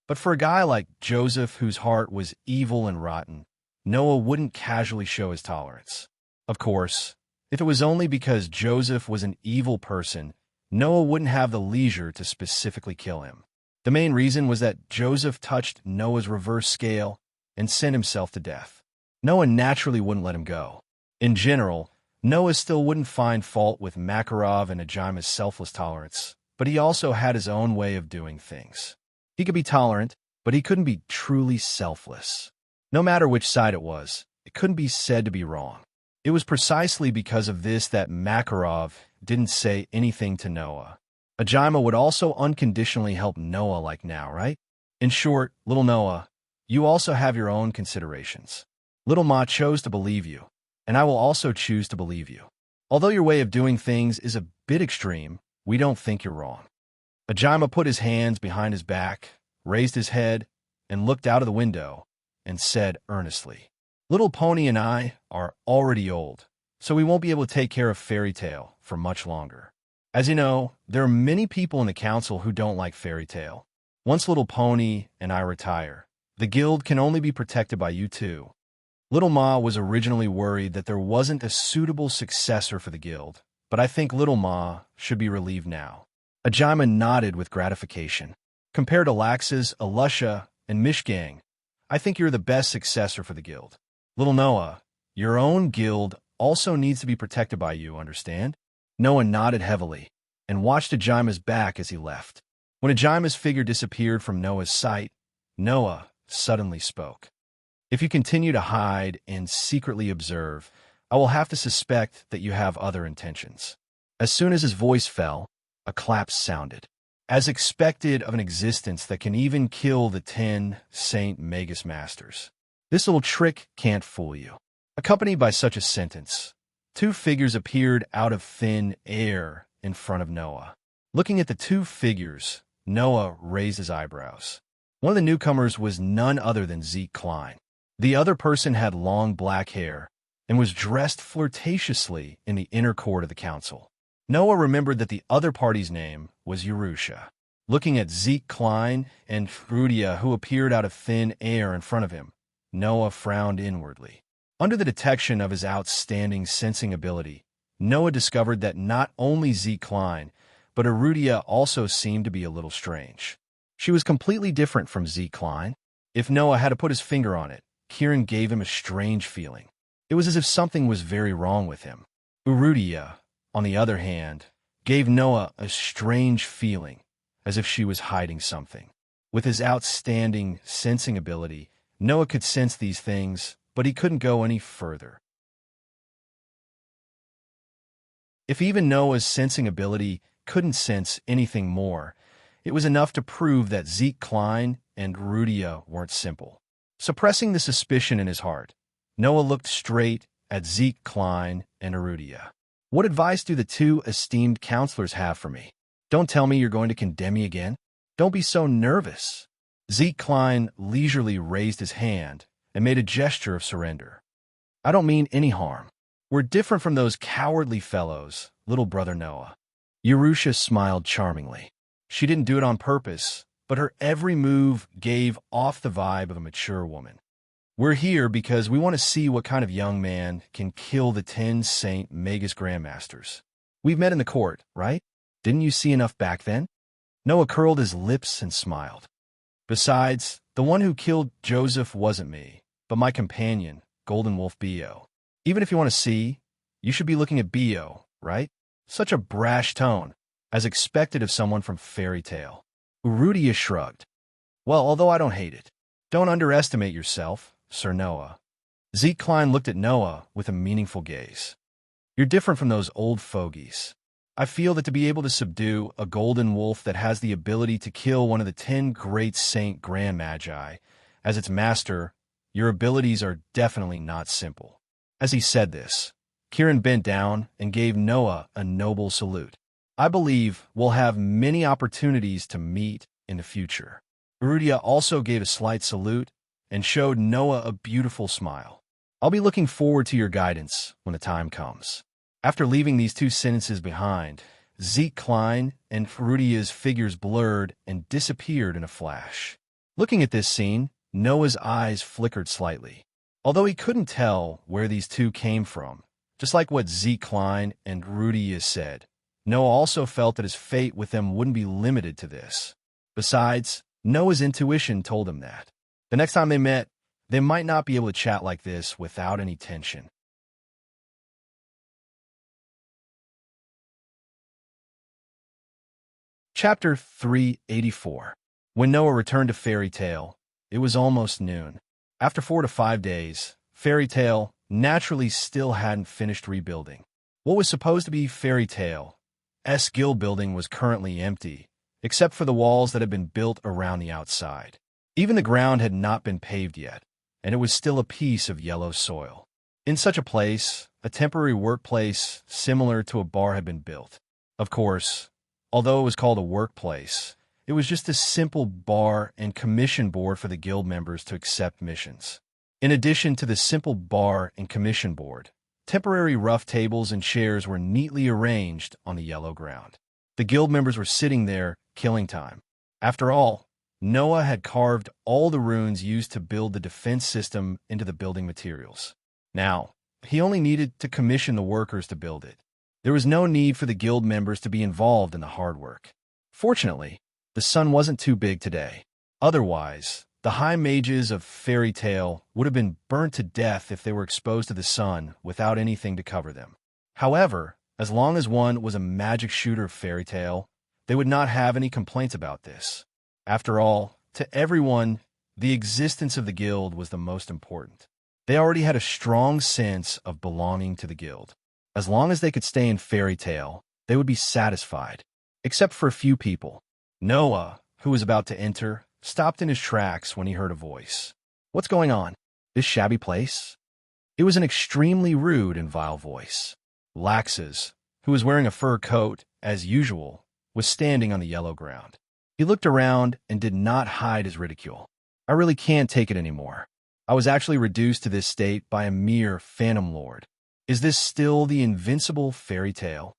But for a guy like Joseph, whose heart was evil and rotten, Noah wouldn't casually show his tolerance. Of course, if it was only because Joseph was an evil person, Noah wouldn't have the leisure to specifically kill him. The main reason was that Joseph touched Noah's reverse scale and sent himself to death. Noah naturally wouldn't let him go. In general, Noah still wouldn't find fault with Makarov and Ajima's selfless tolerance, but he also had his own way of doing things. He could be tolerant, but he couldn't be truly selfless. No matter which side it was, it couldn't be said to be wrong. It was precisely because of this that Makarov didn't say anything to Noah. Ajima would also unconditionally help Noah like now, right? In short, little Noah, you also have your own considerations. Little Ma chose to believe you, and I will also choose to believe you. Although your way of doing things is a bit extreme, we don't think you're wrong. Ajima put his hands behind his back, raised his head, and looked out of the window, and said earnestly, "Little Pony and I are already old, so we won't be able to take care of Fairy Tale for much longer. As you know, there are many people in the council who don't like Fairy Tale. Once Little Pony and I retire, the guild can only be protected by you two." Little Ma was originally worried that there wasn't a suitable successor for the guild, but I think Little Ma should be relieved now. Ajima nodded with gratification. "Compared to Lax's, Alusha, and Mishgang, I think you're the best successor for the guild. Little Noah, your own guild also needs to be protected by you, understand?" Noah nodded heavily and watched Ajima's back as he left. When Ajima's figure disappeared from Noah's sight, Noah suddenly spoke. "If you continue to hide and secretly observe, I will have to suspect that you have other intentions." As soon as his voice fell, a clap sounded. as expected of an existence that can even kill the 10 Saint Magus Masters. This little trick can't fool you. Accompanied by such a sentence, two figures appeared out of thin air in front of Noah. Looking at the two figures, Noah raised his eyebrows. One of the newcomers was none other than Zeke Klein. The other person had long black hair and was dressed flirtatiously in the inner court of the council. Noah remembered that the other party's name was Yerusha. Looking at Zeke Klein and Rudia, who appeared out of thin air in front of him, Noah frowned inwardly. Under the detection of his outstanding sensing ability, Noah discovered that not only Zeke Klein, but Arudia also seemed to be a little strange. She was completely different from Zeke Klein. If Noah had to put his finger on it, Kieran gave him a strange feeling. It was as if something was very wrong with him. Arudia, on the other hand, gave Noah a strange feeling, as if she was hiding something. With his outstanding sensing ability, Noah could sense these things, but he couldn't go any further. If even Noah's sensing ability couldn't sense anything more, it was enough to prove that Zeke Klein and Rudia weren't simple. Suppressing the suspicion in his heart, Noah looked straight at Zeke Klein and Arudia. What advice do the two esteemed counselors have for me? Don't tell me you're going to condemn me again. Don't be so nervous. Zeke Klein leisurely raised his hand and made a gesture of surrender. I don't mean any harm. We're different from those cowardly fellows, little brother Noah. Yerusha smiled charmingly. She didn't do it on purpose, but her every move gave off the vibe of a mature woman. We're here because we want to see what kind of young man can kill the 10 Saint Magus Grandmasters. We've met in the court, right? Didn't you see enough back then? Noah curled his lips and smiled. Besides, the one who killed Joseph wasn't me, but my companion, Golden Wolf Bio. Even if you want to see, you should be looking at Bio, right? Such a brash tone, as expected of someone from fairy tale. Urudia shrugged. Well, although I don't hate it. Don't underestimate yourself, Sir Noah. Zeke Klein looked at Noah with a meaningful gaze. You're different from those old fogies. I feel that to be able to subdue a golden wolf that has the ability to kill one of the 10 great Saint Grand Magi as its master, your abilities are definitely not simple. As he said this, Kieran bent down and gave Noah a noble salute. I believe we'll have many opportunities to meet in the future. Urudia also gave a slight salute and showed Noah a beautiful smile. I'll be looking forward to your guidance when the time comes. After leaving these two sentences behind, Zeke Klein and Urudia's figures blurred and disappeared in a flash. Looking at this scene, Noah's eyes flickered slightly. Although he couldn't tell where these two came from, just like what Zeke Klein and Urudia said, Noah also felt that his fate with them wouldn't be limited to this. Besides, Noah's intuition told him that. The next time they met, they might not be able to chat like this without any tension. Chapter 384. When Noah returned to Fairy Tale, it was almost noon. After 4 to 5 days, Fairy Tale naturally still hadn't finished rebuilding. What was supposed to be Fairy Tale's guild building was currently empty, except for the walls that had been built around the outside. Even the ground had not been paved yet, and it was still a piece of yellow soil. In such a place, a temporary workplace similar to a bar had been built. Of course, although it was called a workplace, it was just a simple bar and commission board for the guild members to accept missions. In addition to the simple bar and commission board, temporary rough tables and chairs were neatly arranged on the yellow ground. The guild members were sitting there, killing time. After all, Noah had carved all the runes used to build the defense system into the building materials. Now, he only needed to commission the workers to build it. There was no need for the guild members to be involved in the hard work. Fortunately, the sun wasn't too big today. Otherwise, the high mages of Fairy Tale would have been burnt to death if they were exposed to the sun without anything to cover them. However, as long as one was a magic shooter of Fairy Tale, they would not have any complaints about this. After all, to everyone, the existence of the guild was the most important. They already had a strong sense of belonging to the guild. As long as they could stay in Fairy Tale, they would be satisfied, except for a few people. Noah, who was about to enter, stopped in his tracks when he heard a voice. "What's going on? This shabby place?" It was an extremely rude and vile voice. Laxus, who was wearing a fur coat, as usual, was standing on the yellow ground. He looked around and did not hide his ridicule. "I really can't take it anymore. I was actually reduced to this state by a mere phantom lord. Is this still the invincible fairy tale?"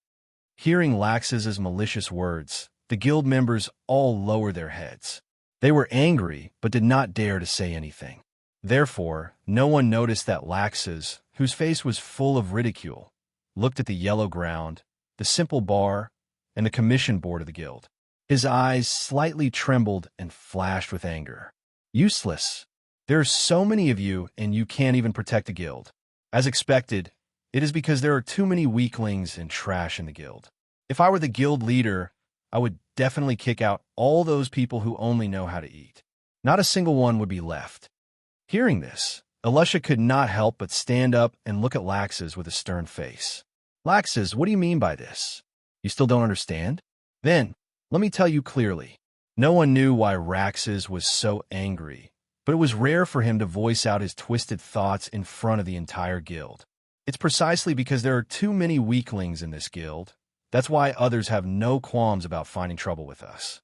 Hearing Laxus's malicious words, the guild members all lowered their heads. They were angry, but did not dare to say anything. Therefore, no one noticed that Laxus, whose face was full of ridicule, looked at the yellow ground, the simple bar, and the commission board of the guild. His eyes slightly trembled and flashed with anger. "Useless. There are so many of you, and you can't even protect the guild. As expected, it is because there are too many weaklings and trash in the guild. If I were the guild leader, I would definitely kick out all those people who only know how to eat. Not a single one would be left." Hearing this, Elisha could not help but stand up and look at Laxus with a stern face. "Laxus, what do you mean by this? You still don't understand? Then, let me tell you clearly. No one knew why Raxus was so angry, but it was rare for him to voice out his twisted thoughts in front of the entire guild. It's precisely because there are too many weaklings in this guild. That's why others have no qualms about finding trouble with us.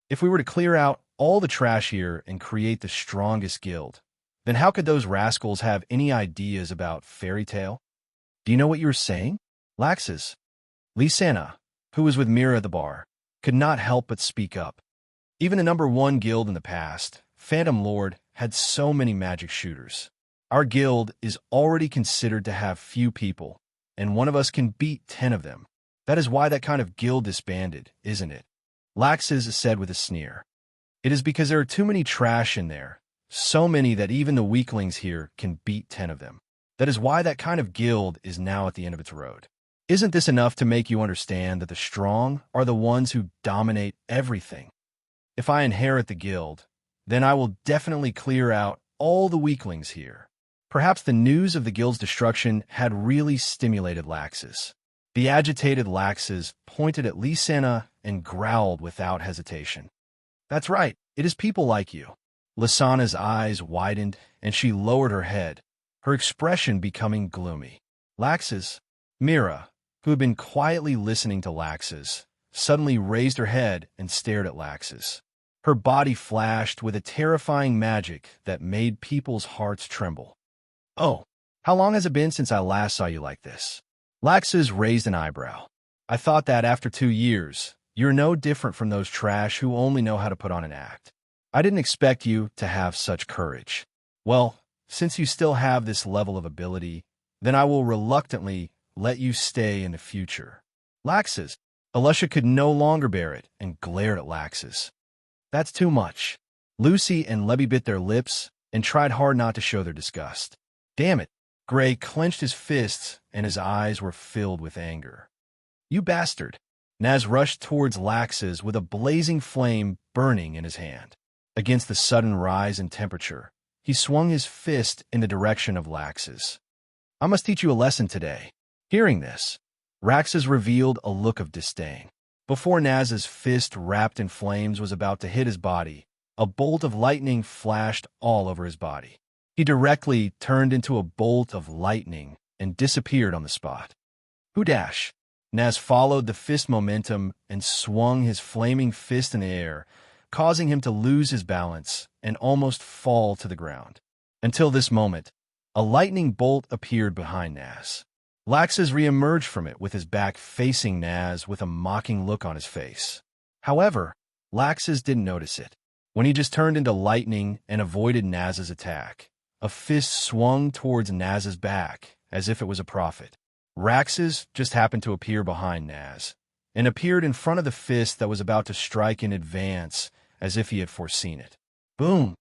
If we were to clear out all the trash here and create the strongest guild, then how could those rascals have any ideas about fairy tale? Do you know what you were saying?" Laxus, Lysana, who was with Mira at the bar, could not help but speak up. Even the #1 guild in the past, Phantom Lord, had so many magic shooters. Our guild is already considered to have few people, and one of us can beat 10 of them. That is why that kind of guild disbanded, isn't it? Laxus said with a sneer. "It is because there are too many trash in there, so many that even the weaklings here can beat 10 of them. That is why that kind of guild is now at the end of its road. Isn't this enough to make you understand that the strong are the ones who dominate everything? If I inherit the guild, then I will definitely clear out all the weaklings here." Perhaps the news of the guild's destruction had really stimulated Laxus. The agitated Laxus pointed at Lysana and growled without hesitation. "That's right, it is people like you." Lysana's eyes widened and she lowered her head, her expression becoming gloomy. Laxus, Mira, who had been quietly listening to Laxus, suddenly raised her head and stared at Laxus. Her body flashed with a terrifying magic that made people's hearts tremble. "Oh, how long has it been since I last saw you like this?" Laxus raised an eyebrow. "I thought that after 2 years, you're no different from those trash who only know how to put on an act. I didn't expect you to have such courage. Well, since you still have this level of ability, then I will reluctantly let you stay in the future." Laxus, Elisha could no longer bear it and glared at Laxus. "That's too much." Lucy and Lebby bit their lips and tried hard not to show their disgust. "Damn it." Gray clenched his fists and his eyes were filled with anger. "You bastard." Naz rushed towards Laxus with a blazing flame burning in his hand. Against the sudden rise in temperature, he swung his fist in the direction of Laxus. "I must teach you a lesson today." Hearing this, Raxus revealed a look of disdain. Before Naz's fist wrapped in flames was about to hit his body, a bolt of lightning flashed all over his body. He directly turned into a bolt of lightning and disappeared on the spot. Hoodash! Naz followed the fist momentum and swung his flaming fist in the air, causing him to lose his balance and almost fall to the ground. Until this moment, a lightning bolt appeared behind Naz. Laxus reemerged from it with his back facing Naz with a mocking look on his face. However, Laxus didn't notice it. When he just turned into lightning and avoided Naz's attack, a fist swung towards Naz's back as if it was a prophet. Raxus just happened to appear behind Naz and appeared in front of the fist that was about to strike in advance as if he had foreseen it. Boom!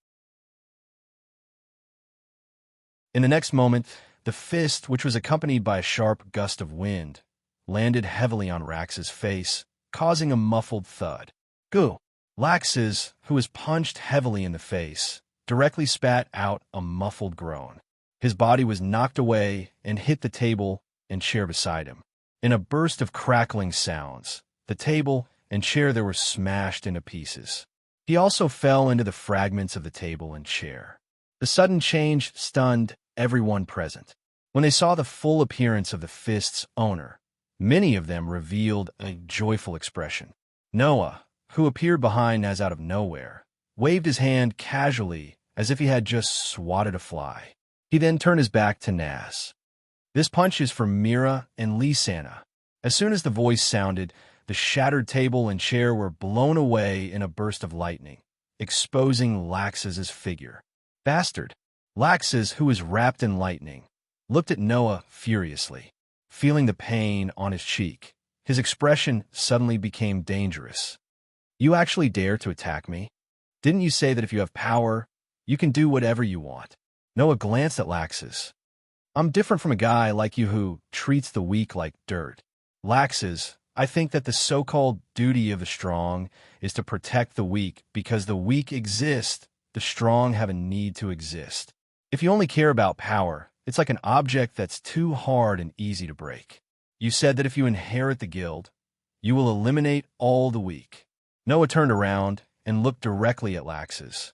In the next moment, the fist, which was accompanied by a sharp gust of wind, landed heavily on Rax's face, causing a muffled thud. Goo! Laxus, who was punched heavily in the face, directly spat out a muffled groan. His body was knocked away and hit the table and chair beside him. In a burst of crackling sounds, the table, and chair there were smashed into pieces. He also fell into the fragments of the table and chair. The sudden change stunned everyone present. When they saw the full appearance of the fist's owner, many of them revealed a joyful expression. Noah, who appeared behind Naz out of nowhere, waved his hand casually as if he had just swatted a fly. He then turned his back to Naz. "This punch is for Mira and Lysana." As soon as the voice sounded, the shattered table and chair were blown away in a burst of lightning, exposing Lax's figure. Bastard! Laxus, who was wrapped in lightning, looked at Noah furiously. Feeling the pain on his cheek, his expression suddenly became dangerous. "You actually dare to attack me? Didn't you say that if you have power, you can do whatever you want?" Noah glanced at Laxus. "I'm different from a guy like you who treats the weak like dirt. Laxus, I think that the so-called duty of the strong is to protect the weak because the weak exist, the strong have a need to exist. If you only care about power, it's like an object that's too hard and easy to break. You said that if you inherit the guild, you will eliminate all the weak." Noah turned around and looked directly at Laxus.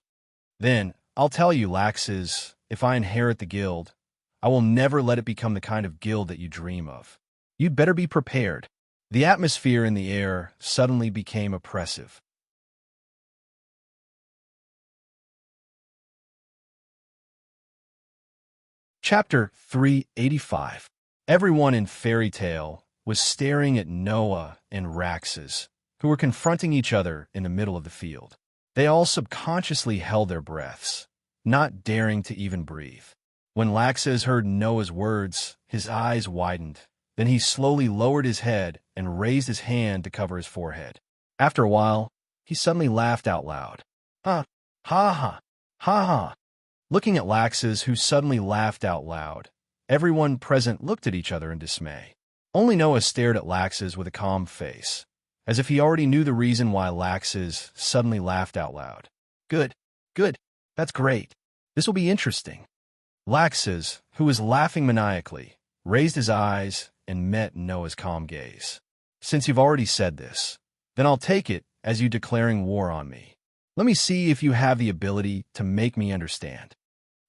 "Then, I'll tell you, Laxus, if I inherit the guild, I will never let it become the kind of guild that you dream of. You'd better be prepared." The atmosphere in the air suddenly became oppressive. Chapter 385. Everyone in Fairy Tale was staring at Noah and Raxus, who were confronting each other in the middle of the field. They all subconsciously held their breaths, not daring to even breathe. When Laxus heard Noah's words, his eyes widened. Then he slowly lowered his head and raised his hand to cover his forehead. After a while, he suddenly laughed out loud. Ha, ha, ha, ha, ha. Looking at Laxus, who suddenly laughed out loud, everyone present looked at each other in dismay. Only Noah stared at Laxus with a calm face, as if he already knew the reason why Laxus suddenly laughed out loud. Good, good, that's great. This will be interesting." Laxus, who was laughing maniacally, raised his eyes and met Noah's calm gaze. "Since you've already said this, then I'll take it as you declaring war on me. Let me see if you have the ability to make me understand."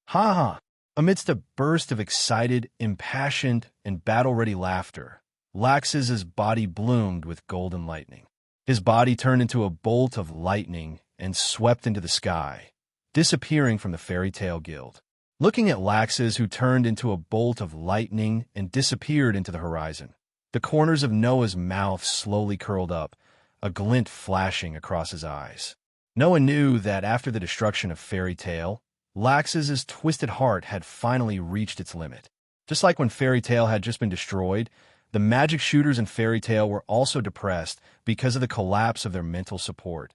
Ha ha! Amidst a burst of excited, impassioned, and battle-ready laughter, Laxus's body bloomed with golden lightning. His body turned into a bolt of lightning and swept into the sky, disappearing from the Fairy Tale Guild. Looking at Laxus, who turned into a bolt of lightning and disappeared into the horizon, the corners of Noah's mouth slowly curled up, a glint flashing across his eyes. Noah knew that after the destruction of Fairy Tale, Laxus's twisted heart had finally reached its limit. Just like when Fairy Tale had just been destroyed, the magic shooters in Fairy Tale were also depressed because of the collapse of their mental support.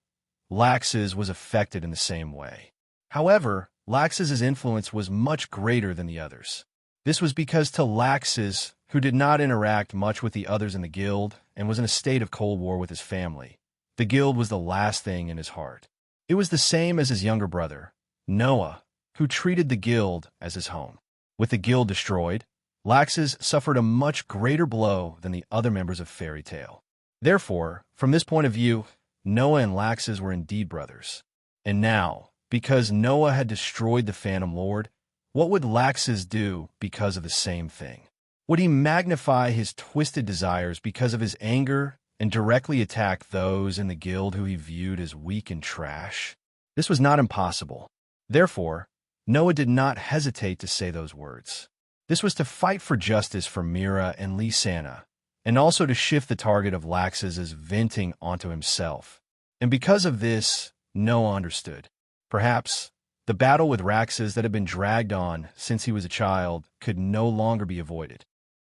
Laxus was affected in the same way. However, Laxus's influence was much greater than the others. This was because to Laxus, who did not interact much with the others in the guild and was in a state of cold war with his family, the guild was the last thing in his heart. It was the same as his younger brother, Noah, who treated the guild as his home. With the guild destroyed, Laxus suffered a much greater blow than the other members of Fairy Tale. Therefore, from this point of view, Noah and Laxus were indeed brothers. And now, because Noah had destroyed the Phantom Lord, what would Laxus do because of the same thing? Would he magnify his twisted desires because of his anger and directly attack those in the guild who he viewed as weak and trash? This was not impossible. Therefore, Noah did not hesitate to say those words. This was to fight for justice for Mira and Lysana, and also to shift the target of Laxus's venting onto himself. And because of this, Noah understood. Perhaps the battle with Raxus that had been dragged on since he was a child could no longer be avoided.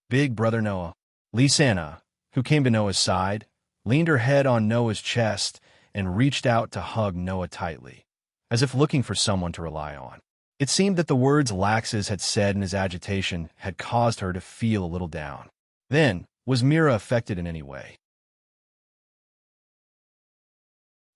Big brother Noah. Lysana, who came to Noah's side, leaned her head on Noah's chest and reached out to hug Noah tightly, as if looking for someone to rely on. It seemed that the words Laxus had said in his agitation had caused her to feel a little down. Then, was Mira affected in any way?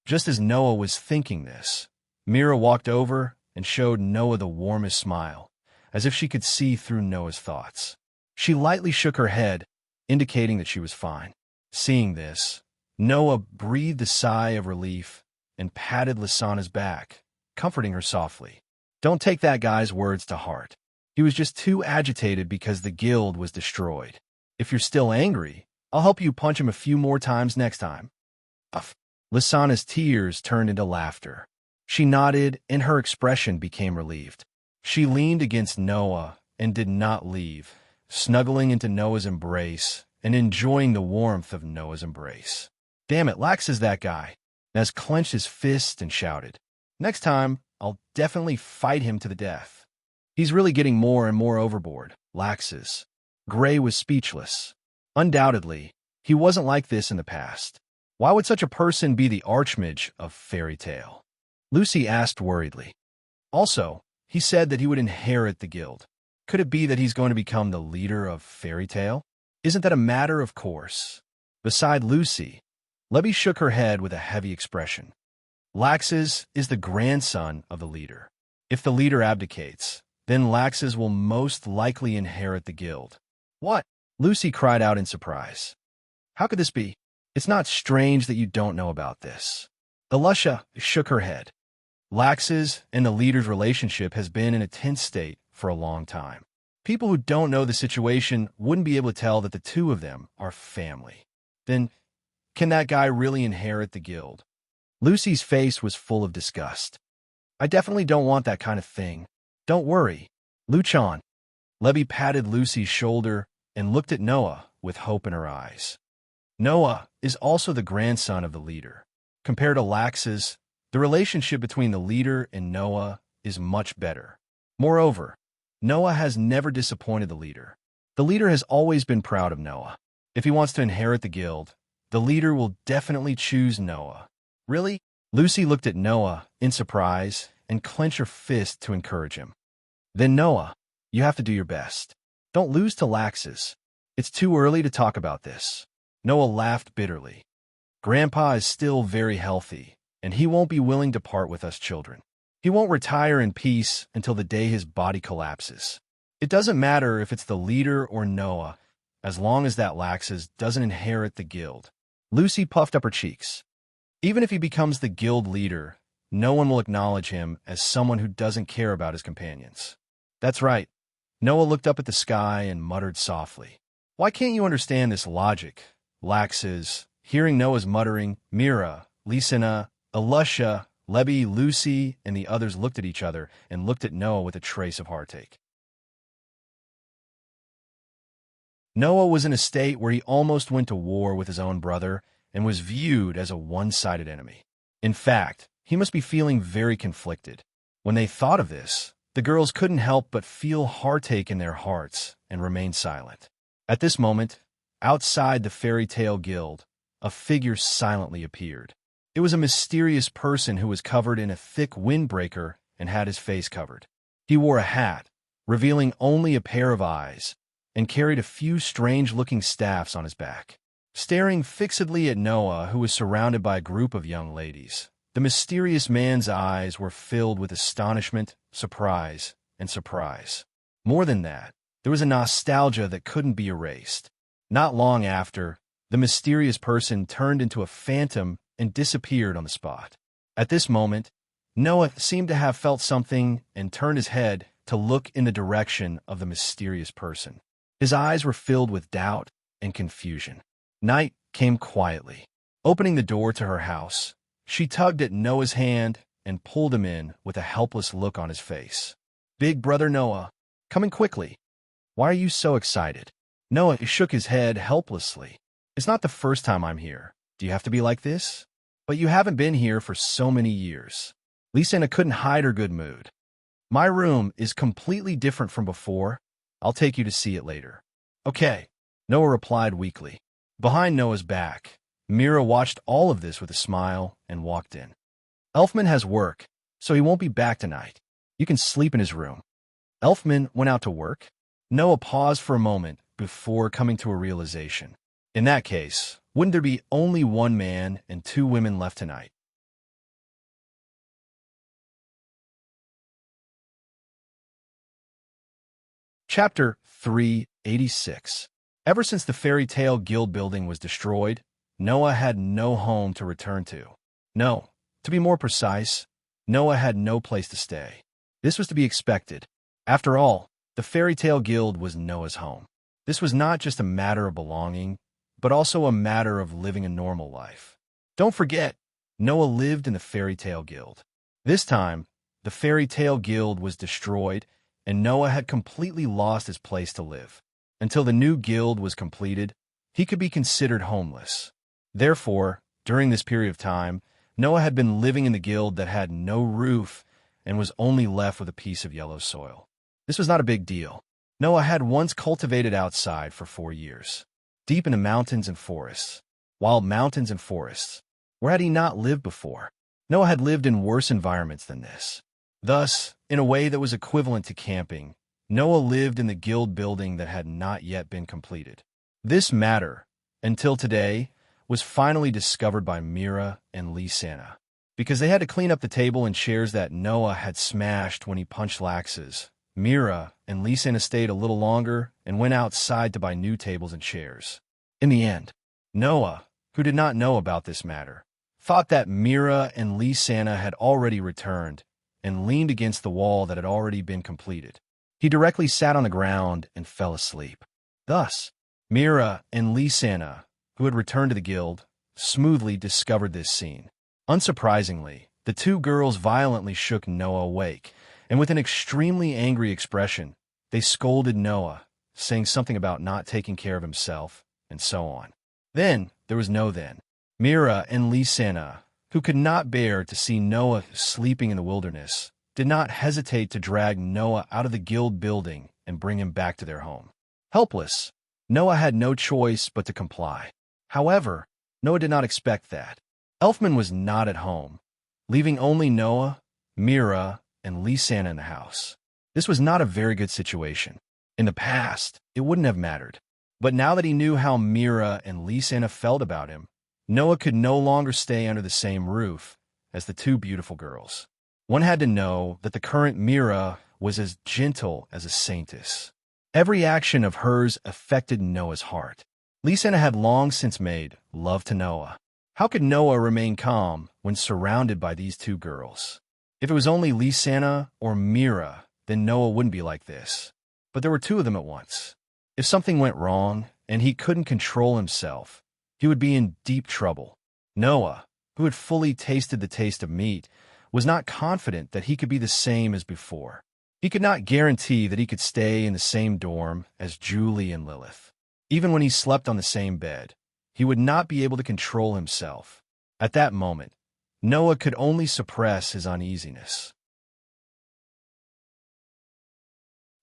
Just as Noah was thinking this, Mira walked over and showed Noah the warmest smile, as if she could see through Noah's thoughts. She lightly shook her head, indicating that she was fine. Seeing this, Noah breathed a sigh of relief and patted Lysana's back, comforting her softly. Don't take that guy's words to heart. He was just too agitated because the guild was destroyed. If you're still angry, I'll help you punch him a few more times next time. Puff. Lysana's tears turned into laughter. She nodded, and her expression became relieved. She leaned against Noah and did not leave, snuggling into Noah's embrace and enjoying the warmth of Noah's embrace. Damn it, Lax is that guy. Nez clenched his fist and shouted, Next time, I'll definitely fight him to the death. He's really getting more and more overboard, Lax is. Gray was speechless. Undoubtedly, he wasn't like this in the past. Why would such a person be the archmage of fairy tale? Lucy asked worriedly. Also, he said that he would inherit the guild. Could it be that he's going to become the leader of fairy tale? Isn't that a matter of course? Beside Lucy, Lebby shook her head with a heavy expression. Laxes is the grandson of the leader. If the leader abdicates, then Laxes will most likely inherit the guild. What? Lucy cried out in surprise. How could this be? It's not strange that you don't know about this. Elusha shook her head. Laxes and the leader's relationship has been in a tense state for a long time. People who don't know the situation wouldn't be able to tell that the two of them are family. Then, can that guy really inherit the guild? Lucy's face was full of disgust. I definitely don't want that kind of thing. Don't worry, Luchan. Lebby patted Lucy's shoulder and looked at Noah with hope in her eyes. Noah is also the grandson of the leader. Compared to Lax's, the relationship between the leader and Noah is much better. Moreover, Noah has never disappointed the leader. The leader has always been proud of Noah. If he wants to inherit the guild, the leader will definitely choose Noah. Really? Lucy looked at Noah in surprise and clenched her fist to encourage him. Then Noah, you have to do your best. Don't lose to Lax's. It's too early to talk about this. Noah laughed bitterly. Grandpa is still very healthy, and he won't be willing to part with us children. He won't retire in peace until the day his body collapses. It doesn't matter if it's the leader or Noah, as long as that Laxes doesn't inherit the guild. Lucy puffed up her cheeks. Even if he becomes the guild leader, no one will acknowledge him as someone who doesn't care about his companions. That's right. Noah looked up at the sky and muttered softly. Why can't you understand this logic? Laxes, hearing Noah's muttering, Mira, Lysana, Elusha, Lebby, Lucy, and the others looked at each other and looked at Noah with a trace of heartache. Noah was in a state where he almost went to war with his own brother and was viewed as a one-sided enemy. In fact, he must be feeling very conflicted. When they thought of this, the girls couldn't help but feel heartache in their hearts and remain silent. At this moment, outside the fairy tale guild, a figure silently appeared. It was a mysterious person who was covered in a thick windbreaker and had his face covered. He wore a hat, revealing only a pair of eyes, and carried a few strange-looking staffs on his back. Staring fixedly at Noah, who was surrounded by a group of young ladies, the mysterious man's eyes were filled with astonishment, surprise, and surprise. More than that, there was a nostalgia that couldn't be erased. Not long after, the mysterious person turned into a phantom and disappeared on the spot. At this moment, Noah seemed to have felt something and turned his head to look in the direction of the mysterious person. His eyes were filled with doubt and confusion. Night came quietly. Opening the door to her house, she tugged at Noah's hand and pulled him in with a helpless look on his face. Big brother Noah, coming quickly. Why are you so excited? Noah shook his head helplessly. It's not the first time I'm here. Do you have to be like this? But you haven't been here for so many years. Lysana couldn't hide her good mood. My room is completely different from before. I'll take you to see it later. Okay, Noah replied weakly. Behind Noah's back, Mira watched all of this with a smile and walked in. Elfman has work, so he won't be back tonight. You can sleep in his room. Elfman went out to work? Noah paused for a moment before coming to a realization. In that case, wouldn't there be only one man and two women left tonight? Chapter 386. Ever since the fairy tale guild building was destroyed, Noah had no home to return to. No, to be more precise, Noah had no place to stay. This was to be expected. After all, the Fairy Tale Guild was Noah's home. This was not just a matter of belonging, but also a matter of living a normal life. Don't forget, Noah lived in the Fairy Tale Guild. This time, the Fairy Tale Guild was destroyed, and Noah had completely lost his place to live. Until the new guild was completed, he could be considered homeless. Therefore, during this period of time, Noah had been living in the guild that had no roof and was only left with a piece of yellow soil. This was not a big deal. Noah had once cultivated outside for 4 years, deep in the mountains and forests. Wild mountains and forests. Where had he not lived before? Noah had lived in worse environments than this. Thus, in a way that was equivalent to camping, Noah lived in the guild building that had not yet been completed. This matter, until today, was finally discovered by Mira and Lysana, because they had to clean up the table and chairs that Noah had smashed when he punched Laxes. Mira and Lysana stayed a little longer and went outside to buy new tables and chairs. In the end, Noah, who did not know about this matter, thought that Mira and Lysana had already returned and leaned against the wall that had already been completed. He directly sat on the ground and fell asleep. Thus, Mira and Lysana, who had returned to the guild, smoothly discovered this scene. Unsurprisingly, the two girls violently shook Noah awake, and with an extremely angry expression, they scolded Noah, saying something about not taking care of himself, and so on. Then, there was no then. Mira and Lysana, who could not bear to see Noah sleeping in the wilderness, did not hesitate to drag Noah out of the guild building and bring him back to their home. Helpless, Noah had no choice but to comply. However, Noah did not expect that. Elfman was not at home, leaving only Noah, Mira, and Lysana in the house. This was not a very good situation. In the past, it wouldn't have mattered. But now that he knew how Mira and Lysana felt about him, Noah could no longer stay under the same roof as the two beautiful girls. One had to know that the current Mira was as gentle as a saintess. Every action of hers affected Noah's heart. Lysana had long since made love to Noah. How could Noah remain calm when surrounded by these two girls? If it was only Lysana or Mira, then Noah wouldn't be like this. But there were two of them at once. If something went wrong and he couldn't control himself, he would be in deep trouble. Noah, who had fully tasted the taste of meat, was not confident that he could be the same as before. He could not guarantee that he could stay in the same dorm as Julie and Lilith. Even when he slept on the same bed, he would not be able to control himself. At that moment, Noah could only suppress his uneasiness.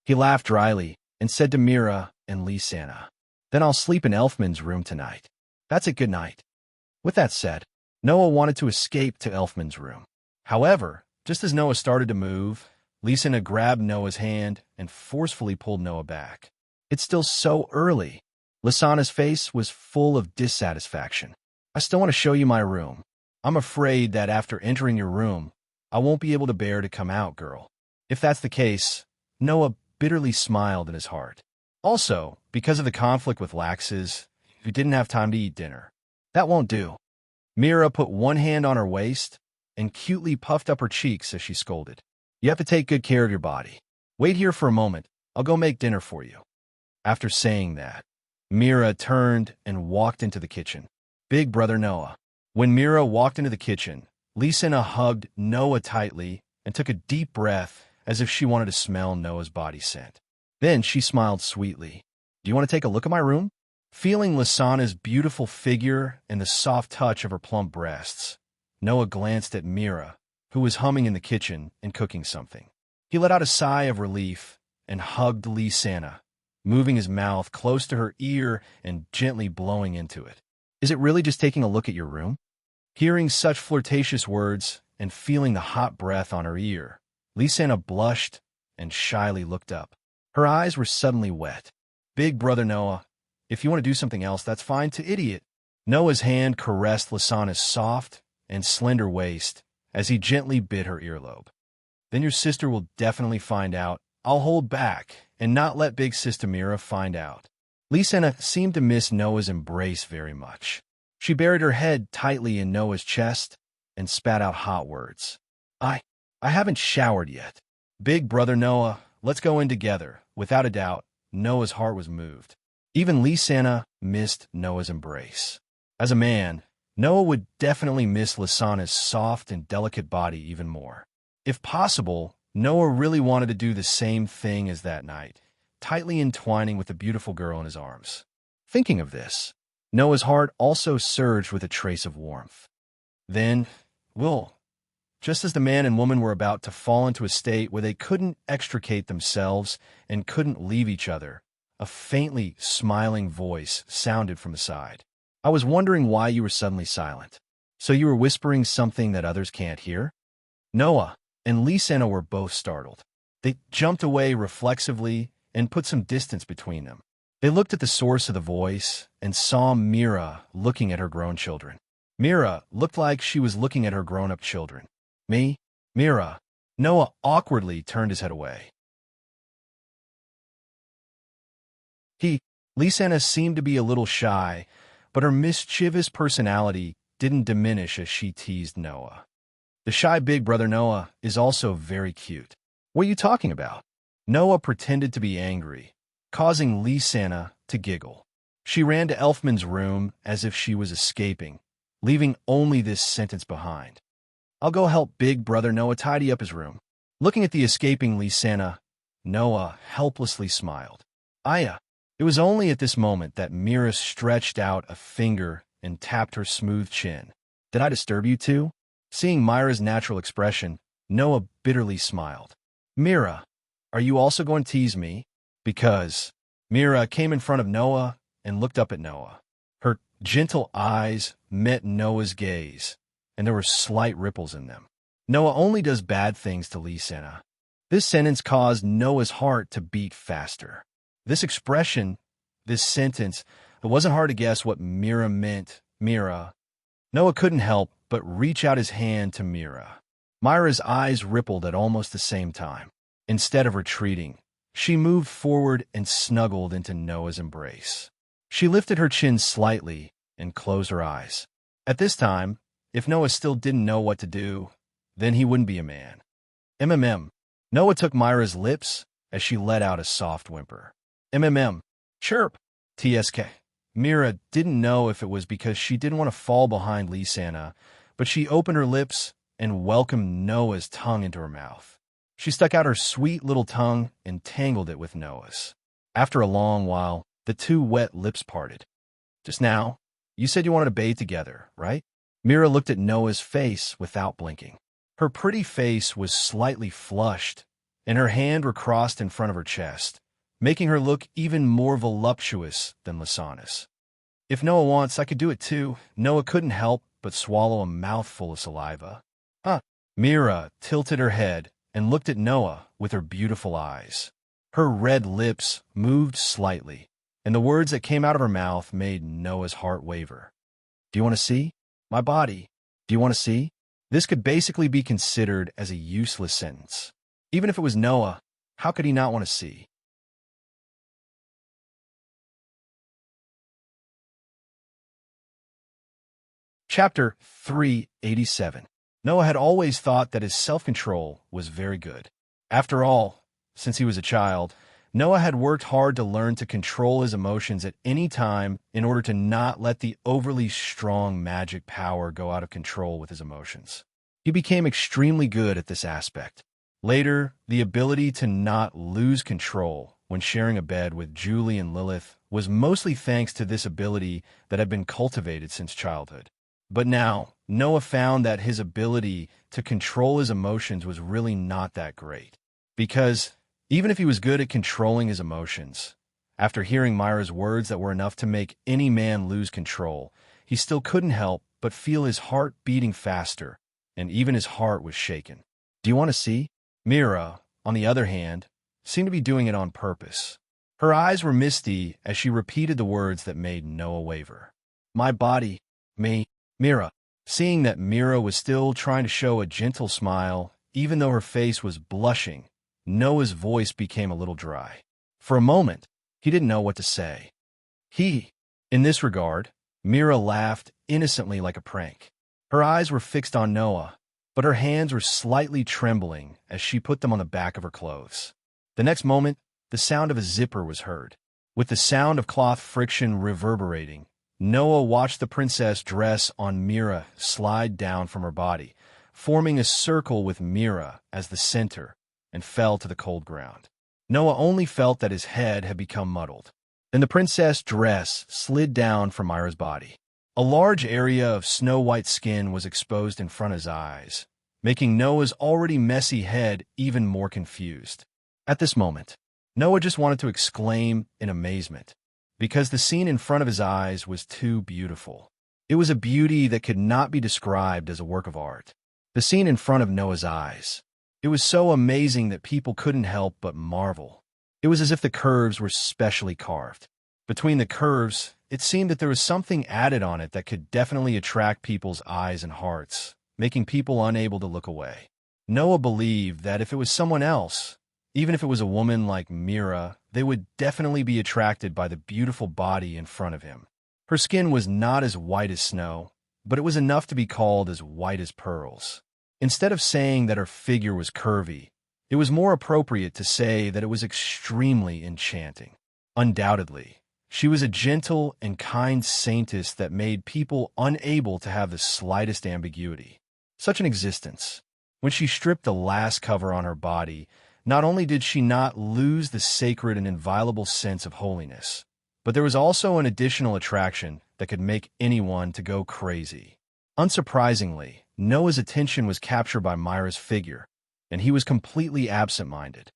He laughed dryly and said to Mira and Lysana, "Then I'll sleep in Elfman's room tonight. That's a good night." With that said, Noah wanted to escape to Elfman's room. However, just as Noah started to move, Lysana grabbed Noah's hand and forcefully pulled Noah back. "It's still so early." Lysana's face was full of dissatisfaction. "I still want to show you my room. I'm afraid that after entering your room, I won't be able to bear to come out, girl." If that's the case, Noah bitterly smiled in his heart. Also, because of the conflict with Laxes, who didn't have time to eat dinner. That won't do. Mira put one hand on her waist and cutely puffed up her cheeks as she scolded. "You have to take good care of your body. Wait here for a moment. I'll go make dinner for you." After saying that, Mira turned and walked into the kitchen. Big brother Noah. When Mira walked into the kitchen, Lysana hugged Noah tightly and took a deep breath as if she wanted to smell Noah's body scent. Then she smiled sweetly. "Do you want to take a look at my room?" Feeling Lysana's beautiful figure and the soft touch of her plump breasts, Noah glanced at Mira, who was humming in the kitchen and cooking something. He let out a sigh of relief and hugged Lysana, moving his mouth close to her ear and gently blowing into it. "Is it really just taking a look at your room?" Hearing such flirtatious words and feeling the hot breath on her ear, Lysana blushed and shyly looked up. Her eyes were suddenly wet. "Big brother Noah, if you want to do something else, that's fine too, idiot." Noah's hand caressed Lysana's soft and slender waist as he gently bit her earlobe. "Then your sister will definitely find out. I'll hold back and not let big sister Mira find out." Lysana seemed to miss Noah's embrace very much. She buried her head tightly in Noah's chest and spat out hot words. I, I haven't showered yet. Big brother Noah, let's go in together. Without a doubt, Noah's heart was moved. Even Lysana missed Noah's embrace. As a man, Noah would definitely miss Lysana's soft and delicate body even more. If possible, Noah really wanted to do the same thing as that night, tightly entwining with the beautiful girl in his arms. Thinking of this, Noah's heart also surged with a trace of warmth. Then, just as the man and woman were about to fall into a state where they couldn't extricate themselves and couldn't leave each other, a faintly smiling voice sounded from the side. I was wondering why you were suddenly silent. So you were whispering something that others can't hear? Noah and Lysana were both startled. They jumped away reflexively and put some distance between them. They looked at the source of the voice and saw Mira looking at her grown children. Mira looked like she was looking at her grown-up children. Me? Mira. Noah awkwardly turned his head away. Lysana seemed to be a little shy, but her mischievous personality didn't diminish as she teased Noah. The shy big brother Noah is also very cute. What are you talking about? Noah pretended to be angry, causing Lysana to giggle. She ran to Elfman's room as if she was escaping, leaving only this sentence behind. I'll go help big brother Noah tidy up his room. Looking at the escaping Lysana, Noah helplessly smiled. Aya. It was only at this moment that Mira stretched out a finger and tapped her smooth chin. Did I disturb you too? Seeing Myra's natural expression, Noah bitterly smiled. Mira, are you also going to tease me? Because Mira came in front of Noah and looked up at Noah. Her gentle eyes met Noah's gaze, and there were slight ripples in them. Noah only does bad things to Lysana. This sentence caused Noah's heart to beat faster. This expression, this sentence, it wasn't hard to guess what Mira meant. Mira. Noah couldn't help but reach out his hand to Mira. Myra's eyes rippled at almost the same time. Instead of retreating, she moved forward and snuggled into Noah's embrace. She lifted her chin slightly and closed her eyes. At this time, if Noah still didn't know what to do, then he wouldn't be a man. Noah took Myra's lips as she let out a soft whimper. Chirp. TSK. Mira didn't know if it was because she didn't want to fall behind Lysana, but she opened her lips and welcomed Noah's tongue into her mouth. She stuck out her sweet little tongue and tangled it with Noah's. After a long while, the two wet lips parted. Just now, you said you wanted to bathe together, right? Mira looked at Noah's face without blinking. Her pretty face was slightly flushed, and her hands were crossed in front of her chest, making her look even more voluptuous than Lysana's. If Noah wants, I could do it too. Noah couldn't help but swallow a mouthful of saliva. Mira tilted her head and looked at Noah with her beautiful eyes. Her red lips moved slightly, and the words that came out of her mouth made Noah's heart waver. Do you want to see? My body. Do you want to see? This could basically be considered as a useless sentence. Even if it was Noah, how could he not want to see? Chapter 387. Noah had always thought that his self-control was very good. After all, since he was a child, Noah had worked hard to learn to control his emotions at any time in order to not let the overly strong magic power go out of control with his emotions. He became extremely good at this aspect. Later, the ability to not lose control when sharing a bed with Julie and Lilith was mostly thanks to this ability that had been cultivated since childhood. But now, Noah found that his ability to control his emotions was really not that great. Because even if he was good at controlling his emotions, after hearing Myra's words that were enough to make any man lose control, he still couldn't help but feel his heart beating faster, and even his heart was shaken. Do you want to see? Mira, on the other hand, seemed to be doing it on purpose. Her eyes were misty as she repeated the words that made Noah waver. My body, me. Mira. Seeing that Mira was still trying to show a gentle smile, even though her face was blushing, Noah's voice became a little dry. For a moment, he didn't know what to say. In this regard, Mira laughed innocently like a prank. Her eyes were fixed on Noah, but her hands were slightly trembling as she put them on the back of her clothes. The next moment, the sound of a zipper was heard. With the sound of cloth friction reverberating, Noah watched the princess dress on Mira slide down from her body, forming a circle with Mira as the center, and fell to the cold ground. Noah only felt that his head had become muddled. Then the princess' dress slid down from Mira's body. A large area of snow-white skin was exposed in front of his eyes, making Noah's already messy head even more confused. At this moment, Noah just wanted to exclaim in amazement, because the scene in front of his eyes was too beautiful. It was a beauty that could not be described as a work of art. The scene in front of Noah's eyes. It was so amazing that people couldn't help but marvel. It was as if the curves were specially carved. Between the curves, it seemed that there was something added on it that could definitely attract people's eyes and hearts, making people unable to look away. Noah believed that if it was someone else, even if it was a woman like Mira, they would definitely be attracted by the beautiful body in front of him. Her skin was not as white as snow, but it was enough to be called as white as pearls. Instead of saying that her figure was curvy, it was more appropriate to say that it was extremely enchanting. Undoubtedly, she was a gentle and kind saintess that made people unable to have the slightest ambiguity. Such an existence. When she stripped the last cover on her body, not only did she not lose the sacred and inviolable sense of holiness, but there was also an additional attraction that could make anyone to go crazy. Unsurprisingly, Noah's attention was captured by Mira's figure, and he was completely absent-minded.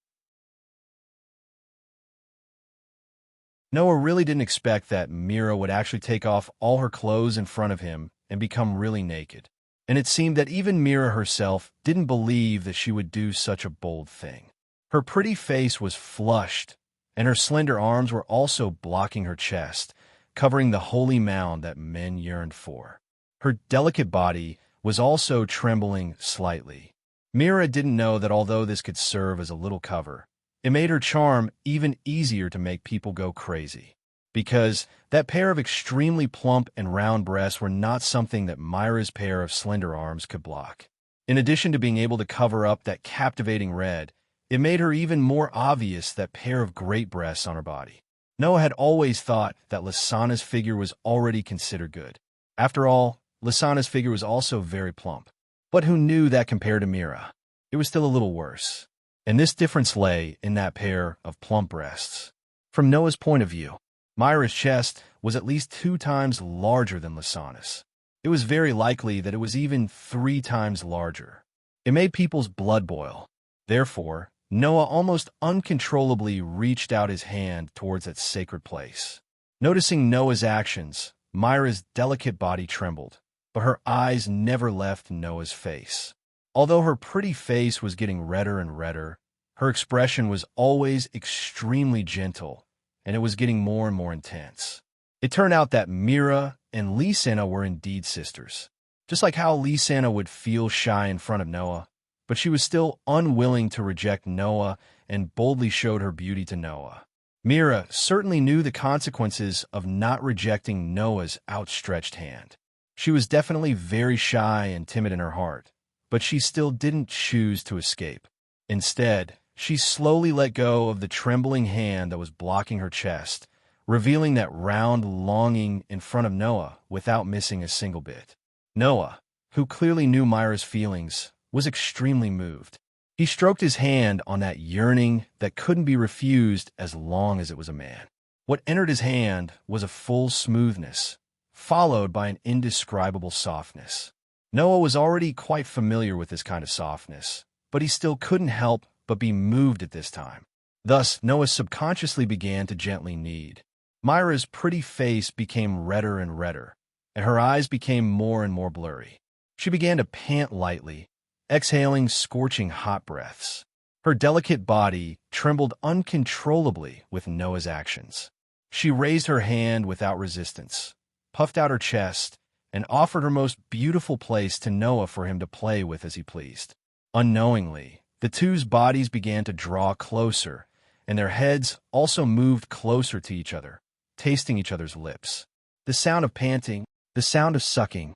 Noah really didn't expect that Mira would actually take off all her clothes in front of him and become really naked, and it seemed that even Mira herself didn't believe that she would do such a bold thing. Her pretty face was flushed, and her slender arms were also blocking her chest, covering the holy mound that men yearned for. Her delicate body was also trembling slightly. Mira didn't know that although this could serve as a little cover, it made her charm even easier to make people go crazy, because that pair of extremely plump and round breasts were not something that Mira's pair of slender arms could block. In addition to being able to cover up that captivating red, it made her even more obvious that pair of great breasts on her body. Noah had always thought that Lysana's figure was already considered good. After all, Lysana's figure was also very plump. But who knew that compared to Mira? It was still a little worse. And this difference lay in that pair of plump breasts. From Noah's point of view, Mira's chest was at least 2 times larger than Lysana's. It was very likely that it was even 3 times larger. It made people's blood boil. Therefore, Noah almost uncontrollably reached out his hand towards that sacred place. Noticing Noah's actions, Mira's delicate body trembled, but her eyes never left Noah's face. Although her pretty face was getting redder and redder, her expression was always extremely gentle, and it was getting more and more intense. It turned out that Mira and Lysana were indeed sisters. Just like how Lysana would feel shy in front of Noah, but she was still unwilling to reject Noah and boldly showed her beauty to Noah. Mira certainly knew the consequences of not rejecting Noah's outstretched hand. She was definitely very shy and timid in her heart, but she still didn't choose to escape. Instead, she slowly let go of the trembling hand that was blocking her chest, revealing that round longing in front of Noah without missing a single bit. Noah, who clearly knew Mira's feelings, was extremely moved. He stroked his hand on that yearning that couldn't be refused as long as it was a man. What entered his hand was a full smoothness, followed by an indescribable softness. Noah was already quite familiar with this kind of softness, but he still couldn't help but be moved at this time. Thus, Noah subconsciously began to gently knead. Mira's pretty face became redder and redder, and her eyes became more and more blurry. She began to pant lightly, exhaling scorching hot breaths. Her delicate body trembled uncontrollably with Noah's actions. She raised her hand without resistance, puffed out her chest, and offered her most beautiful place to Noah for him to play with as he pleased. Unknowingly, the two's bodies began to draw closer, and their heads also moved closer to each other, tasting each other's lips. the sound of panting, the sound of sucking.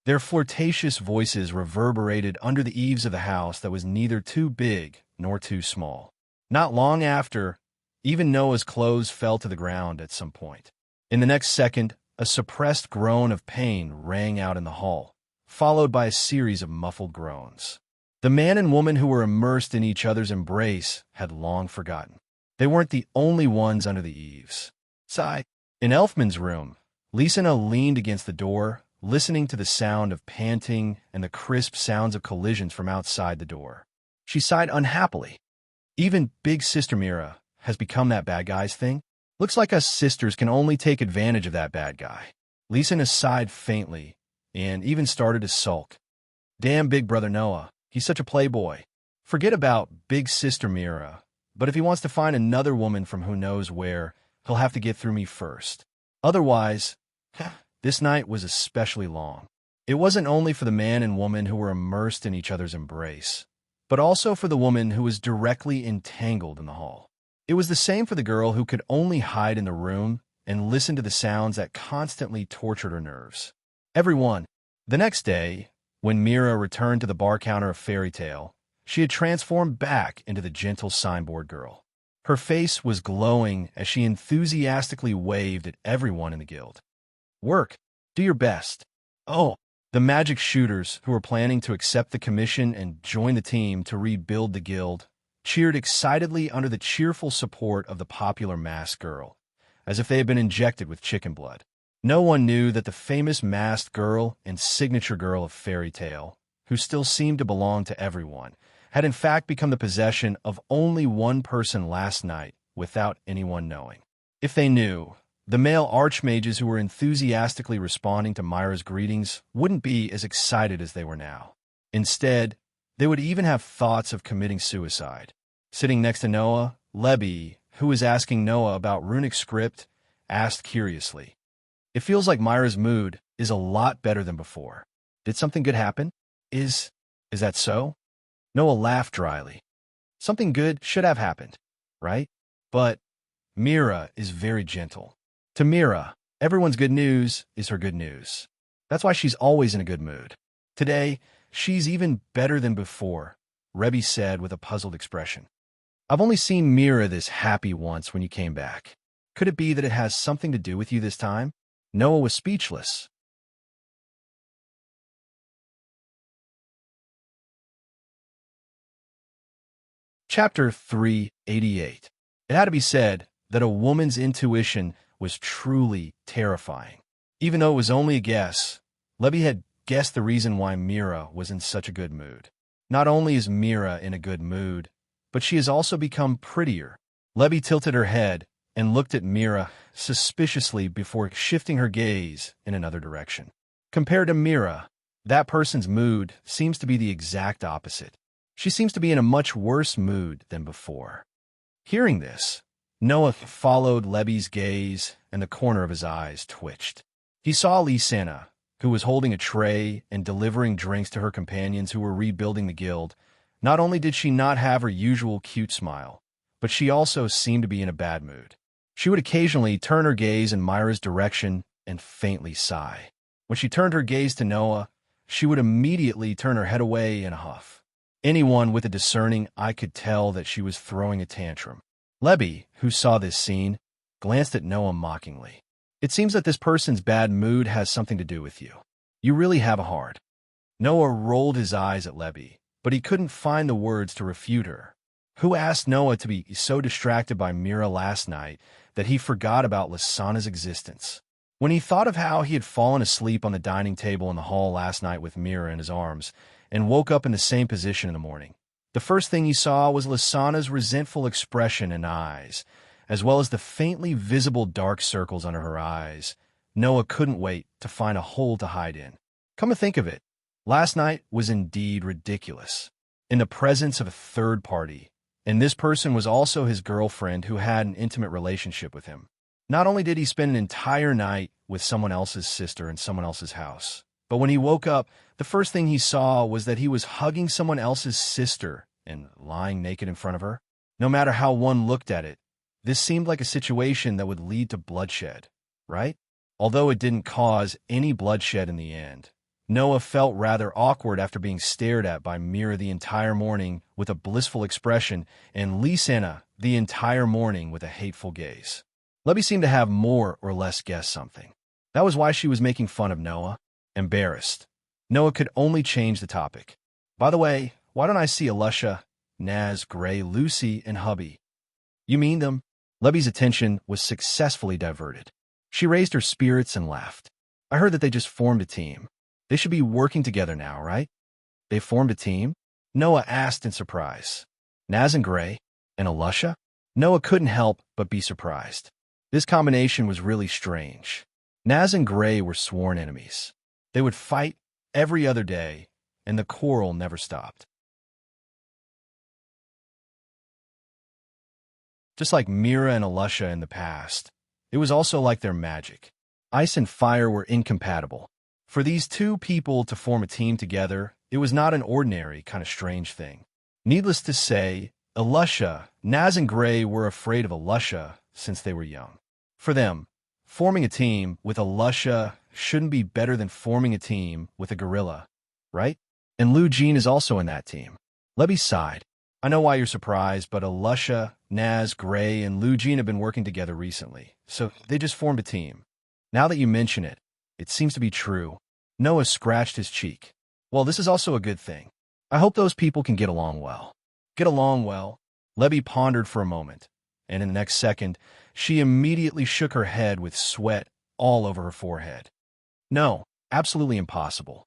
Their flirtatious voices reverberated under the eaves of the house that was neither too big nor too small. Not long after, even Noah's clothes fell to the ground at some point. In the next second, a suppressed groan of pain rang out in the hall, followed by a series of muffled groans. The man and woman who were immersed in each other's embrace had long forgotten. They weren't the only ones under the eaves. Sigh. In Elfman's room, Lysina leaned against the door, listening to the sound of panting and the crisp sounds of collisions from outside the door. She sighed unhappily. Even Big Sister Mira has become that bad guy's thing. Looks like us sisters can only take advantage of that bad guy. Lysina sighed faintly and even started to sulk. Damn Big Brother Noah, he's such a playboy. Forget about Big Sister Mira, but if he wants to find another woman from who knows where, he'll have to get through me first. Otherwise, this night was especially long. It wasn't only for the man and woman who were immersed in each other's embrace, but also for the woman who was directly entangled in the hall. It was the same for the girl who could only hide in the room and listen to the sounds that constantly tortured her nerves. Everyone. The next day, when Mira returned to the bar counter of Fairy Tale, she had transformed back into the gentle signboard girl. Her face was glowing as she enthusiastically waved at everyone in the guild. Work. Do your best. Oh, the magic shooters who were planning to accept the commission and join the team to rebuild the guild cheered excitedly under the cheerful support of the popular masked girl, as if they had been injected with chicken blood. No one knew that the famous masked girl and signature girl of Fairy Tale, who still seemed to belong to everyone, had in fact become the possession of only one person last night without anyone knowing. If they knew, the male archmages who were enthusiastically responding to Myra's greetings wouldn't be as excited as they were now. Instead, they would even have thoughts of committing suicide. Sitting next to Noah, Lebby, who was asking Noah about runic script, asked curiously, "It feels like Myra's mood is a lot better than before. Did something good happen? Is that so?" Noah laughed dryly. "Something good should have happened, right? But Mira is very gentle. To Mira, everyone's good news is her good news. That's why she's always in a good mood. Today, she's even better than before," Rebby said with a puzzled expression. "I've only seen Mira this happy once when you came back. Could it be that it has something to do with you this time?" Noah was speechless. Chapter 388. It had to be said that a woman's intuition was truly terrifying. Even though it was only a guess, Lebby had guessed the reason why Mira was in such a good mood. Not only is Mira in a good mood, but she has also become prettier. Lebby tilted her head and looked at Mira suspiciously before shifting her gaze in another direction. Compared to Mira, that person's mood seems to be the exact opposite. She seems to be in a much worse mood than before. Hearing this, Noah followed Lebby's gaze, and the corner of his eyes twitched. He saw Lysina, who was holding a tray and delivering drinks to her companions who were rebuilding the guild. Not only did she not have her usual cute smile, but she also seemed to be in a bad mood. She would occasionally turn her gaze in Myra's direction and faintly sigh. When she turned her gaze to Noah, she would immediately turn her head away in a huff. Anyone with a discerning eye could tell that she was throwing a tantrum. Lebby, who saw this scene, glanced at Noah mockingly. "It seems that this person's bad mood has something to do with you. You really have a heart." Noah rolled his eyes at Lebby, but he couldn't find the words to refute her. Who asked Noah to be so distracted by Mira last night that he forgot about Lysana's existence? When he thought of how he had fallen asleep on the dining table in the hall last night with Mira in his arms and woke up in the same position in the morning, the first thing he saw was Lysana's resentful expression and eyes, as well as the faintly visible dark circles under her eyes. Noah couldn't wait to find a hole to hide in. Come to think of it, last night was indeed ridiculous. In the presence of a third party, and this person was also his girlfriend who had an intimate relationship with him. Not only did he spend an entire night with someone else's sister in someone else's house, but when he woke up, the first thing he saw was that he was hugging someone else's sister and lying naked in front of her. No matter how one looked at it, This seemed like a situation that would lead to bloodshed, right? Although it didn't cause any bloodshed in the end. Noah felt rather awkward after being stared at by Mira the entire morning with a blissful expression and Lysana the entire morning with a hateful gaze. Lebby seemed to have more or less guessed something. That was why she was making fun of Noah. Embarrassed, Noah could only change the topic. By the way, why don't I see Alusha, Naz, Gray, Lucy, and Hubby? You mean them? Lebby's attention was successfully diverted. She raised her spirits and laughed. I heard that they just formed a team. They should be working together now, right? They formed a team? Noah asked in surprise. Naz and Gray? And Alusha? Noah couldn't help but be surprised. This combination was really strange. Naz and Gray were sworn enemies. They would fight every other day, and the quarrel never stopped. Just like Mira and Alusha in the past, it was also like their magic. Ice and fire were incompatible. For these two people to form a team together, it was not an ordinary kind of strange thing. Needless to say, Alusha, Naz and Gray were afraid of Alusha since they were young. For them, forming a team with Alusha shouldn't be better than forming a team with a gorilla, right? And Lu Jean is also in that team. Lebby sighed. I know why you're surprised, but Alusha, Naz, Gray, and Lu Jean have been working together recently, so they just formed a team. Now that you mention it, it seems to be true. Noah scratched his cheek. Well, this is also a good thing. I hope those people can get along well. Get along well? Lebby pondered for a moment, and in the next second, she immediately shook her head with sweat all over her forehead. No, absolutely impossible.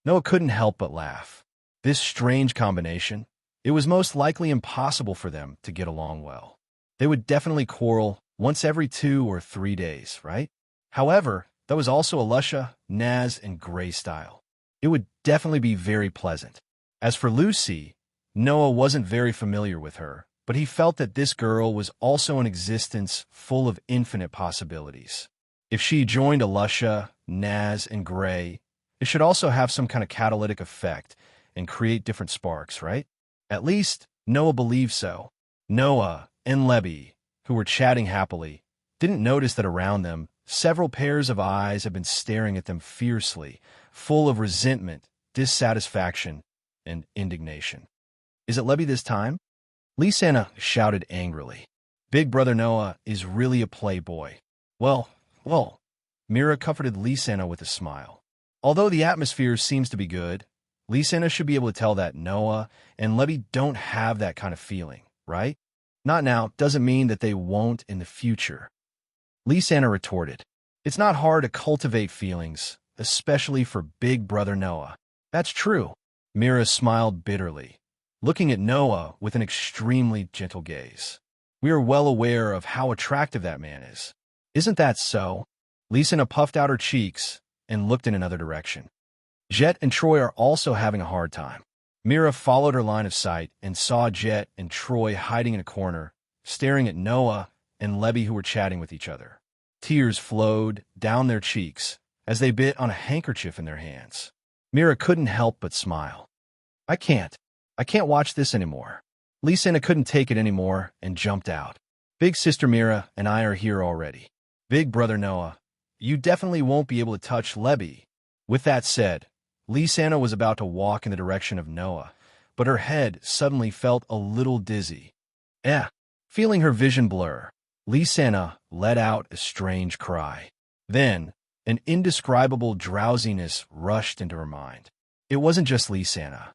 Noah couldn't help but laugh. This strange combination, it was most likely impossible for them to get along well. They would definitely quarrel once every 2 or 3 days, right? However, that was also Alusha, Naz, and Gray style. It would definitely be very pleasant. As for Lucy, Noah wasn't very familiar with her, but he felt that this girl was also an existence full of infinite possibilities. If she joined Alusha, Naz, and Gray, it should also have some kind of catalytic effect and create different sparks, right? At least, Noah believed so. Noah and Lebby, who were chatting happily, didn't notice that around them, several pairs of eyes had been staring at them fiercely, full of resentment, dissatisfaction, and indignation. Is it Lebby this time? Lysana shouted angrily. Big Brother Noah is really a playboy. Well, Mira comforted Lysana with a smile. Although the atmosphere seems to be good, Lysana should be able to tell that Noah and Lebby don't have that kind of feeling, right? Not now doesn't mean that they won't in the future. Lysana retorted. It's not hard to cultivate feelings, especially for Big Brother Noah. That's true. Mira smiled bitterly, looking at Noah with an extremely gentle gaze. We are well aware of how attractive that man is. Isn't that so? Lysana puffed out her cheeks and looked in another direction. Jet and Troy are also having a hard time. Mira followed her line of sight and saw Jet and Troy hiding in a corner, staring at Noah and Lebby who were chatting with each other. Tears flowed down their cheeks as they bit on a handkerchief in their hands. Mira couldn't help but smile. I can't watch this anymore. Lysana couldn't take it anymore and jumped out. Big Sister Mira and I are here already. Big Brother Noah, you definitely won't be able to touch Lebby. With that said, Lysana was about to walk in the direction of Noah, but her head suddenly felt a little dizzy. Feeling her vision blur, Lysana let out a strange cry. Then, an indescribable drowsiness rushed into her mind. It wasn't just Lysana.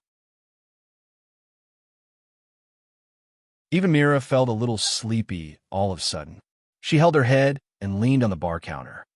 Even Mira felt a little sleepy all of a sudden. She held her head and leaned on the bar counter.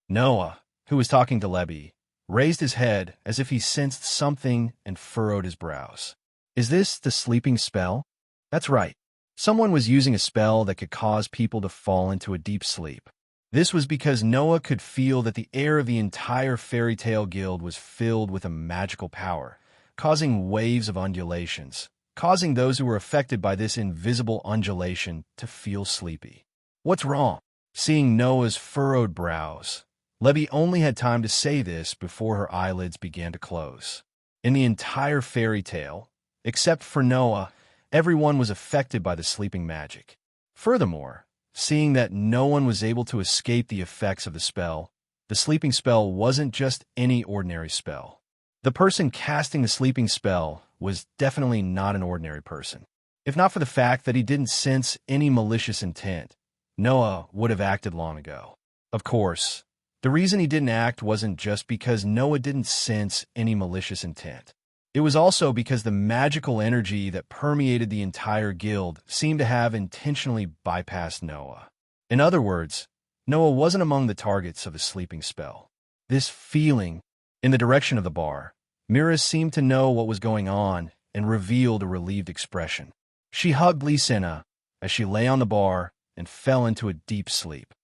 Noah, who was talking to Lebby, raised his head as if he sensed something and furrowed his brows. Is this the sleeping spell? That's right. Someone was using a spell that could cause people to fall into a deep sleep. This was because Noah could feel that the air of the entire fairy tale guild was filled with a magical power, causing waves of undulations, causing those who were affected by this invisible undulation to feel sleepy. What's wrong? Seeing Noah's furrowed brows, Lebby only had time to say this before her eyelids began to close. In the entire fairy tale, except for Noah, everyone was affected by the sleeping magic. Furthermore, seeing that no one was able to escape the effects of the sleeping spell wasn't just any ordinary spell. The person casting the sleeping spell was definitely not an ordinary person. If not for the fact that he didn't sense any malicious intent, Noah would have acted long ago. Of course, the reason he didn't act wasn't just because Noah didn't sense any malicious intent. It was also because the magical energy that permeated the entire guild seemed to have intentionally bypassed Noah. In other words, Noah wasn't among the targets of the sleeping spell. This feeling, in the direction of the bar, Mira seemed to know what was going on and revealed a relieved expression. She hugged Lysena as she lay on the bar and fell into a deep sleep.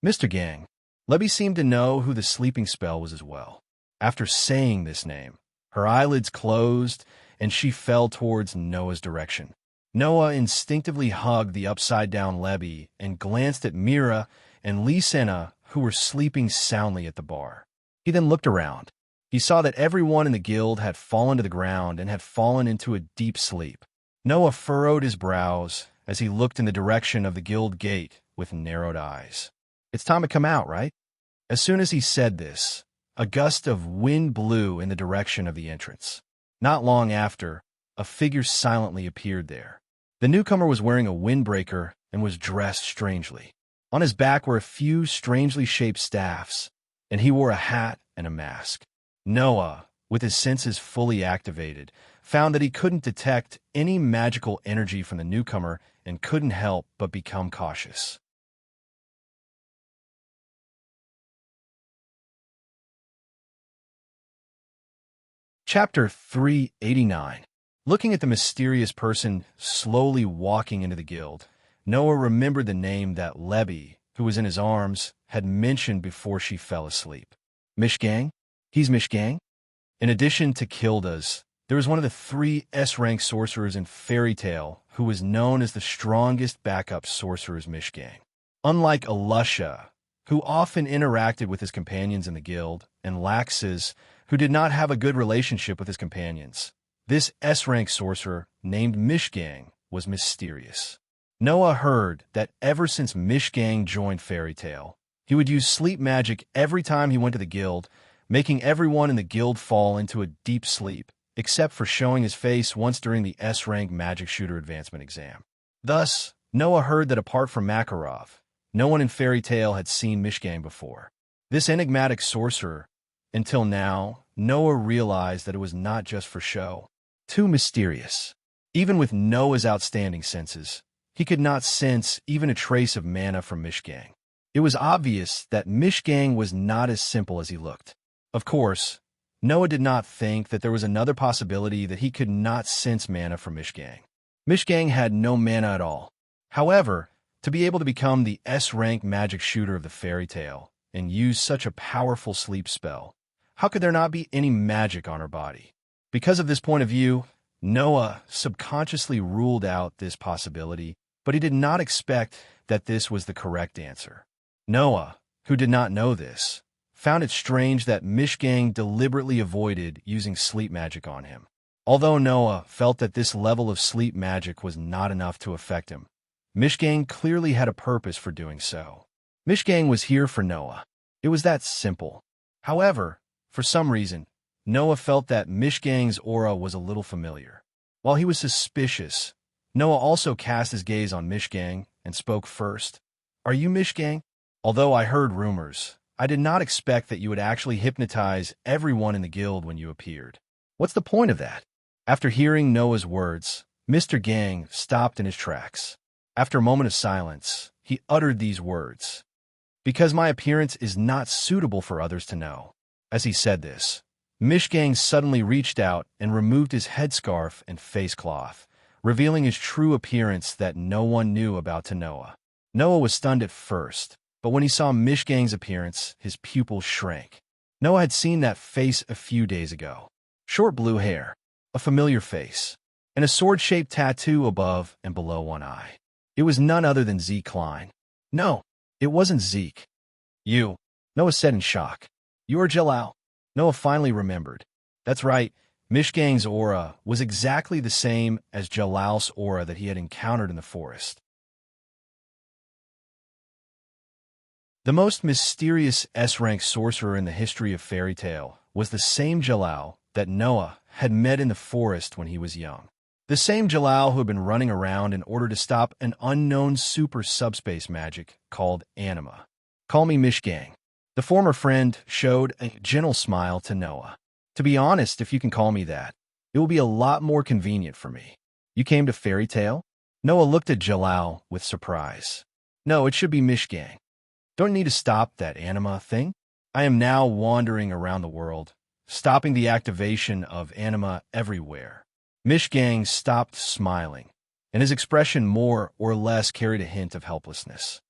Mr. Gang, Lebby seemed to know who the sleeping spell was as well. After saying this name, her eyelids closed and she fell towards Noah's direction. Noah instinctively hugged the upside-down Lebby and glanced at Mira and Lysena, who were sleeping soundly at the bar. He then looked around. He saw that everyone in the guild had fallen to the ground and had fallen into a deep sleep. Noah furrowed his brows as he looked in the direction of the guild gate with narrowed eyes. It's time to come out, right? As soon as he said this, a gust of wind blew in the direction of the entrance. Not long after, a figure silently appeared there. The newcomer was wearing a windbreaker and was dressed strangely. On his back were a few strangely shaped staffs, and he wore a hat and a mask. Noah, with his senses fully activated, found that he couldn't detect any magical energy from the newcomer and couldn't help but become cautious. Chapter 389. Looking at the mysterious person slowly walking into the guild, Noah remembered the name that Lebby, who was in his arms, had mentioned before she fell asleep. Mishgang? He's Mishgang? In addition to Kilda's, there was one of the 3 S-rank sorcerers in Fairy Tale who was known as the strongest backup sorcerer's Mishgang. Unlike Alusha, who often interacted with his companions in the guild, and Laxus, who did not have a good relationship with his companions, this S-rank sorcerer named Mishgang was mysterious. Noah heard that ever since Mishgang joined Fairy Tale, he would use sleep magic every time he went to the guild, making everyone in the guild fall into a deep sleep, except for showing his face once during the S-rank magic shooter advancement exam. Thus, Noah heard that apart from Makarov, no one in Fairy Tale had seen Mishgang before. This enigmatic sorcerer, until now, Noah realized that it was not just for show. Too mysterious. Even with Noah's outstanding senses, he could not sense even a trace of mana from Mishgang. It was obvious that Mishgang was not as simple as he looked. Of course, Noah did not think that there was another possibility that he could not sense mana from Mishgang. Mishgang had no mana at all. However, to be able to become the S-rank magic shooter of the Fairy Tale and use such a powerful sleep spell, how could there not be any magic on her body? Because of this point of view, Noah subconsciously ruled out this possibility, but he did not expect that this was the correct answer. Noah, who did not know this, found it strange that Mishgang deliberately avoided using sleep magic on him. Although Noah felt that this level of sleep magic was not enough to affect him, Mishgang clearly had a purpose for doing so. Mishgang was here for Noah. It was that simple. However, for some reason, Noah felt that Mishgang's aura was a little familiar. While he was suspicious, Noah also cast his gaze on Mishgang and spoke first. "Are you Mishgang? Although I heard rumors, I did not expect that you would actually hypnotize everyone in the guild when you appeared. What's the point of that?" After hearing Noah's words, Mr. Gang stopped in his tracks. After a moment of silence, he uttered these words. "Because my appearance is not suitable for others to know." As he said this, Mishgang suddenly reached out and removed his headscarf and face cloth, revealing his true appearance that no one knew about to Noah. Noah was stunned at first, but when he saw Mishgang's appearance, his pupils shrank. Noah had seen that face a few days ago. Short blue hair, a familiar face, and a sword-shaped tattoo above and below one eye. It was none other than Zeke Klein. "No, it wasn't Zeke." "You," Noah said in shock. "You're Jalal." Noah finally remembered. That's right, Mishgang's aura was exactly the same as Jalal's aura that he had encountered in the forest. The most mysterious S-rank sorcerer in the history of fairy tale was the same Jalal that Noah had met in the forest when he was young. The same Jalal who had been running around in order to stop an unknown super subspace magic called anima. "Call me Mishgang." The former friend showed a gentle smile to Noah. "To be honest, if you can call me that, it will be a lot more convenient for me." "You came to fairy tale?" Noah looked at Jalal with surprise. "No, it should be Mishgang. Don't need to stop that anima thing. I am now wandering around the world, stopping the activation of anima everywhere." Mishgang stopped smiling, and his expression more or less carried a hint of helplessness.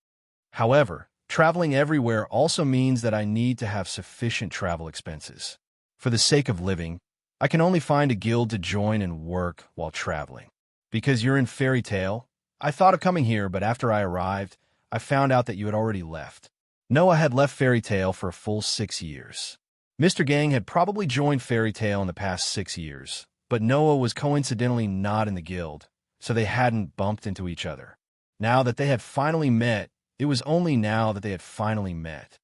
"However, traveling everywhere also means that I need to have sufficient travel expenses. For the sake of living, I can only find a guild to join and work while traveling. Because you're in fairy tale, I thought of coming here, but after I arrived, I found out that you had already left." Noah had left fairy tale for a full 6 years. Mr. Gang had probably joined fairy tale in the past 6 years, but Noah was coincidentally not in the guild, so they hadn't bumped into each other. Now that they had finally met, it was only now that they had finally met.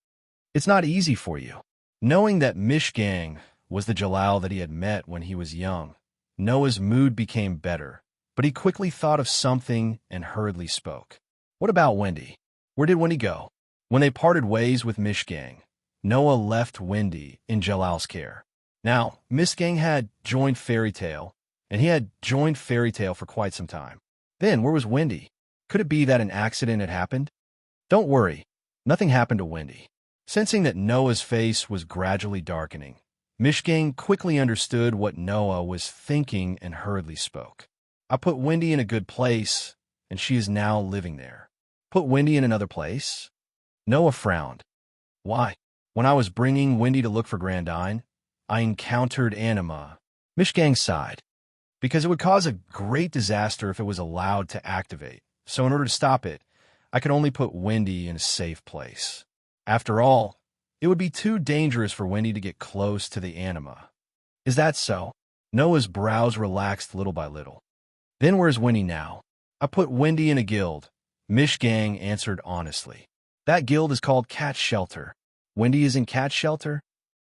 "It's not easy for you." Knowing that Mishgang was the Jalal that he had met when he was young, Noah's mood became better, but he quickly thought of something and hurriedly spoke. "What about Wendy? Where did Wendy go?" When they parted ways with Mishgang, Noah left Wendy in Jalal's care. Now, Mishgang had joined fairy tale, and he had joined fairy tale for quite some time. Then, where was Wendy? Could it be that an accident had happened? "Don't worry, nothing happened to Wendy." Sensing that Noah's face was gradually darkening, Mishgang quickly understood what Noah was thinking and hurriedly spoke. "I put Wendy in a good place, and she is now living there." "Put Wendy in another place?" Noah frowned. "Why? When I was bringing Wendy to look for Grandine, I encountered anima." Mishgang sighed. "Because it would cause a great disaster if it was allowed to activate. So in order to stop it, I could only put Wendy in a safe place. After all, it would be too dangerous for Wendy to get close to the anima." "Is that so?" Noah's brows relaxed little by little. "Then where's Wendy now?" "I put Wendy in a guild," Mishgang answered honestly. "That guild is called Cat Shelter." "Wendy is in Cat Shelter?"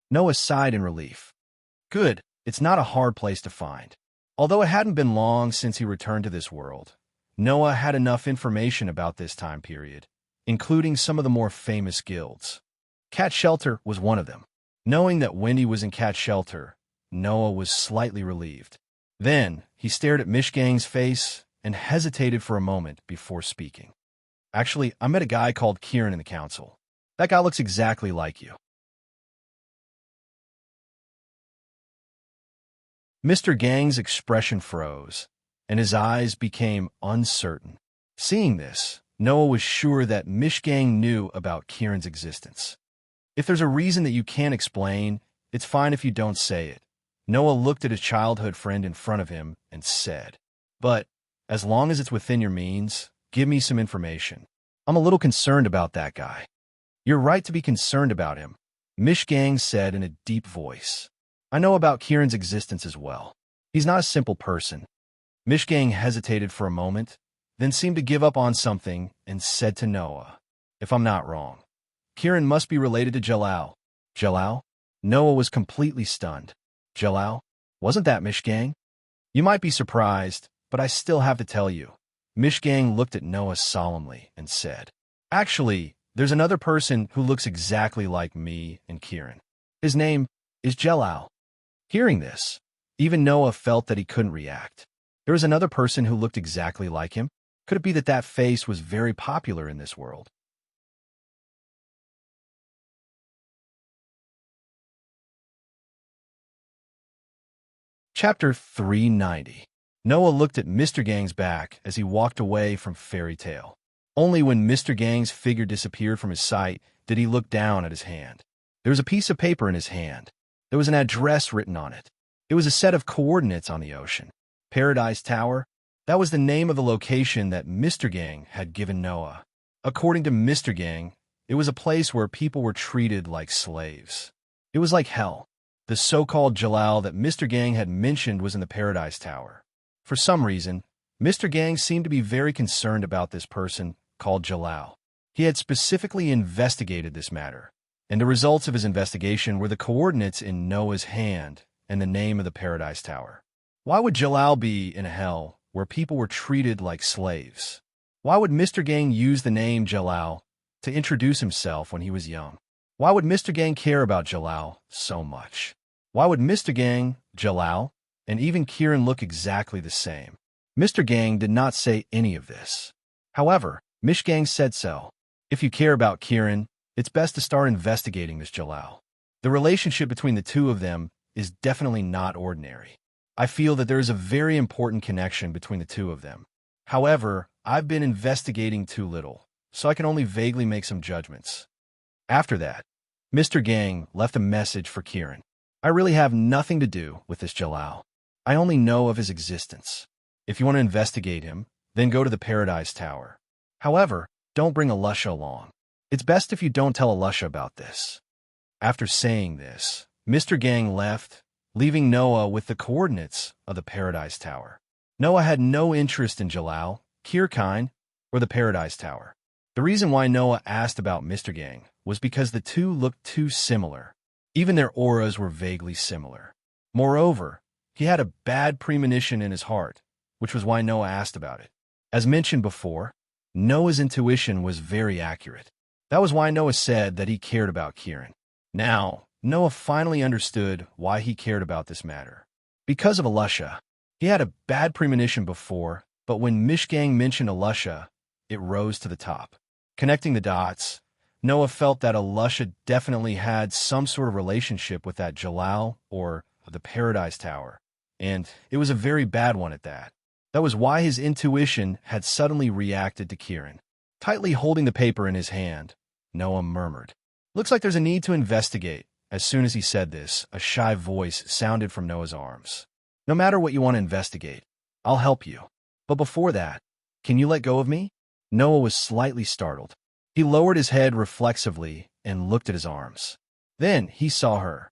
Noah sighed in relief. "Good, it's not a hard place to find." Although it hadn't been long since he returned to this world, Noah had enough information about this time period, including some of the more famous guilds. Cat Shelter was one of them. Knowing that Wendy was in Cat Shelter, Noah was slightly relieved. Then, he stared at Mishgang's face and hesitated for a moment before speaking. "Actually, I met a guy called Kieran in the council. That guy looks exactly like you." Mr. Gang's expression froze, and his eyes became uncertain. Seeing this, Noah was sure that Mishgang knew about Kieran's existence. "If there's a reason that you can't explain, it's fine if you don't say it." Noah looked at his childhood friend in front of him and said, "But, as long as it's within your means, give me some information. I'm a little concerned about that guy." "You're right to be concerned about him," Mishgang said in a deep voice. "I know about Kieran's existence as well. He's not a simple person." Mishgang hesitated for a moment, then seemed to give up on something and said to Noah, "If I'm not wrong, Kieran must be related to Jalal." "Jalal?" Noah was completely stunned. "Jalal? Wasn't that Mishgang?" "You might be surprised, but I still have to tell you." Mishgang looked at Noah solemnly and said, "Actually, there's another person who looks exactly like me and Kieran. His name is Jalal." Hearing this, even Noah felt that he couldn't react. There was another person who looked exactly like him? Could it be that that face was very popular in this world? Chapter 390. Noah looked at Mr. Gang's back as he walked away from Fairy Tale. Only when Mr. Gang's figure disappeared from his sight did he look down at his hand. There was a piece of paper in his hand. There was an address written on it. It was a set of coordinates on the ocean. Paradise Tower? That was the name of the location that Mr. Gang had given Noah. According to Mr. Gang, it was a place where people were treated like slaves. It was like hell. The so-called Jalal that Mr. Gang had mentioned was in the Paradise Tower. For some reason, Mr. Gang seemed to be very concerned about this person called Jalal. He had specifically investigated this matter, and the results of his investigation were the coordinates in Noah's hand and the name of the Paradise Tower. Why would Jalal be in a hell where people were treated like slaves? Why would Mr. Gang use the name Jalal to introduce himself when he was young? Why would Mr. Gang care about Jalal so much? Why would Mr. Gang, Jalal, and even Kieran look exactly the same? Mr. Gang did not say any of this. However, Mish Gang said so. If you care about Kieran, it's best to start investigating this Jalal. The relationship between the two of them is definitely not ordinary. I feel that there is a very important connection between the two of them. However, I've been investigating too little, so I can only vaguely make some judgments. After that, Mr. Gang left a message for Kieran. I really have nothing to do with this Jalal. I only know of his existence. If you want to investigate him, then go to the Paradise Tower. However, don't bring Alusha along. It's best if you don't tell Alusha about this. After saying this, Mr. Gang left, leaving Noah with the coordinates of the Paradise Tower. Noah had no interest in Jalal, Kirkine, or the Paradise Tower. The reason why Noah asked about Mr. Gang was because the two looked too similar. Even their auras were vaguely similar. Moreover, he had a bad premonition in his heart, which was why Noah asked about it. As mentioned before, Noah's intuition was very accurate. That was why Noah said that he cared about Kieran. Now, Noah finally understood why he cared about this matter. Because of Alusha. He had a bad premonition before, but when Mishgang mentioned Alusha, it rose to the top. Connecting the dots, Noah felt that Alusha definitely had some sort of relationship with that Jalal or the Paradise Tower, and it was a very bad one at that. That was why his intuition had suddenly reacted to Kieran. Tightly holding the paper in his hand, Noah murmured, "Looks like there's a need to investigate." As soon as he said this, a shy voice sounded from Noah's arms. "No matter what you want to investigate, I'll help you. But before that, can you let go of me?" Noah was slightly startled. He lowered his head reflexively and looked at his arms. Then he saw her.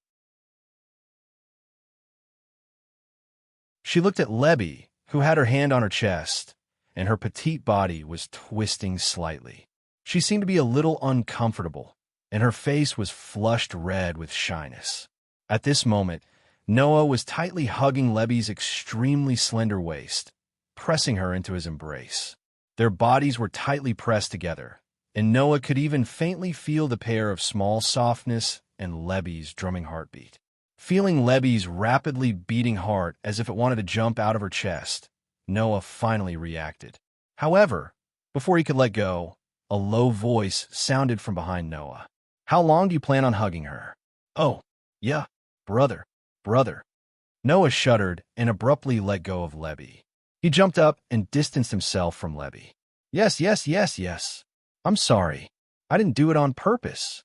She looked at Lebby, who had her hand on her chest, and her petite body was twisting slightly. She seemed to be a little uncomfortable, and her face was flushed red with shyness. At this moment, Noah was tightly hugging Lebby's extremely slender waist, pressing her into his embrace. Their bodies were tightly pressed together, and Noah could even faintly feel the pair of small softness and Lebby's drumming heartbeat. Feeling Lebby's rapidly beating heart as if it wanted to jump out of her chest, Noah finally reacted. However, before he could let go, a low voice sounded from behind Noah. "How long do you plan on hugging her?" "Oh, yeah, brother. Noah shuddered and abruptly let go of Lebby. He jumped up and distanced himself from Lebby. Yes. I'm sorry. I didn't do it on purpose.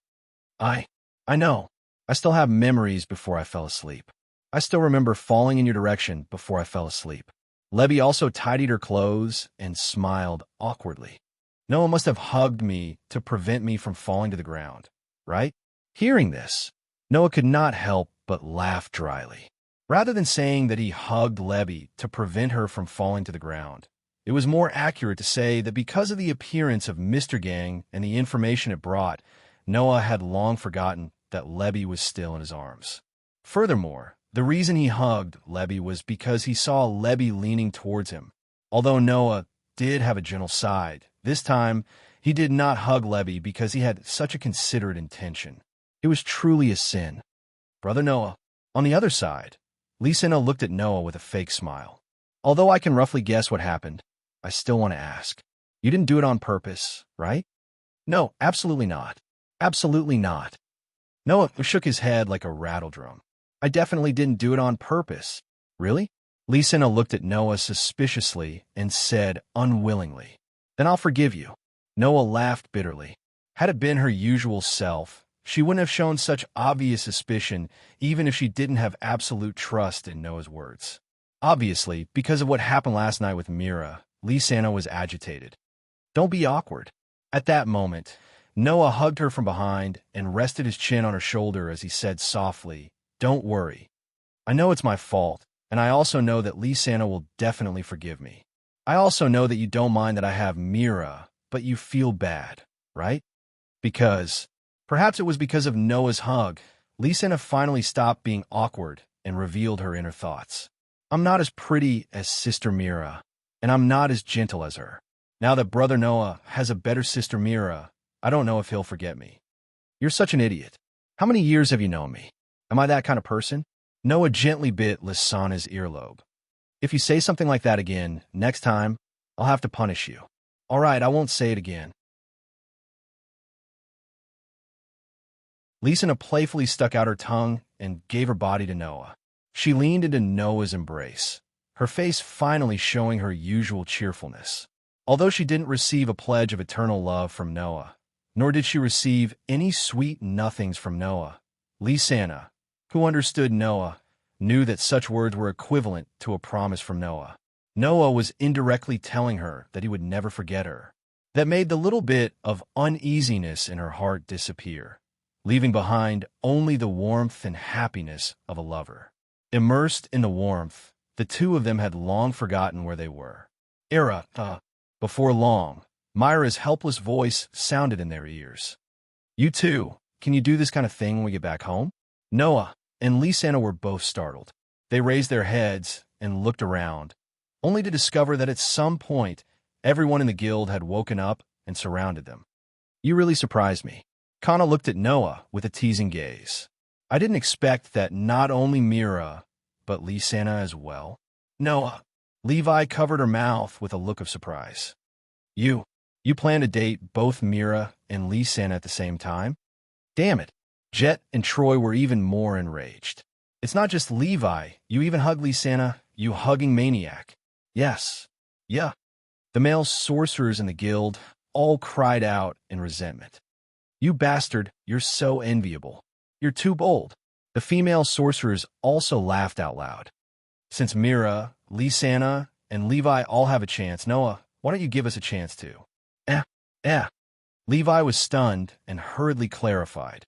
I know. I still have memories before I fell asleep. I still remember falling in your direction before I fell asleep." Lebby also tidied her clothes and smiled awkwardly. "Noah must have hugged me to prevent me from falling to the ground, right?" Hearing this, Noah could not help but laugh dryly. Rather than saying that he hugged Lebby to prevent her from falling to the ground, it was more accurate to say that because of the appearance of Mr. Gang and the information it brought, Noah had long forgotten that Lebby was still in his arms. Furthermore, the reason he hugged Lebby was because he saw Lebby leaning towards him. Although Noah did have a gentle side, this time he did not hug Lebby because he had such a considerate intention. It was truly a sin. "Brother Noah." On the other side, Lisena looked at Noah with a fake smile. "Although I can roughly guess what happened, I still want to ask. You didn't do it on purpose, right?" "No, absolutely not. Absolutely not." Noah shook his head like a rattle drum. "I definitely didn't do it on purpose." "Really?" Lisena looked at Noah suspiciously and said unwillingly, "Then I'll forgive you." Noah laughed bitterly. Had it been her usual self, she wouldn't have shown such obvious suspicion even if she didn't have absolute trust in Noah's words. Obviously, because of what happened last night with Mira, Lisena was agitated. "Don't be awkward." At that moment, Noah hugged her from behind and rested his chin on her shoulder as he said softly, "Don't worry. I know it's my fault, and I also know that Lisena will definitely forgive me. I also know that you don't mind that I have Mira, but you feel bad, right? Because, perhaps it was because of Noah's hug, Lysana finally stopped being awkward and revealed her inner thoughts. I'm not as pretty as Sister Mira, and I'm not as gentle as her. Now that Brother Noah has a better Sister Mira, I don't know if he'll forget me. You're such an idiot. How many years have you known me? Am I that kind of person? Noah gently bit Lysana's earlobe. If you say something like that again, next time, I'll have to punish you. All right, I won't say it again. Lysana playfully stuck out her tongue and gave her body to Noah. She leaned into Noah's embrace, her face finally showing her usual cheerfulness. Although she didn't receive a pledge of eternal love from Noah, nor did she receive any sweet nothings from Noah, Lysana, who understood Noah, knew that such words were equivalent to a promise from Noah. Noah was indirectly telling her that he would never forget her. That made the little bit of uneasiness in her heart disappear, leaving behind only the warmth and happiness of a lover. Immersed in the warmth, the two of them had long forgotten where they were. Before long, Myra's helpless voice sounded in their ears. You too, can you do this kind of thing when we get back home? Noah and Lysana were both startled. They raised their heads and looked around, only to discover that at some point, everyone in the guild had woken up and surrounded them. You really surprised me. Kana looked at Noah with a teasing gaze. I didn't expect that not only Mira, but Lysana as well. Noah. Levi covered her mouth with a look of surprise. You plan to date both Mira and Lysana at the same time? Damn it. Jet and Troy were even more enraged. It's not just Levi. You even hug Lysana, you hugging maniac. Yes. Yeah. The male sorcerers in the guild all cried out in resentment. You bastard, you're so enviable. You're too bold. The female sorcerers also laughed out loud. Since Mira, Lysana, and Levi all have a chance, Noah, why don't you give us a chance too? Levi was stunned and hurriedly clarified.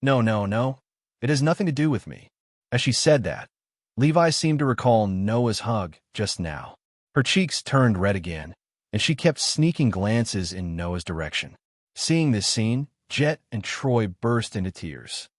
No. It has nothing to do with me. As she said that, Levi seemed to recall Noah's hug just now. Her cheeks turned red again, and she kept sneaking glances in Noah's direction. Seeing this scene, Jet and Troy burst into tears.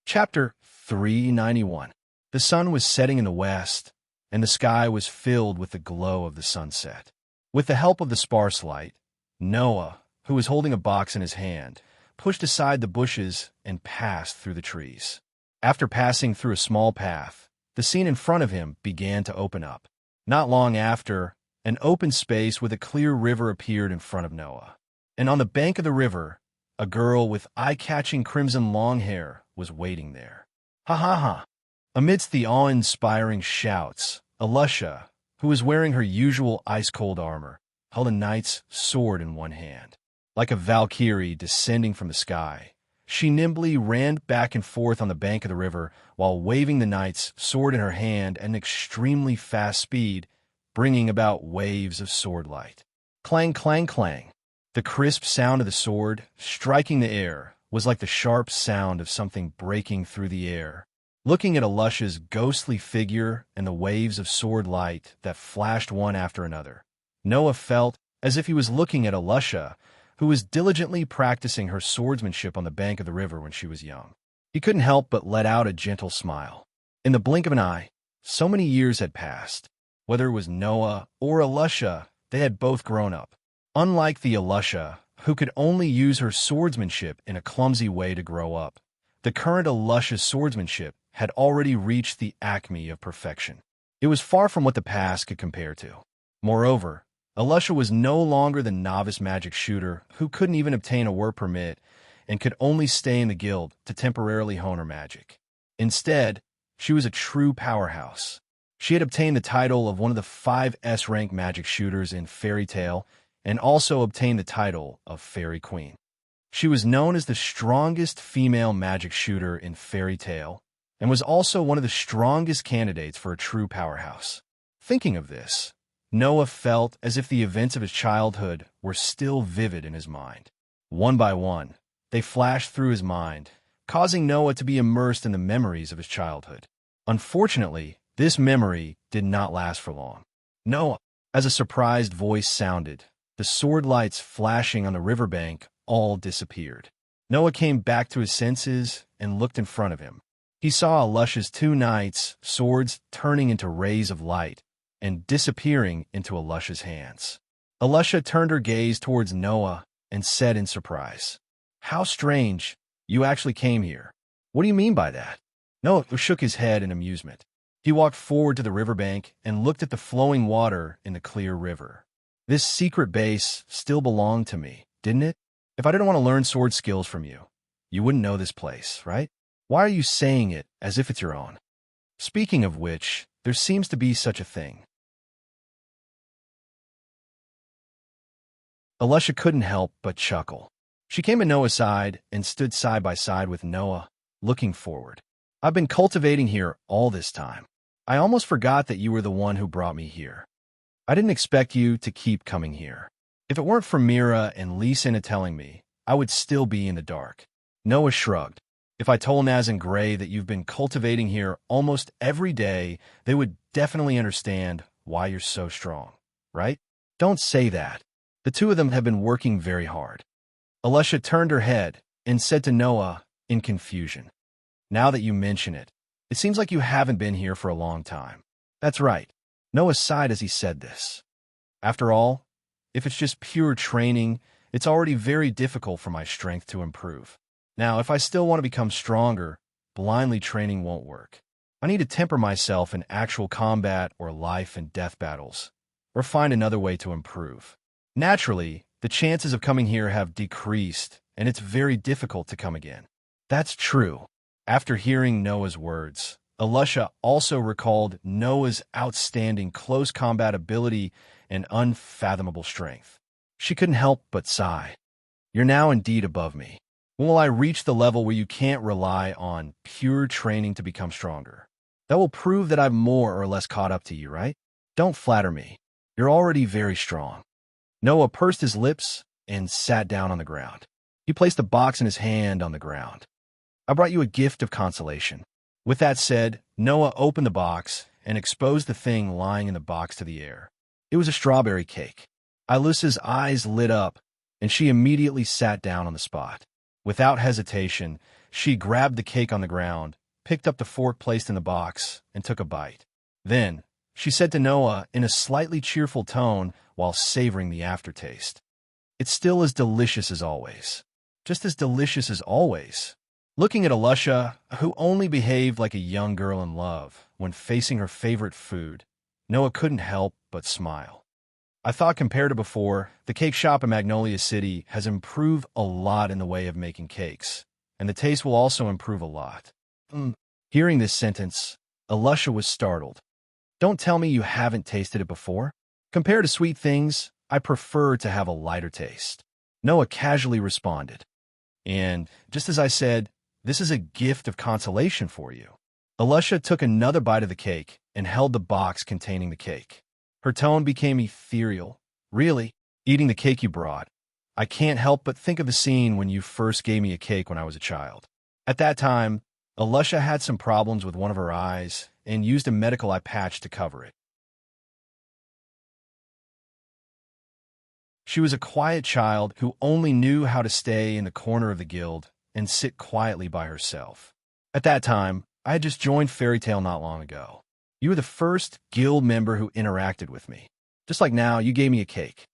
Chapter 391. The sun was setting in the west, and the sky was filled with the glow of the sunset. With the help of the sparse light, Noah, who was holding a box in his hand, pushed aside the bushes and passed through the trees. After passing through a small path, the scene in front of him began to open up. Not long after, an open space with a clear river appeared in front of Noah. And on the bank of the river, a girl with eye-catching crimson long hair was waiting there. Ha ha ha! Amidst the awe-inspiring shouts, Alusha, who was wearing her usual ice-cold armor, held a knight's sword in one hand. Like a Valkyrie descending from the sky, she nimbly ran back and forth on the bank of the river while waving the knight's sword in her hand at an extremely fast speed, bringing about waves of sword light. Clang, clang, clang. The crisp sound of the sword, striking the air, was like the sharp sound of something breaking through the air. Looking at Alusha's ghostly figure and the waves of sword light that flashed one after another, Noah felt as if he was looking at Alusha, who was diligently practicing her swordsmanship on the bank of the river when she was young. He couldn't help but let out a gentle smile. In the blink of an eye, so many years had passed. Whether it was Noah or Alusha, they had both grown up. Unlike the Alusha, who could only use her swordsmanship in a clumsy way to grow up, the current Alusha's swordsmanship had already reached the acme of perfection. It was far from what the past could compare to. Moreover, Alusha was no longer the novice magic shooter who couldn't even obtain a work permit and could only stay in the guild to temporarily hone her magic. Instead, she was a true powerhouse. She had obtained the title of one of the 5 S-rank magic shooters in Fairy Tale and also obtained the title of Fairy Queen. She was known as the strongest female magic shooter in Fairy Tale and was also one of the strongest candidates for a true powerhouse. Thinking of this, Noah felt as if the events of his childhood were still vivid in his mind. One by one, they flashed through his mind, causing Noah to be immersed in the memories of his childhood. Unfortunately, This memory did not last for long. Noah, as a surprised voice sounded, the sword lights flashing on the riverbank all disappeared. Noah came back to his senses and looked in front of him. He saw Alusha's two knights, swords turning into rays of light and disappearing into Alusha's hands. Alusha turned her gaze towards Noah and said in surprise, "How strange, you actually came here. What do you mean by that?" Noah shook his head in amusement. He walked forward to the riverbank and looked at the flowing water in the clear river. This secret base still belonged to me, didn't it? If I didn't want to learn sword skills from you, you wouldn't know this place, right? Why are you saying it as if it's your own? Speaking of which, there seems to be such a thing. Alusha couldn't help but chuckle. She came to Noah's side and stood side by side with Noah, looking forward. "I've been cultivating here all this time. I almost forgot that you were the one who brought me here. I didn't expect you to keep coming here. If it weren't for Mira and Lysina telling me, I would still be in the dark." Noah shrugged. "If I told Naz and Gray that you've been cultivating here almost every day, they would definitely understand why you're so strong, right? Don't say that. The two of them have been working very hard." Alusha turned her head and said to Noah in confusion, "Now that you mention it, it seems like you haven't been here for a long time." "That's right." Noah sighed as he said this. "After all, if it's just pure training, it's already very difficult for my strength to improve. Now, if I still want to become stronger, blindly training won't work. I need to temper myself in actual combat or life and death battles, or find another way to improve. Naturally, the chances of coming here have decreased, and it's very difficult to come again." "That's true." After hearing Noah's words, Alusha also recalled Noah's outstanding close combat ability and unfathomable strength. She couldn't help but sigh. "You're now indeed above me. When will I reach the level where you can't rely on pure training to become stronger? That will prove that I'm more or less caught up to you, right? Don't flatter me. You're already very strong." Noah pursed his lips and sat down on the ground. He placed a box in his hand on the ground. "I brought you a gift of consolation." With that said, Noah opened the box and exposed the thing lying in the box to the air. It was a strawberry cake. Alusha's eyes lit up, and she immediately sat down on the spot. Without hesitation, she grabbed the cake on the ground, picked up the fork placed in the box, and took a bite. Then, she said to Noah in a slightly cheerful tone while savoring the aftertaste, "It's still as delicious as always. Just as delicious as always." Looking at Alusha, who only behaved like a young girl in love when facing her favorite food, Noah couldn't help but smile. "I thought compared to before, the cake shop in Magnolia City has improved a lot in the way of making cakes, and the taste will also improve a lot." Hearing this sentence, Alusha was startled. "Don't tell me you haven't tasted it before? Compared to sweet things, I prefer to have a lighter taste." Noah casually responded. "And just as I said, this is a gift of consolation for you." Alusha took another bite of the cake and held the box containing the cake. Her tone became ethereal. "Really? Eating the cake you brought? I can't help but think of the scene when you first gave me a cake when I was a child. At that time, Alusha had some problems with one of her eyes and used a medical eye patch to cover it. She was a quiet child who only knew how to stay in the corner of the guild and sit quietly by herself. At that time, I had just joined Fairy Tale not long ago. You were the first guild member who interacted with me. Just like now, you gave me a cake."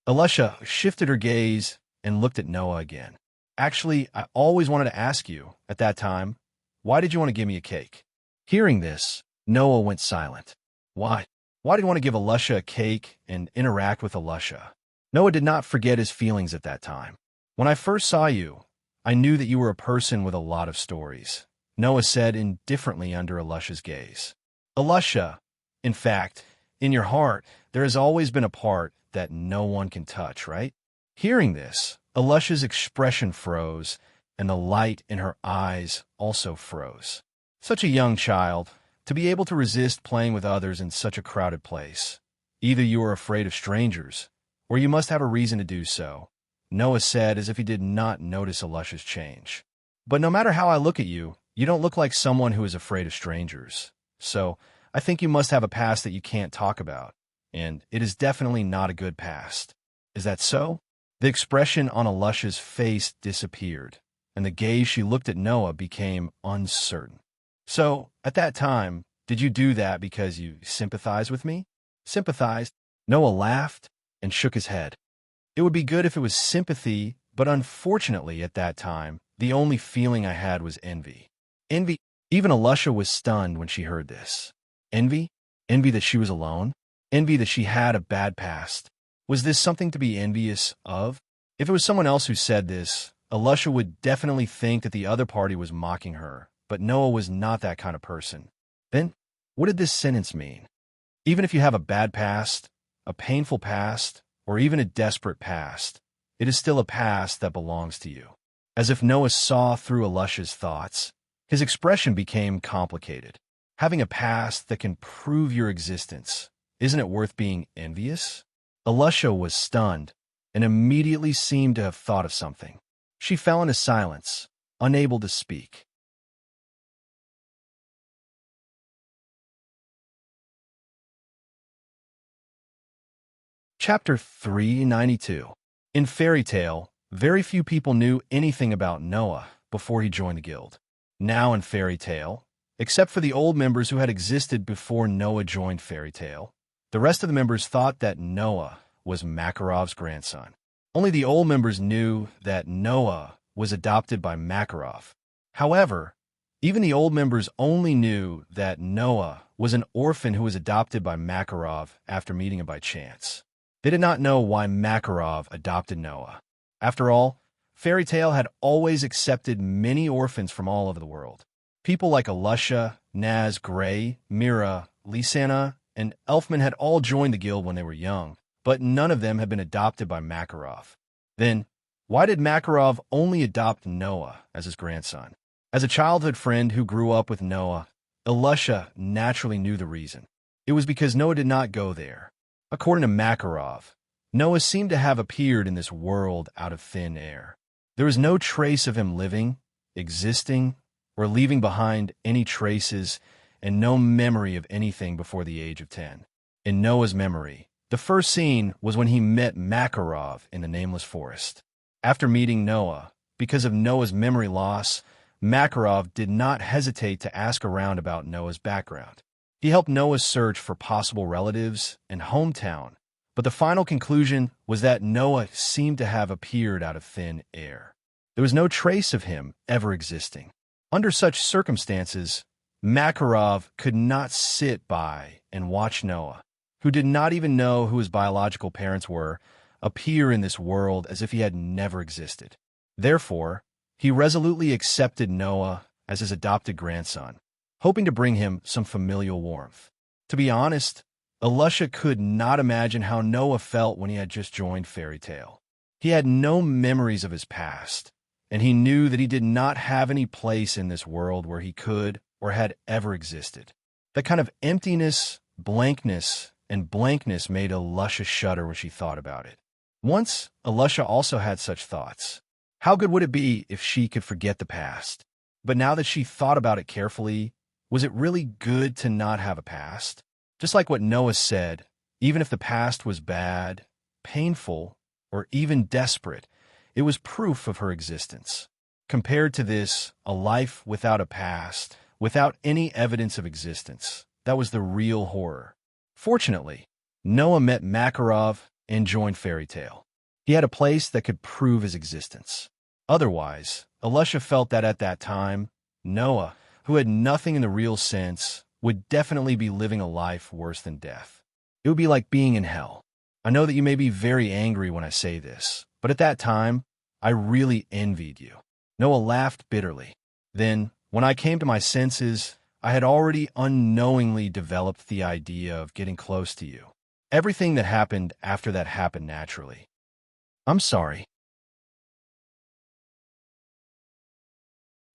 Alusha shifted her gaze and looked at Noah again. "Actually, I always wanted to ask you, at that time, why did you want to give me a cake?" Hearing this, Noah went silent. Why? Why did you want to give Alusha a cake and interact with Alusha? Noah did not forget his feelings at that time. "When I first saw you, I knew that you were a person with a lot of stories," Noah said indifferently under Alusha's gaze. "Alusha, in fact, in your heart, there has always been a part that no one can touch, right?" Hearing this, Alusha's expression froze, and the light in her eyes also froze. Such a young child, to be able to resist playing with others in such a crowded place. Either you are afraid of strangers, or you must have a reason to do so, Noah said as if he did not notice Alusha's change. "But no matter how I look at you, you don't look like someone who is afraid of strangers. So, I think you must have a past that you can't talk about, and it is definitely not a good past. Is that so? The expression on Alusha's face disappeared, and the gaze she looked at Noah became uncertain. So, at that time, did you do that because you sympathized with me? Sympathized? Noah laughed and shook his head. It would be good if it was sympathy, but unfortunately at that time, the only feeling I had was envy. Envy? Even Alusha was stunned when she heard this. Envy? Envy that she was alone? Envy that she had a bad past? Was this something to be envious of? If it was someone else who said this, Alusha would definitely think that the other party was mocking her, but Noah was not that kind of person. Then, what did this sentence mean? Even if you have a bad past, a painful past, or even a desperate past, it is still a past that belongs to you. As if Noah saw through Alusha's thoughts, his expression became complicated. Having a past that can prove your existence, isn't it worth being envious? Alusha was stunned and immediately seemed to have thought of something. She fell into silence, unable to speak. Chapter 392. In Fairy Tale, very few people knew anything about Noah before he joined the guild. Now in Fairy Tale, except for the old members who had existed before Noah joined Fairy Tale, the rest of the members thought that Noah was Makarov's grandson. Only the old members knew that Noah was adopted by Makarov. However, even the old members only knew that Noah was an orphan who was adopted by Makarov after meeting him by chance. They did not know why Makarov adopted Noah. After all, Fairy Tale had always accepted many orphans from all over the world. People like Alusha, Naz, Gray, Mira, Lisanna, and Elfman had all joined the guild when they were young, but none of them had been adopted by Makarov. Then, why did Makarov only adopt Noah as his grandson? As a childhood friend who grew up with Noah, Alusha naturally knew the reason. It was because Noah did not go there. According to Makarov, Noah seemed to have appeared in this world out of thin air. There was no trace of him living, existing, or leaving behind any traces, and no memory of anything before the age of 10. In Noah's memory, the first scene was when he met Makarov in the Nameless Forest. After meeting Noah, because of Noah's memory loss, Makarov did not hesitate to ask around about Noah's background. He helped Noah search for possible relatives and hometown, but the final conclusion was that Noah seemed to have appeared out of thin air. There was no trace of him ever existing. Under such circumstances, Makarov could not sit by and watch Noah, who did not even know who his biological parents were, appear in this world as if he had never existed. Therefore, he resolutely accepted Noah as his adopted grandson, hoping to bring him some familial warmth. To be honest, Alusha could not imagine how Noah felt when he had just joined Fairy Tale. He had no memories of his past, and he knew that he did not have any place in this world where he could or had ever existed. That kind of emptiness, blankness made Alusha shudder when she thought about it. Once, Alusha also had such thoughts. How good would it be if she could forget the past? But now that she thought about it carefully, was it really good to not have a past? Just like what Noah said, even if the past was bad, painful, or even desperate, it was proof of her existence. Compared to this, a life without a past, without any evidence of existence, that was the real horror. Fortunately, Noah met Makarov and joined Fairy Tale. He had a place that could prove his existence. Otherwise, Alusha felt that at that time, Noah, who had nothing in the real sense, would definitely be living a life worse than death. It would be like being in hell. I know that you may be very angry when I say this, but at that time, I really envied you. Noah laughed bitterly. Then, when I came to my senses, I had already unknowingly developed the idea of getting close to you. Everything that happened after that happened naturally. I'm sorry.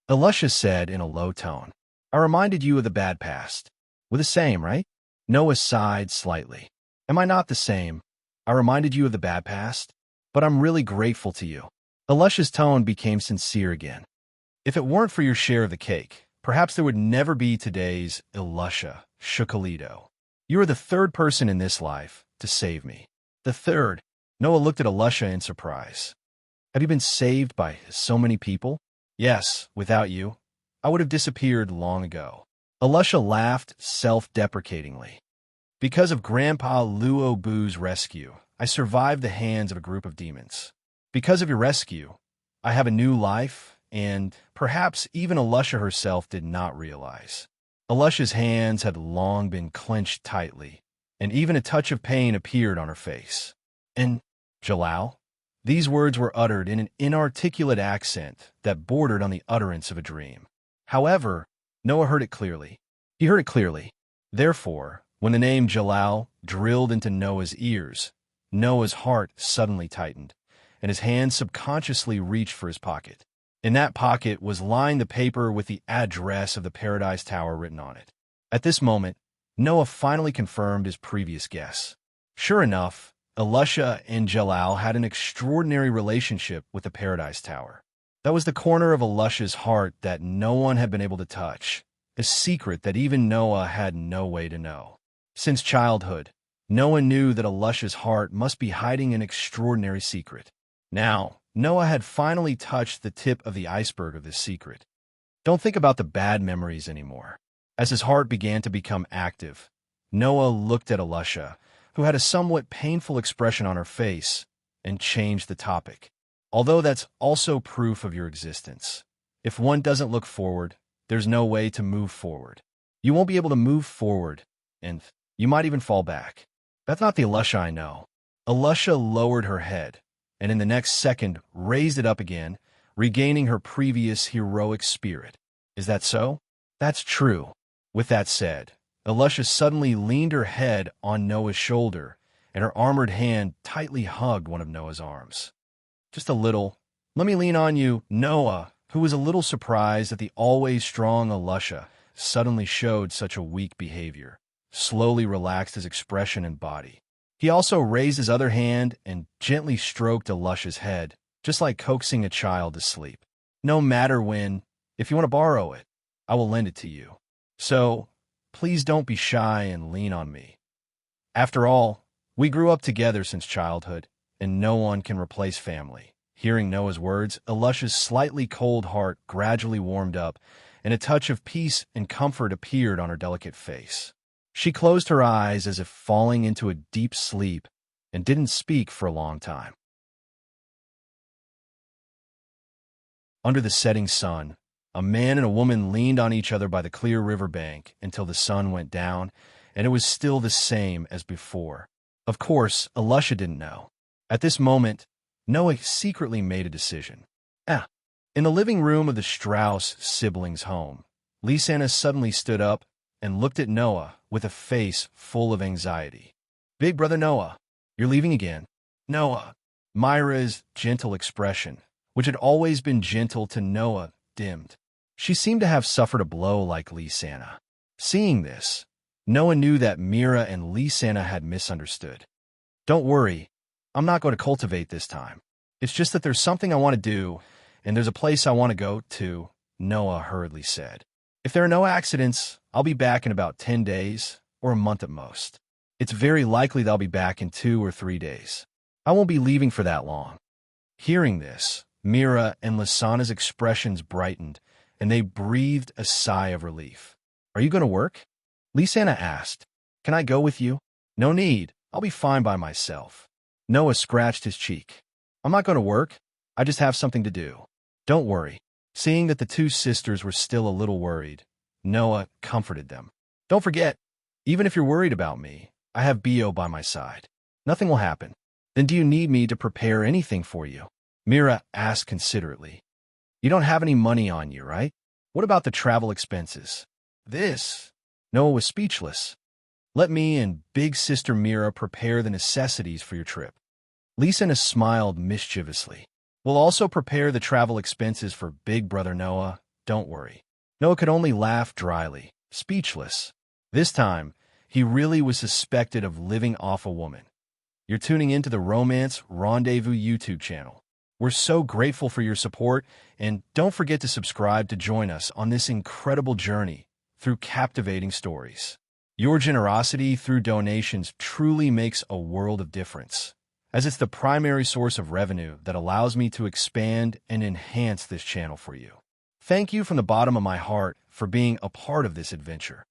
Alusha said in a low tone. I reminded you of the bad past. We're the same, right? Noah sighed slightly. Am I not the same? I reminded you of the bad past, but I'm really grateful to you. Alusha's tone became sincere again. If it weren't for your share of the cake, perhaps there would never be today's Alusha Shukalito. You are the third person in this life to save me. The third. Noah looked at Alusha in surprise. Have you been saved by so many people? Yes, without you, I would have disappeared long ago. Alusha laughed self-deprecatingly. Because of Grandpa Luobu's rescue, I survived the hands of a group of demons. Because of your rescue, I have a new life, and perhaps even Alusha herself did not realize. Alusha's hands had long been clenched tightly, and even a touch of pain appeared on her face. And, Jalal? These words were uttered in an inarticulate accent that bordered on the utterance of a dream. However, Noah heard it clearly. He heard it clearly. Therefore, when the name Jalal drilled into Noah's ears, Noah's heart suddenly tightened, and his hand subconsciously reached for his pocket. In that pocket was lying the paper with the address of the Paradise Tower written on it. At this moment, Noah finally confirmed his previous guess. Sure enough, Alusha and Jalal had an extraordinary relationship with the Paradise Tower. That was the corner of Alusha's heart that no one had been able to touch, a secret that even Noah had no way to know. Since childhood, Noah knew that Alusha's heart must be hiding an extraordinary secret. Now, Noah had finally touched the tip of the iceberg of this secret. Don't think about the bad memories anymore. As his heart began to become active, Noah looked at Alusha, who had a somewhat painful expression on her face, and changed the topic. Although that's also proof of your existence. If one doesn't look forward, there's no way to move forward. You won't be able to move forward, and you might even fall back. That's not the Alusha I know. Alusha lowered her head, and in the next second raised it up again, regaining her previous heroic spirit. Is that so? That's true. With that said, Alusha suddenly leaned her head on Noah's shoulder, and her armored hand tightly hugged one of Noah's arms. Just a little. Let me lean on you. Noah, who was a little surprised that the always strong Alusha suddenly showed such a weak behavior, slowly relaxed his expression and body. He also raised his other hand and gently stroked Alusha's head, just like coaxing a child to sleep. No matter when, if you want to borrow it, I will lend it to you. So, please don't be shy and lean on me. After all, we grew up together since childhood, and no one can replace family. Hearing Noah's words, Alusha's slightly cold heart gradually warmed up, and a touch of peace and comfort appeared on her delicate face. She closed her eyes as if falling into a deep sleep and didn't speak for a long time. Under the setting sun, a man and a woman leaned on each other by the clear river bank until the sun went down, and it was still the same as before. Of course, Alusha didn't know. At this moment, Noah secretly made a decision. In the living room of the Strauss siblings' home, Lysana suddenly stood up and looked at Noah with a face full of anxiety. Big brother Noah, you're leaving again. Noah. Myra's gentle expression, which had always been gentle to Noah, dimmed. She seemed to have suffered a blow like Lysana. Seeing this, Noah knew that Mira and Lysana had misunderstood. Don't worry, I'm not going to cultivate this time. It's just that there's something I want to do, and there's a place I want to go to, Noah hurriedly said. If there are no accidents, I'll be back in about 10 days, or a month at most. It's very likely that I'll be back in 2 or 3 days. I won't be leaving for that long. Hearing this, Mira and Lysana's expressions brightened, and they breathed a sigh of relief. Are you going to work? Lysana asked. Can I go with you? No need. I'll be fine by myself. Noah scratched his cheek. I'm not going to work. I just have something to do. Don't worry. Seeing that the two sisters were still a little worried, Noah comforted them. Don't forget, even if you're worried about me, I have Bio by my side. Nothing will happen. Then do you need me to prepare anything for you? Mira asked considerately. You don't have any money on you, right? What about the travel expenses? Noah was speechless. Let me and big sister Mira prepare the necessities for your trip. Lysana smiled mischievously. We'll also prepare the travel expenses for big brother Noah. Don't worry. Noah could only laugh dryly, speechless. This time, he really was suspected of living off a woman. You're tuning into the Romance Rendezvous YouTube channel. We're so grateful for your support, and don't forget to subscribe to join us on this incredible journey through captivating stories. Your generosity through donations truly makes a world of difference, as it's the primary source of revenue that allows me to expand and enhance this channel for you. Thank you from the bottom of my heart for being a part of this adventure.